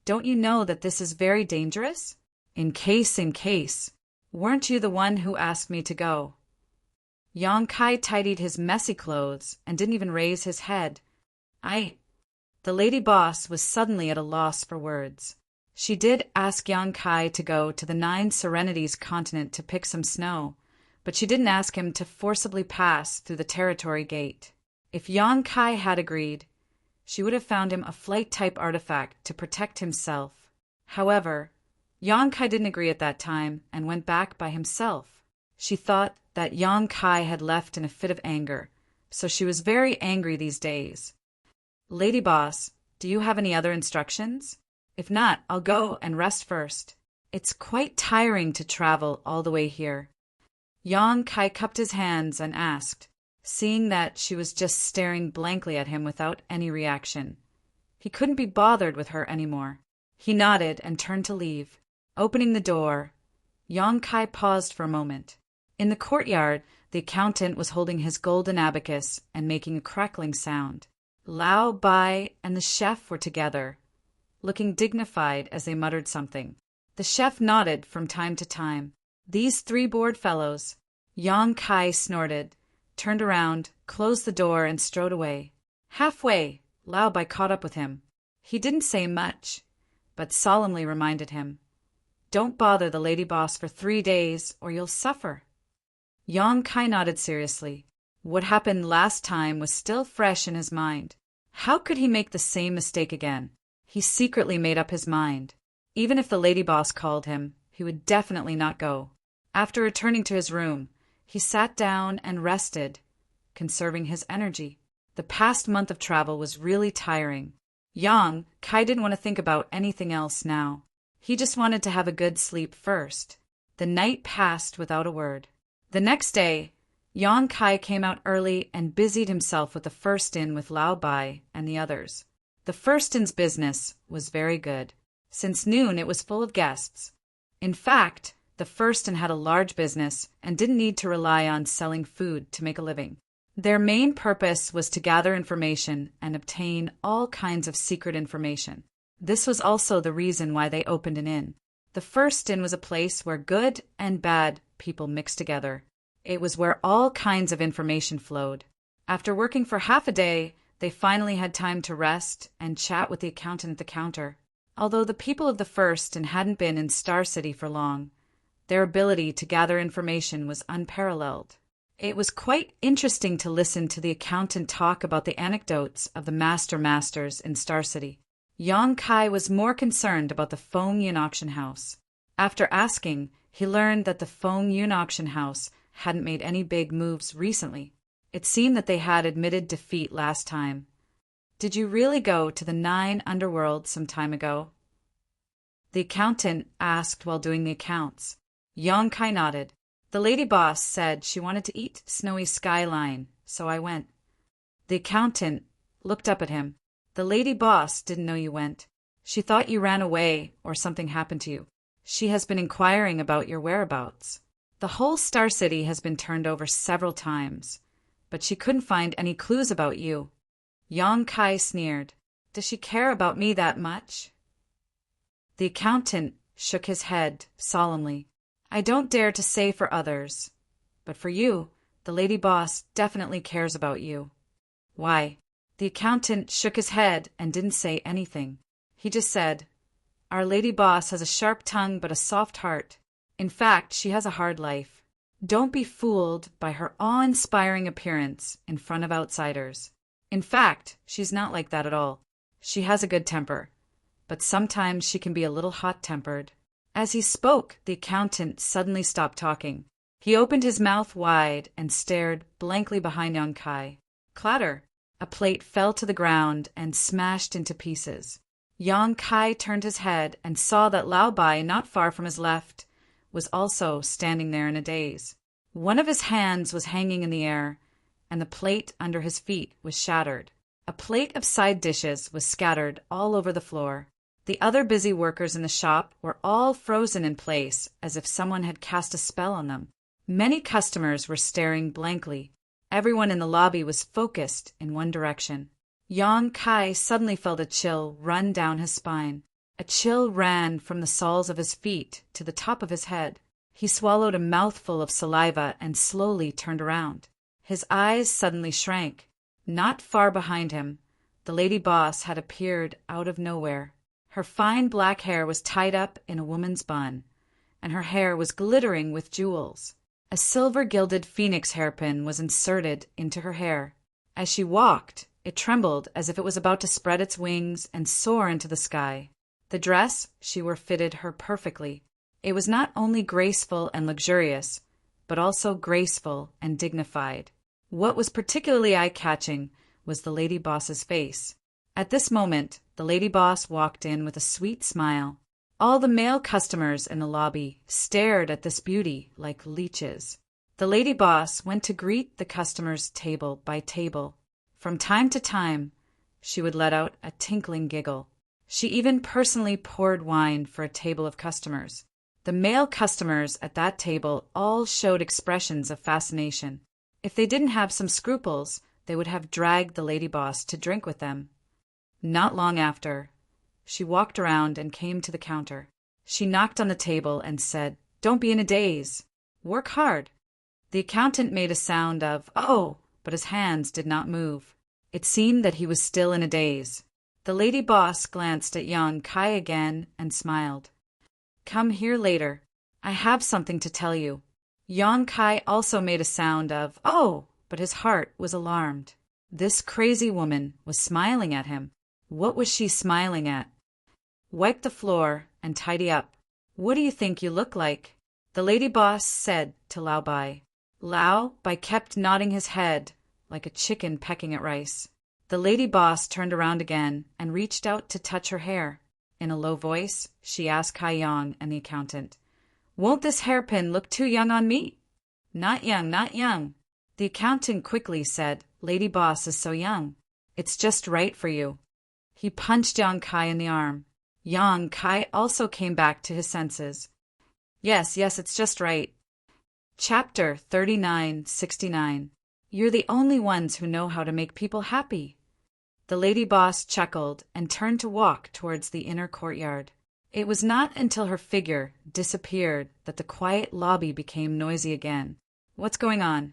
"Don't you know that this is very dangerous?" In case. Weren't you the one who asked me to go?" Yang Kai tidied his messy clothes and didn't even raise his head. The lady boss was suddenly at a loss for words. She did ask Yang Kai to go to the Nine Serenities continent to pick some snow, but she didn't ask him to forcibly pass through the territory gate. If Yang Kai had agreed, she would have found him a flight-type artifact to protect himself. However, Yang Kai didn't agree at that time and went back by himself. She thought that Yang Kai had left in a fit of anger, so she was very angry these days. "Lady boss, do you have any other instructions? If not, I'll go and rest first. It's quite tiring to travel all the way here." Yang Kai cupped his hands and asked, seeing that she was just staring blankly at him without any reaction. He couldn't be bothered with her anymore. He nodded and turned to leave. Opening the door, Yang Kai paused for a moment. In the courtyard, the accountant was holding his golden abacus and making a crackling sound. Lao Bai and the chef were together, looking dignified as they muttered something. The chef nodded from time to time. "These three bored fellows." Yang Kai snorted, turned around, closed the door, and strode away. Halfway, Lao Bai caught up with him. He didn't say much, but solemnly reminded him, "Don't bother the lady boss for 3 days, or you'll suffer." Yang Kai nodded seriously. What happened last time was still fresh in his mind. How could he make the same mistake again? He secretly made up his mind. Even if the lady boss called him, he would definitely not go. After returning to his room, he sat down and rested, conserving his energy. The past month of travel was really tiring. Yang Kai didn't want to think about anything else now. He just wanted to have a good sleep first. The night passed without a word. The next day, Yang Kai came out early and busied himself with the first-in with Lao Bai and the others. The first-in's business was very good. Since noon, it was full of guests. In fact, the first-in had a large business and didn't need to rely on selling food to make a living. Their main purpose was to gather information and obtain all kinds of secret information. This was also the reason why they opened an inn. The first-in was a place where good and bad people mixed together. It was where all kinds of information flowed. After working for half a day, they finally had time to rest and chat with the accountant at the counter. Although the people of the First and hadn't been in Star City for long, their ability to gather information was unparalleled. It was quite interesting to listen to the accountant talk about the anecdotes of the masters in Star City. Yang Kai was more concerned about the Feng Yun auction house. After asking, he learned that the Feng Yun auction house hadn't made any big moves recently. It seemed that they had admitted defeat last time. Did you really go to the 9 underworlds some time ago? The accountant asked while doing the accounts. Yang Kai nodded. The lady boss said she wanted to eat Snowy Skyline, so I went. The accountant looked up at him. The lady boss didn't know you went. She thought you ran away or something happened to you. She has been inquiring about your whereabouts. The whole Star City has been turned over several times, but she couldn't find any clues about you. Yang Kai sneered. Does she care about me that much? The accountant shook his head solemnly. I don't dare to say for others, but for you, the lady boss definitely cares about you. Why? The accountant shook his head and didn't say anything. He just said, Our lady boss has a sharp tongue but a soft heart. In fact, she has a hard life. Don't be fooled by her awe-inspiring appearance in front of outsiders. In fact, she's not like that at all. She has a good temper, but sometimes she can be a little hot-tempered. As he spoke, the accountant suddenly stopped talking. He opened his mouth wide and stared blankly behind Yang Kai. Clatter! A plate fell to the ground and smashed into pieces. Yang Kai turned his head and saw that Lao Bai, not far from his left, was also standing there in a daze. One of his hands was hanging in the air, and the plate under his feet was shattered. A plate of side dishes was scattered all over the floor. The other busy workers in the shop were all frozen in place as if someone had cast a spell on them. Many customers were staring blankly. Everyone in the lobby was focused in one direction. Yang Kai suddenly felt a chill run down his spine. A chill ran from the soles of his feet to the top of his head. He swallowed a mouthful of saliva and slowly turned around. His eyes suddenly shrank. Not far behind him, the lady boss had appeared out of nowhere. Her fine black hair was tied up in a woman's bun, and her hair was glittering with jewels. A silver-gilded phoenix hairpin was inserted into her hair. As she walked, it trembled as if it was about to spread its wings and soar into the sky. The dress she wore fitted her perfectly. It was not only graceful and luxurious, but also graceful and dignified. What was particularly eye-catching was the lady boss's face. At this moment, the lady boss walked in with a sweet smile. All the male customers in the lobby stared at this beauty like leeches. The lady boss went to greet the customers table by table. From time to time, she would let out a tinkling giggle. She even personally poured wine for a table of customers. The male customers at that table all showed expressions of fascination. If they didn't have some scruples, they would have dragged the lady boss to drink with them. Not long after, she walked around and came to the counter. She knocked on the table and said, "Don't be in a daze. Work hard." The accountant made a sound of, "Oh," but his hands did not move. It seemed that he was still in a daze. The lady boss glanced at Yang Kai again and smiled. "Come here later. I have something to tell you." Yang Kai also made a sound of, "Oh," but his heart was alarmed. This crazy woman was smiling at him. What was she smiling at? "Wipe the floor and tidy up. What do you think you look like?" the lady boss said to Lao Bai. Lao Bai kept nodding his head like a chicken pecking at rice. The lady boss turned around again and reached out to touch her hair. In a low voice, she asked Kai Yang and the accountant, "Won't this hairpin look too young on me?" "Not young, not young." The accountant quickly said, "Lady boss is so young. It's just right for you." He punched Yang Kai in the arm. Yang Kai also came back to his senses. Yes, it's just right. Chapter 3969. You're the only ones who know how to make people happy. The lady boss chuckled and turned to walk towards the inner courtyard. It was not until her figure disappeared that the quiet lobby became noisy again. "What's going on?"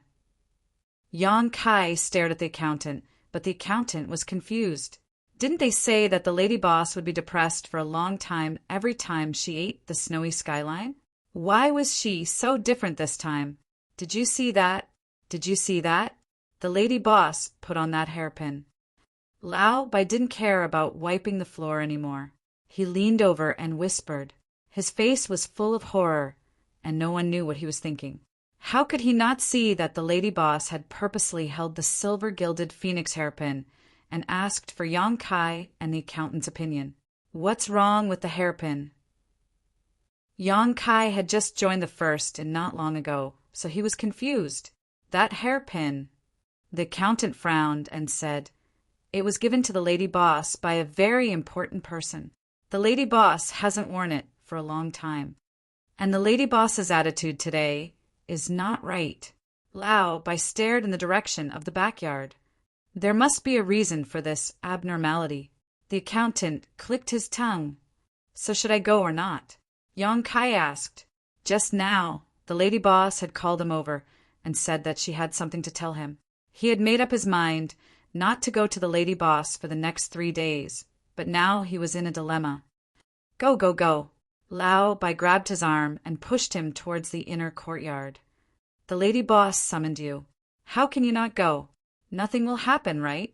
Yang Kai stared at the accountant, but the accountant was confused. Didn't they say that the lady boss would be depressed for a long time every time she ate the snowy skyline? Why was she so different this time? Did you see that? Did you see that? The lady boss put on that hairpin. Lao Bai didn't care about wiping the floor anymore. He leaned over and whispered. His face was full of horror, and no one knew what he was thinking. How could he not see that the lady boss had purposely held the silver-gilded phoenix hairpin and asked for Yang Kai and the accountant's opinion? What's wrong with the hairpin? Yang Kai had just joined the first and not long ago, so he was confused. That hairpin. The accountant frowned and said, "It was given to the lady boss by a very important person. The lady boss hasn't worn it for a long time. And the lady boss's attitude today is not right." Lao Bai stared in the direction of the backyard. There must be a reason for this abnormality. The accountant clicked his tongue. "So should I go or not?" Yang Kai asked. Just now, the lady boss had called him over and said that she had something to tell him. He had made up his mind not to go to the lady boss for the next 3 days, but now he was in a dilemma. Go, go, go. Lao Bai grabbed his arm and pushed him towards the inner courtyard. The lady boss summoned you. How can you not go? Nothing will happen, right?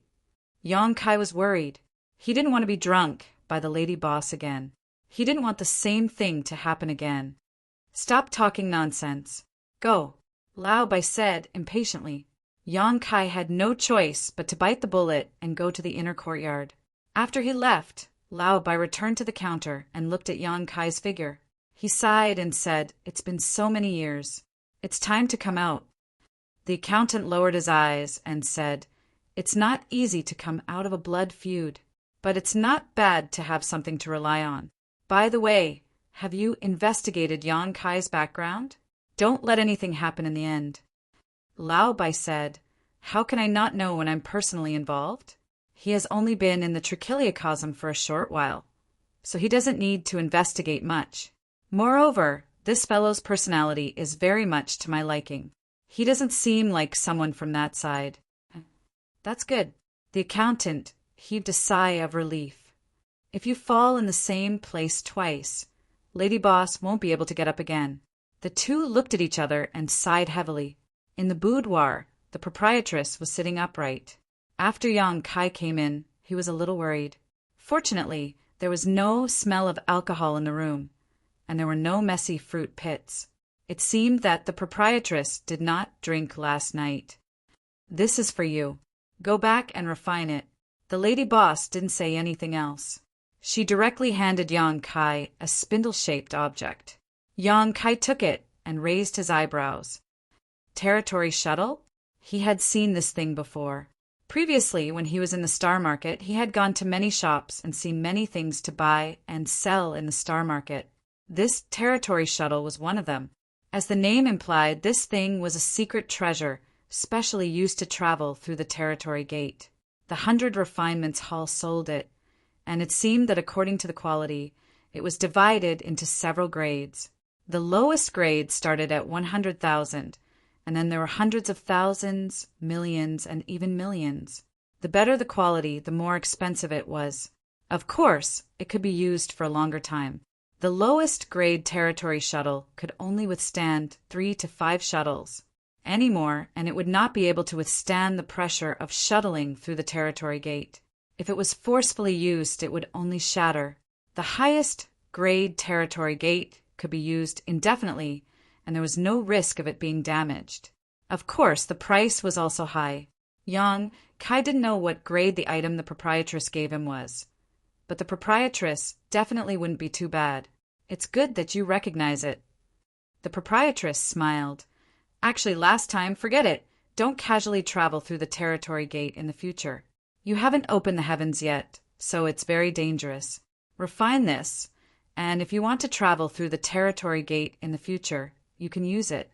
Yang Kai was worried. He didn't want to be drunk by the lady boss again. He didn't want the same thing to happen again. Stop talking nonsense. Go, Lao Bai said impatiently. Yang Kai had no choice but to bite the bullet and go to the inner courtyard. After he left, Lao Bai returned to the counter and looked at Yang Kai's figure. He sighed and said, "It's been so many years. It's time to come out." The accountant lowered his eyes and said, "It's not easy to come out of a blood feud, but it's not bad to have something to rely on. By the way, have you investigated Yang Kai's background? Don't let anything happen in the end." Lao Bai said, "How can I not know when I'm personally involved? He has only been in the trichiliocosm for a short while, so he doesn't need to investigate much. Moreover, this fellow's personality is very much to my liking. He doesn't seem like someone from that side." That's good. The accountant heaved a sigh of relief. If you fall in the same place twice, Lady Boss won't be able to get up again. The two looked at each other and sighed heavily. In the boudoir, the proprietress was sitting upright. After Yang Kai came in, he was a little worried. Fortunately, there was no smell of alcohol in the room, and there were no messy fruit pits. It seemed that the proprietress did not drink last night. "This is for you. Go back and refine it." The lady boss didn't say anything else. She directly handed Yang Kai a spindle-shaped object. Yang Kai took it and raised his eyebrows. Territory shuttle? He had seen this thing before. Previously, when he was in the Star Market, he had gone to many shops and seen many things to buy and sell in the Star Market. This territory shuttle was one of them. As the name implied, this thing was a secret treasure, specially used to travel through the Territory Gate. The 100 Refinements Hall sold it, and it seemed that according to the quality, it was divided into several grades. The lowest grade started at 100,000, and then there were hundreds of thousands, millions, and even millions. The better the quality, the more expensive it was. Of course, it could be used for a longer time. The lowest grade territory shuttle could only withstand 3 to 5 shuttles. Any more, and it would not be able to withstand the pressure of shuttling through the Territory Gate. If it was forcefully used, it would only shatter. The highest grade Territory Gate could be used indefinitely, and there was no risk of it being damaged. Of course, the price was also high. Yang Kai didn't know what grade the item the proprietress gave him was, but the proprietress definitely wouldn't be too bad. "It's good that you recognize it." The proprietress smiled. "Actually, last time, forget it. Don't casually travel through the Territory Gate in the future. You haven't opened the heavens yet, so it's very dangerous. Refine this, and if you want to travel through the Territory Gate in the future, you can use it."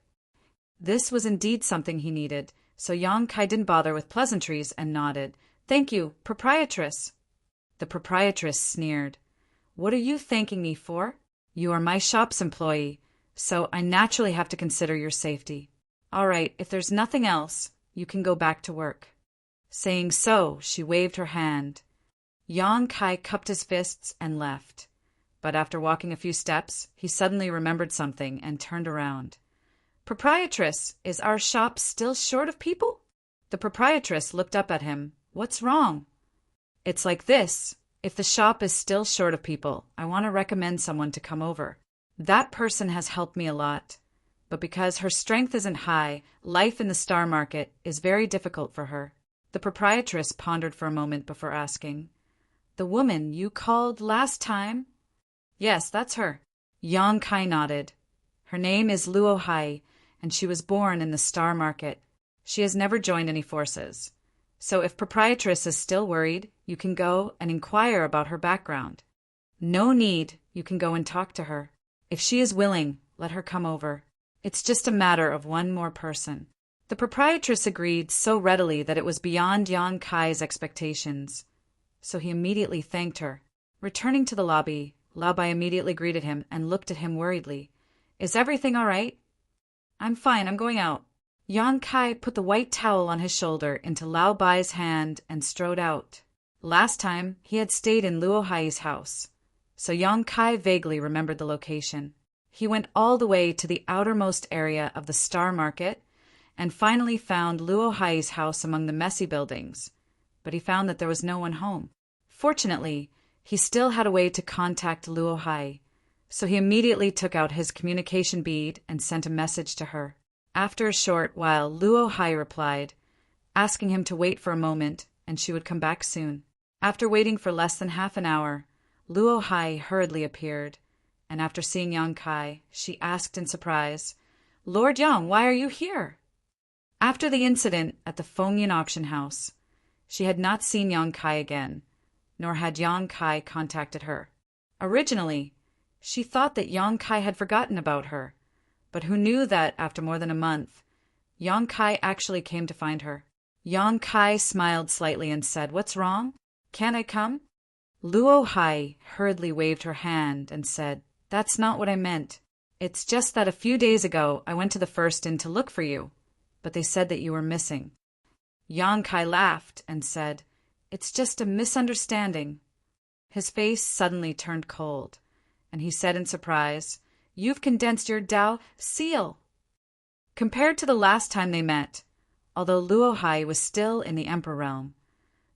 This was indeed something he needed, so Yang Kai didn't bother with pleasantries and nodded. "Thank you, proprietress." The proprietress sneered. "What are you thanking me for? You are my shop's employee, so I naturally have to consider your safety. All right, if there's nothing else, you can go back to work." Saying so, she waved her hand. Yang Kai cupped his fists and left. But after walking a few steps, he suddenly remembered something and turned around. "Proprietress, is our shop still short of people?" The proprietress looked up at him. "What's wrong?" "It's like this. If the shop is still short of people, I want to recommend someone to come over. That person has helped me a lot. But because her strength isn't high, life in the star market is very difficult for her." The proprietress pondered for a moment before asking, "The woman you called last time?" "Yes, that's her." Yang Kai nodded. "Her name is Luo Hai, and she was born in the star market. She has never joined any forces. So if proprietress is still worried, you can go and inquire about her background." "No need. You can go and talk to her. If she is willing, let her come over. It's just a matter of one more person." The proprietress agreed so readily that it was beyond Yang Kai's expectations. So he immediately thanked her. Returning to the lobby, Lao Bai immediately greeted him and looked at him worriedly. "Is everything all right?" "I'm fine. I'm going out." Yang Kai put the white towel on his shoulder into Lao Bai's hand and strode out. Last time, he had stayed in Luo Hai's house, so Yang Kai vaguely remembered the location. He went all the way to the outermost area of the Star Market and finally found Luo Hai's house among the messy buildings, but he found that there was no one home. Fortunately, he still had a way to contact Luo Hai, so he immediately took out his communication bead and sent a message to her. After a short while, Luo Hai replied, asking him to wait for a moment and she would come back soon. After waiting for less than half an hour, Luo Hai hurriedly appeared, and after seeing Yang Kai, she asked in surprise, "Lord Yang, why are you here?" After the incident at the Fengyan auction house, she had not seen Yang Kai again, nor had Yang Kai contacted her. Originally, she thought that Yang Kai had forgotten about her, but who knew that after more than a month, Yang Kai actually came to find her. Yang Kai smiled slightly and said, "What's wrong? Can't I come?" Luo Hai hurriedly waved her hand and said, "That's not what I meant. It's just that a few days ago I went to the First Inn to look for you, but they said that you were missing." Yang Kai laughed and said, "It's just a misunderstanding." His face suddenly turned cold, and he said in surprise, "You've condensed your Tao seal." Compared to the last time they met, although Luo Hai was still in the Emperor realm,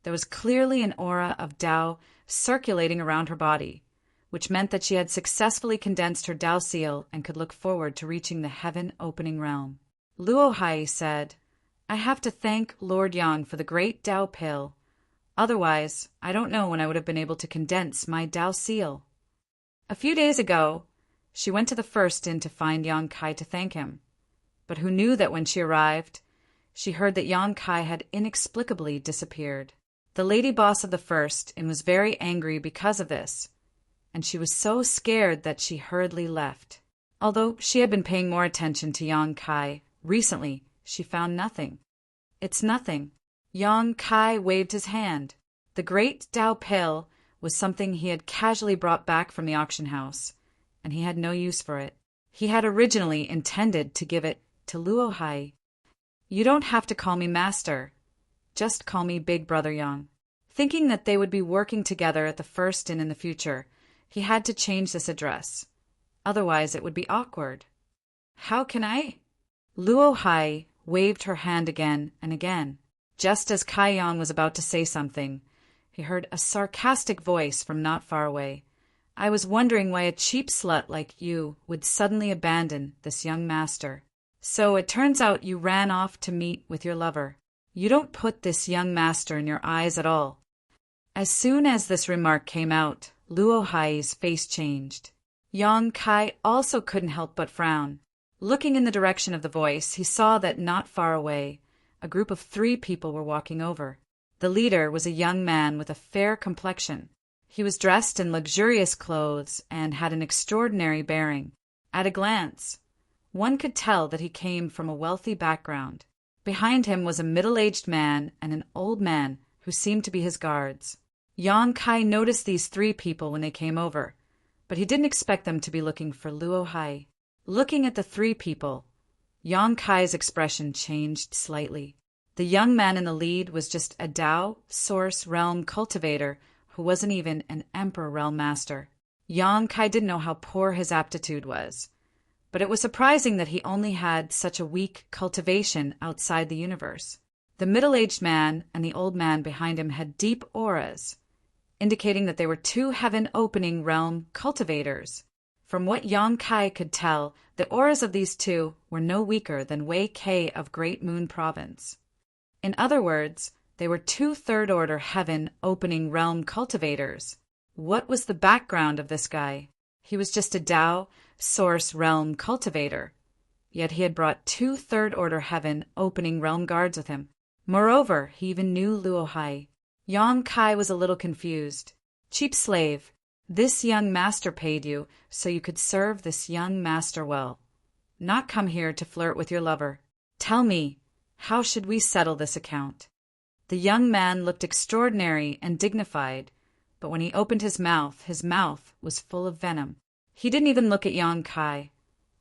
there was clearly an aura of Tao circulating around her body, which meant that she had successfully condensed her Tao seal and could look forward to reaching the heaven-opening realm. Luo Hai said, "I have to thank Lord Yang for the great Tao pill. Otherwise, I don't know when I would have been able to condense my Tao seal." A few days ago, she went to the First Inn to find Yang Kai to thank him, but who knew that when she arrived, she heard that Yang Kai had inexplicably disappeared. The lady boss of the First Inn was very angry because of this, and she was so scared that she hurriedly left. Although she had been paying more attention to Yang Kai, recently she found nothing. "It's nothing." Yang Kai waved his hand. The great Tao pill was something he had casually brought back from the auction house, and he had no use for it. He had originally intended to give it to Luo Hai. "You don't have to call me master. Just call me Big Brother Yang." Thinking that they would be working together at the First Inn in the future, he had to change this address. Otherwise, it would be awkward. "How can I?" Luo Hai waved her hand again and again. Just as Kai Yang was about to say something, he heard a sarcastic voice from not far away. "I was wondering why a cheap slut like you would suddenly abandon this young master. So it turns out you ran off to meet with your lover. You don't put this young master in your eyes at all." As soon as this remark came out, Luo Hai's face changed. Yang Kai also couldn't help but frown. Looking in the direction of the voice, he saw that not far away, a group of 3 people were walking over. The leader was a young man with a fair complexion. He was dressed in luxurious clothes and had an extraordinary bearing. At a glance, one could tell that he came from a wealthy background. Behind him was a middle-aged man and an old man who seemed to be his guards. Yang Kai noticed these 3 people when they came over, but he didn't expect them to be looking for Luo Hai. Looking at the 3 people, Yang Kai's expression changed slightly. The young man in the lead was just a Tao Source Realm cultivator who wasn't even an Emperor Realm Master. Yang Kai didn't know how poor his aptitude was, but it was surprising that he only had such a weak cultivation outside the universe. The middle-aged man and the old man behind him had deep auras, indicating that they were two heaven-opening realm cultivators. From what Yang Kai could tell, the auras of these two were no weaker than Wei Kei of Great Moon Province. In other words, they were two third-order heaven-opening realm cultivators. What was the background of this guy? He was just a Tao Source Realm cultivator, yet he had brought two third-order heaven-opening realm guards with him. Moreover, he even knew Luo Hai. Yang Kai was a little confused. Cheap slave, this young master paid you so you could serve this young master well, not come here to flirt with your lover. Tell me, how should we settle this account? The young man looked extraordinary and dignified, but when he opened his mouth was full of venom. He didn't even look at Yang Kai,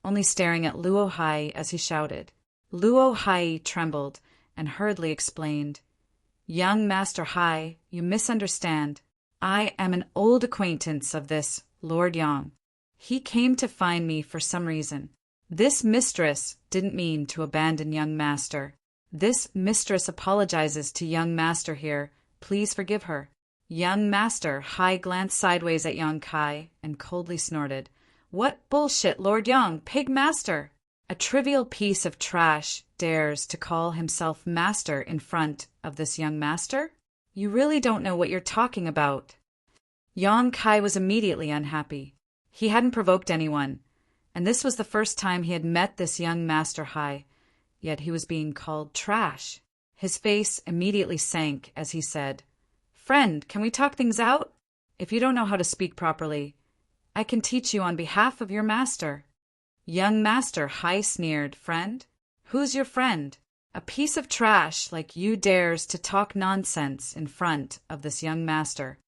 only staring at Luo Hai as he shouted. Luo Hai trembled and hurriedly explained, "Young Master Hai, you misunderstand. I am an old acquaintance of this Lord Yang. He came to find me for some reason. This mistress didn't mean to abandon young master. This mistress apologizes to young master here. Please forgive her." Young Master Hai glanced sideways at Yang Kai and coldly snorted, "What bullshit, Lord Yang, pig master! A trivial piece of trash dares to call himself master in front of this young master? You really don't know what you're talking about." Yang Kai was immediately unhappy. He hadn't provoked anyone, and this was the first time he had met this young Master Hai, yet he was being called trash. His face immediately sank as he said, "Friend, can we talk things out? If you don't know how to speak properly, I can teach you on behalf of your master." Young Master Hai sneered, "Friend? Who's your friend? A piece of trash like you dares to talk nonsense in front of this young master."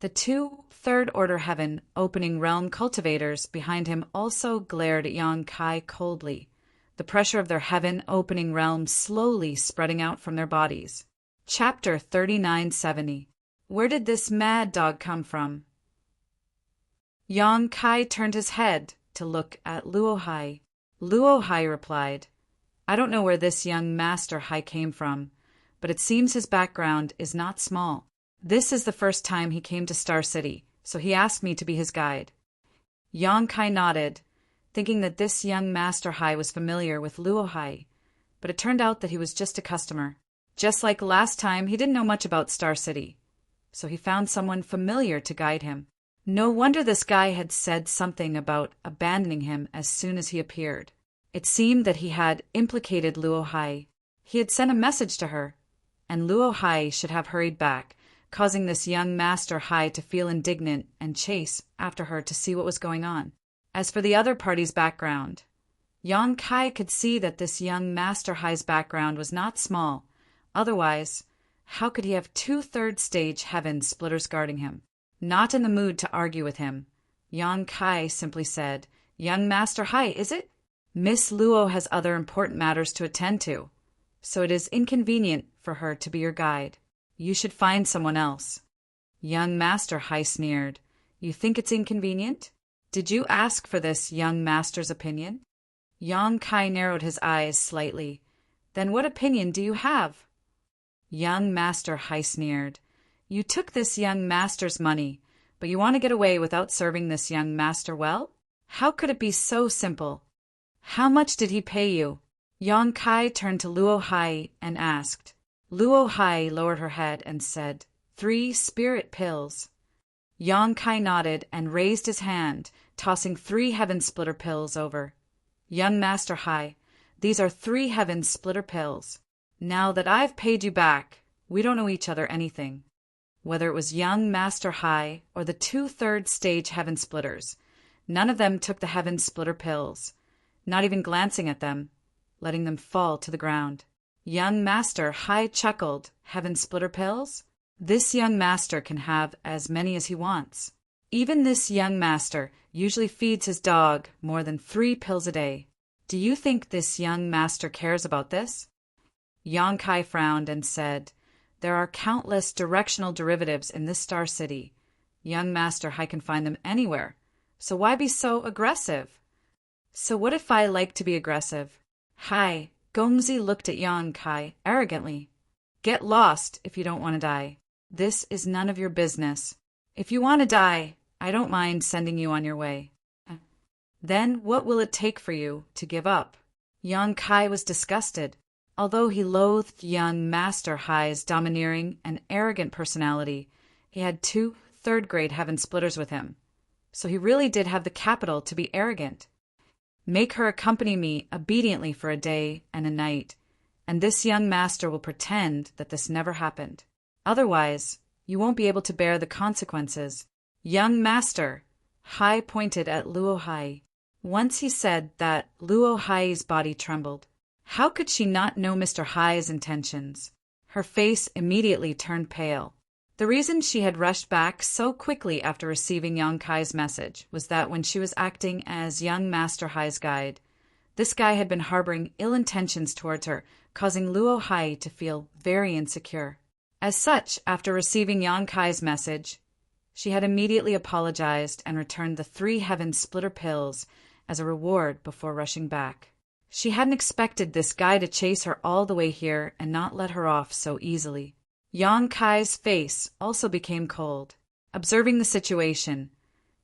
The two third-order heaven-opening realm cultivators behind him also glared at Yang Kai coldly, the pressure of their heaven-opening realm slowly spreading out from their bodies. Chapter 3970. Where did this mad dog come from? Yang Kai turned his head to look at Luo Hai. Luo Hai replied, "I don't know where this young Master Hai came from, but it seems his background is not small. This is the first time he came to Star City, so he asked me to be his guide." Yang Kai nodded, thinking that this young Master Hai was familiar with Luo Hai, but it turned out that he was just a customer. Just like last time, he didn't know much about Star City, so he found someone familiar to guide him. No wonder this guy had said something about abandoning him as soon as he appeared. It seemed that he had implicated Luo Hai. He had sent a message to her, and Luo Hai should have hurried back, causing this young Master Hai to feel indignant and chase after her to see what was going on. As for the other party's background, Yang Kai could see that this young Master Hai's background was not small. Otherwise, how could he have two third-stage heaven splitters guarding him? Not in the mood to argue with him, Yang Kai simply said, "Young Master Hai, is it? Miss Luo has other important matters to attend to, so it is inconvenient for her to be your guide. You should find someone else." Young Master Hai sneered, "You think it's inconvenient? Did you ask for this young master's opinion?" Yang Kai narrowed his eyes slightly. "Then what opinion do you have?" Young Master Hai sneered, "You took this young master's money, but you want to get away without serving this young master well? How could it be so simple? How much did he pay you?" Yang Kai turned to Luo Hai and asked. Luo Hai lowered her head and said, 3 spirit pills." Yang Kai nodded and raised his hand, tossing 3 heaven splitter pills over. "Young Master Hai, these are 3 heaven splitter pills. Now that I've paid you back, we don't owe each other anything." Whether it was young Master Hai or the 2 third-stage heaven splitters, none of them took the heaven splitter pills, not even glancing at them, letting them fall to the ground. Young Master Hai chuckled, "Heaven splitter pills? This young master can have as many as he wants. Even this young master usually feeds his dog more than 3 pills a day. Do you think this young master cares about this?" Yang Kai frowned and said, "There are countless directional derivatives in this star city. Young Master Hai can find them anywhere. So why be so aggressive?" "So what if I like to be aggressive?" "Hai," Gongzi looked at Yang Kai arrogantly. "Get lost if you don't want to die. This is none of your business. If you want to die, I don't mind sending you on your way." "Then what will it take for you to give up?" Yang Kai was disgusted. Although he loathed young Master Hai's domineering and arrogant personality, he had 2 third-grade heaven splitters with him. So he really did have the capital to be arrogant. "Make her accompany me obediently for a day and a night, and this young master will pretend that this never happened. Otherwise, you won't be able to bear the consequences." "Young master," Hai pointed at Luo Hai. Once he said that, Luo Hai's body trembled. How could she not know Mr. Hai's intentions? Her face immediately turned pale. The reason she had rushed back so quickly after receiving Yang Kai's message was that when she was acting as young Master Hai's guide, this guy had been harboring ill intentions towards her, causing Luo Hai to feel very insecure. As such, after receiving Yang Kai's message, she had immediately apologized and returned the 3 heaven splitter pills as a reward before rushing back. She hadn't expected this guy to chase her all the way here and not let her off so easily. Yang Kai's face also became cold. Observing the situation,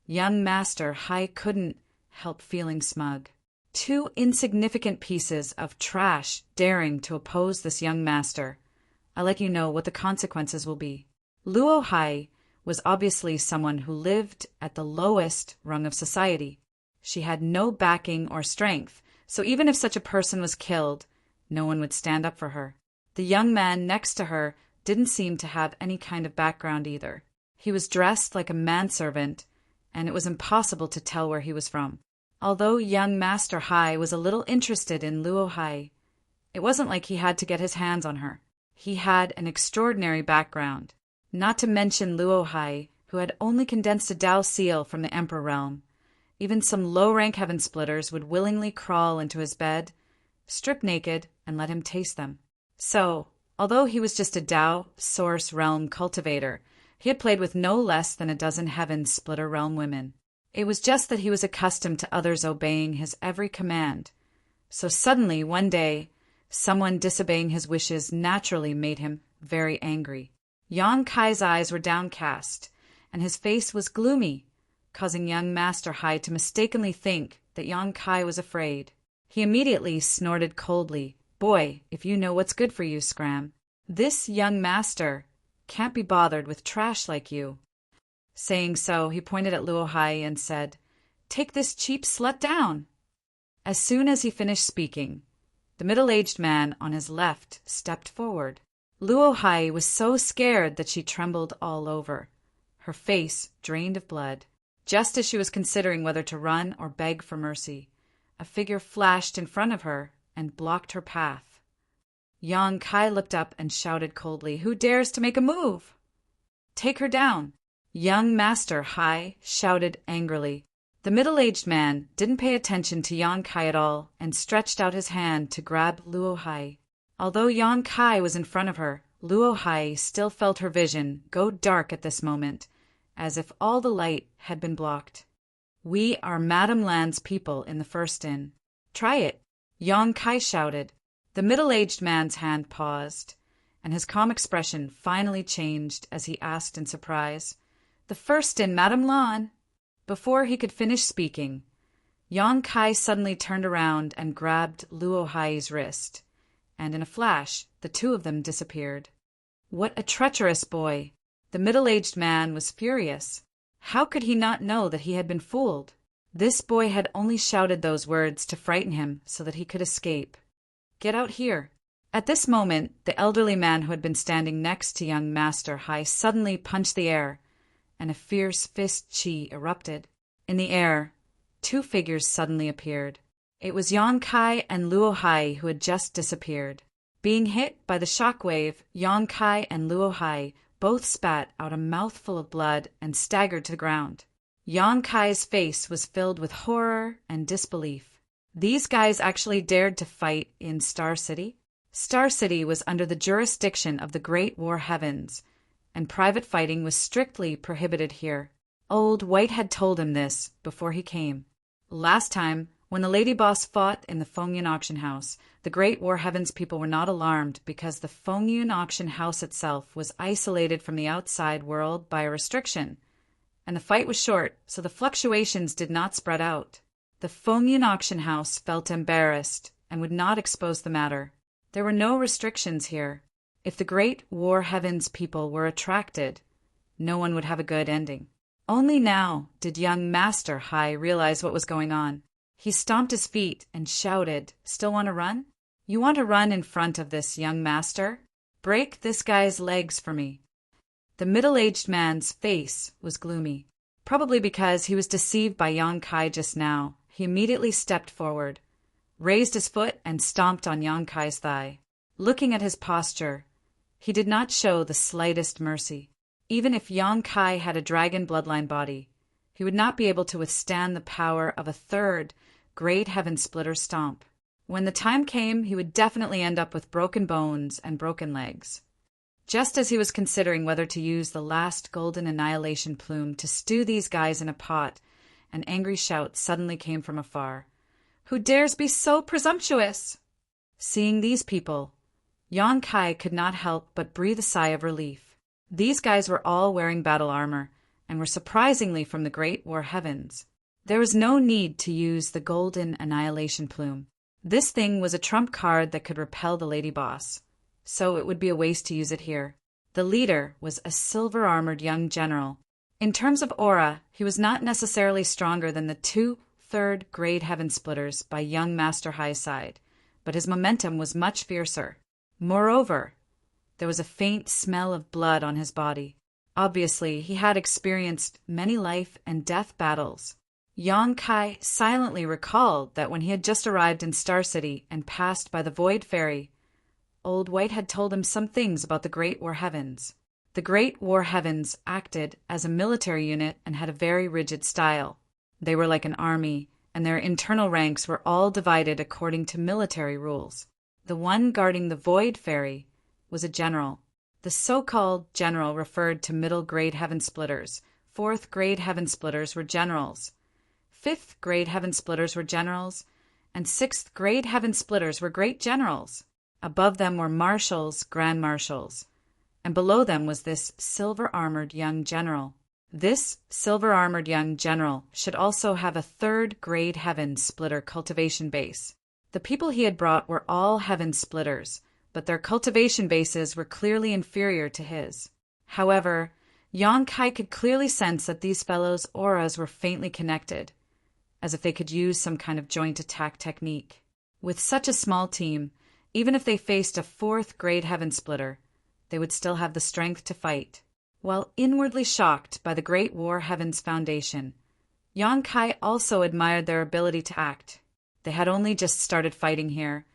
young Master Hai couldn't help feeling smug. 2 insignificant pieces of trash daring to oppose this young master. I'll let you know what the consequences will be. Luo Hai was obviously someone who lived at the lowest rung of society. She had no backing or strength, so even if such a person was killed, no one would stand up for her. The young man next to her didn't seem to have any kind of background either. He was dressed like a manservant, and it was impossible to tell where he was from. Although young Master Hai was a little interested in Luo Hai, it wasn't like he had to get his hands on her. He had an extraordinary background, not to mention Luo Hai, who had only condensed a Dao seal from the Emperor realm. Even some low-rank heaven splitters would willingly crawl into his bed, strip naked, and let him taste them. So, although he was just a Dao Source Realm cultivator, he had played with no less than a dozen heaven splitter realm women. It was just that he was accustomed to others obeying his every command. So suddenly, one day, someone disobeying his wishes naturally made him very angry. Yang Kai's eyes were downcast, and his face was gloomy, causing young Master Hai to mistakenly think that Yang Kai was afraid. He immediately snorted coldly, "Boy, if you know what's good for you, Scram. This young master can't be bothered with trash like you." Saying so, he pointed at Luo Hai and said, "Take this cheap slut down." As soon as he finished speaking, the middle-aged man on his left stepped forward. Luo Hai was so scared that she trembled all over, her face drained of blood. Just as she was considering whether to run or beg for mercy, a figure flashed in front of her and blocked her path. Yang Kai looked up and shouted coldly, "Who dares to make a move?" "Take her down." Young Master Hai shouted angrily. The middle-aged man didn't pay attention to Yang Kai at all and stretched out his hand to grab Luo Hai. Although Yang Kai was in front of her, Luo Hai still felt her vision go dark at this moment, as if all the light had been blocked. "We are Madame Lan's people in the first inn. Try it," Yang Kai shouted. The middle-aged man's hand paused, and his calm expression finally changed as he asked in surprise, "The first inn, Madame Lan?" Before he could finish speaking, Yang Kai suddenly turned around and grabbed Luo Hai's wrist, and in a flash, the 2 of them disappeared. What a treacherous boy! The middle-aged man was furious. How could he not know that he had been fooled? This boy had only shouted those words to frighten him so that he could escape. "Get out here." At this moment, the elderly man who had been standing next to young Master Hai suddenly punched the air, and a fierce fist chi erupted. In the air, 2 figures suddenly appeared. It was Yang Kai and Luo Hai who had just disappeared. Being hit by the shockwave, Yang Kai and Luo Hai both spat out a mouthful of blood and staggered to the ground. Yang Kai's face was filled with horror and disbelief. These guys actually dared to fight in Star City? Star City was under the jurisdiction of the Great War Heavens, and private fighting was strictly prohibited here. Old White had told him this before he came. Last time, when the Lady Boss fought in the Fengyun auction house, the Great War Heavens people were not alarmed because the Fengyun auction house itself was isolated from the outside world by a restriction, and the fight was short, so the fluctuations did not spread out. The Fengyun auction house felt embarrassed and would not expose the matter. There were no restrictions here. If the Great War Heavens people were attracted, no one would have a good ending. Only now did young Master Hai realize what was going on. He stomped his feet and shouted, "Still want to run? You want to run in front of this young master? Break this guy's legs for me." The middle-aged man's face was gloomy. Probably because he was deceived by Yang Kai just now, he immediately stepped forward, raised his foot and stomped on Yang Kai's thigh. Looking at his posture, he did not show the slightest mercy. Even if Yang Kai had a dragon bloodline body, he would not be able to withstand the power of a third Great Heaven Splitter stomp. When the time came, he would definitely end up with broken bones and broken legs. Just as he was considering whether to use the last golden annihilation plume to stew these guys in a pot, an angry shout suddenly came from afar. "Who dares be so presumptuous?" Seeing these people, Yang Kai could not help but breathe a sigh of relief. These guys were all wearing battle armor, and were surprisingly from the Great War Heavens. There was no need to use the golden annihilation plume. This thing was a trump card that could repel the Lady Boss, so it would be a waste to use it here. The leader was a silver-armored young general. In terms of aura, he was not necessarily stronger than the 2/3 Great Heaven Splitters by young Master Hai's side, but his momentum was much fiercer. Moreover, there was a faint smell of blood on his body. Obviously, he had experienced many life and death battles. Yang Kai silently recalled that when he had just arrived in Star City and passed by the Void Ferry, Old White had told him some things about the Great War Heavens. The Great War Heavens acted as a military unit and had a very rigid style. They were like an army, and their internal ranks were all divided according to military rules. The one guarding the Void Ferry was a general. The so-called general referred to middle grade heaven splitters. 4th grade heaven splitters were generals. 5th grade heaven splitters were generals, and 6th grade heaven splitters were great generals. Above them were marshals, grand marshals, and below them was this silver-armored young general. This silver-armored young general should also have a 3rd grade heaven splitter cultivation base. The people he had brought were all heaven splitters, but their cultivation bases were clearly inferior to his. However, Yang Kai could clearly sense that these fellows' auras were faintly connected, as if they could use some kind of joint attack technique. With such a small team, even if they faced a 4th grade heaven splitter, they would still have the strength to fight. While inwardly shocked by the Great War Heavens Foundation, Yang Kai also admired their ability to act. They had only just started fighting here,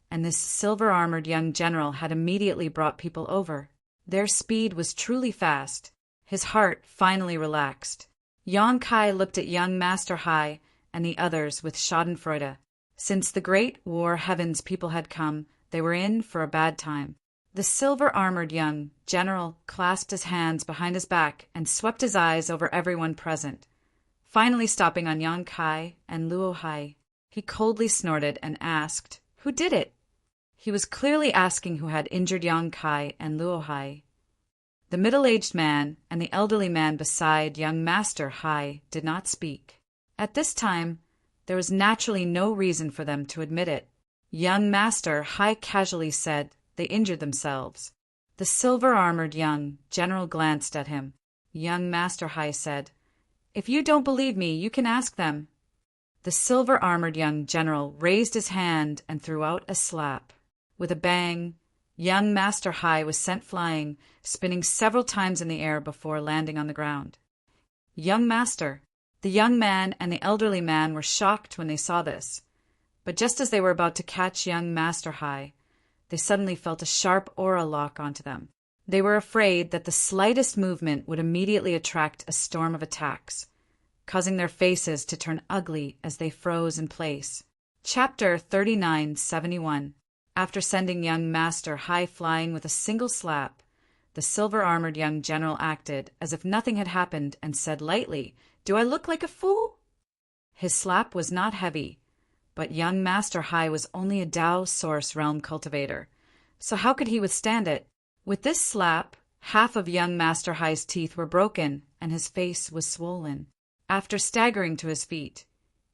and this silver-armored young general had immediately brought people over. Their speed was truly fast. His heart finally relaxed. Yang Kai looked at young Master Hai and the others with schadenfreude. Since the Great War Heavens people had come, they were in for a bad time. The silver-armored young general clasped his hands behind his back and swept his eyes over everyone present, finally stopping on Yang Kai and Luo Hai. He coldly snorted and asked, "Who did it?" He was clearly asking who had injured Yang Kai and Luo Hai. The middle-aged man and the elderly man beside young Master Hai did not speak. At this time, there was naturally no reason for them to admit it. Young Master Hai casually said they injured themselves. The silver-armored young general glanced at him. Young Master Hai said, "If you don't believe me, you can ask them." The silver-armored young general raised his hand and threw out a slap. With a bang, young Master Hai was sent flying, spinning several times in the air before landing on the ground. "Young Master," the young man and the elderly man were shocked when they saw this. But just as they were about to catch young Master Hai, they suddenly felt a sharp aura lock onto them. They were afraid that the slightest movement would immediately attract a storm of attacks, causing their faces to turn ugly as they froze in place. Chapter 3971. After sending young Master high flying with a single slap, the silver-armored young general acted as if nothing had happened and said lightly, "Do I look like a fool?" His slap was not heavy, but young Master High was only a Tao Source Realm cultivator, so how could he withstand it? With this slap, half of young Master High's teeth were broken and his face was swollen. After staggering to his feet,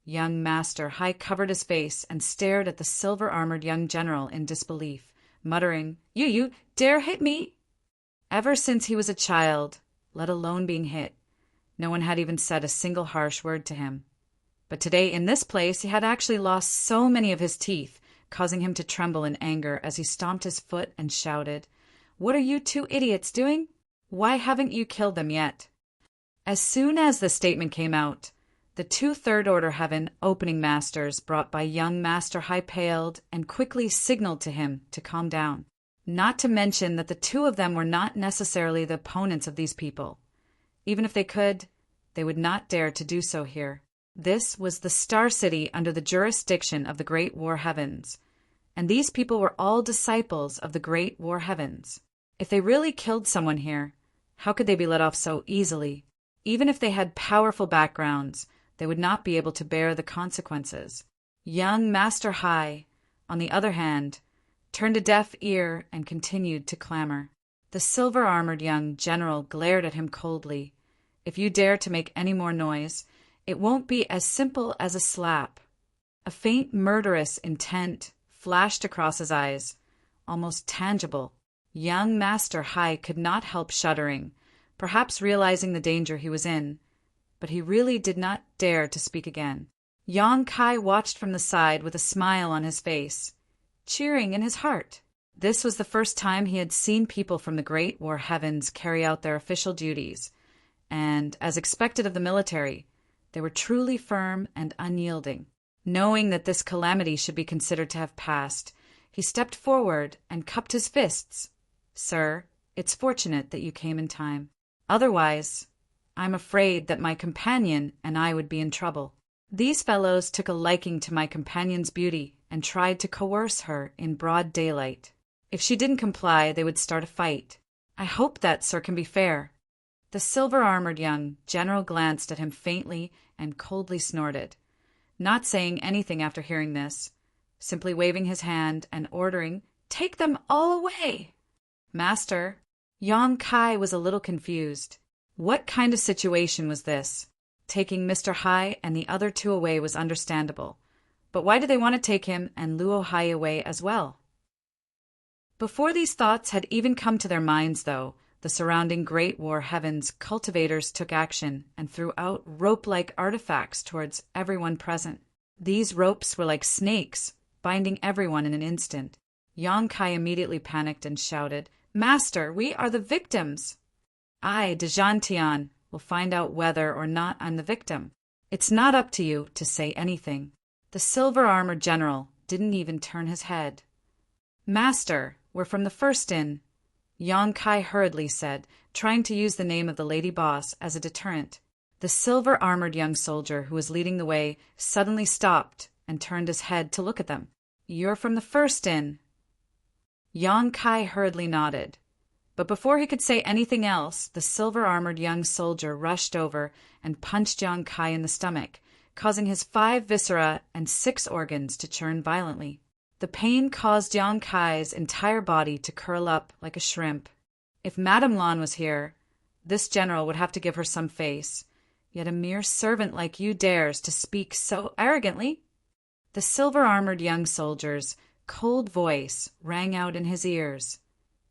young Master High covered his face and stared at the silver-armored young general in disbelief, muttering, You dare hit me?" Ever since he was a child, let alone being hit, no one had even said a single harsh word to him. But today in this place he had actually lost so many of his teeth, causing him to tremble in anger as he stomped his foot and shouted, "What are you two idiots doing? Why haven't you killed them yet?" As soon as the statement came out, the 2 third-order heaven opening masters brought by young Master High paled and quickly signaled to him to calm down. Not to mention that the 2 of them were not necessarily the opponents of these people. Even if they could, they would not dare to do so here. This was the Star City under the jurisdiction of the Great War Heavens, and these people were all disciples of the Great War Heavens. If they really killed someone here, how could they be let off so easily? Even if they had powerful backgrounds, they would not be able to bear the consequences. Young Master High, on the other hand, turned a deaf ear and continued to clamor. The silver-armored young general glared at him coldly. "If you dare to make any more noise, it won't be as simple as a slap." A faint murderous intent flashed across his eyes, almost tangible. Young Master High could not help shuddering, perhaps realizing the danger he was in, but he really did not dare to speak again. Yang Kai watched from the side with a smile on his face, cheering in his heart. This was the first time he had seen people from the Great War Heavens carry out their official duties, and, as expected of the military, they were truly firm and unyielding. Knowing that this calamity should be considered to have passed, he stepped forward and cupped his fists. "Sir, it's fortunate that you came in time. Otherwise, I'm afraid that my companion and I would be in trouble. These fellows took a liking to my companion's beauty and tried to coerce her in broad daylight. If she didn't comply, they would start a fight. I hope that, sir, can be fair." The silver-armored young general glanced at him faintly and coldly snorted, not saying anything after hearing this, simply waving his hand and ordering, "Take them all away!" "Master," Yang Kai was a little confused. What kind of situation was this? Taking Mr. Hai and the other 2 away was understandable, but why did they want to take him and Luo Hai away as well? Before these thoughts had even come to their minds, though, the surrounding Great War Heavens cultivators took action and threw out rope-like artifacts towards everyone present. These ropes were like snakes, binding everyone in an instant. Yang Kai immediately panicked and shouted, "Master, we are the victims!" "I, Dejantian, will find out whether or not I'm the victim. It's not up to you to say anything." The silver-armored general didn't even turn his head. "Master, we're from the first inn," Yang Kai hurriedly said, trying to use the name of the lady boss as a deterrent. The silver-armored young soldier who was leading the way suddenly stopped and turned his head to look at them. "You're from the first inn." Yang Kai hurriedly nodded. But before he could say anything else, the silver-armored young soldier rushed over and punched Yang Kai in the stomach, causing his 5 viscera and 6 organs to churn violently. The pain caused Yang Kai's entire body to curl up like a shrimp. If Madame Lan was here, this general would have to give her some face. Yet a mere servant like you dares to speak so arrogantly? The silver-armored young soldier's cold voice rang out in his ears,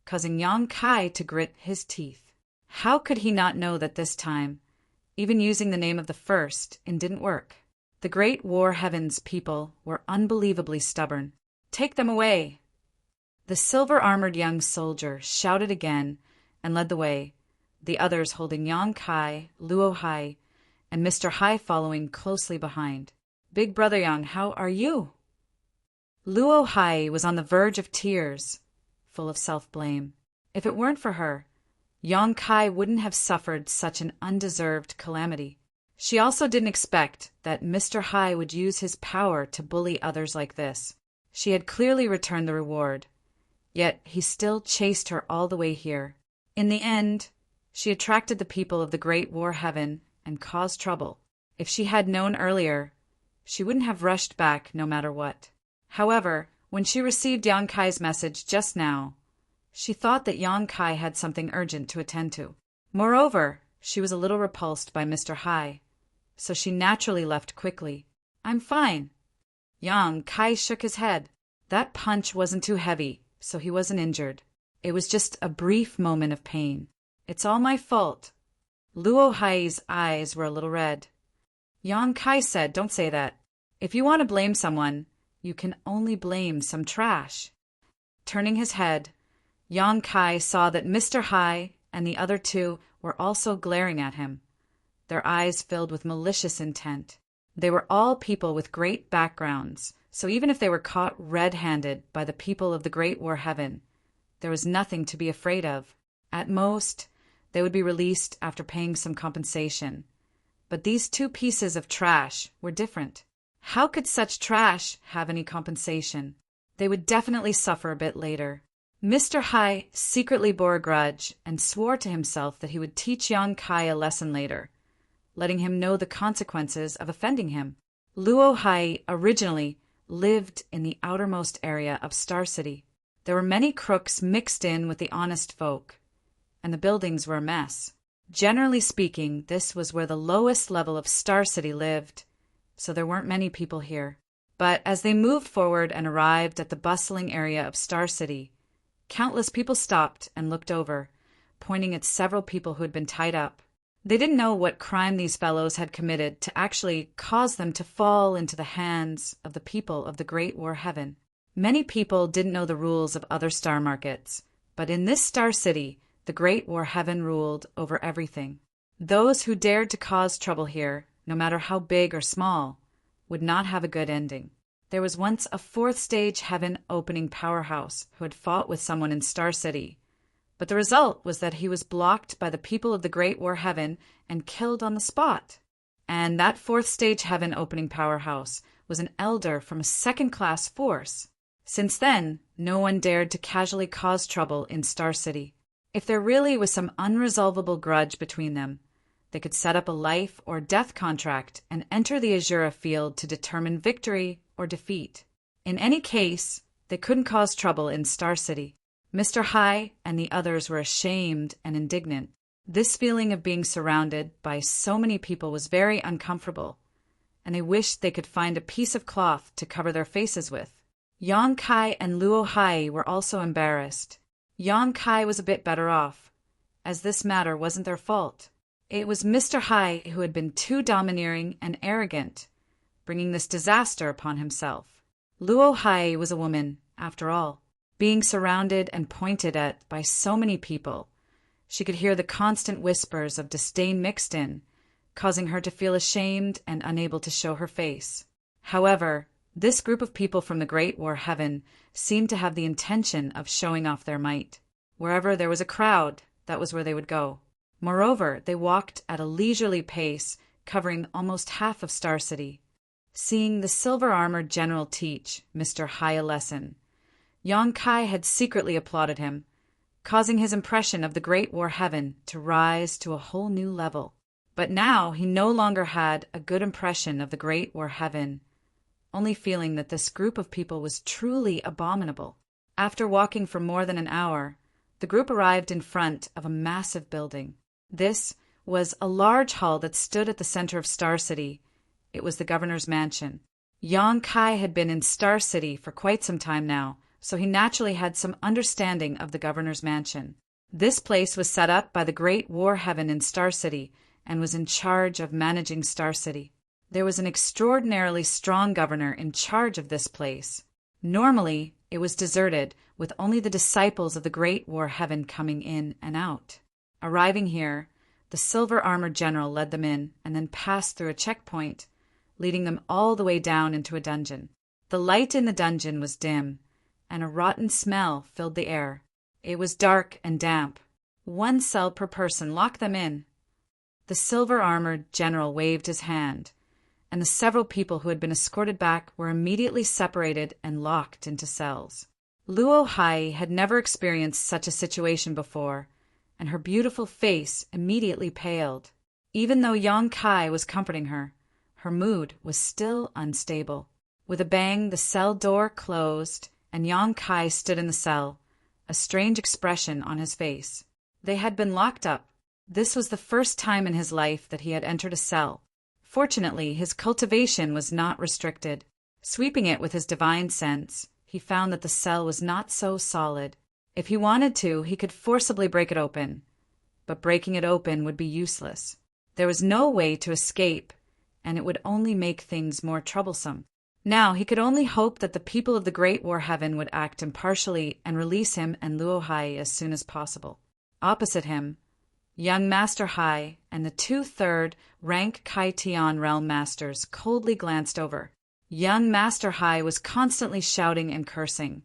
causing Yang Kai to grit his teeth. How could he not know that this time, even using the name of the first, it didn't work? The Great War Heavens people were unbelievably stubborn. "Take them away!" The silver-armored young soldier shouted again and led the way, the others holding Yang Kai, Luo Hai, and Mr. Hai following closely behind. "Big Brother Yang, how are you?" Luo Hai was on the verge of tears, full of self-blame. If it weren't for her, Yang Kai wouldn't have suffered such an undeserved calamity. She also didn't expect that Mr. Hai would use his power to bully others like this. She had clearly returned the reward, yet he still chased her all the way here. In the end, she attracted the people of the Great War Heaven and caused trouble. If she had known earlier, she wouldn't have rushed back no matter what. However, when she received Yang Kai's message just now, she thought that Yang Kai had something urgent to attend to. Moreover, she was a little repulsed by Mr. Hai, so she naturally left quickly. "I'm fine." Yang Kai shook his head. That punch wasn't too heavy, so he wasn't injured. It was just a brief moment of pain. "It's all my fault." Luo Hai's eyes were a little red. Yang Kai said, "Don't say that. If you want to blame someone, you can only blame some trash." Turning his head, Yang Kai saw that Mr. Hai and the other two were also glaring at him, their eyes filled with malicious intent. They were all people with great backgrounds, so even if they were caught red-handed by the people of the Great War Heaven, there was nothing to be afraid of. At most, they would be released after paying some compensation. But these two pieces of trash were different. How could such trash have any compensation? They would definitely suffer a bit later. Mr. Hai secretly bore a grudge and swore to himself that he would teach Yang Kai a lesson later, letting him know the consequences of offending him. Luo Hai originally lived in the outermost area of Star City. There were many crooks mixed in with the honest folk, and the buildings were a mess. Generally speaking, this was where the lowest level of Star City lived, so there weren't many people here. But as they moved forward and arrived at the bustling area of Star City, countless people stopped and looked over, pointing at several people who had been tied up. They didn't know what crime these fellows had committed to actually cause them to fall into the hands of the people of the Great War Heaven. Many people didn't know the rules of other star markets, but in this Star City, the Great War Heaven ruled over everything. Those who dared to cause trouble here, no matter how big or small, would not have a good ending. There was once a fourth-stage heaven opening powerhouse who had fought with someone in Star City, but the result was that he was blocked by the people of the Great War Heaven and killed on the spot. And that fourth-stage heaven opening powerhouse was an elder from a second-class force. Since then, no one dared to casually cause trouble in Star City. If there really was some unresolvable grudge between them, they could set up a life or death contract and enter the Azura field to determine victory or defeat. In any case, they couldn't cause trouble in Star City. Mr. Hai and the others were ashamed and indignant. This feeling of being surrounded by so many people was very uncomfortable, and they wished they could find a piece of cloth to cover their faces with. Yang Kai and Luo Hai were also embarrassed. Yang Kai was a bit better off, as this matter wasn't their fault. It was Mr. Hai who had been too domineering and arrogant, bringing this disaster upon himself. Luo Hai was a woman, after all. Being surrounded and pointed at by so many people, she could hear the constant whispers of disdain mixed in, causing her to feel ashamed and unable to show her face. However, this group of people from the Great War Heaven seemed to have the intention of showing off their might. Wherever there was a crowd, that was where they would go. Moreover, they walked at a leisurely pace, covering almost half of Star City. Seeing the silver-armored general teach Mr. Hai a lesson, Yang Kai had secretly applauded him, causing his impression of the Great War Heaven to rise to a whole new level. But now he no longer had a good impression of the Great War Heaven, only feeling that this group of people was truly abominable. After walking for more than an hour, the group arrived in front of a massive building. This was a large hall that stood at the center of Star City. It was the governor's mansion. Yang Kai had been in Star City for quite some time now, so he naturally had some understanding of the governor's mansion. This place was set up by the Great War Heaven in Star City and was in charge of managing Star City. There was an extraordinarily strong governor in charge of this place. Normally, it was deserted, with only the disciples of the Great War Heaven coming in and out. Arriving here, the silver-armored general led them in and then passed through a checkpoint, leading them all the way down into a dungeon. The light in the dungeon was dim, and a rotten smell filled the air. It was dark and damp. 1 cell per person. Lock them in. The silver-armored general waved his hand, and the several people who had been escorted back were immediately separated and locked into cells. Luo Hai had never experienced such a situation before, and her beautiful face immediately paled. Even though Yang Kai was comforting her, her mood was still unstable. With a bang, the cell door closed, and Yang Kai stood in the cell, a strange expression on his face. They had been locked up. This was the first time in his life that he had entered a cell. Fortunately, his cultivation was not restricted. Sweeping it with his divine sense, he found that the cell was not so solid. If he wanted to, he could forcibly break it open, but breaking it open would be useless. There was no way to escape, and it would only make things more troublesome. Now he could only hope that the people of the Great War Heaven would act impartially and release him and Luo Hai as soon as possible. Opposite him, young Master Hai and the 2/3 rank Kai Tian realm masters coldly glanced over. Young Master Hai was constantly shouting and cursing,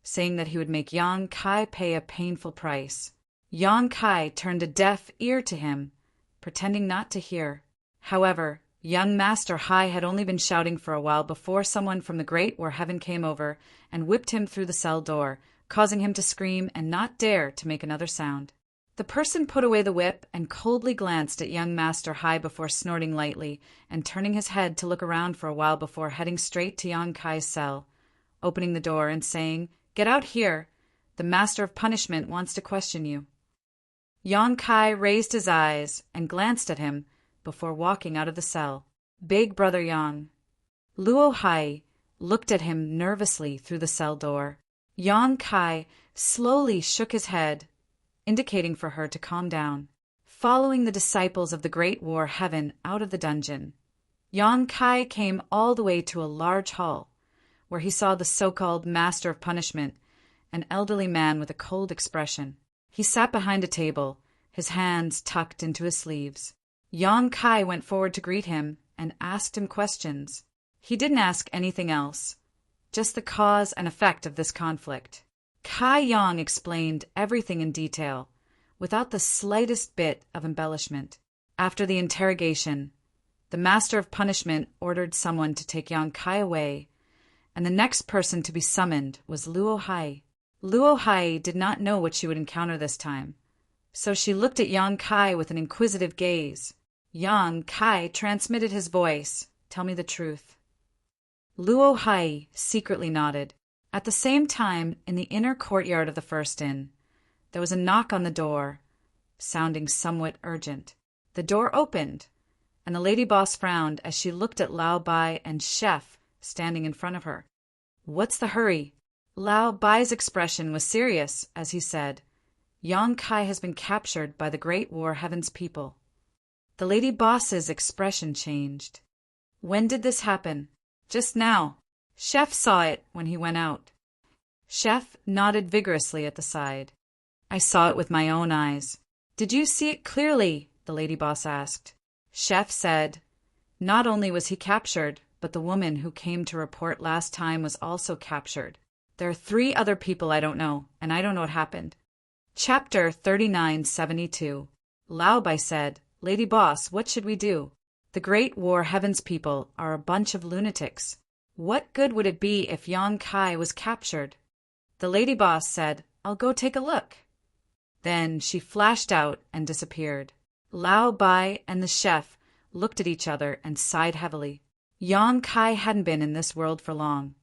saying that he would make Yang Kai pay a painful price. Yang Kai turned a deaf ear to him, pretending not to hear. However, young Master Hai had only been shouting for a while before someone from the Great War Heaven came over and whipped him through the cell door, causing him to scream and not dare to make another sound. The person put away the whip and coldly glanced at young Master Hai before snorting lightly and turning his head to look around for a while before heading straight to Yang Kai's cell, opening the door and saying, "Get out here. The Master of Punishment wants to question you." Yang Kai raised his eyes and glanced at him before walking out of the cell. "Big Brother Yang." Luo Hai looked at him nervously through the cell door. Yang Kai slowly shook his head, indicating for her to calm down. Following the disciples of the Great War Heaven out of the dungeon, Yang Kai came all the way to a large hall, where he saw the so-called Master of Punishment, an elderly man with a cold expression. He sat behind a table, his hands tucked into his sleeves. Yang Kai went forward to greet him and asked him questions. He didn't ask anything else, just the cause and effect of this conflict. Kai Yang explained everything in detail, without the slightest bit of embellishment. After the interrogation, the Master of Punishment ordered someone to take Yang Kai away, and the next person to be summoned was Luo Hai. Luo Hai did not know what she would encounter this time, so she looked at Yang Kai with an inquisitive gaze. Yang Kai transmitted his voice, "Tell me the truth." Luo Hai secretly nodded. At the same time, in the inner courtyard of the first inn, there was a knock on the door, sounding somewhat urgent. The door opened, and the lady boss frowned as she looked at Lao Bai and Chef standing in front of her. "What's the hurry?" Lao Bai's expression was serious as he said, "Yang Kai has been captured by the Great War Heaven's people." The lady boss's expression changed. "When did this happen?" "Just now. Chef saw it when he went out." Chef nodded vigorously at the side. "I saw it with my own eyes." "Did you see it clearly?" the lady boss asked. Chef said, "Not only was he captured, but the woman who came to report last time was also captured. There are 3 other people I don't know, and I don't know what happened." Chapter 3972. Lao Bai said, "Lady boss, what should we do? The Great War Heaven's people are a bunch of lunatics. What good would it be if Yang Kai was captured?" The lady boss said, "I'll go take a look." Then she flashed out and disappeared. Lao Bai and the chef looked at each other and sighed heavily. Yang Kai hadn't been in this world for long,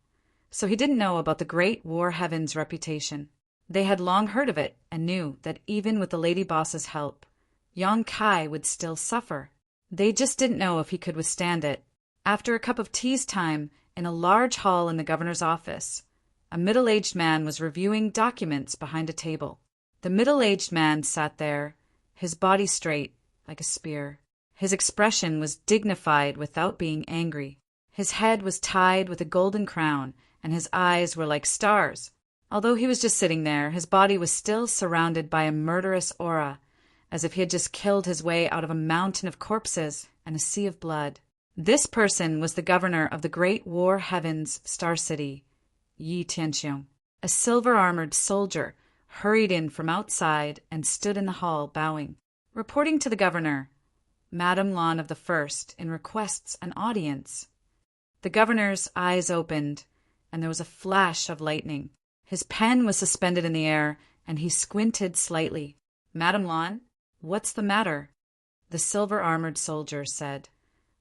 so he didn't know about the Great War Heaven's reputation. They had long heard of it and knew that even with the lady boss's help, Yang Kai would still suffer. They just didn't know if he could withstand it. After a cup of tea's time, in a large hall in the governor's office, a middle-aged man was reviewing documents behind a table. The middle-aged man sat there, his body straight, like a spear. His expression was dignified without being angry. His head was tied with a golden crown, and his eyes were like stars. Although he was just sitting there, his body was still surrounded by a murderous aura, as if he had just killed his way out of a mountain of corpses and a sea of blood. This person was the governor of the Great War Heaven's Star City, Yi Tianxiong. A silver-armored soldier hurried in from outside and stood in the hall bowing. Reporting to the governor, Madame Lon of the First in requests an audience. The governor's eyes opened, and there was a flash of lightning. His pen was suspended in the air, and he squinted slightly. Madame Lon, what's the matter? The silver-armored soldier said.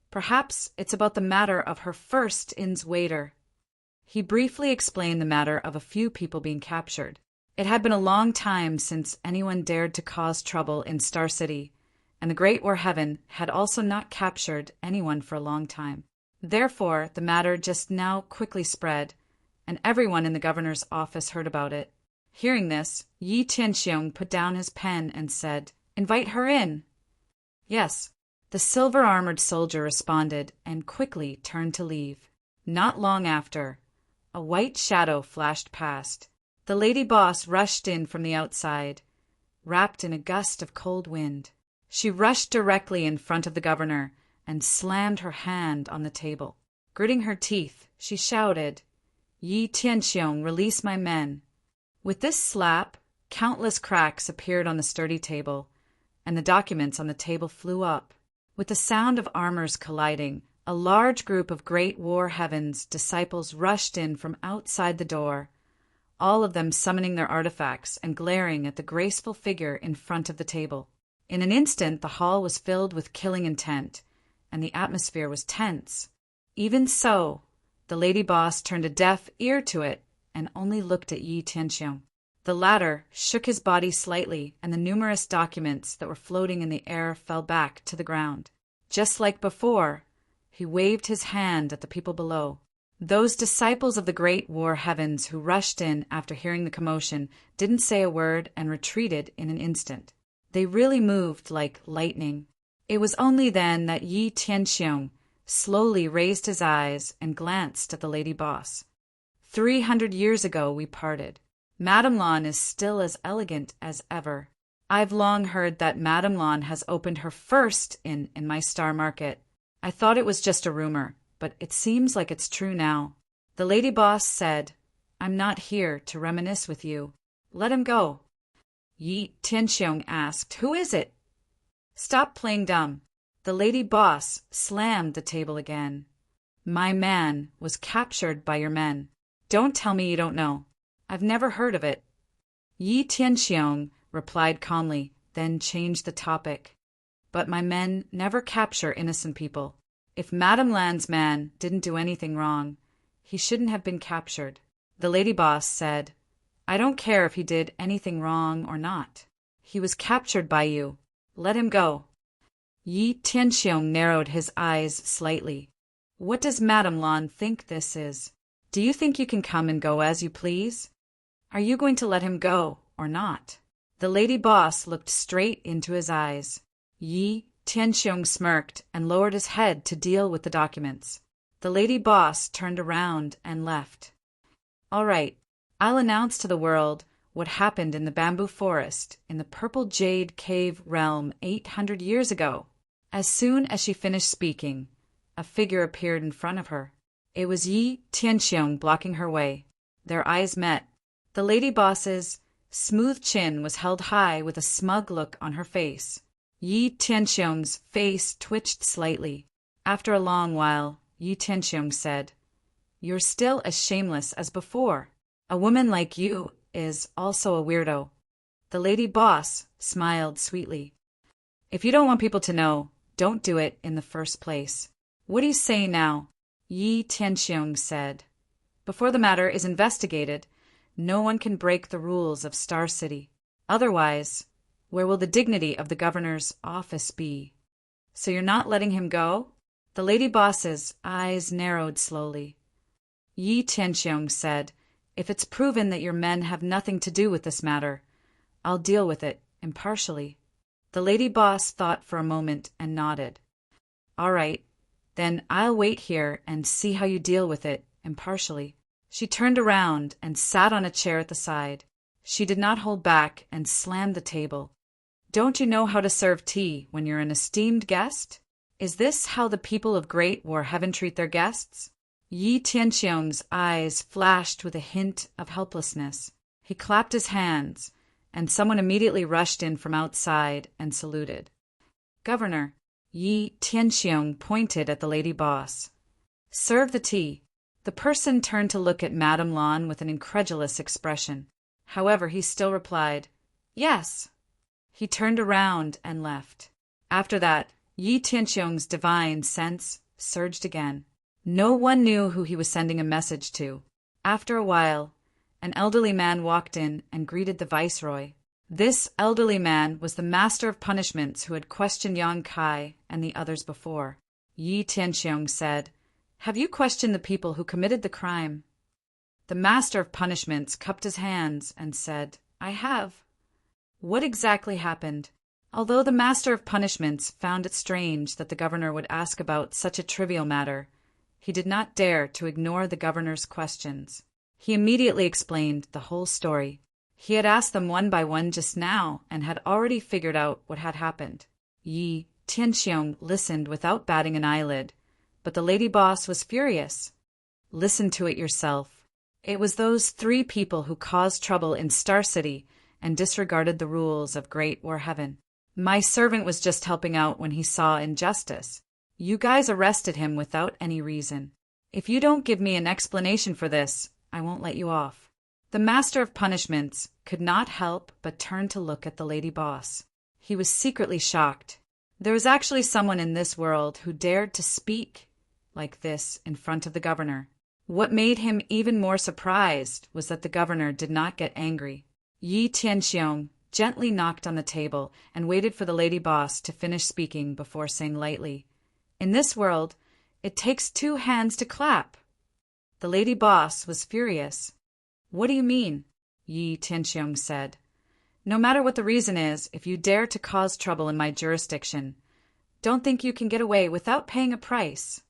Perhaps it's about the matter of her first inn's waiter. He briefly explained the matter of a few people being captured. It had been a long time since anyone dared to cause trouble in Star City, and the Great War Heaven had also not captured anyone for a long time. Therefore, the matter just now quickly spread, and everyone in the governor's office heard about it. Hearing this, Yi Tianxiong put down his pen and said, "Invite her in." Yes, the silver-armored soldier responded and quickly turned to leave. Not long after, a white shadow flashed past. The lady boss rushed in from the outside, wrapped in a gust of cold wind. She rushed directly in front of the governor and slammed her hand on the table. Gritting her teeth, she shouted, "Yi Tianxiong, release my men." With this slap, countless cracks appeared on the sturdy table, and the documents on the table flew up. With the sound of armors colliding, a large group of Great War Heaven's disciples rushed in from outside the door, all of them summoning their artifacts and glaring at the graceful figure in front of the table. In an instant, the hall was filled with killing intent, and the atmosphere was tense. Even so, the lady boss turned a deaf ear to it and only looked at Yi Tianxiong. The latter shook his body slightly, and the numerous documents that were floating in the air fell back to the ground. Just like before, he waved his hand at the people below. Those disciples of the Great War Heavens who rushed in after hearing the commotion didn't say a word and retreated in an instant. They really moved like lightning. It was only then that Yi Tianxiong slowly raised his eyes and glanced at the lady boss. 300 years ago we parted. Madame Lon is still as elegant as ever. I've long heard that Madame Lon has opened her first in my star market. I thought it was just a rumor, but it seems like it's true now. The lady boss said, "I'm not here to reminisce with you. Let him go." Yi Tianxiong asked, "Who is it?" "Stop playing dumb." The lady boss slammed the table again. "My man was captured by your men. Don't tell me you don't know. I've never heard of it." Yi Tianxiong replied calmly, then changed the topic. "But my men never capture innocent people. If Madame Lan's man didn't do anything wrong, he shouldn't have been captured." The lady boss said, "I don't care if he did anything wrong or not. He was captured by you. Let him go." Yi Tianxiong narrowed his eyes slightly. "What does Madame Lan think this is? Do you think you can come and go as you please? Are you going to let him go or not?" The lady boss looked straight into his eyes. Yi Tianxiong smirked and lowered his head to deal with the documents. The lady boss turned around and left. "All right, I'll announce to the world what happened in the bamboo forest in the purple jade cave realm 800 years ago." As soon as she finished speaking, a figure appeared in front of her. It was Yi Tianxiong blocking her way. Their eyes met. The lady boss's smooth chin was held high with a smug look on her face. Yi Tianxiong's face twitched slightly. After a long while, Yi Tianxiong said, "You're still as shameless as before. A woman like you is also a weirdo." The lady boss smiled sweetly. "If you don't want people to know, don't do it in the first place. What do you say now?" Yi Tianxiong said, "Before the matter is investigated, no one can break the rules of Star City. Otherwise, where will the dignity of the governor's office be? So you're not letting him go?" The lady boss's eyes narrowed slowly. Yi Tianxiong said, "If it's proven that your men have nothing to do with this matter, I'll deal with it impartially." The lady boss thought for a moment and nodded. "All right, then I'll wait here and see how you deal with it impartially." She turned around and sat on a chair at the side. She did not hold back and slammed the table. "Don't you know how to serve tea when you're an esteemed guest? Is this how the people of Great War Heaven treat their guests?" Yi Tianxiong's eyes flashed with a hint of helplessness. He clapped his hands, and someone immediately rushed in from outside and saluted. "Governor, Yi Tianxiong pointed at the lady boss. Serve the tea. The person turned to look at Madame Lan with an incredulous expression. However, he still replied, Yes. He turned around and left. After that, Yi Tianxiong's divine sense surged again. No one knew who he was sending a message to. After a while, an elderly man walked in and greeted the viceroy. This elderly man was the master of punishments who had questioned Yang Kai and the others before. Yi Tianxiong said, Have you questioned the people who committed the crime? The master of punishments cupped his hands and said, I have. What exactly happened? Although the master of punishments found it strange that the governor would ask about such a trivial matter, he did not dare to ignore the governor's questions. He immediately explained the whole story. He had asked them one by one just now and had already figured out what had happened. Yi Tianxiong listened without batting an eyelid, but the lady boss was furious. Listen to it yourself. It was those 3 people who caused trouble in Star City and disregarded the rules of Great War Heaven. My servant was just helping out when he saw injustice. You guys arrested him without any reason. If you don't give me an explanation for this, I won't let you off. The master of punishments could not help but turn to look at the lady boss. He was secretly shocked. There was actually someone in this world who dared to speak like this in front of the governor. What made him even more surprised was that the governor did not get angry. Yi Tianxiong gently knocked on the table and waited for the lady boss to finish speaking before saying lightly, In this world, it takes 2 hands to clap. The lady boss was furious. What do you mean? Yi Tianxiong said. No matter what the reason is, if you dare to cause trouble in my jurisdiction, don't think you can get away without paying a price.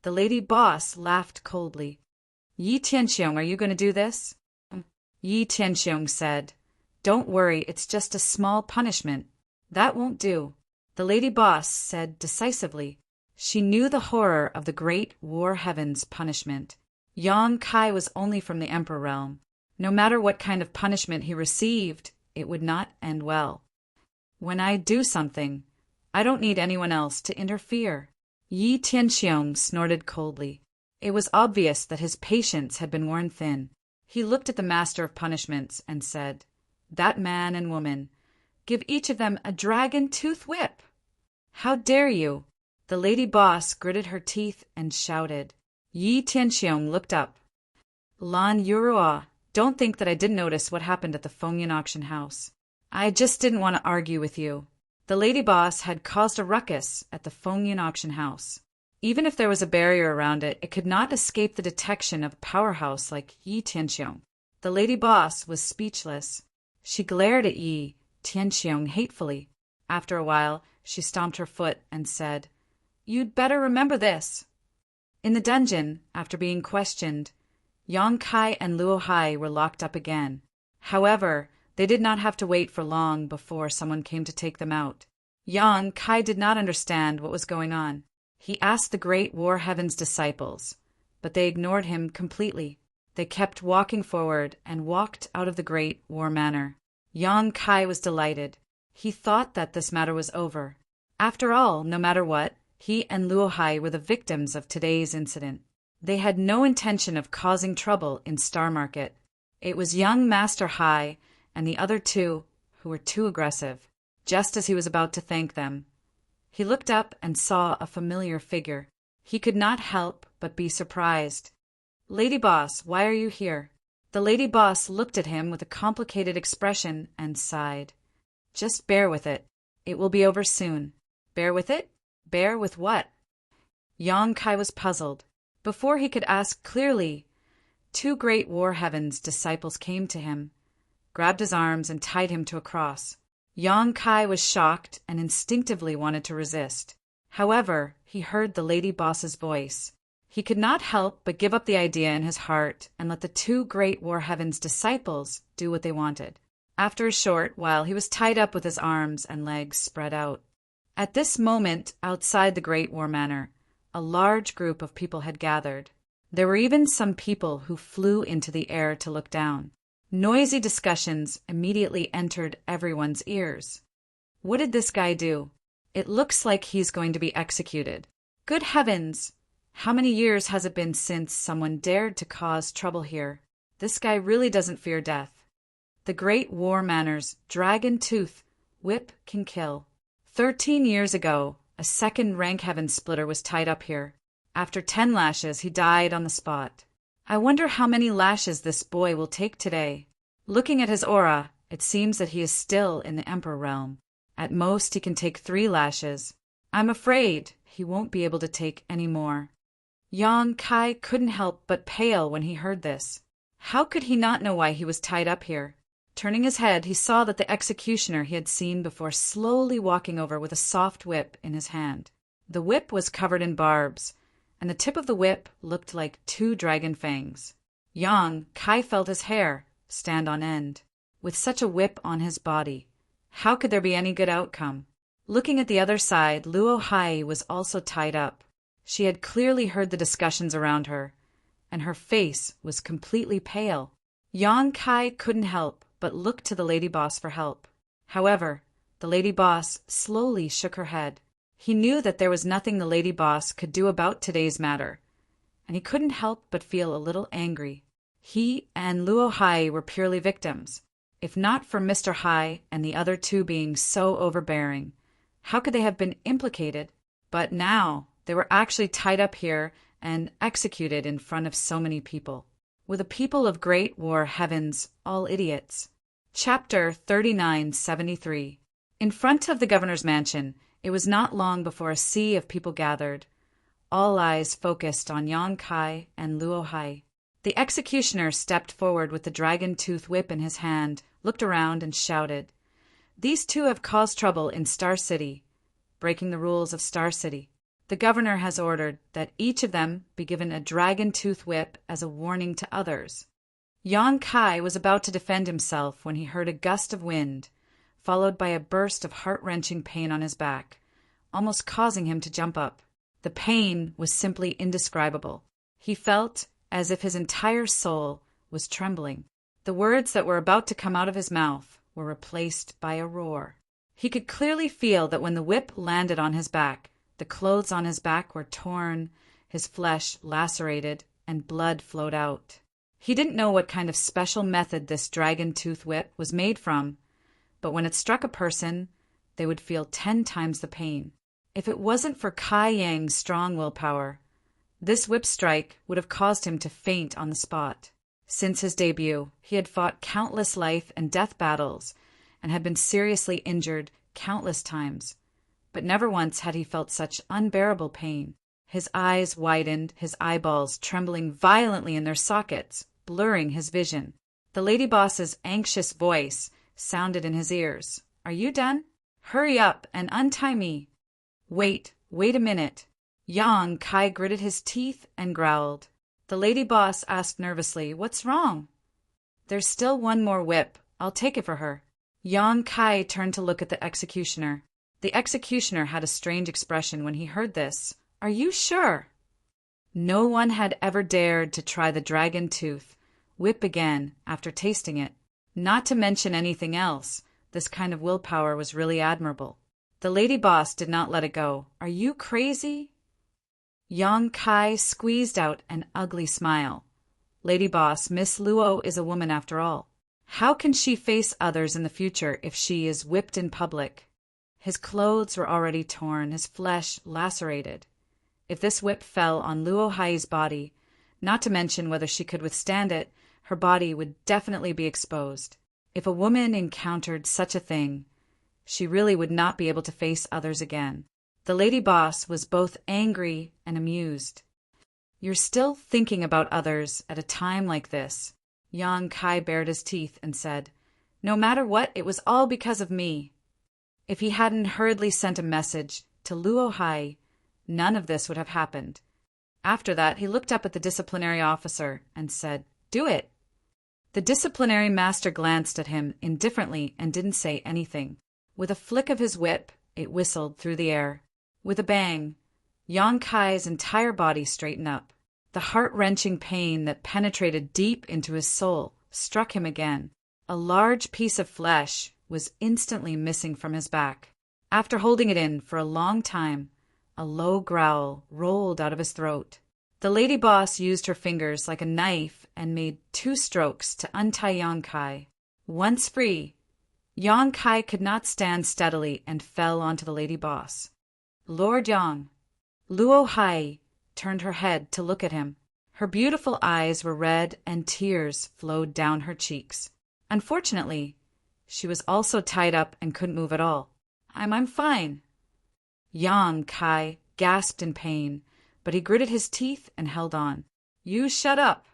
The lady boss laughed coldly. Yi Tianxiong, are you going to do this? Yi Tianxiong said, Don't worry, it's just a small punishment. That won't do. The lady boss said decisively. She knew the horror of the Great War Heaven's punishment. Yang Kai was only from the Emperor realm. No matter what kind of punishment he received, it would not end well. When I do something, I don't need anyone else to interfere. Yi Tianxiong snorted coldly. It was obvious that his patience had been worn thin. He looked at the master of punishments and said, That man and woman, give each of them a dragon tooth whip. How dare you? The lady boss gritted her teeth and shouted. Yi Tianxiong looked up. Lan Yurua, don't think that I didn't notice what happened at the Fengyan auction house. I just didn't want to argue with you. The lady boss had caused a ruckus at the Fengyan auction house. Even if there was a barrier around it, it could not escape the detection of a powerhouse like Yi Tianxiong. The lady boss was speechless. She glared at Yi Tianxiong hatefully. After a while, she stomped her foot and said, You'd better remember this. In the dungeon, after being questioned, Yang Kai and Luo Hai were locked up again. However, they did not have to wait for long before someone came to take them out. Yang Kai did not understand what was going on. He asked the Great War Heaven's disciples, but they ignored him completely. They kept walking forward and walked out of the Great War Manor. Yang Kai was delighted. He thought that this matter was over. After all, no matter what, he and Luo Hai were the victims of today's incident. They had no intention of causing trouble in Star Market. It was young Master Hai and the other 2 who were too aggressive. Just as he was about to thank them, he looked up and saw a familiar figure. He could not help but be surprised. Lady boss, why are you here? The lady boss looked at him with a complicated expression and sighed. Just bear with it. It will be over soon. Bear with it? Bear with what? Yang Kai was puzzled. Before he could ask clearly, 2 Great War Heaven's disciples came to him, grabbed his arms and tied him to a cross. Yang Kai was shocked and instinctively wanted to resist. However, he heard the lady boss's voice. He could not help but give up the idea in his heart and let the 2 Great War Heaven's disciples do what they wanted. After a short while, he was tied up with his arms and legs spread out. At this moment, outside the Great War Manor, a large group of people had gathered. There were even some people who flew into the air to look down. Noisy discussions immediately entered everyone's ears. What did this guy do? It looks like he's going to be executed. Good heavens! How many years has it been since someone dared to cause trouble here? This guy really doesn't fear death. The great war manners, dragon tooth, whip can kill. 13 years ago, a second rank heaven splitter was tied up here. After 10 lashes, he died on the spot. I wonder how many lashes this boy will take today. Looking at his aura, it seems that he is still in the Emperor realm. At most, he can take 3 lashes. I'm afraid he won't be able to take any more. Yang Kai couldn't help but pale when he heard this. How could he not know why he was tied up here? Turning his head, he saw that the executioner he had seen before slowly walking over with a soft whip in his hand. The whip was covered in barbs, and the tip of the whip looked like 2 dragon fangs. Yang Kai felt his hair stand on end. With such a whip on his body, how could there be any good outcome? Looking at the other side, Luo Hai was also tied up. She had clearly heard the discussions around her, and her face was completely pale. Yang Kai couldn't help but look to the lady boss for help. However, the lady boss slowly shook her head. He knew that there was nothing the lady boss could do about today's matter, and he couldn't help but feel a little angry. He and Luo Hai were purely victims. If not for Mr. Hai and the other 2 being so overbearing, how could they have been implicated? But now, they were actually tied up here and executed in front of so many people. Were the people of Great War Heavens all idiots? Chapter 3973. In front of the governor's mansion, it was not long before a sea of people gathered. All eyes focused on Yang Kai and Luo Hai. The executioner stepped forward with the dragon tooth whip in his hand, looked around, and shouted, "These 2 have caused trouble in Star City, breaking the rules of Star City. The governor has ordered that each of them be given a dragon tooth whip as a warning to others." Yang Kai was about to defend himself when he heard a gust of wind, followed by a burst of heart-wrenching pain on his back, almost causing him to jump up. The pain was simply indescribable. He felt as if his entire soul was trembling. The words that were about to come out of his mouth were replaced by a roar. He could clearly feel that when the whip landed on his back, the clothes on his back were torn, his flesh lacerated, and blood flowed out. He didn't know what kind of special method this dragon tooth whip was made from, but when it struck a person, they would feel 10 times the pain. If it wasn't for Kai Yang's strong willpower, this whip strike would have caused him to faint on the spot. Since his debut, he had fought countless life and death battles and had been seriously injured countless times, but never once had he felt such unbearable pain. His eyes widened, his eyeballs trembling violently in their sockets, blurring his vision. The lady boss's anxious voice sounded in his ears. "Are you done? Hurry up and untie me." Wait a minute." Yang Kai gritted his teeth and growled. The lady boss asked nervously, "What's wrong?" "There's still 1 more whip. I'll take it for her." Yang Kai turned to look at the executioner. The executioner had a strange expression when he heard this. "Are you sure?" No one had ever dared to try the dragon tooth whip again after tasting it. Not to mention anything else, this kind of willpower was really admirable. The lady boss did not let it go. "Are you crazy?" Yang Kai squeezed out an ugly smile. "Lady boss, Miss Luo is a woman after all. How can she face others in the future if she is whipped in public?" His clothes were already torn, his flesh lacerated. If this whip fell on Luo Hai's body, not to mention whether she could withstand it, her body would definitely be exposed. If a woman encountered such a thing, she really would not be able to face others again. The lady boss was both angry and amused. "You're still thinking about others at a time like this." Yang Kai bared his teeth and said, "No matter what, it was all because of me." If he hadn't hurriedly sent a message to Luo Hai, none of this would have happened. After that, he looked up at the disciplinary officer and said, "Do it." The disciplinary master glanced at him indifferently and didn't say anything. With a flick of his whip, it whistled through the air. With a bang, Yang Kai's entire body straightened up. The heart-wrenching pain that penetrated deep into his soul struck him again. A large piece of flesh was instantly missing from his back. After holding it in for a long time, a low growl rolled out of his throat. The lady boss used her fingers like a knife and made 2 strokes to untie Yang Kai. Once free, Yang Kai could not stand steadily and fell onto the lady boss. Lord Yang. Luo Hai turned her head to look at him. Her beautiful eyes were red and tears flowed down her cheeks. Unfortunately, she was also tied up and couldn't move at all. I'm fine. Yang Kai gasped in pain, but he gritted his teeth and held on. You shut up.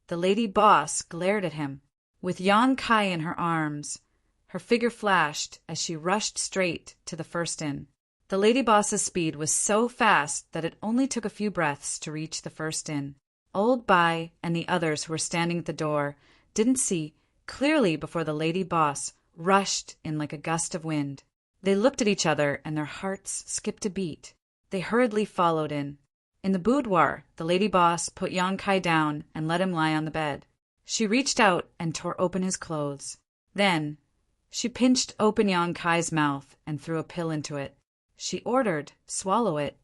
The lady boss glared at him. With Yang Kai in her arms, her figure flashed as she rushed straight to the first inn. The lady boss's speed was so fast that it only took a few breaths to reach the first inn. Old Bai and the others who were standing at the door didn't see clearly before the lady boss rushed in like a gust of wind. They looked at each other and their hearts skipped a beat. They hurriedly followed in. In the boudoir, the lady boss put Yang Kai down and let him lie on the bed. She reached out and tore open his clothes. Then, she pinched open Yang Kai's mouth and threw a pill into it. She ordered, swallow it.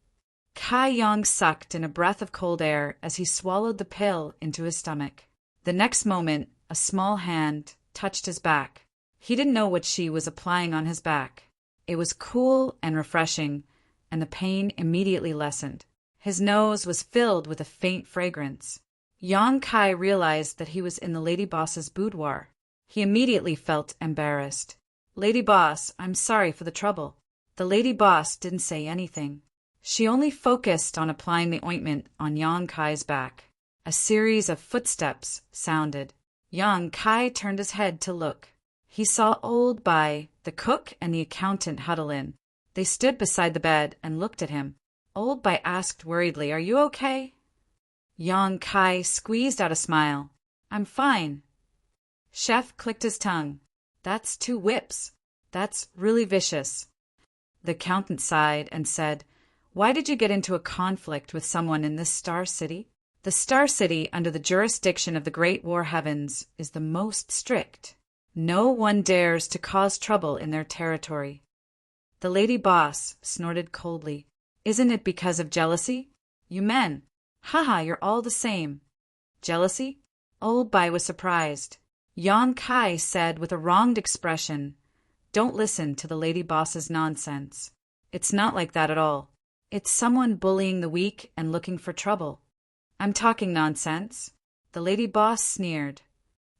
Kai Yang sucked in a breath of cold air as he swallowed the pill into his stomach. The next moment, a small hand touched his back. He didn't know what she was applying on his back. It was cool and refreshing, and the pain immediately lessened. His nose was filled with a faint fragrance. Yang Kai realized that he was in the lady boss's boudoir. He immediately felt embarrassed. Lady boss, I'm sorry for the trouble. The lady boss didn't say anything. She only focused on applying the ointment on Yang Kai's back. A series of footsteps sounded. Yang Kai turned his head to look. He saw Old Bai, the cook, and the accountant huddle in. They stood beside the bed and looked at him. Old Bai asked worriedly, Are you okay? Yang Kai squeezed out a smile. I'm fine. Chef clicked his tongue. That's 2 whips. That's really vicious. The accountant sighed and said, Why did you get into a conflict with someone in this star city? The star city, under the jurisdiction of the Great War Heavens, is the most strict. No one dares to cause trouble in their territory. The lady boss snorted coldly. Isn't it because of jealousy? You men. Haha, you're all the same. Jealousy? Old Bai was surprised. Yang Kai said with a wronged expression, Don't listen to the lady boss's nonsense. It's not like that at all. It's someone bullying the weak and looking for trouble. I'm talking nonsense. The lady boss sneered.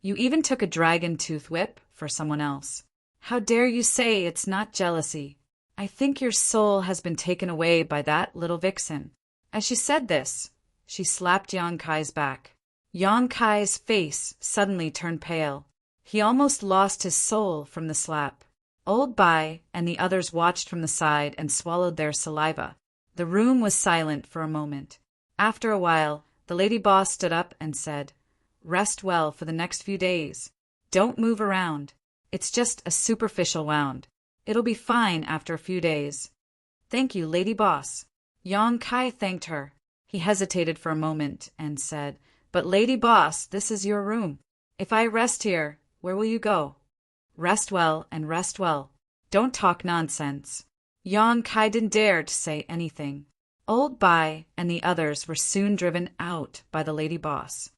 You even took a dragon tooth whip for someone else. How dare you say it's not jealousy? I think your soul has been taken away by that little vixen. As she said this, she slapped Yang Kai's back. Yang Kai's face suddenly turned pale. He almost lost his soul from the slap. Old Bai and the others watched from the side and swallowed their saliva. The room was silent for a moment. After a while, the lady boss stood up and said, Rest well for the next few days. Don't move around. It's just a superficial wound. It'll be fine after a few days. Thank you, lady boss. Yang Kai thanked her. He hesitated for a moment and said, But lady boss, this is your room. If I rest here, where will you go? Rest well and rest well. Don't talk nonsense. Yang Kai didn't dare to say anything. Old Bai and the others were soon driven out by the lady boss.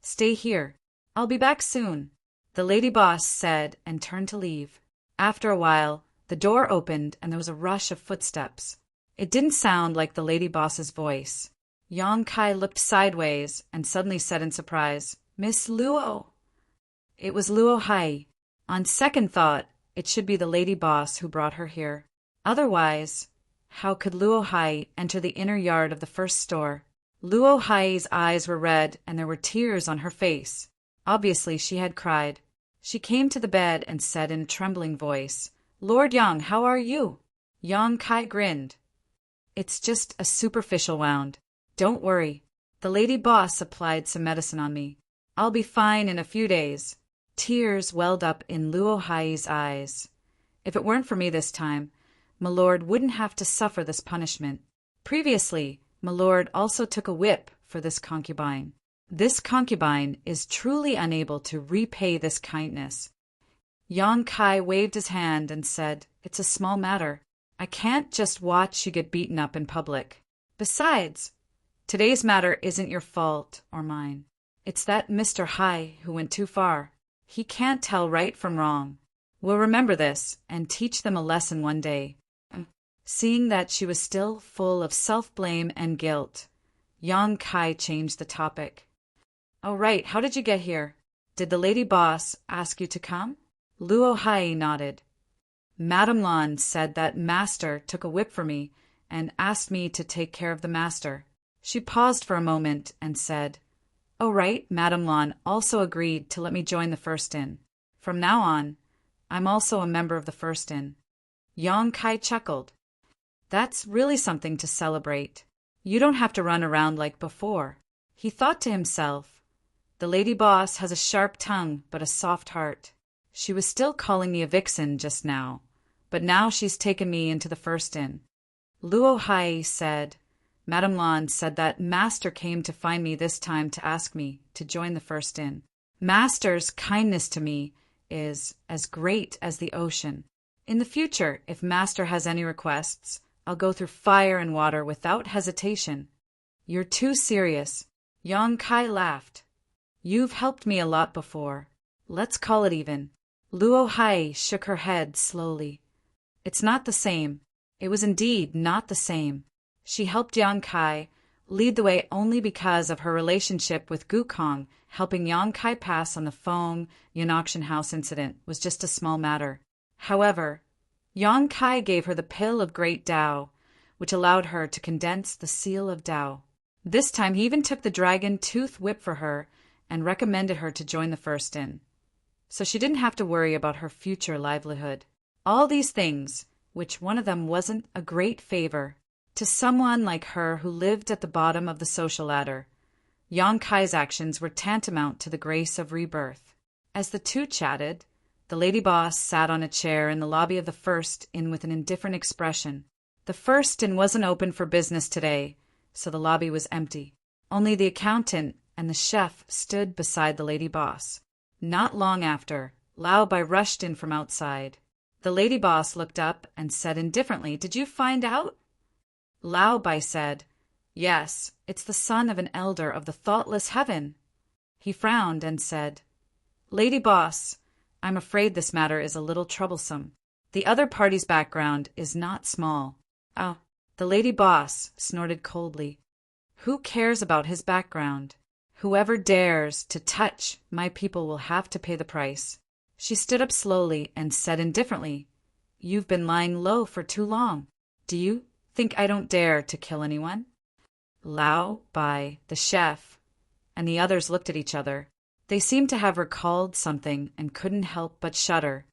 Stay here. I'll be back soon, the lady boss said and turned to leave. After a while, the door opened and there was a rush of footsteps. It didn't sound like the lady boss's voice. Yang Kai looked sideways and suddenly said in surprise, Miss Luo. It was Luo Hai. On second thought, it should be the lady boss who brought her here. Otherwise, how could Luo Hai enter the inner yard of the first store? Luo Hai's eyes were red and there were tears on her face. Obviously, she had cried. She came to the bed and said in a trembling voice, Lord Yang, how are you? Yang Kai grinned. It's just a superficial wound. Don't worry. The lady boss applied some medicine on me. I'll be fine in a few days. Tears welled up in Luo Hai's eyes. If it weren't for me this time, Milord wouldn't have to suffer this punishment. Previously, Milord also took a whip for this concubine. This concubine is truly unable to repay this kindness. Yang Kai waved his hand and said, "It's a small matter. I can't just watch you get beaten up in public. Besides, today's matter isn't your fault or mine. It's that Mr. Hai who went too far. He can't tell right from wrong. We'll remember this and teach them a lesson one day." Seeing that she was still full of self-blame and guilt, Yang Kai changed the topic. "Oh, right, how did you get here? Did the lady boss ask you to come?" Luo Hai nodded. "Madame Lan said that master took a whip for me and asked me to take care of the master." She paused for a moment and said, "Oh, right, Madame Lan also agreed to let me join the First Inn. From now on, I'm also a member of the First Inn." Yang Kai chuckled. "That's really something to celebrate. You don't have to run around like before." He thought to himself, "The lady boss has a sharp tongue but a soft heart. She was still calling me a vixen just now, but now she's taken me into the First Inn." Luo Hai said, "Madame Lan said that master came to find me this time to ask me to join the First Inn. Master's kindness to me is as great as the ocean. In the future, if master has any requests, I'll go through fire and water without hesitation." "You're too serious." Yang Kai laughed. "You've helped me a lot before. Let's call it even." Luo Hai shook her head slowly. "It's not the same." It was indeed not the same. She helped Yang Kai lead the way only because of her relationship with Gukong. Helping Yang Kai pass on the Feng Yun auction house incident was just a small matter. However, Yang Kai gave her the pill of great Tao, which allowed her to condense the seal of Tao. This time he even took the dragon tooth whip for her and recommended her to join the First Inn, so she didn't have to worry about her future livelihood. All these things, which one of them wasn't a great favor, to someone like her who lived at the bottom of the social ladder. Yang Kai's actions were tantamount to the grace of rebirth. As the two chatted, the lady boss sat on a chair in the lobby of the First Inn with an indifferent expression. The First Inn wasn't open for business today, so the lobby was empty. Only the accountant and the chef stood beside the lady boss. Not long after, Lao Bai rushed in from outside. The lady boss looked up and said indifferently, "Did you find out?" Lao Bai said, "Yes, it's the son of an elder of the thoughtless heaven." He frowned and said, "Lady boss, I'm afraid this matter is a little troublesome. The other party's background is not small." "Oh," the lady boss snorted coldly. "Who cares about his background? Whoever dares to touch my people will have to pay the price." She stood up slowly and said indifferently, "You've been lying low for too long. Do you think I don't dare to kill anyone?" Lao Bai, the chef, and the others looked at each other. They seemed to have recalled something and couldn't help but shudder.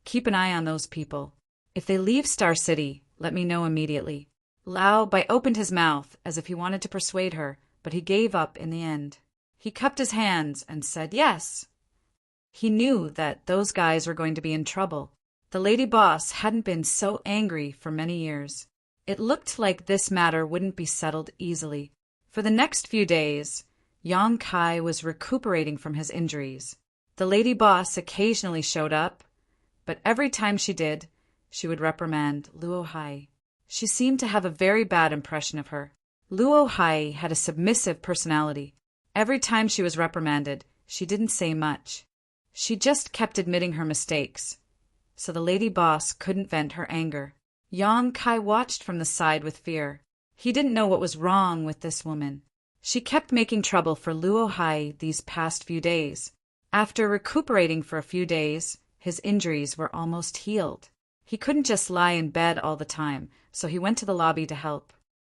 "Keep an eye on those people. If they leave Star City, let me know immediately." Lao Bai opened his mouth as if he wanted to persuade her, but he gave up in the end. He cupped his hands and said yes. He knew that those guys were going to be in trouble. The lady boss hadn't been so angry for many years. It looked like this matter wouldn't be settled easily. For the next few days, Yang Kai was recuperating from his injuries. The lady boss occasionally showed up, but every time she did, she would reprimand Luo Hai. She seemed to have a very bad impression of her. Luo Hai had a submissive personality. Every time she was reprimanded, she didn't say much. She just kept admitting her mistakes, so the lady boss couldn't vent her anger. Yang Kai watched from the side with fear. He didn't know what was wrong with this woman. She kept making trouble for Luo Hai these past few days. After recuperating for a few days, his injuries were almost healed. He couldn't just lie in bed all the time, so he went to the lobby to help.